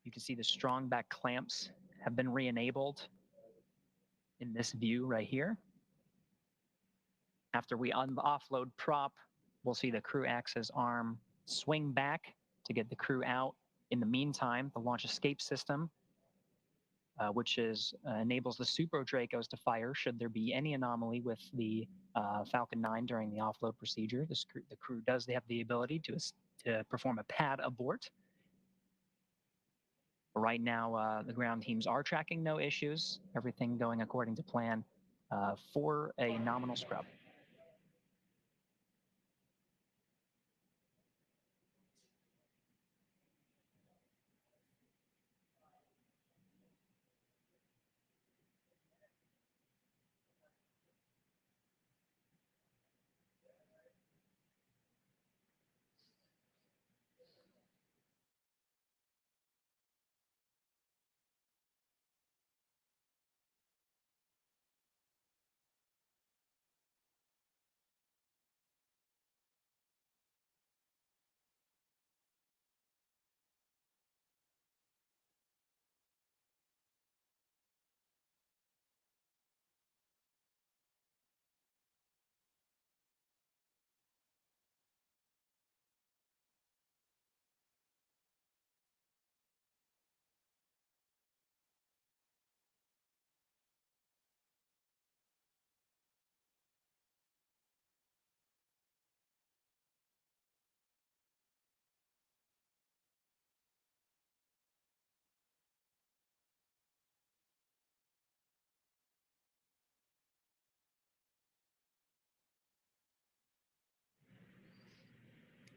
You can see the strong back clamps have been re-enabled in this view right here. After we offload prop, we'll see the crew access arm swing back to get the crew out. In the meantime, the launch escape system, which enables the Super Dracos to fire should there be any anomaly with the Falcon 9 during the offload procedure. The crew does have the ability to perform a pad abort. Right now, the ground teams are tracking no issues, everything going according to plan for a nominal scrub.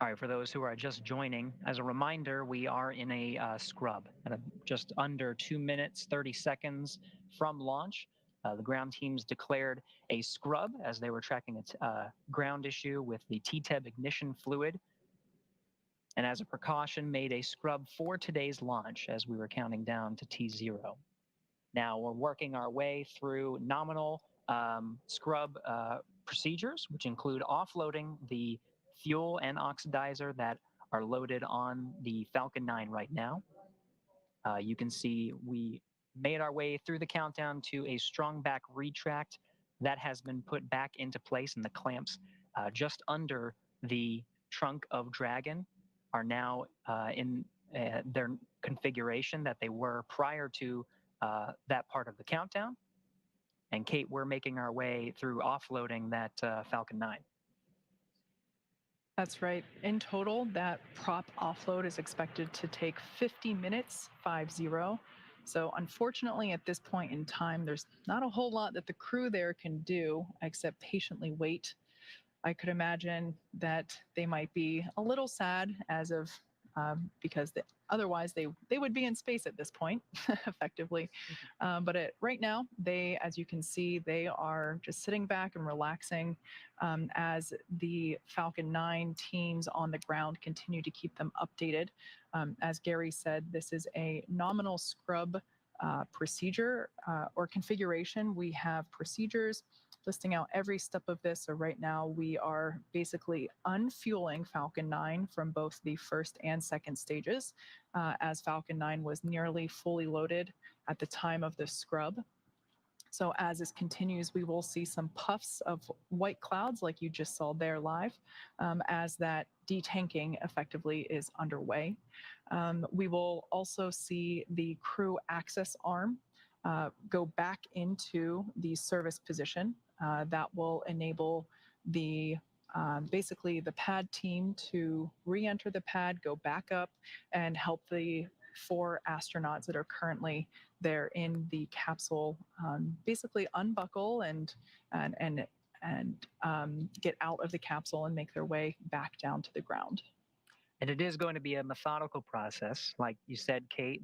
All right, for those who are just joining, as a reminder, we are in a scrub at just under 2 minutes, 30 seconds from launch. The ground teams declared a scrub as they were tracking a ground issue with the TTEB ignition fluid. And as a precaution, made a scrub for today's launch as we were counting down to T0. Now we're working our way through nominal scrub procedures, which include offloading the fuel and oxidizer that are loaded on the Falcon 9 right now. You can see we made our way through the countdown to a strong back retract that has been put back into place, and the clamps just under the trunk of Dragon are now in their configuration that they were prior to that part of the countdown. And Kate, we're making our way through offloading that Falcon 9. That's right. In total, that prop offload is expected to take 50 minutes, 50. So unfortunately, at this point in time, there's not a whole lot that the crew there can do except patiently wait. I could imagine that they might be a little sad as of because otherwise they would be in space at this point, effectively. But right now, as you can see, they are just sitting back and relaxing as the Falcon 9 teams on the ground continue to keep them updated. As Gary said, this is a nominal scrub procedure or configuration. We have procedures listing out every step of this. So right now we are basically unfueling Falcon 9 from both the first and second stages, as Falcon 9 was nearly fully loaded at the time of the scrub. So as this continues, we will see some puffs of white clouds like you just saw there live as that detanking effectively is underway. We will also see the crew access arm go back into the service position. That will enable the basically the pad team to re-enter the pad, go back up, and help the 4 astronauts that are currently there in the capsule basically unbuckle and get out of the capsule and make their way back down to the ground. And it is going to be a methodical process. Like you said, Kate,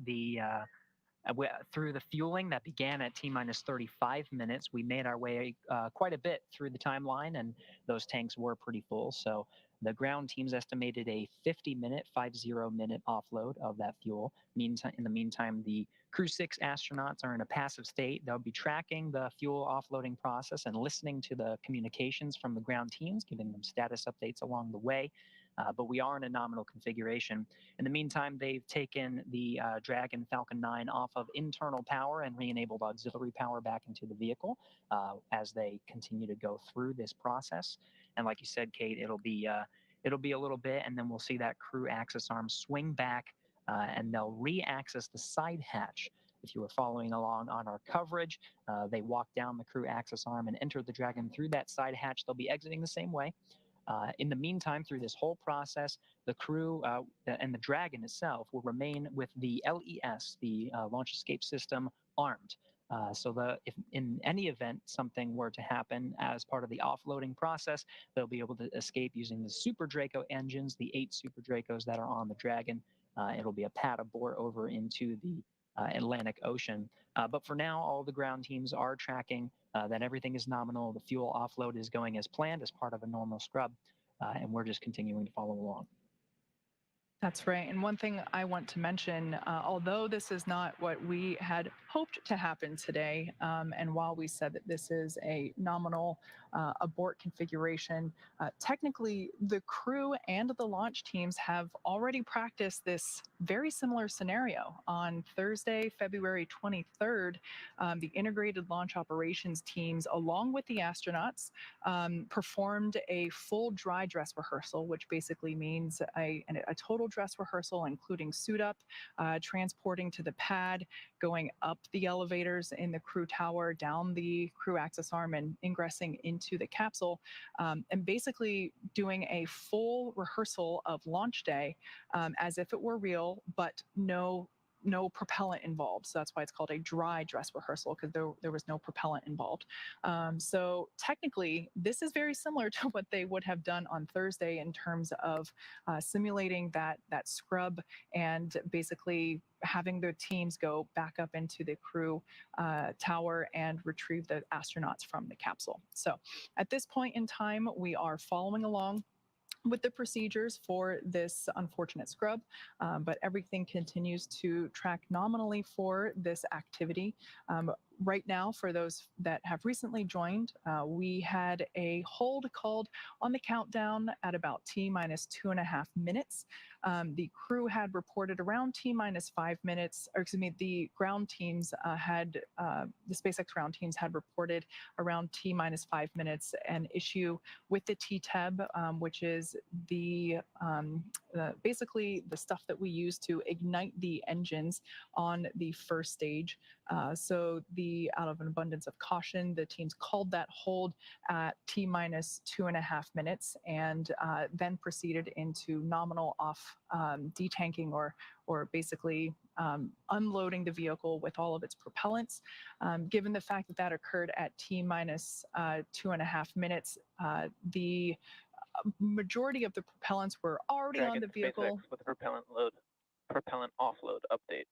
through the fueling that began at T-minus 35 minutes, we made our way quite a bit through the timeline, and those tanks were pretty full. So the ground teams estimated a 50-minute offload of that fuel. In the meantime, the Crew-6 astronauts are in a passive state. They'll be tracking the fuel offloading process and listening to the communications from the ground teams, giving them status updates along the way. But we are in a nominal configuration. In the meantime, they've taken the Dragon Falcon 9 off of internal power and re-enabled auxiliary power back into the vehicle as they continue to go through this process. And like you said, Kate, it'll be a little bit, and then we'll see that crew access arm swing back, and they'll re-access the side hatch. If you were following along on our coverage, they walk down the crew access arm and enter the Dragon through that side hatch. They'll be exiting the same way. In the meantime, through this whole process, the crew and the Dragon itself will remain with the LES, the launch escape system, armed. So if in any event something were to happen as part of the offloading process, they'll be able to escape using the Super Draco engines, the 8 Super Dracos that are on the Dragon. It'll be a pad abort over into the Atlantic Ocean. But for now, all the ground teams are tracking that everything is nominal. The fuel offload is going as planned as part of a normal scrub, and we're just continuing to follow along. That's right. And one thing I want to mention, although this is not what we had hoped to happen today, and while we said that this is a nominal abort configuration, technically the crew and the launch teams have already practiced this very similar scenario. On Thursday, February 23rd, the integrated launch operations teams, along with the astronauts, performed a full dry dress rehearsal, which basically means a total dress rehearsal, including suit up, transporting to the pad, going up the elevators in the crew tower, down the crew access arm, and ingressing into the capsule, and basically doing a full rehearsal of launch day as if it were real, but no no propellant involved. So that's why it's called a dry dress rehearsal, because there was no propellant involved. So technically, this is very similar to what they would have done on Thursday in terms of simulating that scrub and basically having the teams go back up into the crew tower and retrieve the astronauts from the capsule. So at this point in time, we are following along with the procedures for this unfortunate scrub, but everything continues to track nominally for this activity. Right now, for those that have recently joined, we had a hold called on the countdown at about T-minus 2.5 minutes. The crew had reported around T-minus 5 minutes, or excuse me, the ground teams the SpaceX ground teams had reported around T-minus 5 minutes an issue with the T-TEB, which is basically the stuff that we use to ignite the engines on the first stage. So out of an abundance of caution, the teams called that hold at T-minus 2.5 minutes and then proceeded into nominal off detanking or basically unloading the vehicle with all of its propellants. Given the fact that occurred at T-minus 2.5 minutes, the majority of the propellants were already on the vehicle. SpaceX with propellant offload update.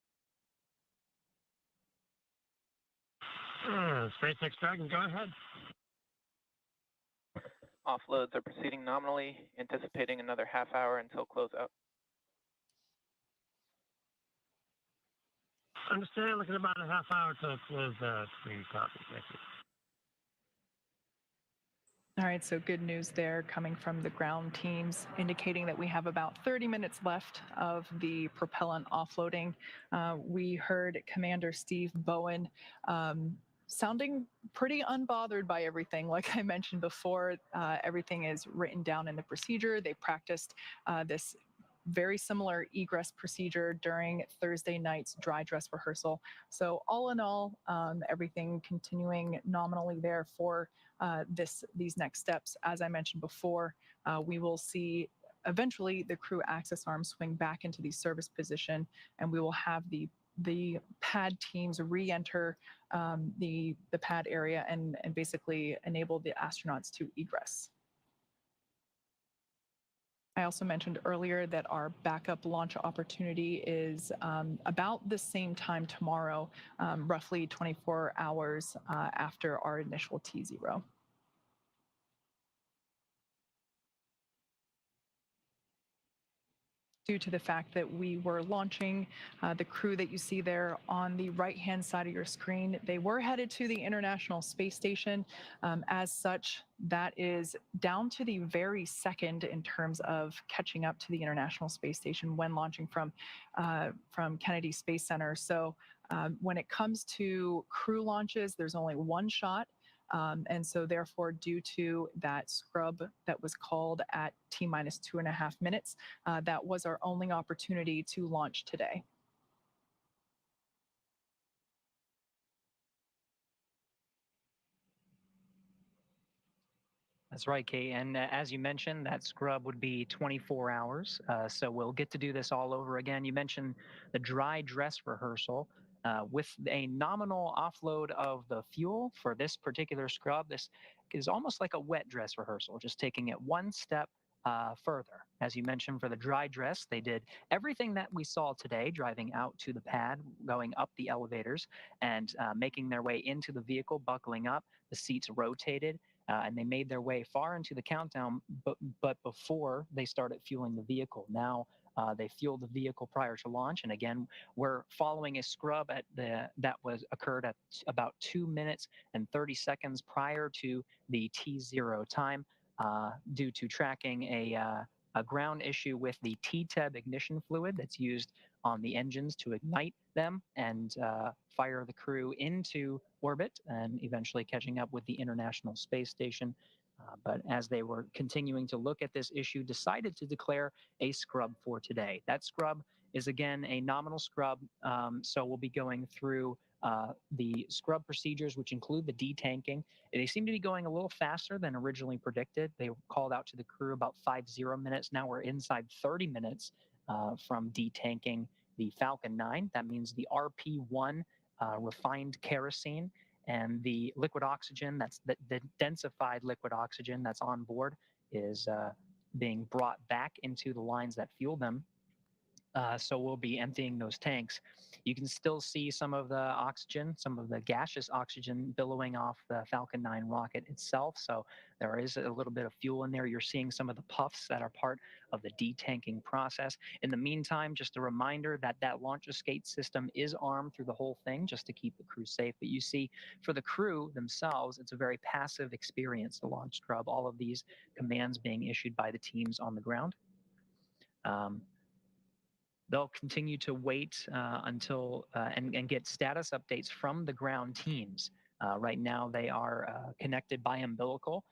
SpaceX Dragon, go ahead. Offloads are proceeding nominally, anticipating another half hour until closeout. Understand, looking about a half hour to close out. Copy. Thank you. All right, so good news there coming from the ground teams, indicating that we have about 30 minutes left of the propellant offloading. We heard Commander Steve Bowen sounding pretty unbothered by everything. Like I mentioned before, everything is written down in the procedure. They practiced this very similar egress procedure during Thursday night's dry dress rehearsal. So all in all, everything continuing nominally there for these next steps. As I mentioned before, we will see eventually the crew access arms swing back into the service position, and we will have the pad teams re-enter the pad area and basically enable the astronauts to egress. I also mentioned earlier that our backup launch opportunity is about the same time tomorrow, roughly 24 hours after our initial T0. Due to the fact that we were launching the crew that you see there on the right-hand side of your screen, they were headed to the International Space Station. As such, that is down to the very second in terms of catching up to the International Space Station when launching from Kennedy Space Center. So when it comes to crew launches, there's only one shot. And so therefore, due to that scrub that was called at T-minus 2.5 minutes, that was our only opportunity to launch today. That's right, Kate. And as you mentioned, that scrub would be 24 hours. So we'll get to do this all over again. You mentioned the dry dress rehearsal. With a nominal offload of the fuel for this particular scrub, this is almost like a wet dress rehearsal, just taking it one step further. As you mentioned, for the dry dress, they did everything that we saw today, driving out to the pad, going up the elevators, and making their way into the vehicle, buckling up. The seats rotated. And they made their way far into the countdown, but before they started fueling the vehicle. Now they fueled the vehicle prior to launch, and again, we're following a scrub that occurred at about 2 minutes and 30 seconds prior to the T0 time, due to tracking a ground issue with the T-TEB ignition fluid that's used on the engines to ignite them and fire the crew into orbit and eventually catching up with the International Space Station. But as they were continuing to look at this issue, decided to declare a scrub for today. That scrub is, again, a nominal scrub. So we'll be going through the scrub procedures, which include the detanking. They seem to be going a little faster than originally predicted. They called out to the crew about 50 minutes. Now we're inside 30 minutes from detanking the Falcon 9. That means the RP-1 refined kerosene and the liquid oxygen, the densified liquid oxygen that's on board, is being brought back into the lines that fuel them. So we'll be emptying those tanks. You can still see some of the oxygen, some of the gaseous oxygen billowing off the Falcon 9 rocket itself. So there is a little bit of fuel in there. You're seeing some of the puffs that are part of the detanking process. In the meantime, just a reminder that that launch escape system is armed through the whole thing just to keep the crew safe. But you see, for the crew themselves, it's a very passive experience, the launch scrub, all of these commands being issued by the teams on the ground. They'll continue to wait until and get status updates from the ground teams. Right now, they are connected by umbilical.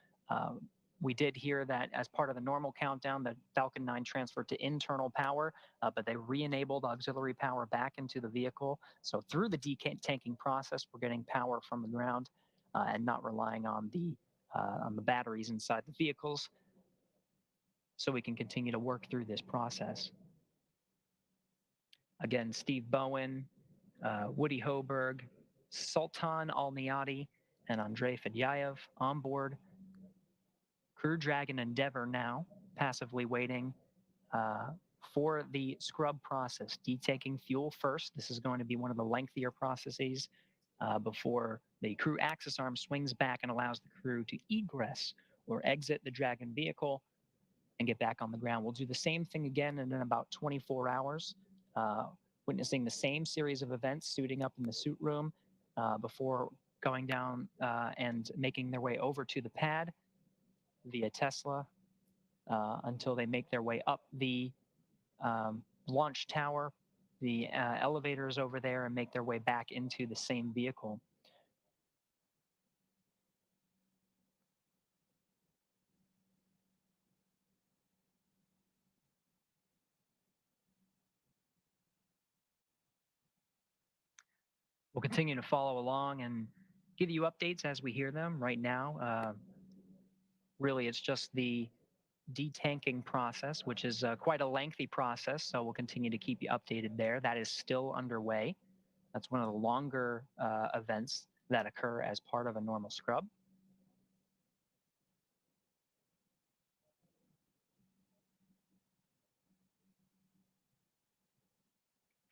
We did hear that as part of the normal countdown, the Falcon 9 transferred to internal power, but they re-enabled auxiliary power back into the vehicle. So through the detanking process, we're getting power from the ground and not relying on the batteries inside the vehicles, so we can continue to work through this process. Again, Steve Bowen, Woody Hoburg, Sultan Al-Neyadi, and Andrey Fedyaev on board Crew Dragon Endeavour now, passively waiting for the scrub process, detanking fuel first. This is going to be one of the lengthier processes before the crew access arm swings back and allows the crew to egress or exit the Dragon vehicle and get back on the ground. We'll do the same thing again in about 24 hours. Witnessing the same series of events, suiting up in the suit room before going down and making their way over to the pad via Tesla until they make their way up the launch tower, the elevators over there, and make their way back into the same vehicle. We'll continue to follow along and give you updates as we hear them. Right now, really, it's just the detanking process, which is quite a lengthy process, so we'll continue to keep you updated there. That is still underway. That's one of the longer events that occur as part of a normal scrub.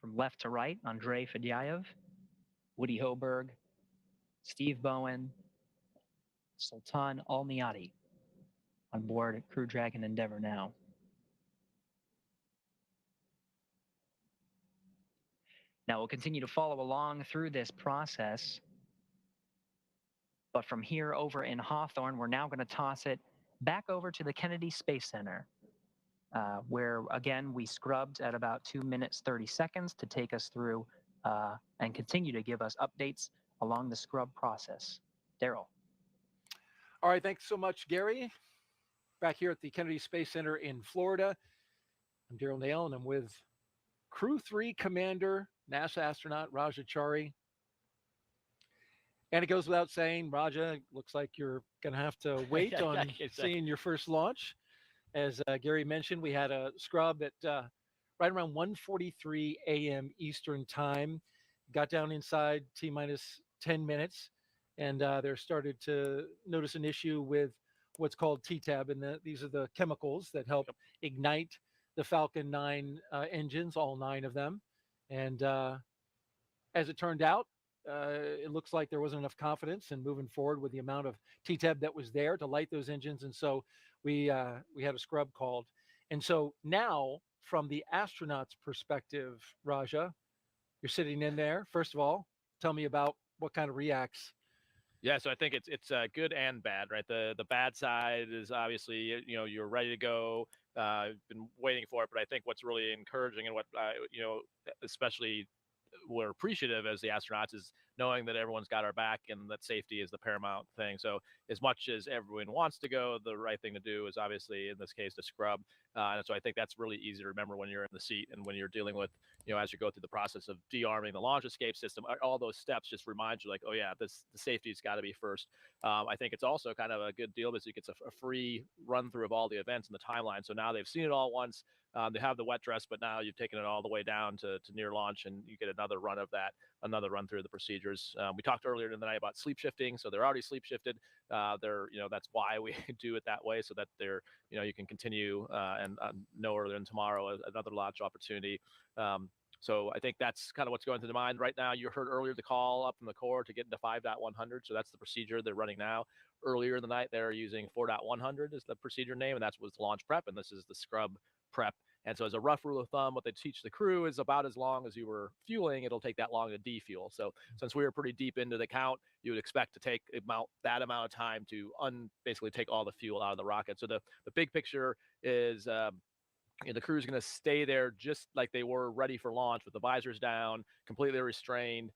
From left to right, Andrey Fedyaev, Woody Hoburg, Steve Bowen, Sultan Al-Neyadi on board Crew Dragon Endeavour now. Now we'll continue to follow along through this process, but from here over in Hawthorne, we're now going to toss it back over to the Kennedy Space Center, where again we scrubbed at about 2 minutes 30 seconds to take us through and continue to give us updates along the scrub process. Daryl. All right, thanks so much, Gary. Back here at the Kennedy Space Center in Florida, I'm Daryl Nail, and I'm with Crew 3 Commander, NASA astronaut Raja Chari. And it goes without saying, Raja, looks like you're going to have to wait on seeing your first launch. As Gary mentioned, we had a scrub at right around 1:43 a.m. Eastern time. Got down inside T-minus 10 minutes, and they started to notice an issue with what's called TTAB, and these are the chemicals that help ignite the Falcon 9 engines, all 9 of them. And as it turned out, it looks like there wasn't enough confidence in moving forward with the amount of TTAB that was there to light those engines, and so we had a scrub called. And so now, from the astronaut's perspective, Raja, you're sitting in there. First of all, tell me about what kind of reacts. Yeah, so I think it's good and bad, right? The bad side is obviously, you're ready to go, been waiting for it, but I think what's really encouraging and what especially we're appreciative as the astronauts is knowing that everyone's got our back and that safety is the paramount thing. So as much as everyone wants to go, the right thing to do is obviously in this case to scrub. And so I think that's really easy to remember when you're in the seat and when you're dealing with, as you go through the process of de-arming the launch escape system, all those steps just remind you like, oh yeah, the safety's got to be first. I think it's also kind of a good deal because it gets a free run through of all the events in the timeline. So now they've seen it all once. They have the wet dress, but now you've taken it all the way down to near launch, and you get another run of that, another run through the procedures. We talked earlier in the night about sleep shifting, so they're already sleep shifted. That's why we do it that way, so that you can continue and no earlier than tomorrow another launch opportunity. So I think that's kind of what's going through the mind right now. You heard earlier the call up from the core to get into 5.100. So that's the procedure they're running now. Earlier in the night, they're using 4.100 is the procedure name, and that's what's launch prep, and this is the scrub prep. And so as a rough rule of thumb, what they teach the crew is about as long as you were fueling, it'll take that long to defuel. So since we were pretty deep into the count, you would expect to take that amount of time to basically take all the fuel out of the rocket. So the big picture is the crew is going to stay there just like they were ready for launch with the visors down, completely restrained,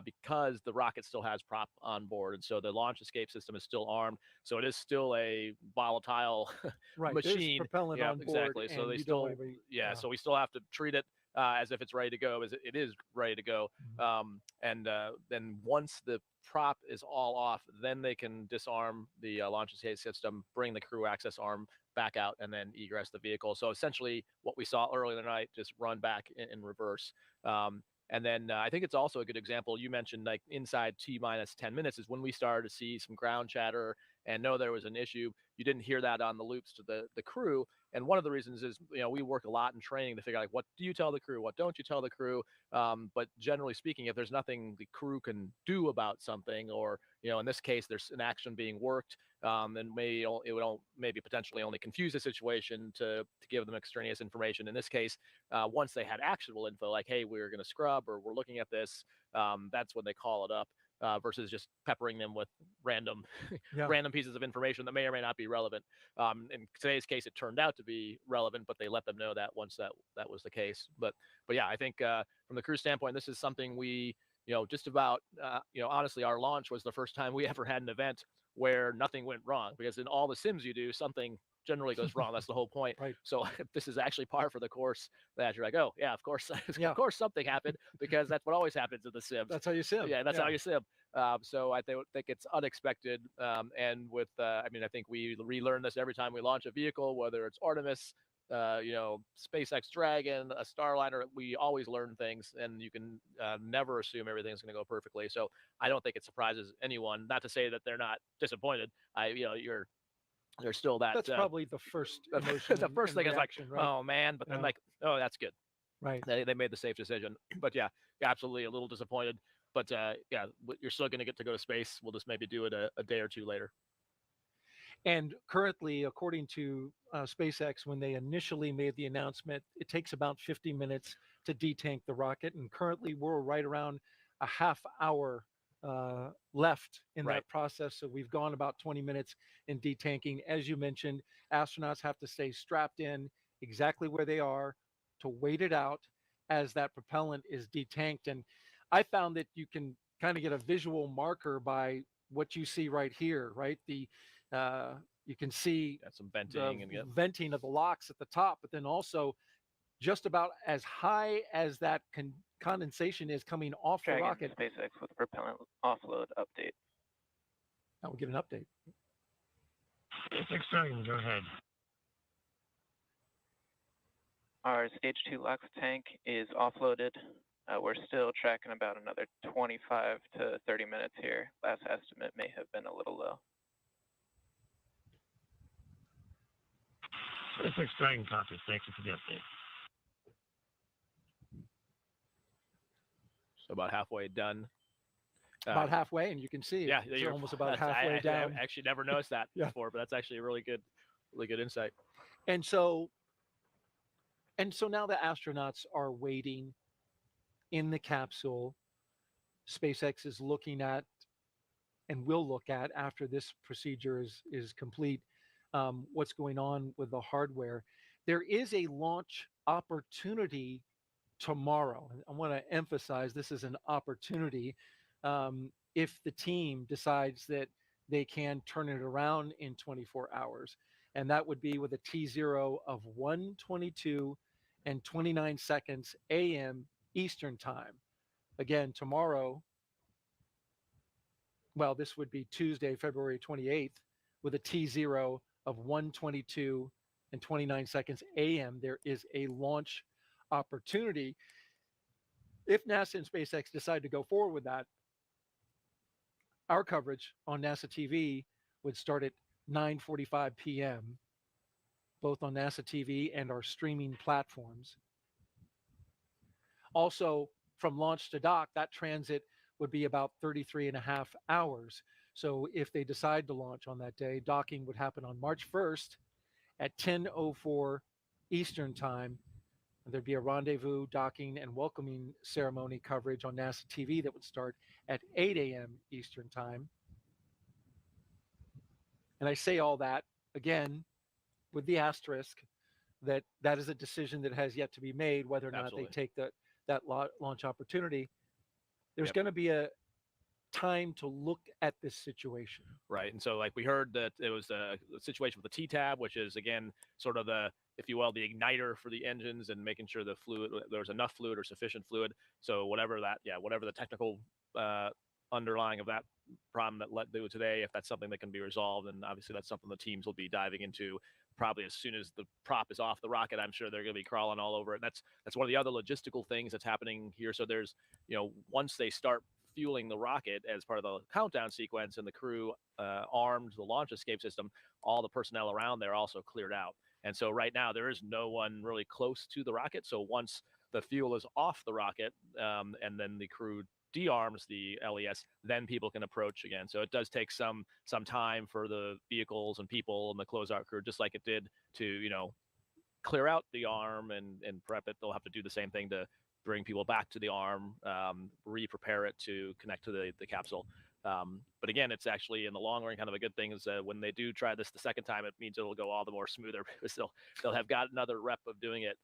because the rocket still has prop on board. And so the launch escape system is still armed. So it is still a volatile machine. There's propellant on board. Exactly. So they still, so we still have to treat it as if it's ready to go, as it is ready to go. And then once the prop is all off, then they can disarm the launch escape system, bring the crew access arm back out, and then egress the vehicle. So essentially what we saw earlier in the night, just run back in reverse. And then I think it's also a good example. You mentioned like inside T-minus 10 minutes is when we started to see some ground chatter and know there was an issue. You didn't hear that on the loops to the crew. And one of the reasons is, we work a lot in training to figure out like, what do you tell the crew? What don't you tell the crew? But generally speaking, if there's nothing the crew can do about something, or, in this case, there's an action being worked, then maybe it would maybe potentially only confuse the situation to give them extraneous information. In this case, once they had actionable info, like, hey, we're going to scrub or we're looking at this, that's when they call it up. Versus just peppering them with random pieces of information that may or may not be relevant. In today's case, it turned out to be relevant, but they let them know that once that was the case. But yeah, I think from the crew standpoint, this is something we, just about, honestly, our launch was the first time we ever had an event where nothing went wrong, because in all the sims you do, something generally goes wrong. That's the whole point. Right. So this is actually par for the course, that you're like, oh yeah, of course, of course something happened, because that's what always happens in the sims. That's how you sim. Yeah, that's how you sim. So I think it's unexpected. And with, I think we relearn this every time we launch a vehicle, whether it's Artemis, SpaceX Dragon, a Starliner, we always learn things, and you can never assume everything's going to go perfectly. So I don't think it surprises anyone. Not to say that they're not disappointed. There's still that. That's probably the first emotion. The first thing reaction, is like, right? oh man, but then like, oh, that's good. Right. They made the safe decision. But yeah, absolutely a little disappointed. But yeah, you're still going to get to go to space. We'll just maybe do it a day or two later. And currently, according to SpaceX, when they initially made the announcement, it takes about 50 minutes to detank the rocket. And currently, we're right around a half hour left in that process. So we've gone about 20 minutes in detanking. As you mentioned, astronauts have to stay strapped in exactly where they are to wait it out as that propellant is detanked. And I found that you can kind of get a visual marker by what you see right here, right? You can see some venting and venting of the locks at the top, but then also just about as high as that condensation is coming off the rocket. SpaceX with propellant offload update. Now we'll get an update. SpaceX Dragon, go ahead. Our stage 2 LOX tank is offloaded. We're still tracking about another 25 to 30 minutes here. Last estimate may have been a little low. SpaceX Dragon copy. Thank you for the update. So about halfway done. About halfway, and you can see. Yeah, you're almost about halfway down. I actually never noticed that before, but that's actually a really good insight. And so now the astronauts are waiting in the capsule. SpaceX is looking at, and will look at after this procedure is complete, what's going on with the hardware. There is a launch opportunity tomorrow. I want to emphasize this is an opportunity. if the team decides that they can turn it around in 24 hours. And that would be with a T0 of 1:22 and 29 seconds a.m. Eastern time. Again, tomorrow, well, this would be Tuesday, February 28th, with a T0 of 1:22 and 29 seconds a.m. There is a launch opportunity. If NASA and SpaceX decide to go forward with that, our coverage on NASA TV would start at 9:45 p.m., both on NASA TV and our streaming platforms. Also, from launch to dock, that transit would be about 33 and a half hours. So if they decide to launch on that day, docking would happen on March 1st at 10:04 Eastern time. There'd be a rendezvous, docking, and welcoming ceremony coverage on NASA TV that would start at 8 a.m. Eastern time. And I say all that, again, with the asterisk that that is a decision that has yet to be made, whether or not they take that launch opportunity. There's going to be a time to look at this situation. Right. And so, like, we heard that it was a situation with the T-tab, which is, again, sort of the, if you will, the igniter for the engines and making sure the fluid, there's enough fluid or sufficient fluid. So whatever the technical underlying of that problem that let do today, if that's something that can be resolved, and obviously that's something the teams will be diving into probably as soon as the prop is off the rocket. I'm sure they're going to be crawling all over it. That's one of the other logistical things that's happening here. So there's, once they start fueling the rocket as part of the countdown sequence and the crew armed the launch escape system, all the personnel around there also cleared out. And so right now there is no one really close to the rocket. So once the fuel is off the rocket and then the crew de-arms the LES, then people can approach again. So it does take some time for the vehicles and people and the closeout crew, just like it did to, clear out the arm and prep it. They'll have to do the same thing to bring people back to the arm, re-prepare it to connect to the capsule. But again, it's actually in the long run kind of a good thing is when they do try this the second time, it means it'll go all the more smoother because they'll have got another rep of doing it.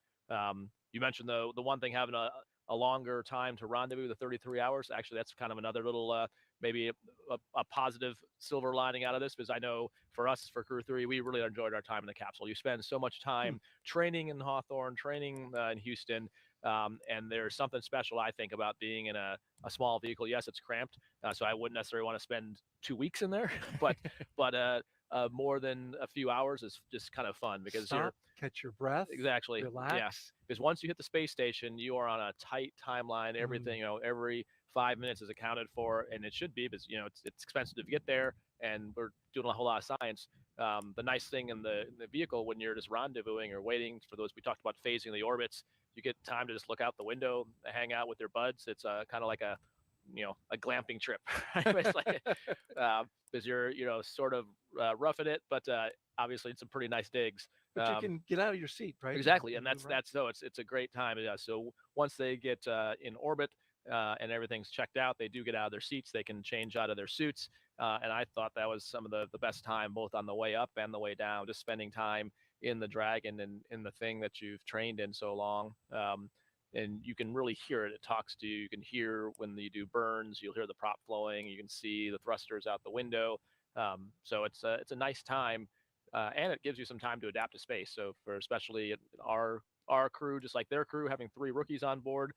You mentioned the one thing having a longer time to rendezvous, the 33 hours. Actually, that's kind of another little maybe a positive silver lining out of this, because I know for us, for Crew 3, we really enjoyed our time in the capsule. You spend so much time training in Hawthorne, training in Houston, and there's something special, I think, about being in a small vehicle. Yes, it's cramped, so I wouldn't necessarily want to spend 2 weeks in there, but more than a few hours is just kind of fun because Stop, catch your breath, exactly, relax. Yeah, because once you hit the space station, you are on a tight timeline. Everything, every 5 minutes is accounted for, and it should be because it's expensive to get there, and we're doing a whole lot of science. The nice thing in the vehicle when you're just rendezvousing or waiting for those, we talked about phasing the orbits, you get time to just look out the window, hang out with your buds. It's kind of like a glamping trip, because you're sort of roughing it, but obviously it's some pretty nice digs. But you can get out of your seat, right? Exactly, and that's so it's a great time. Yeah, so once they get in orbit and everything's checked out, they do get out of their seats. They can change out of their suits, and I thought that was some of the best time, both on the way up and the way down, just spending time in the Dragon and in the thing that you've trained in so long. And you can really hear it. It talks to you. You can hear when you do burns. You'll hear the prop flowing. You can see the thrusters out the window. So it's a nice time, and it gives you some time to adapt to space. So for especially our crew, just like their crew, having 3 rookies on board,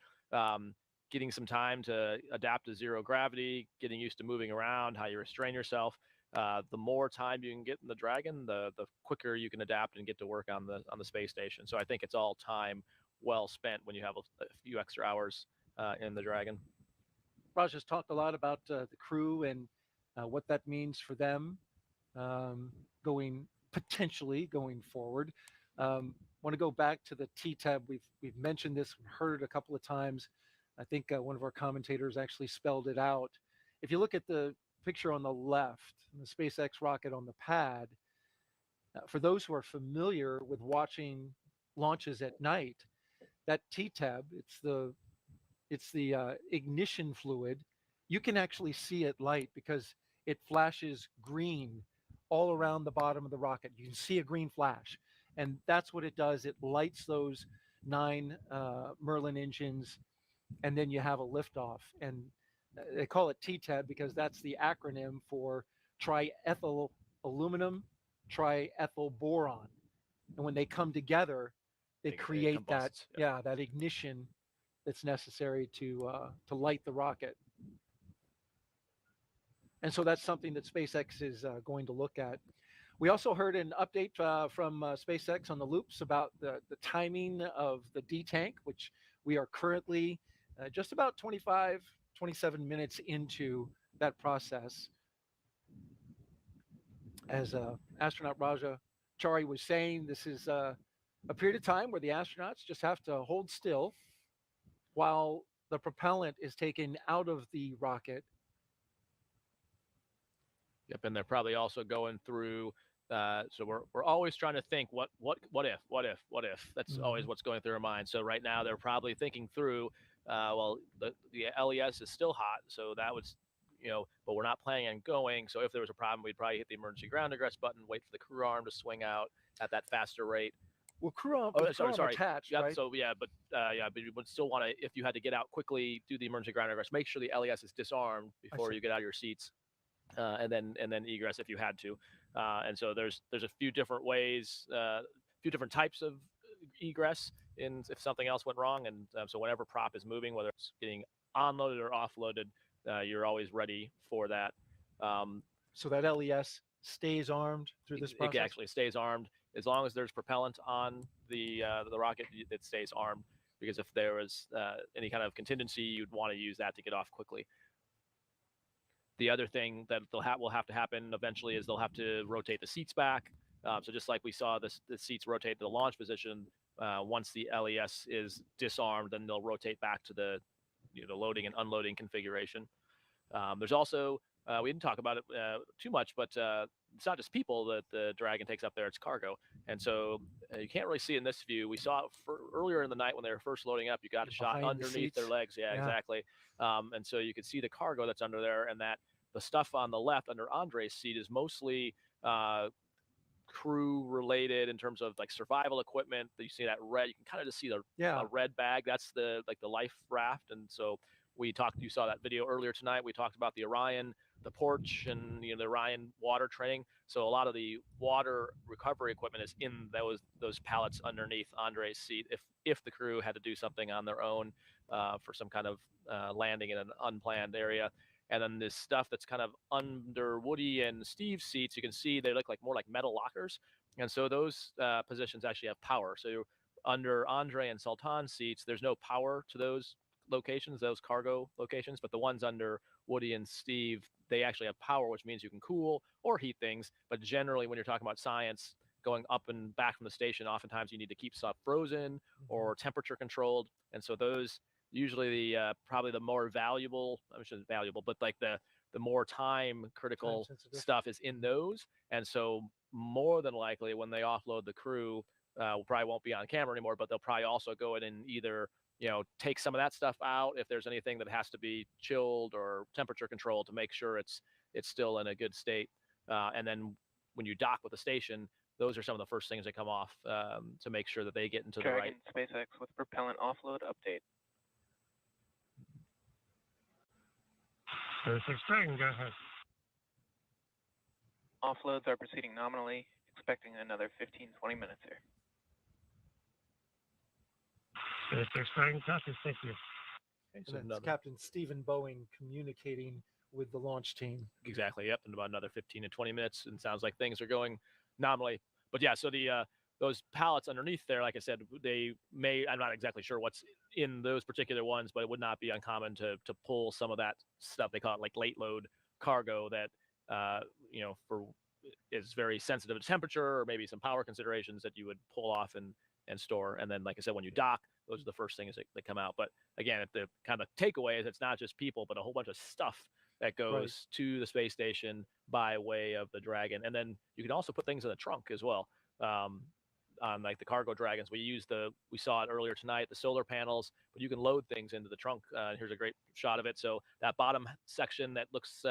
getting some time to adapt to zero gravity, getting used to moving around, how you restrain yourself. The more time you can get in the Dragon, the quicker you can adapt and get to work on the space station. So I think it's all time well spent when you have a few extra hours in the Dragon. Raj has talked a lot about the crew and what that means for them potentially going forward. Want to go back to the T-tab. We've mentioned this, heard it a couple of times. I think one of our commentators actually spelled it out. If you look at the picture on the left, the SpaceX rocket on the pad, for those who are familiar with watching launches at night, that T-tab, it's the ignition fluid. You can actually see it light because it flashes green all around the bottom of the rocket. You can see a green flash, and that's what it does. It lights those 9 Merlin engines, and then you have a liftoff. And they call it TTEB because that's the acronym for triethyl aluminum triethyl boron. And when they come together, they create that that ignition that's necessary to light the rocket. And so that's something that SpaceX is going to look at. We also heard an update from SpaceX on the loops about the timing of the D-tank, which we are currently just about 27 minutes into that process. As astronaut Raja Chari was saying, this is a period of time where the astronauts just have to hold still while the propellant is taken out of the rocket. Yep, and they're probably also going through. So we're always trying to think what if. That's always what's going through our mind. So right now they're probably thinking through. Well, the LES is still hot, so that was, but we're not planning on going. So if there was a problem, we'd probably hit the emergency ground egress button, wait for the crew arm to swing out at that faster rate. Well, crew arm, sorry. attached, yep, right? So but you would still want to, if you had to get out quickly, do the emergency ground egress. Make sure the LES is disarmed before you get out of your seats. And then egress if you had to, and so there's a few different ways, a few different types of egress if something else went wrong, and so whenever prop is moving, whether it's getting onloaded or offloaded, you're always ready for that. So that LES stays armed through this process? It actually stays armed as long as there's propellant on the rocket. It stays armed because if there was any kind of contingency, you'd want to use that to get off quickly. The other thing that will have to happen eventually is they'll have to rotate the seats back. So just like we saw the seats rotate to the launch position, once the LES is disarmed, then they'll rotate back to the loading and unloading configuration. There's also, we didn't talk about it too much, but it's not just people that the Dragon takes up there, it's cargo. And so you can't really see in this view. We saw it earlier in the night when they were first loading up, you got a shot underneath their legs. Yeah, exactly. And so you could see the cargo that's under there, and that the stuff on the left under Andrei's seat is mostly crew related in terms of like survival equipment. You see that red, you can kind of just see the red bag. That's the life raft. And so you saw that video earlier tonight. We talked about the Orion, the porch, and the Orion water training. So a lot of the water recovery equipment is in those pallets underneath Andrei's seat if the crew had to do something on their own for some kind of landing in an unplanned area. And then this stuff that's kind of under Woody and Steve's seats, you can see they look more like metal lockers. And so those positions actually have power. So under Andrey and Sultan's seats, there's no power to those locations, those cargo locations, but the ones under Woody and Steve, they actually have power, which means you can cool or heat things. But generally, when you're talking about science, going up and back from the station, oftentimes you need to keep stuff frozen or temperature controlled. And so those usually probably the more valuable, I shouldn't valuable, but like the more time critical stuff is in those. And so more than likely when they offload the crew, probably won't be on camera anymore, but they'll probably also go in and either take some of that stuff out if there's anything that has to be chilled or temperature controlled to make sure it's still in a good state. And then when you dock with the station, those are some of the first things that come off to make sure that they get into the right. SpaceX with propellant offload update. SpaceX Dragon, go ahead. Offloads are proceeding nominally, expecting another 15-20 minutes here. SpaceX Dragon, copy, thank you. Okay, so that's Captain Stephen Bowen communicating with the launch team. Exactly, yep, in about another 15 to 20 minutes, and sounds like things are going nominally. But yeah, so those pallets underneath there, like I said, I'm not exactly sure what's in those particular ones, but it would not be uncommon to pull some of that stuff. They call it like late load cargo that, is very sensitive to temperature or maybe some power considerations that you would pull off and store. And then, like I said, when you dock, those are the first things that come out. But again, the kind of takeaway is it's not just people, but a whole bunch of stuff that goes to the space station by way of the Dragon. And then you can also put things in the trunk as well. On like the cargo Dragons, we saw it earlier tonight, the solar panels, but you can load things into the trunk. Here's a great shot of it. So that bottom section that looks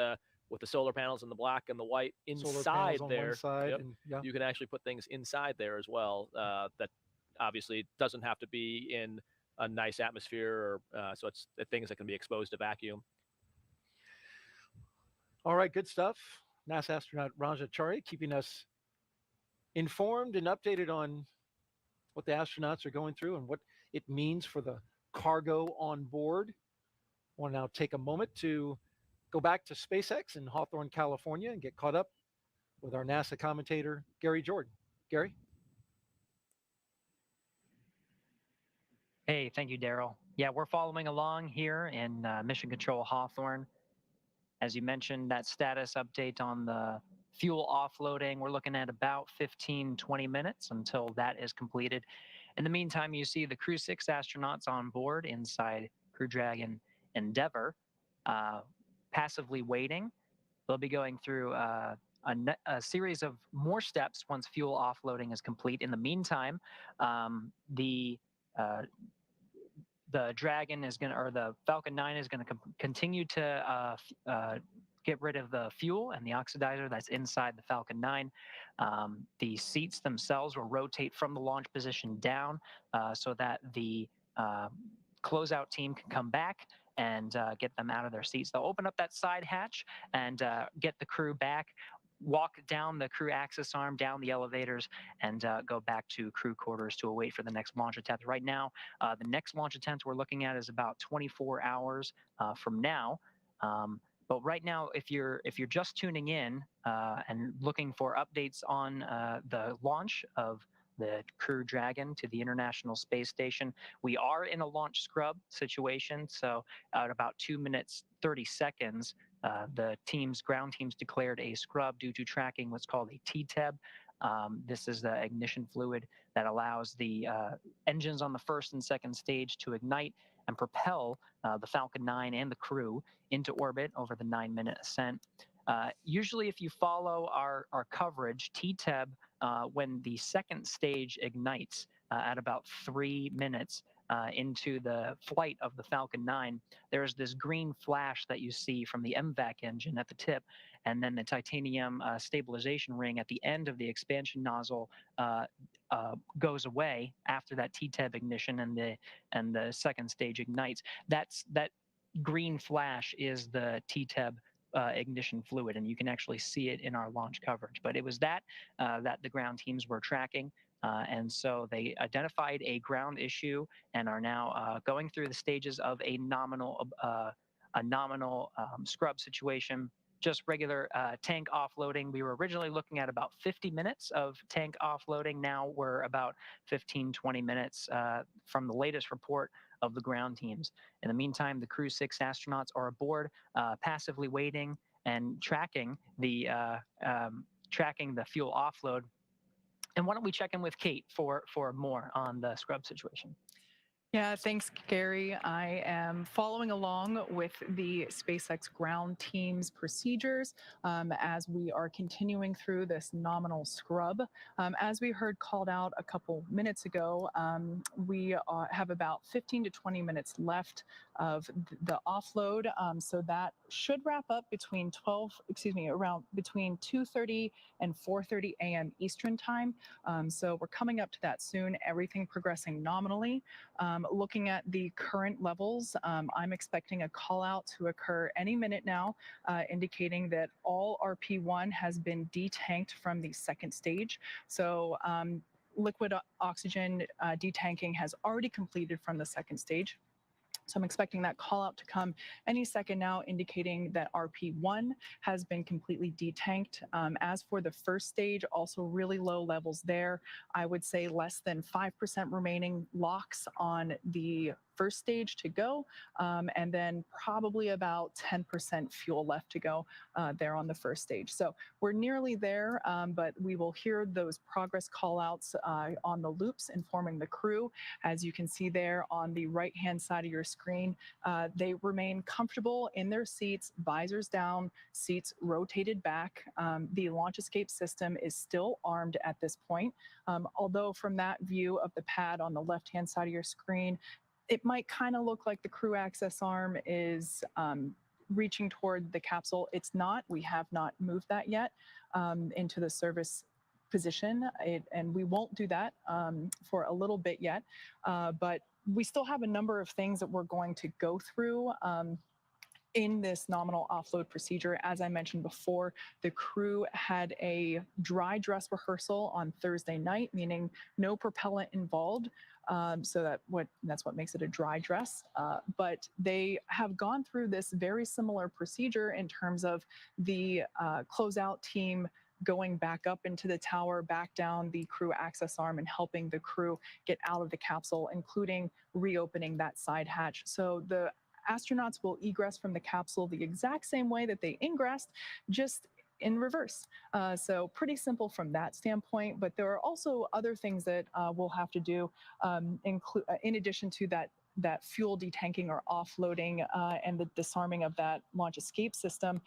with the solar panels in the black and the white inside there, you can actually put things inside there as well. That obviously doesn't have to be in a nice atmosphere, or so it's things that can be exposed to vacuum. All right, good stuff. NASA astronaut Raja Chari keeping us informed and updated on what the astronauts are going through and what it means for the cargo on board. I want to now take a moment to go back to SpaceX in Hawthorne, California, and get caught up with our NASA commentator, Gary Jordan. Gary? Hey, thank you, Daryl. Yeah, we're following along here in Mission Control Hawthorne. As you mentioned, that status update on the fuel offloading, we're looking at about 15, 20 minutes until that is completed. In the meantime, you see the Crew-6 astronauts on board inside Crew Dragon Endeavour, passively waiting. They'll be going through a series of more steps once fuel offloading is complete. In the meantime, the Dragon is going to, or the Falcon 9 is going to continue to get rid of the fuel and the oxidizer that's inside the Falcon 9. The seats themselves will rotate from the launch position down so that the closeout team can come back and get them out of their seats. They'll open up that side hatch and get the crew back, walk down the crew access arm, down the elevators, and go back to crew quarters to await for the next launch attempt. Right now, the next launch attempt we're looking at is about 24 hours from now. But right now, if you're just tuning in and looking for updates on the launch of the Crew Dragon to the International Space Station, we are in a launch scrub situation. So at about 2 minutes, 30 seconds, the ground teams declared a scrub due to tracking what's called a TTEB. This is the ignition fluid that allows the engines on the first and second stage to ignite and propel the Falcon 9 and the crew into orbit over the 9-minute ascent. Usually, if you follow our coverage, TTEB, when the second stage ignites at about 3 minutes into the flight of the Falcon 9, there's this green flash that you see from the MVAC engine at the tip, and then the titanium stabilization ring at the end of the expansion nozzle goes away after that TTEB ignition and the second stage ignites. That green flash is the TTEB ignition fluid, and you can actually see it in our launch coverage. But it was that the ground teams were tracking, and so they identified a ground issue and are now going through the stages of a nominal scrub situation. Just regular tank offloading. We were originally looking at about 50 minutes of tank offloading. Now we're about 15, 20 minutes from the latest report of the ground teams. In the meantime, the Crew-6 astronauts are aboard, passively waiting and tracking the fuel offload. And why don't we check in with Kate for more on the scrub situation? Yeah, thanks, Gary. I am following along with the SpaceX ground team's procedures as we are continuing through this nominal scrub. As we heard called out a couple minutes ago, we have about 15 to 20 minutes left of the offload. So that should wrap up between around between 2:30 and 4:30 a.m. Eastern time. So we're coming up to that soon, everything progressing nominally. Looking at the current levels, I'm expecting a call out to occur any minute now, indicating that all RP1 has been detanked from the second stage. So liquid oxygen detanking has already completed from the second stage. So I'm expecting that call out to come any second now, indicating that RP1 has been completely detanked. As for the first stage, also really low levels there. I would say less than 5% remaining locks on the first stage to go, and then probably about 10% fuel left to go there on the first stage. So we're nearly there, but we will hear those progress call-outs on the loops informing the crew. As you can see there on the right-hand side of your screen, they remain comfortable in their seats, visors down, seats rotated back. The launch escape system is still armed at this point, although from that view of the pad on the left-hand side of your screen, it might kind of look like the crew access arm is reaching toward the capsule. It's not. We have not moved that yet into the service position, and we won't do that for a little bit yet. But we still have a number of things that we're going to go through in this nominal offload procedure, as I mentioned before, the crew had a dry dress rehearsal on Thursday night, meaning no propellant involved. So that's what makes it a dry dress. But they have gone through this very similar procedure in terms of the closeout team going back up into the tower, back down the crew access arm, and helping the crew get out of the capsule, including reopening that side hatch. So the astronauts will egress from the capsule the exact same way that they ingressed, just in reverse. So pretty simple from that standpoint, but there are also other things that we'll have to do in addition to that fuel detanking or offloading and the disarming of that launch escape system.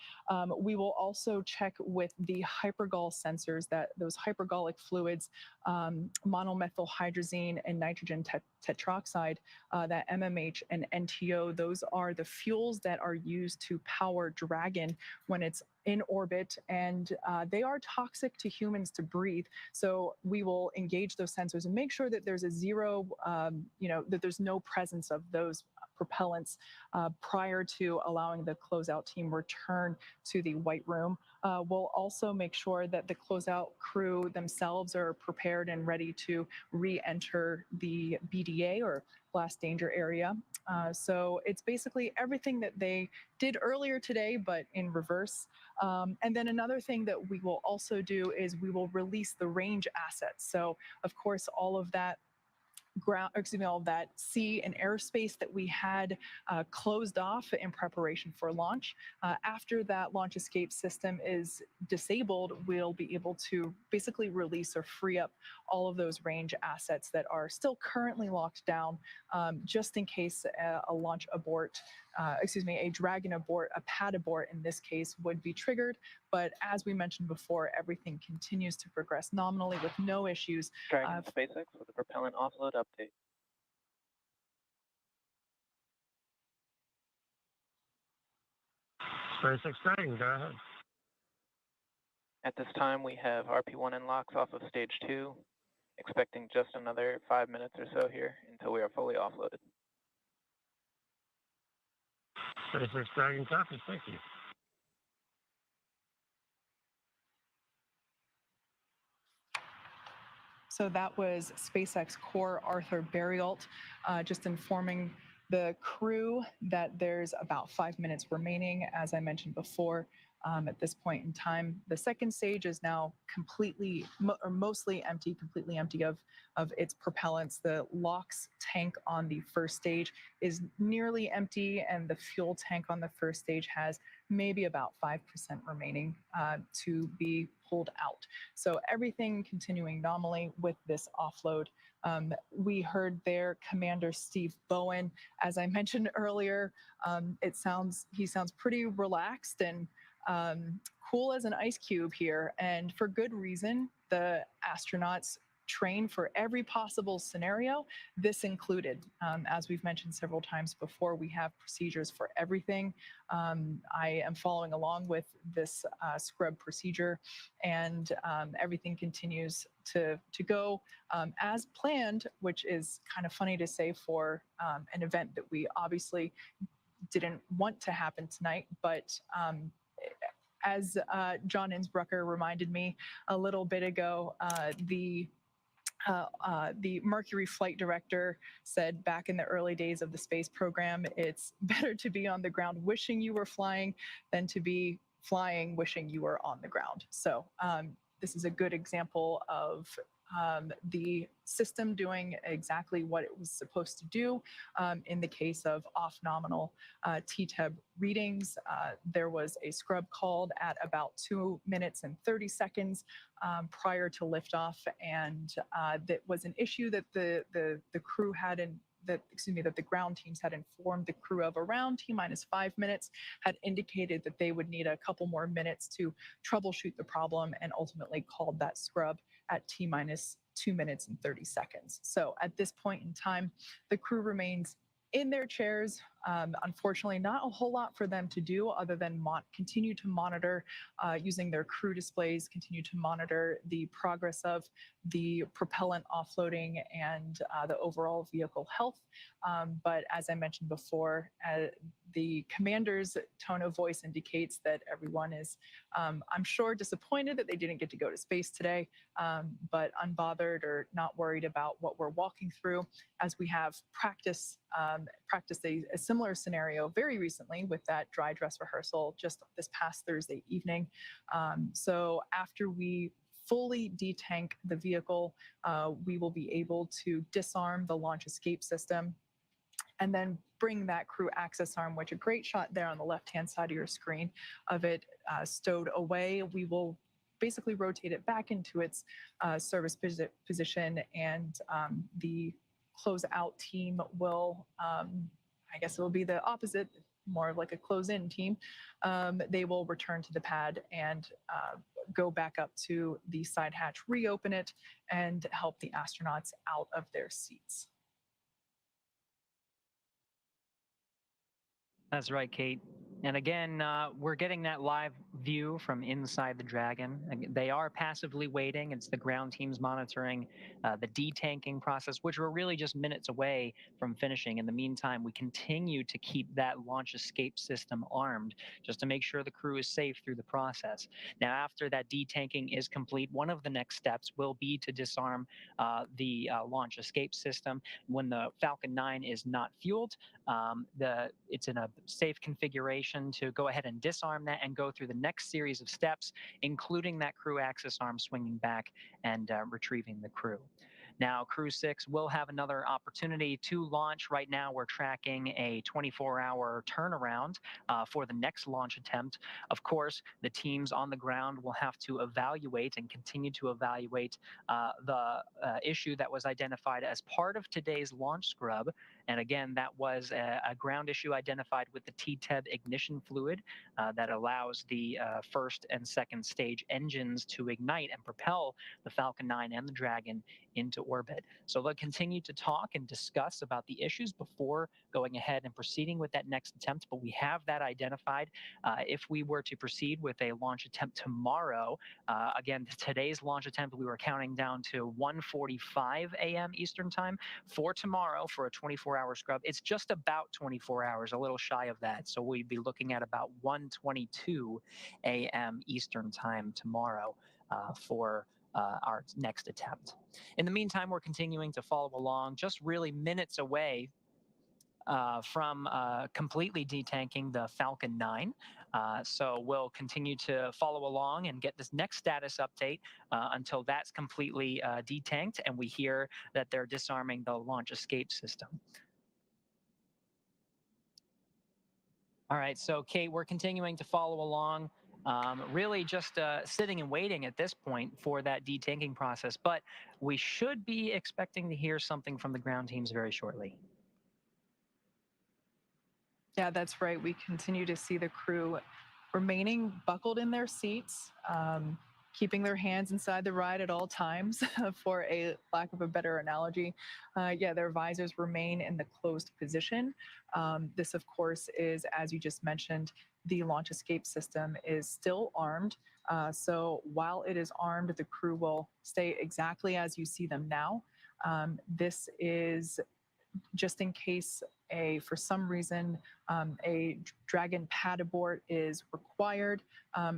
We will also check with the hypergol sensors, those hypergolic fluids, monomethylhydrazine and nitrogen tetroxide, that MMH and NTO, those are the fuels that are used to power Dragon when it's in orbit, and they are toxic to humans to breathe. So we will engage those sensors and make sure that there's a zero, that there's no presence of those propellants prior to allowing the closeout team return to the white room. We'll also make sure that the closeout crew themselves are prepared and ready to re-enter the BDA or blast danger area. So it's basically everything that they did earlier today, but in reverse. And then another thing that we will also do is we will release the range assets. So of course, all of that all of that sea and airspace that we had closed off in preparation for launch. After that launch escape system is disabled, we'll be able to basically release or free up all of those range assets that are still currently locked down, just in case a launch abort, a Dragon abort, a pad abort in this case would be triggered. But as we mentioned before, everything continues to progress nominally with no issues. Dragon SpaceX with a propellant offload update. SpaceX Dragon, go ahead. At this time, we have RP1 in locks off of stage 2, expecting just another 5 minutes or so here until we are fully offloaded. SpaceX Dragon copies, thank you. So that was SpaceX core Arthur Burialt, just informing the crew that there's about 5 minutes remaining, as I mentioned before. At this point in time, the second stage is now completely or mostly empty, completely empty of its propellants. The LOX tank on the first stage is nearly empty, and the fuel tank on the first stage has maybe about 5% remaining to be pulled out. So everything continuing nominally with this offload. We heard there Commander Steve Bowen. As I mentioned earlier, he sounds pretty relaxed and cool as an ice cube here, and for good reason. The astronauts train for every possible scenario, this included. As we've mentioned several times before, we have procedures for everything. I am following along with this scrub procedure, and everything continues to go as planned, which is kind of funny to say for an event that we obviously didn't want to happen tonight, but as John Innsbrucker reminded me a little bit ago, the Mercury flight director said back in the early days of the space program, it's better to be on the ground wishing you were flying than to be flying wishing you were on the ground. So this is a good example of the system doing exactly what it was supposed to do. In the case of off-nominal TTEB readings, there was a scrub called at about 2 minutes and 30 seconds prior to liftoff, and that was an issue that the crew had that the ground teams had informed the crew of around T-minus 5 minutes, had indicated that they would need a couple more minutes to troubleshoot the problem, and ultimately called that scrub at T-minus 2 minutes and 30 seconds. So at this point in time, the crew remains in their chairs, Unfortunately, not a whole lot for them to do other than continue to monitor using their crew displays, continue to monitor the progress of the propellant offloading and the overall vehicle health. But as I mentioned before, the commander's tone of voice indicates that everyone is, I'm sure, disappointed that they didn't get to go to space today, but unbothered or not worried about what we're walking through, as we have practiced a similar scenario very recently with that dry dress rehearsal just this past Thursday evening. So after we fully detank the vehicle, we will be able to disarm the launch escape system and then bring that crew access arm, which a great shot there on the left-hand side of your screen of it stowed away. We will basically rotate it back into its service position, and the closeout team will, I guess it will be the opposite, more of like a close-in team. They will return to the pad and go back up to the side hatch, reopen it, and help the astronauts out of their seats. That's right, Kate. And again, we're getting that live view from inside the Dragon. They are passively waiting. It's the ground teams monitoring the detanking process, which we're really just minutes away from finishing. In the meantime, we continue to keep that launch escape system armed just to make sure the crew is safe through the process. Now, after that detanking is complete, one of the next steps will be to disarm the launch escape system. When the Falcon 9 is not fueled, it's in a safe configuration to go ahead and disarm that and go through the next series of steps, including that crew access arm swinging back and retrieving the crew. Now, Crew-6 will have another opportunity to launch. Right now, we're tracking a 24-hour turnaround for the next launch attempt. Of course, the teams on the ground will have to evaluate and continue to evaluate the issue that was identified as part of today's launch scrub. And again, that was a ground issue identified with the TTEB ignition fluid that allows the first and second stage engines to ignite and propel the Falcon 9 and the Dragon into orbit. So they'll continue to talk and discuss about the issues before going ahead and proceeding with that next attempt, but we have that identified. If we were to proceed with a launch attempt tomorrow, again, today's launch attempt, we were counting down to 1:45 a.m. Eastern time. For tomorrow, for a 24-hour scrub, it's just about 24 hours, a little shy of that. So we'd be looking at about 1:22 a.m. Eastern time tomorrow for our next attempt. In the meantime, we're continuing to follow along, just really minutes away from completely detanking the Falcon 9. So we'll continue to follow along and get this next status update until that's completely detanked and we hear that they're disarming the launch escape system. All right, so Kate, we're continuing to follow along. Really just sitting and waiting at this point for that detanking process, but we should be expecting to hear something from the ground teams very shortly. Yeah, that's right. We continue to see the crew remaining buckled in their seats, keeping their hands inside the ride at all times, for a lack of a better analogy. Yeah, their visors remain in the closed position. This, of course, is, as you just mentioned, the launch escape system is still armed. So while it is armed, the crew will stay exactly as you see them now. This is just in case for some reason, a Dragon pad abort is required.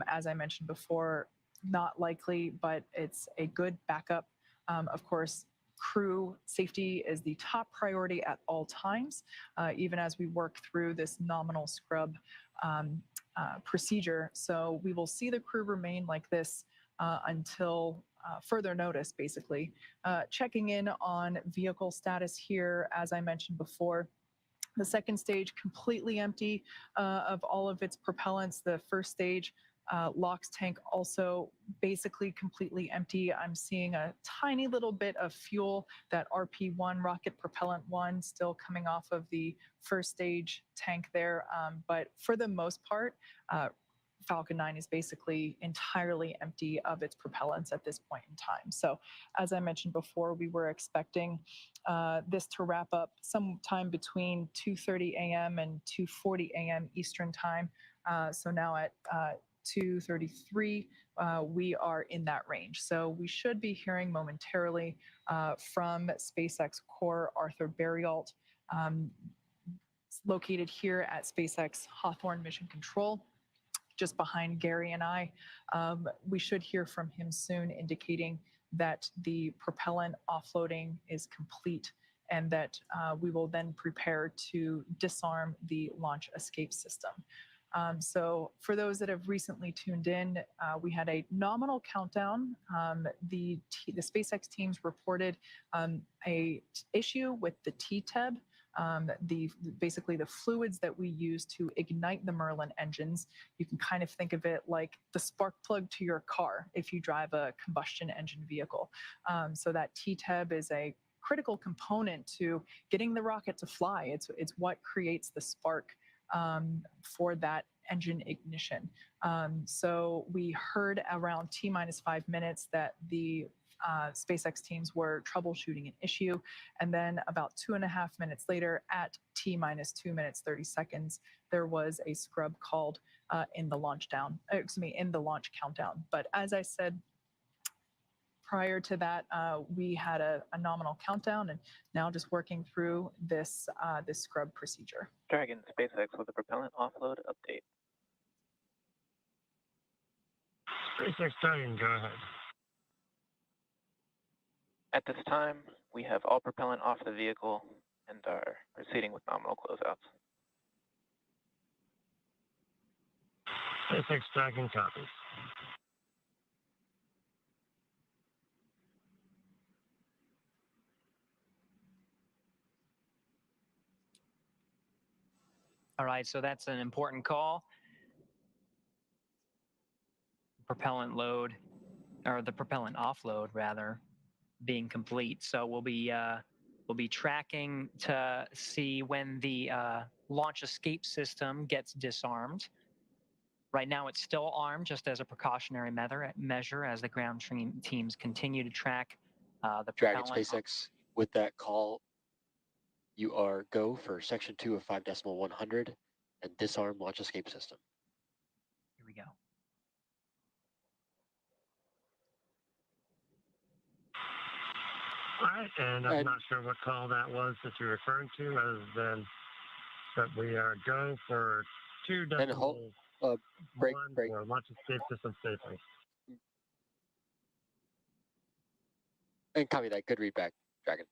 As I mentioned before, not likely, but it's a good backup. Of course, crew safety is the top priority at all times, even as we work through this nominal scrub procedure. So we will see the crew remain like this until further notice, basically. Checking in on vehicle status here, as I mentioned before, the second stage completely empty of all of its propellants. The first stage LOX tank also basically completely empty. I'm seeing a tiny little bit of fuel, that RP1, rocket propellant 1, still coming off of the first stage tank there. But for the most part, Falcon 9 is basically entirely empty of its propellants at this point in time. So as I mentioned before, we were expecting this to wrap up sometime between 2:30 a.m. and 2:40 a.m. Eastern time. So now at 2:33, we are in that range. So we should be hearing momentarily from SpaceX core Arthur Berrialt, located here at SpaceX Hawthorne Mission Control, just behind Gary and I. We should hear from him soon, indicating that the propellant offloading is complete and that we will then prepare to disarm the launch escape system. So for those that have recently tuned in, we had a nominal countdown. The SpaceX teams reported a issue with the T-TEB, basically the fluids that we use to ignite the Merlin engines. You can kind of think of it like the spark plug to your car if you drive a combustion engine vehicle. So that T-TEB is a critical component to getting the rocket to fly. It's what creates the spark for that engine ignition. So we heard around T-minus 5 minutes that the SpaceX teams were troubleshooting an issue. And then about 2.5 minutes later, at T-minus 2 minutes, 30 seconds, there was a scrub called in the launch countdown. But as I said, prior to that, we had a nominal countdown, and now just working through this scrub procedure. Dragon, SpaceX with a propellant offload update. SpaceX Dragon, go ahead. At this time, we have all propellant off the vehicle and are proceeding with nominal closeouts. SpaceX Dragon copies. All right, so that's an important call. Propellant load, or the propellant offload rather, being complete. So we'll be tracking to see when the launch escape system gets disarmed. Right now, it's still armed, just as a precautionary measure as the ground teams continue to track the Dragon propellant. SpaceX, with that call, you are go for section 2 of 5.100 and disarm launch escape system. Here we go. All right, and I'm not sure what call that was that you're referring to, other than that we are go for 2.1 for launch escape system safely. And copy that. Good read back, Dragon.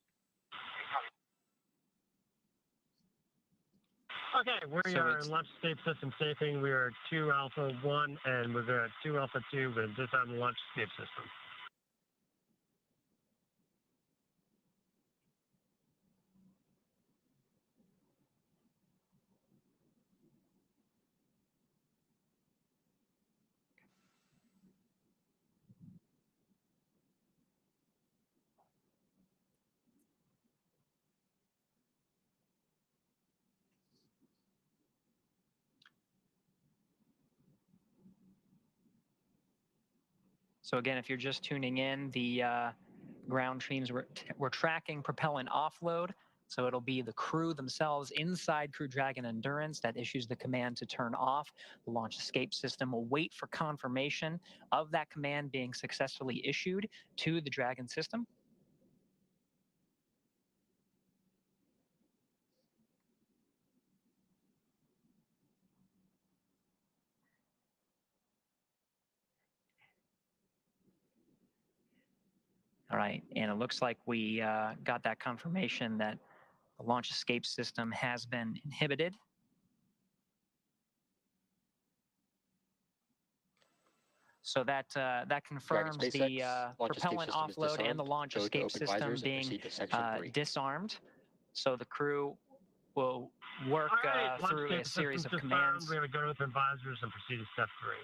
Okay, we are in launch escape system safing. We are 2 Alpha 1, and we're at 2 Alpha 2 with disarm the launch escape system. So again, if you're just tuning in, the ground teams we're tracking propellant offload. So it'll be the crew themselves inside Crew Dragon Endurance that issues the command to turn off. The launch escape system will wait for confirmation of that command being successfully issued to the Dragon system. All right, and it looks like we got that confirmation that the launch escape system has been inhibited. So that confirms the propellant offload and the launch escape system being disarmed. So the crew will work through a series of commands. We're going to go with advisors and proceed to step 3.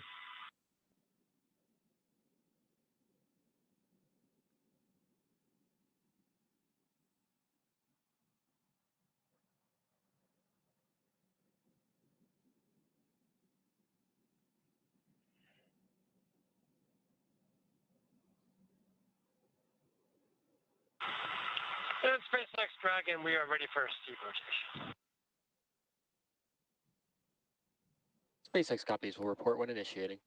And SpaceX Dragon, we are ready for a seat rotation. SpaceX copies will report when initiating.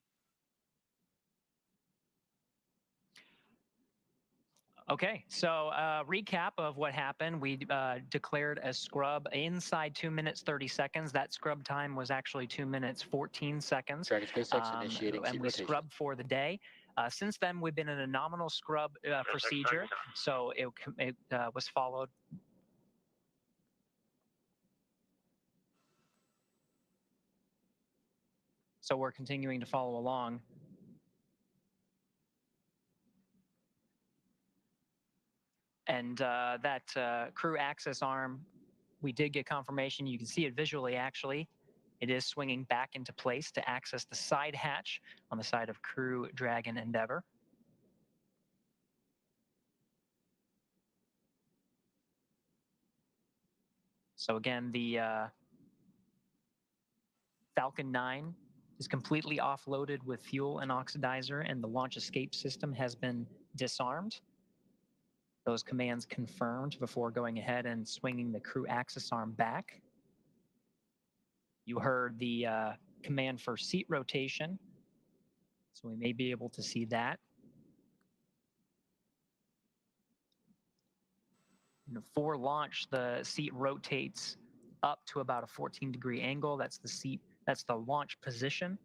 Okay, so recap of what happened. We declared a scrub inside 2 minutes 30 seconds. That scrub time was actually 2 minutes 14 seconds. Dragon SpaceX initiating and seat we rotation. scrubbed for the day. Since then, we've been in a nominal scrub procedure, so it was followed. So we're continuing to follow along. And that crew access arm, we did get confirmation. You can see it visually, actually. It is swinging back into place to access the side hatch on the side of Crew Dragon Endeavour. So again, the Falcon 9 is completely offloaded with fuel and oxidizer, and the launch escape system has been disarmed. Those commands confirmed before going ahead and swinging the crew access arm back. You heard the command for seat rotation, so we may be able to see that. For launch, the seat rotates up to about a 14-degree angle. That's the seat, that's the launch position.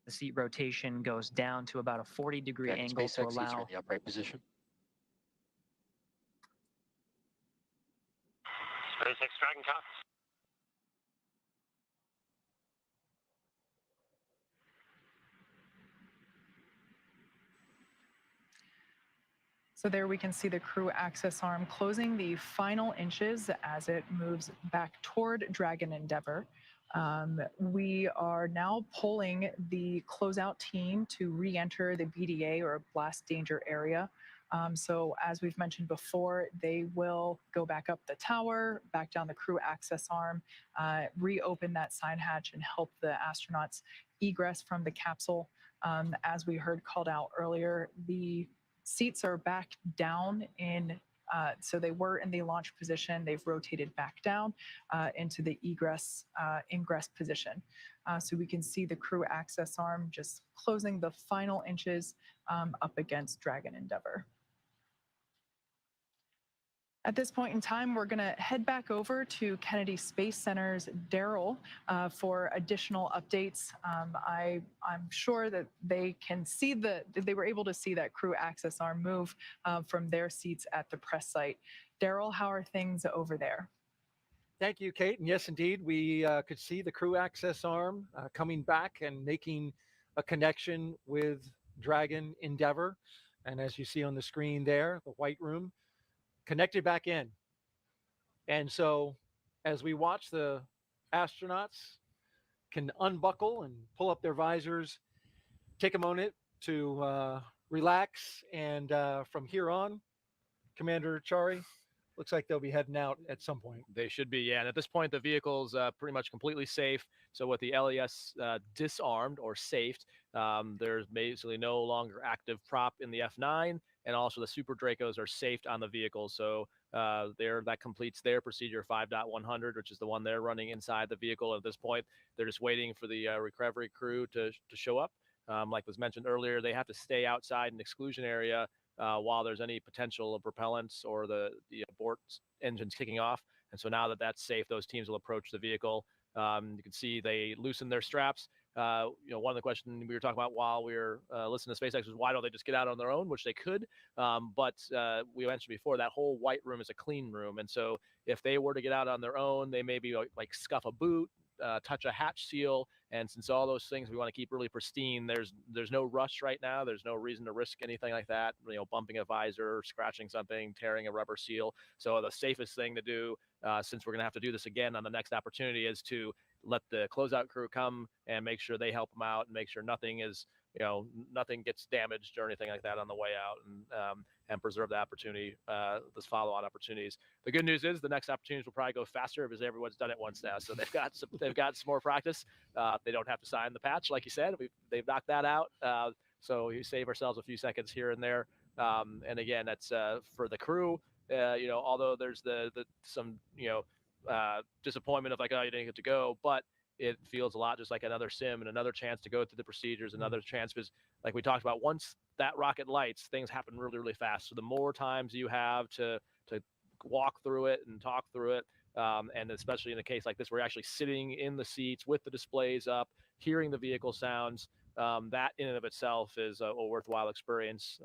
The seat rotation goes down to about a 40-degree angle SpaceX to allow seats are in the upright position. SpaceX Dragon copies. So there we can see the crew access arm closing the final inches as it moves back toward Dragon Endeavour. We are now pulling the closeout team to re-enter the BDA, or blast danger area. So as we've mentioned before, they will go back up the tower, back down the crew access arm, reopen that side hatch and help the astronauts egress from the capsule. As we heard called out earlier, the seats are back down in, so they were in the launch position. They've rotated back down into the ingress position. So we can see the crew access arm just closing the final inches up against Dragon Endeavour. At this point in time, we're going to head back over to Kennedy Space Center's Daryl for additional updates. I'm sure that they can see they were able to see that crew access arm move from their seats at the press site. Daryl, how are things over there? Thank you, Kate. And yes, indeed, we could see the crew access arm coming back and making a connection with Dragon Endeavour. And as you see on the screen there, the white room connected back in. And so as we watch, the astronauts can unbuckle and pull up their visors, take a moment to relax. And from here on, Commander Chari, looks like they'll be heading out at some point. They should be, yeah. And at this point, the vehicle's pretty much completely safe. So with the LES disarmed or safed, there's basically no longer active prop in the F9, and also the Super Dracos are safed on the vehicle. So that completes their procedure 5.100, which is the one they're running inside the vehicle at this point. They're just waiting for the recovery crew to show up. Like was mentioned earlier, they have to stay outside an exclusion area while there's any potential of propellants or the abort engines kicking off. And so now that that's safe, those teams will approach the vehicle. You can see they loosen their straps. One of the questions we were talking about while we were listening to SpaceX was, why don't they just get out on their own, which they could. But we mentioned before, that whole white room is a clean room. And so if they were to get out on their own, they maybe like scuff a boot, touch a hatch seal. And since all those things we want to keep really pristine, there's no rush right now. There's no reason to risk anything like that, bumping a visor, scratching something, tearing a rubber seal. So the safest thing to do, since we're going to have to do this again on the next opportunity, is to let the closeout crew come and make sure they help them out and make sure nothing is, nothing gets damaged or anything like that on the way out, and preserve the opportunity, those follow-on opportunities. The good news is the next opportunities will probably go faster because everyone's done it once now. So they've got some more practice. They don't have to sign the patch, like you said. They've knocked that out. So we save ourselves a few seconds here and there. And again, that's for the crew. Although there's some disappointment of like, oh, you didn't get to go, but it feels a lot just like another sim and another chance to go through the procedures, another chance, because like we talked about, once that rocket lights, things happen really, really fast. So the more times you have to walk through it and talk through it, and especially in a case like this, we're actually sitting in the seats with the displays up, hearing the vehicle sounds, that in and of itself is a worthwhile experience.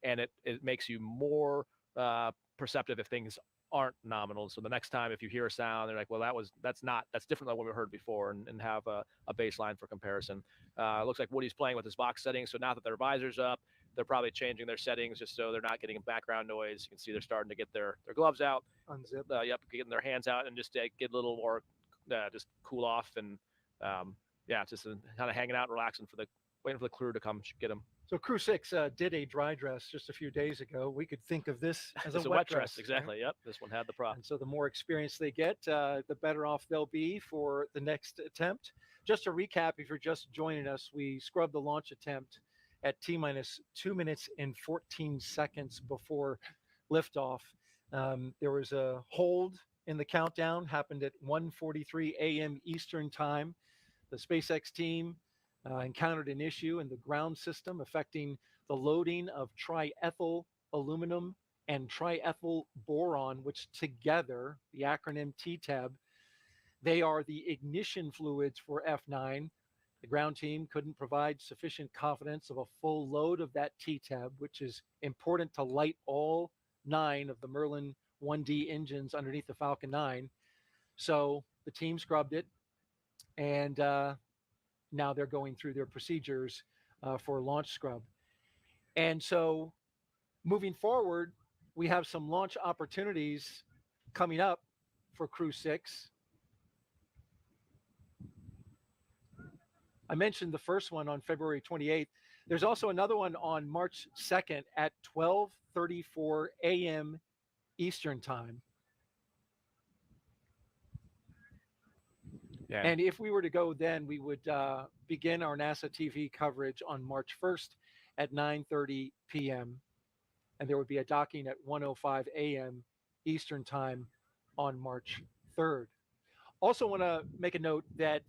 And it makes you more perceptive if things aren't nominal. So the next time if you hear a sound, they're like, well, that's different than what we heard before, and have a baseline for comparison. It looks like Woody's playing with his box settings. So now that their visor's up, they're probably changing their settings just so they're not getting background noise. You can see they're starting to get their gloves out, unzip, getting their hands out, and just get a little more, just cool off, and just kind of hanging out, relaxing waiting for the crew to come get them. So Crew-6 did a dry dress just a few days ago. We could think of this as a wet dress. Exactly. Right? Yep. This one had the prop. And so the more experience they get, the better off they'll be for the next attempt. Just to recap, if you're just joining us, we scrubbed the launch attempt at T-minus 2 minutes and 14 seconds before liftoff. There was a hold in the countdown, happened at 1:43 a.m. Eastern time. The SpaceX team encountered an issue in the ground system affecting the loading of triethyl aluminum and triethyl boron, which together, the acronym TTAB, they are the ignition fluids for F9. The ground team couldn't provide sufficient confidence of a full load of that TTAB, which is important to light all 9 of the Merlin 1D engines underneath the Falcon 9. So the team scrubbed it, and now they're going through their procedures for launch scrub. And so moving forward, we have some launch opportunities coming up for Crew-6. I mentioned the first one on February 28th. There's also another one on March 2nd at 12:34 a.m. Eastern time. Yeah. And if we were to go then, we would begin our NASA TV coverage on March 1st at 9:30 p.m. And there would be a docking at 1:05 a.m. Eastern time on March 3rd. Also want to make a note that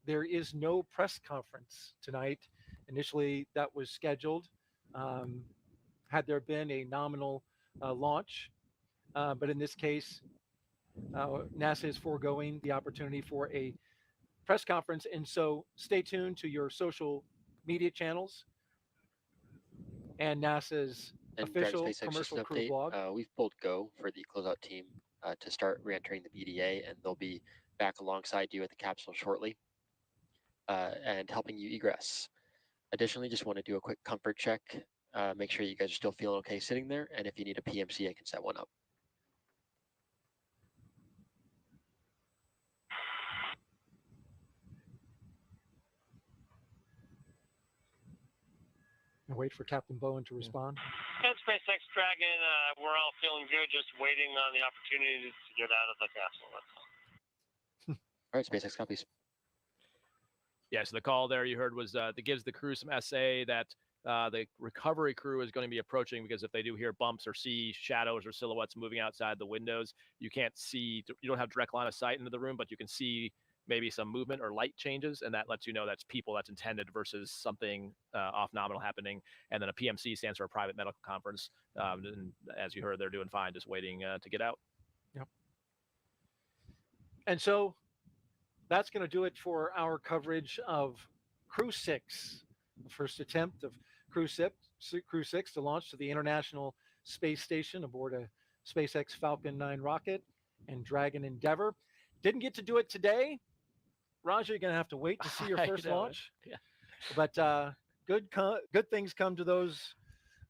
there is no press conference tonight. Initially, that was scheduled. Had there been a nominal launch, but in this case, NASA is foregoing the opportunity for a press conference. And so stay tuned to your social media channels and NASA's official commercial crew blog. We've pulled go for the closeout team to start re-entering the BDA, and they'll be back alongside you at the capsule shortly and helping you egress. Additionally, just want to do a quick comfort check. Make sure you guys are still feeling okay sitting there, and if you need a PMC, I can set one up. And wait for Captain Bowen to respond. And SpaceX Dragon, we're all feeling good, just waiting on the opportunity to get out of the capsule. That's all. All right, SpaceX copies. Yeah, so the call there you heard was that gives the crew some SA that the recovery crew is going to be approaching, because if they do hear bumps or see shadows or silhouettes moving outside the windows, you can't see, you don't have direct line of sight into the room, but you can see maybe some movement or light changes, and that lets you know that's people that's intended versus something off nominal happening. And then a PMC stands for a private medical conference. And as you heard, they're doing fine, just waiting to get out. Yep. And so that's going to do it for our coverage of Crew-6, the first attempt of Crew-6 to launch to the International Space Station aboard a SpaceX Falcon 9 rocket and Dragon Endeavour. Didn't get to do it today. Roger, you're going to have to wait to see your first launch. Yeah. But good things come to those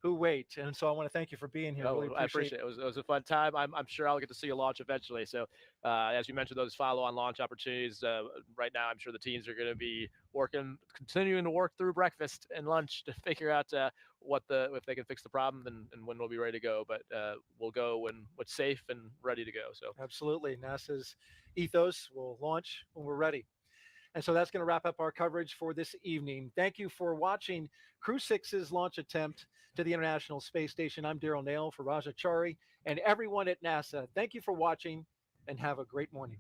who wait. And so I want to thank you for being here. Oh, really I appreciate it. It was a fun time. I'm sure I'll get to see a launch eventually. So as you mentioned, those follow-on launch opportunities, right now I'm sure the teams are going to be continuing to work through breakfast and lunch to figure out if they can fix the problem and when we'll be ready to go. But we'll go when it's safe and ready to go. So absolutely. NASA's ethos will launch when we're ready. And so that's going to wrap up our coverage for this evening. Thank you for watching Crew-6's launch attempt to the International Space Station. I'm Daryl Nail for Raja Chari and everyone at NASA. Thank you for watching and have a great morning.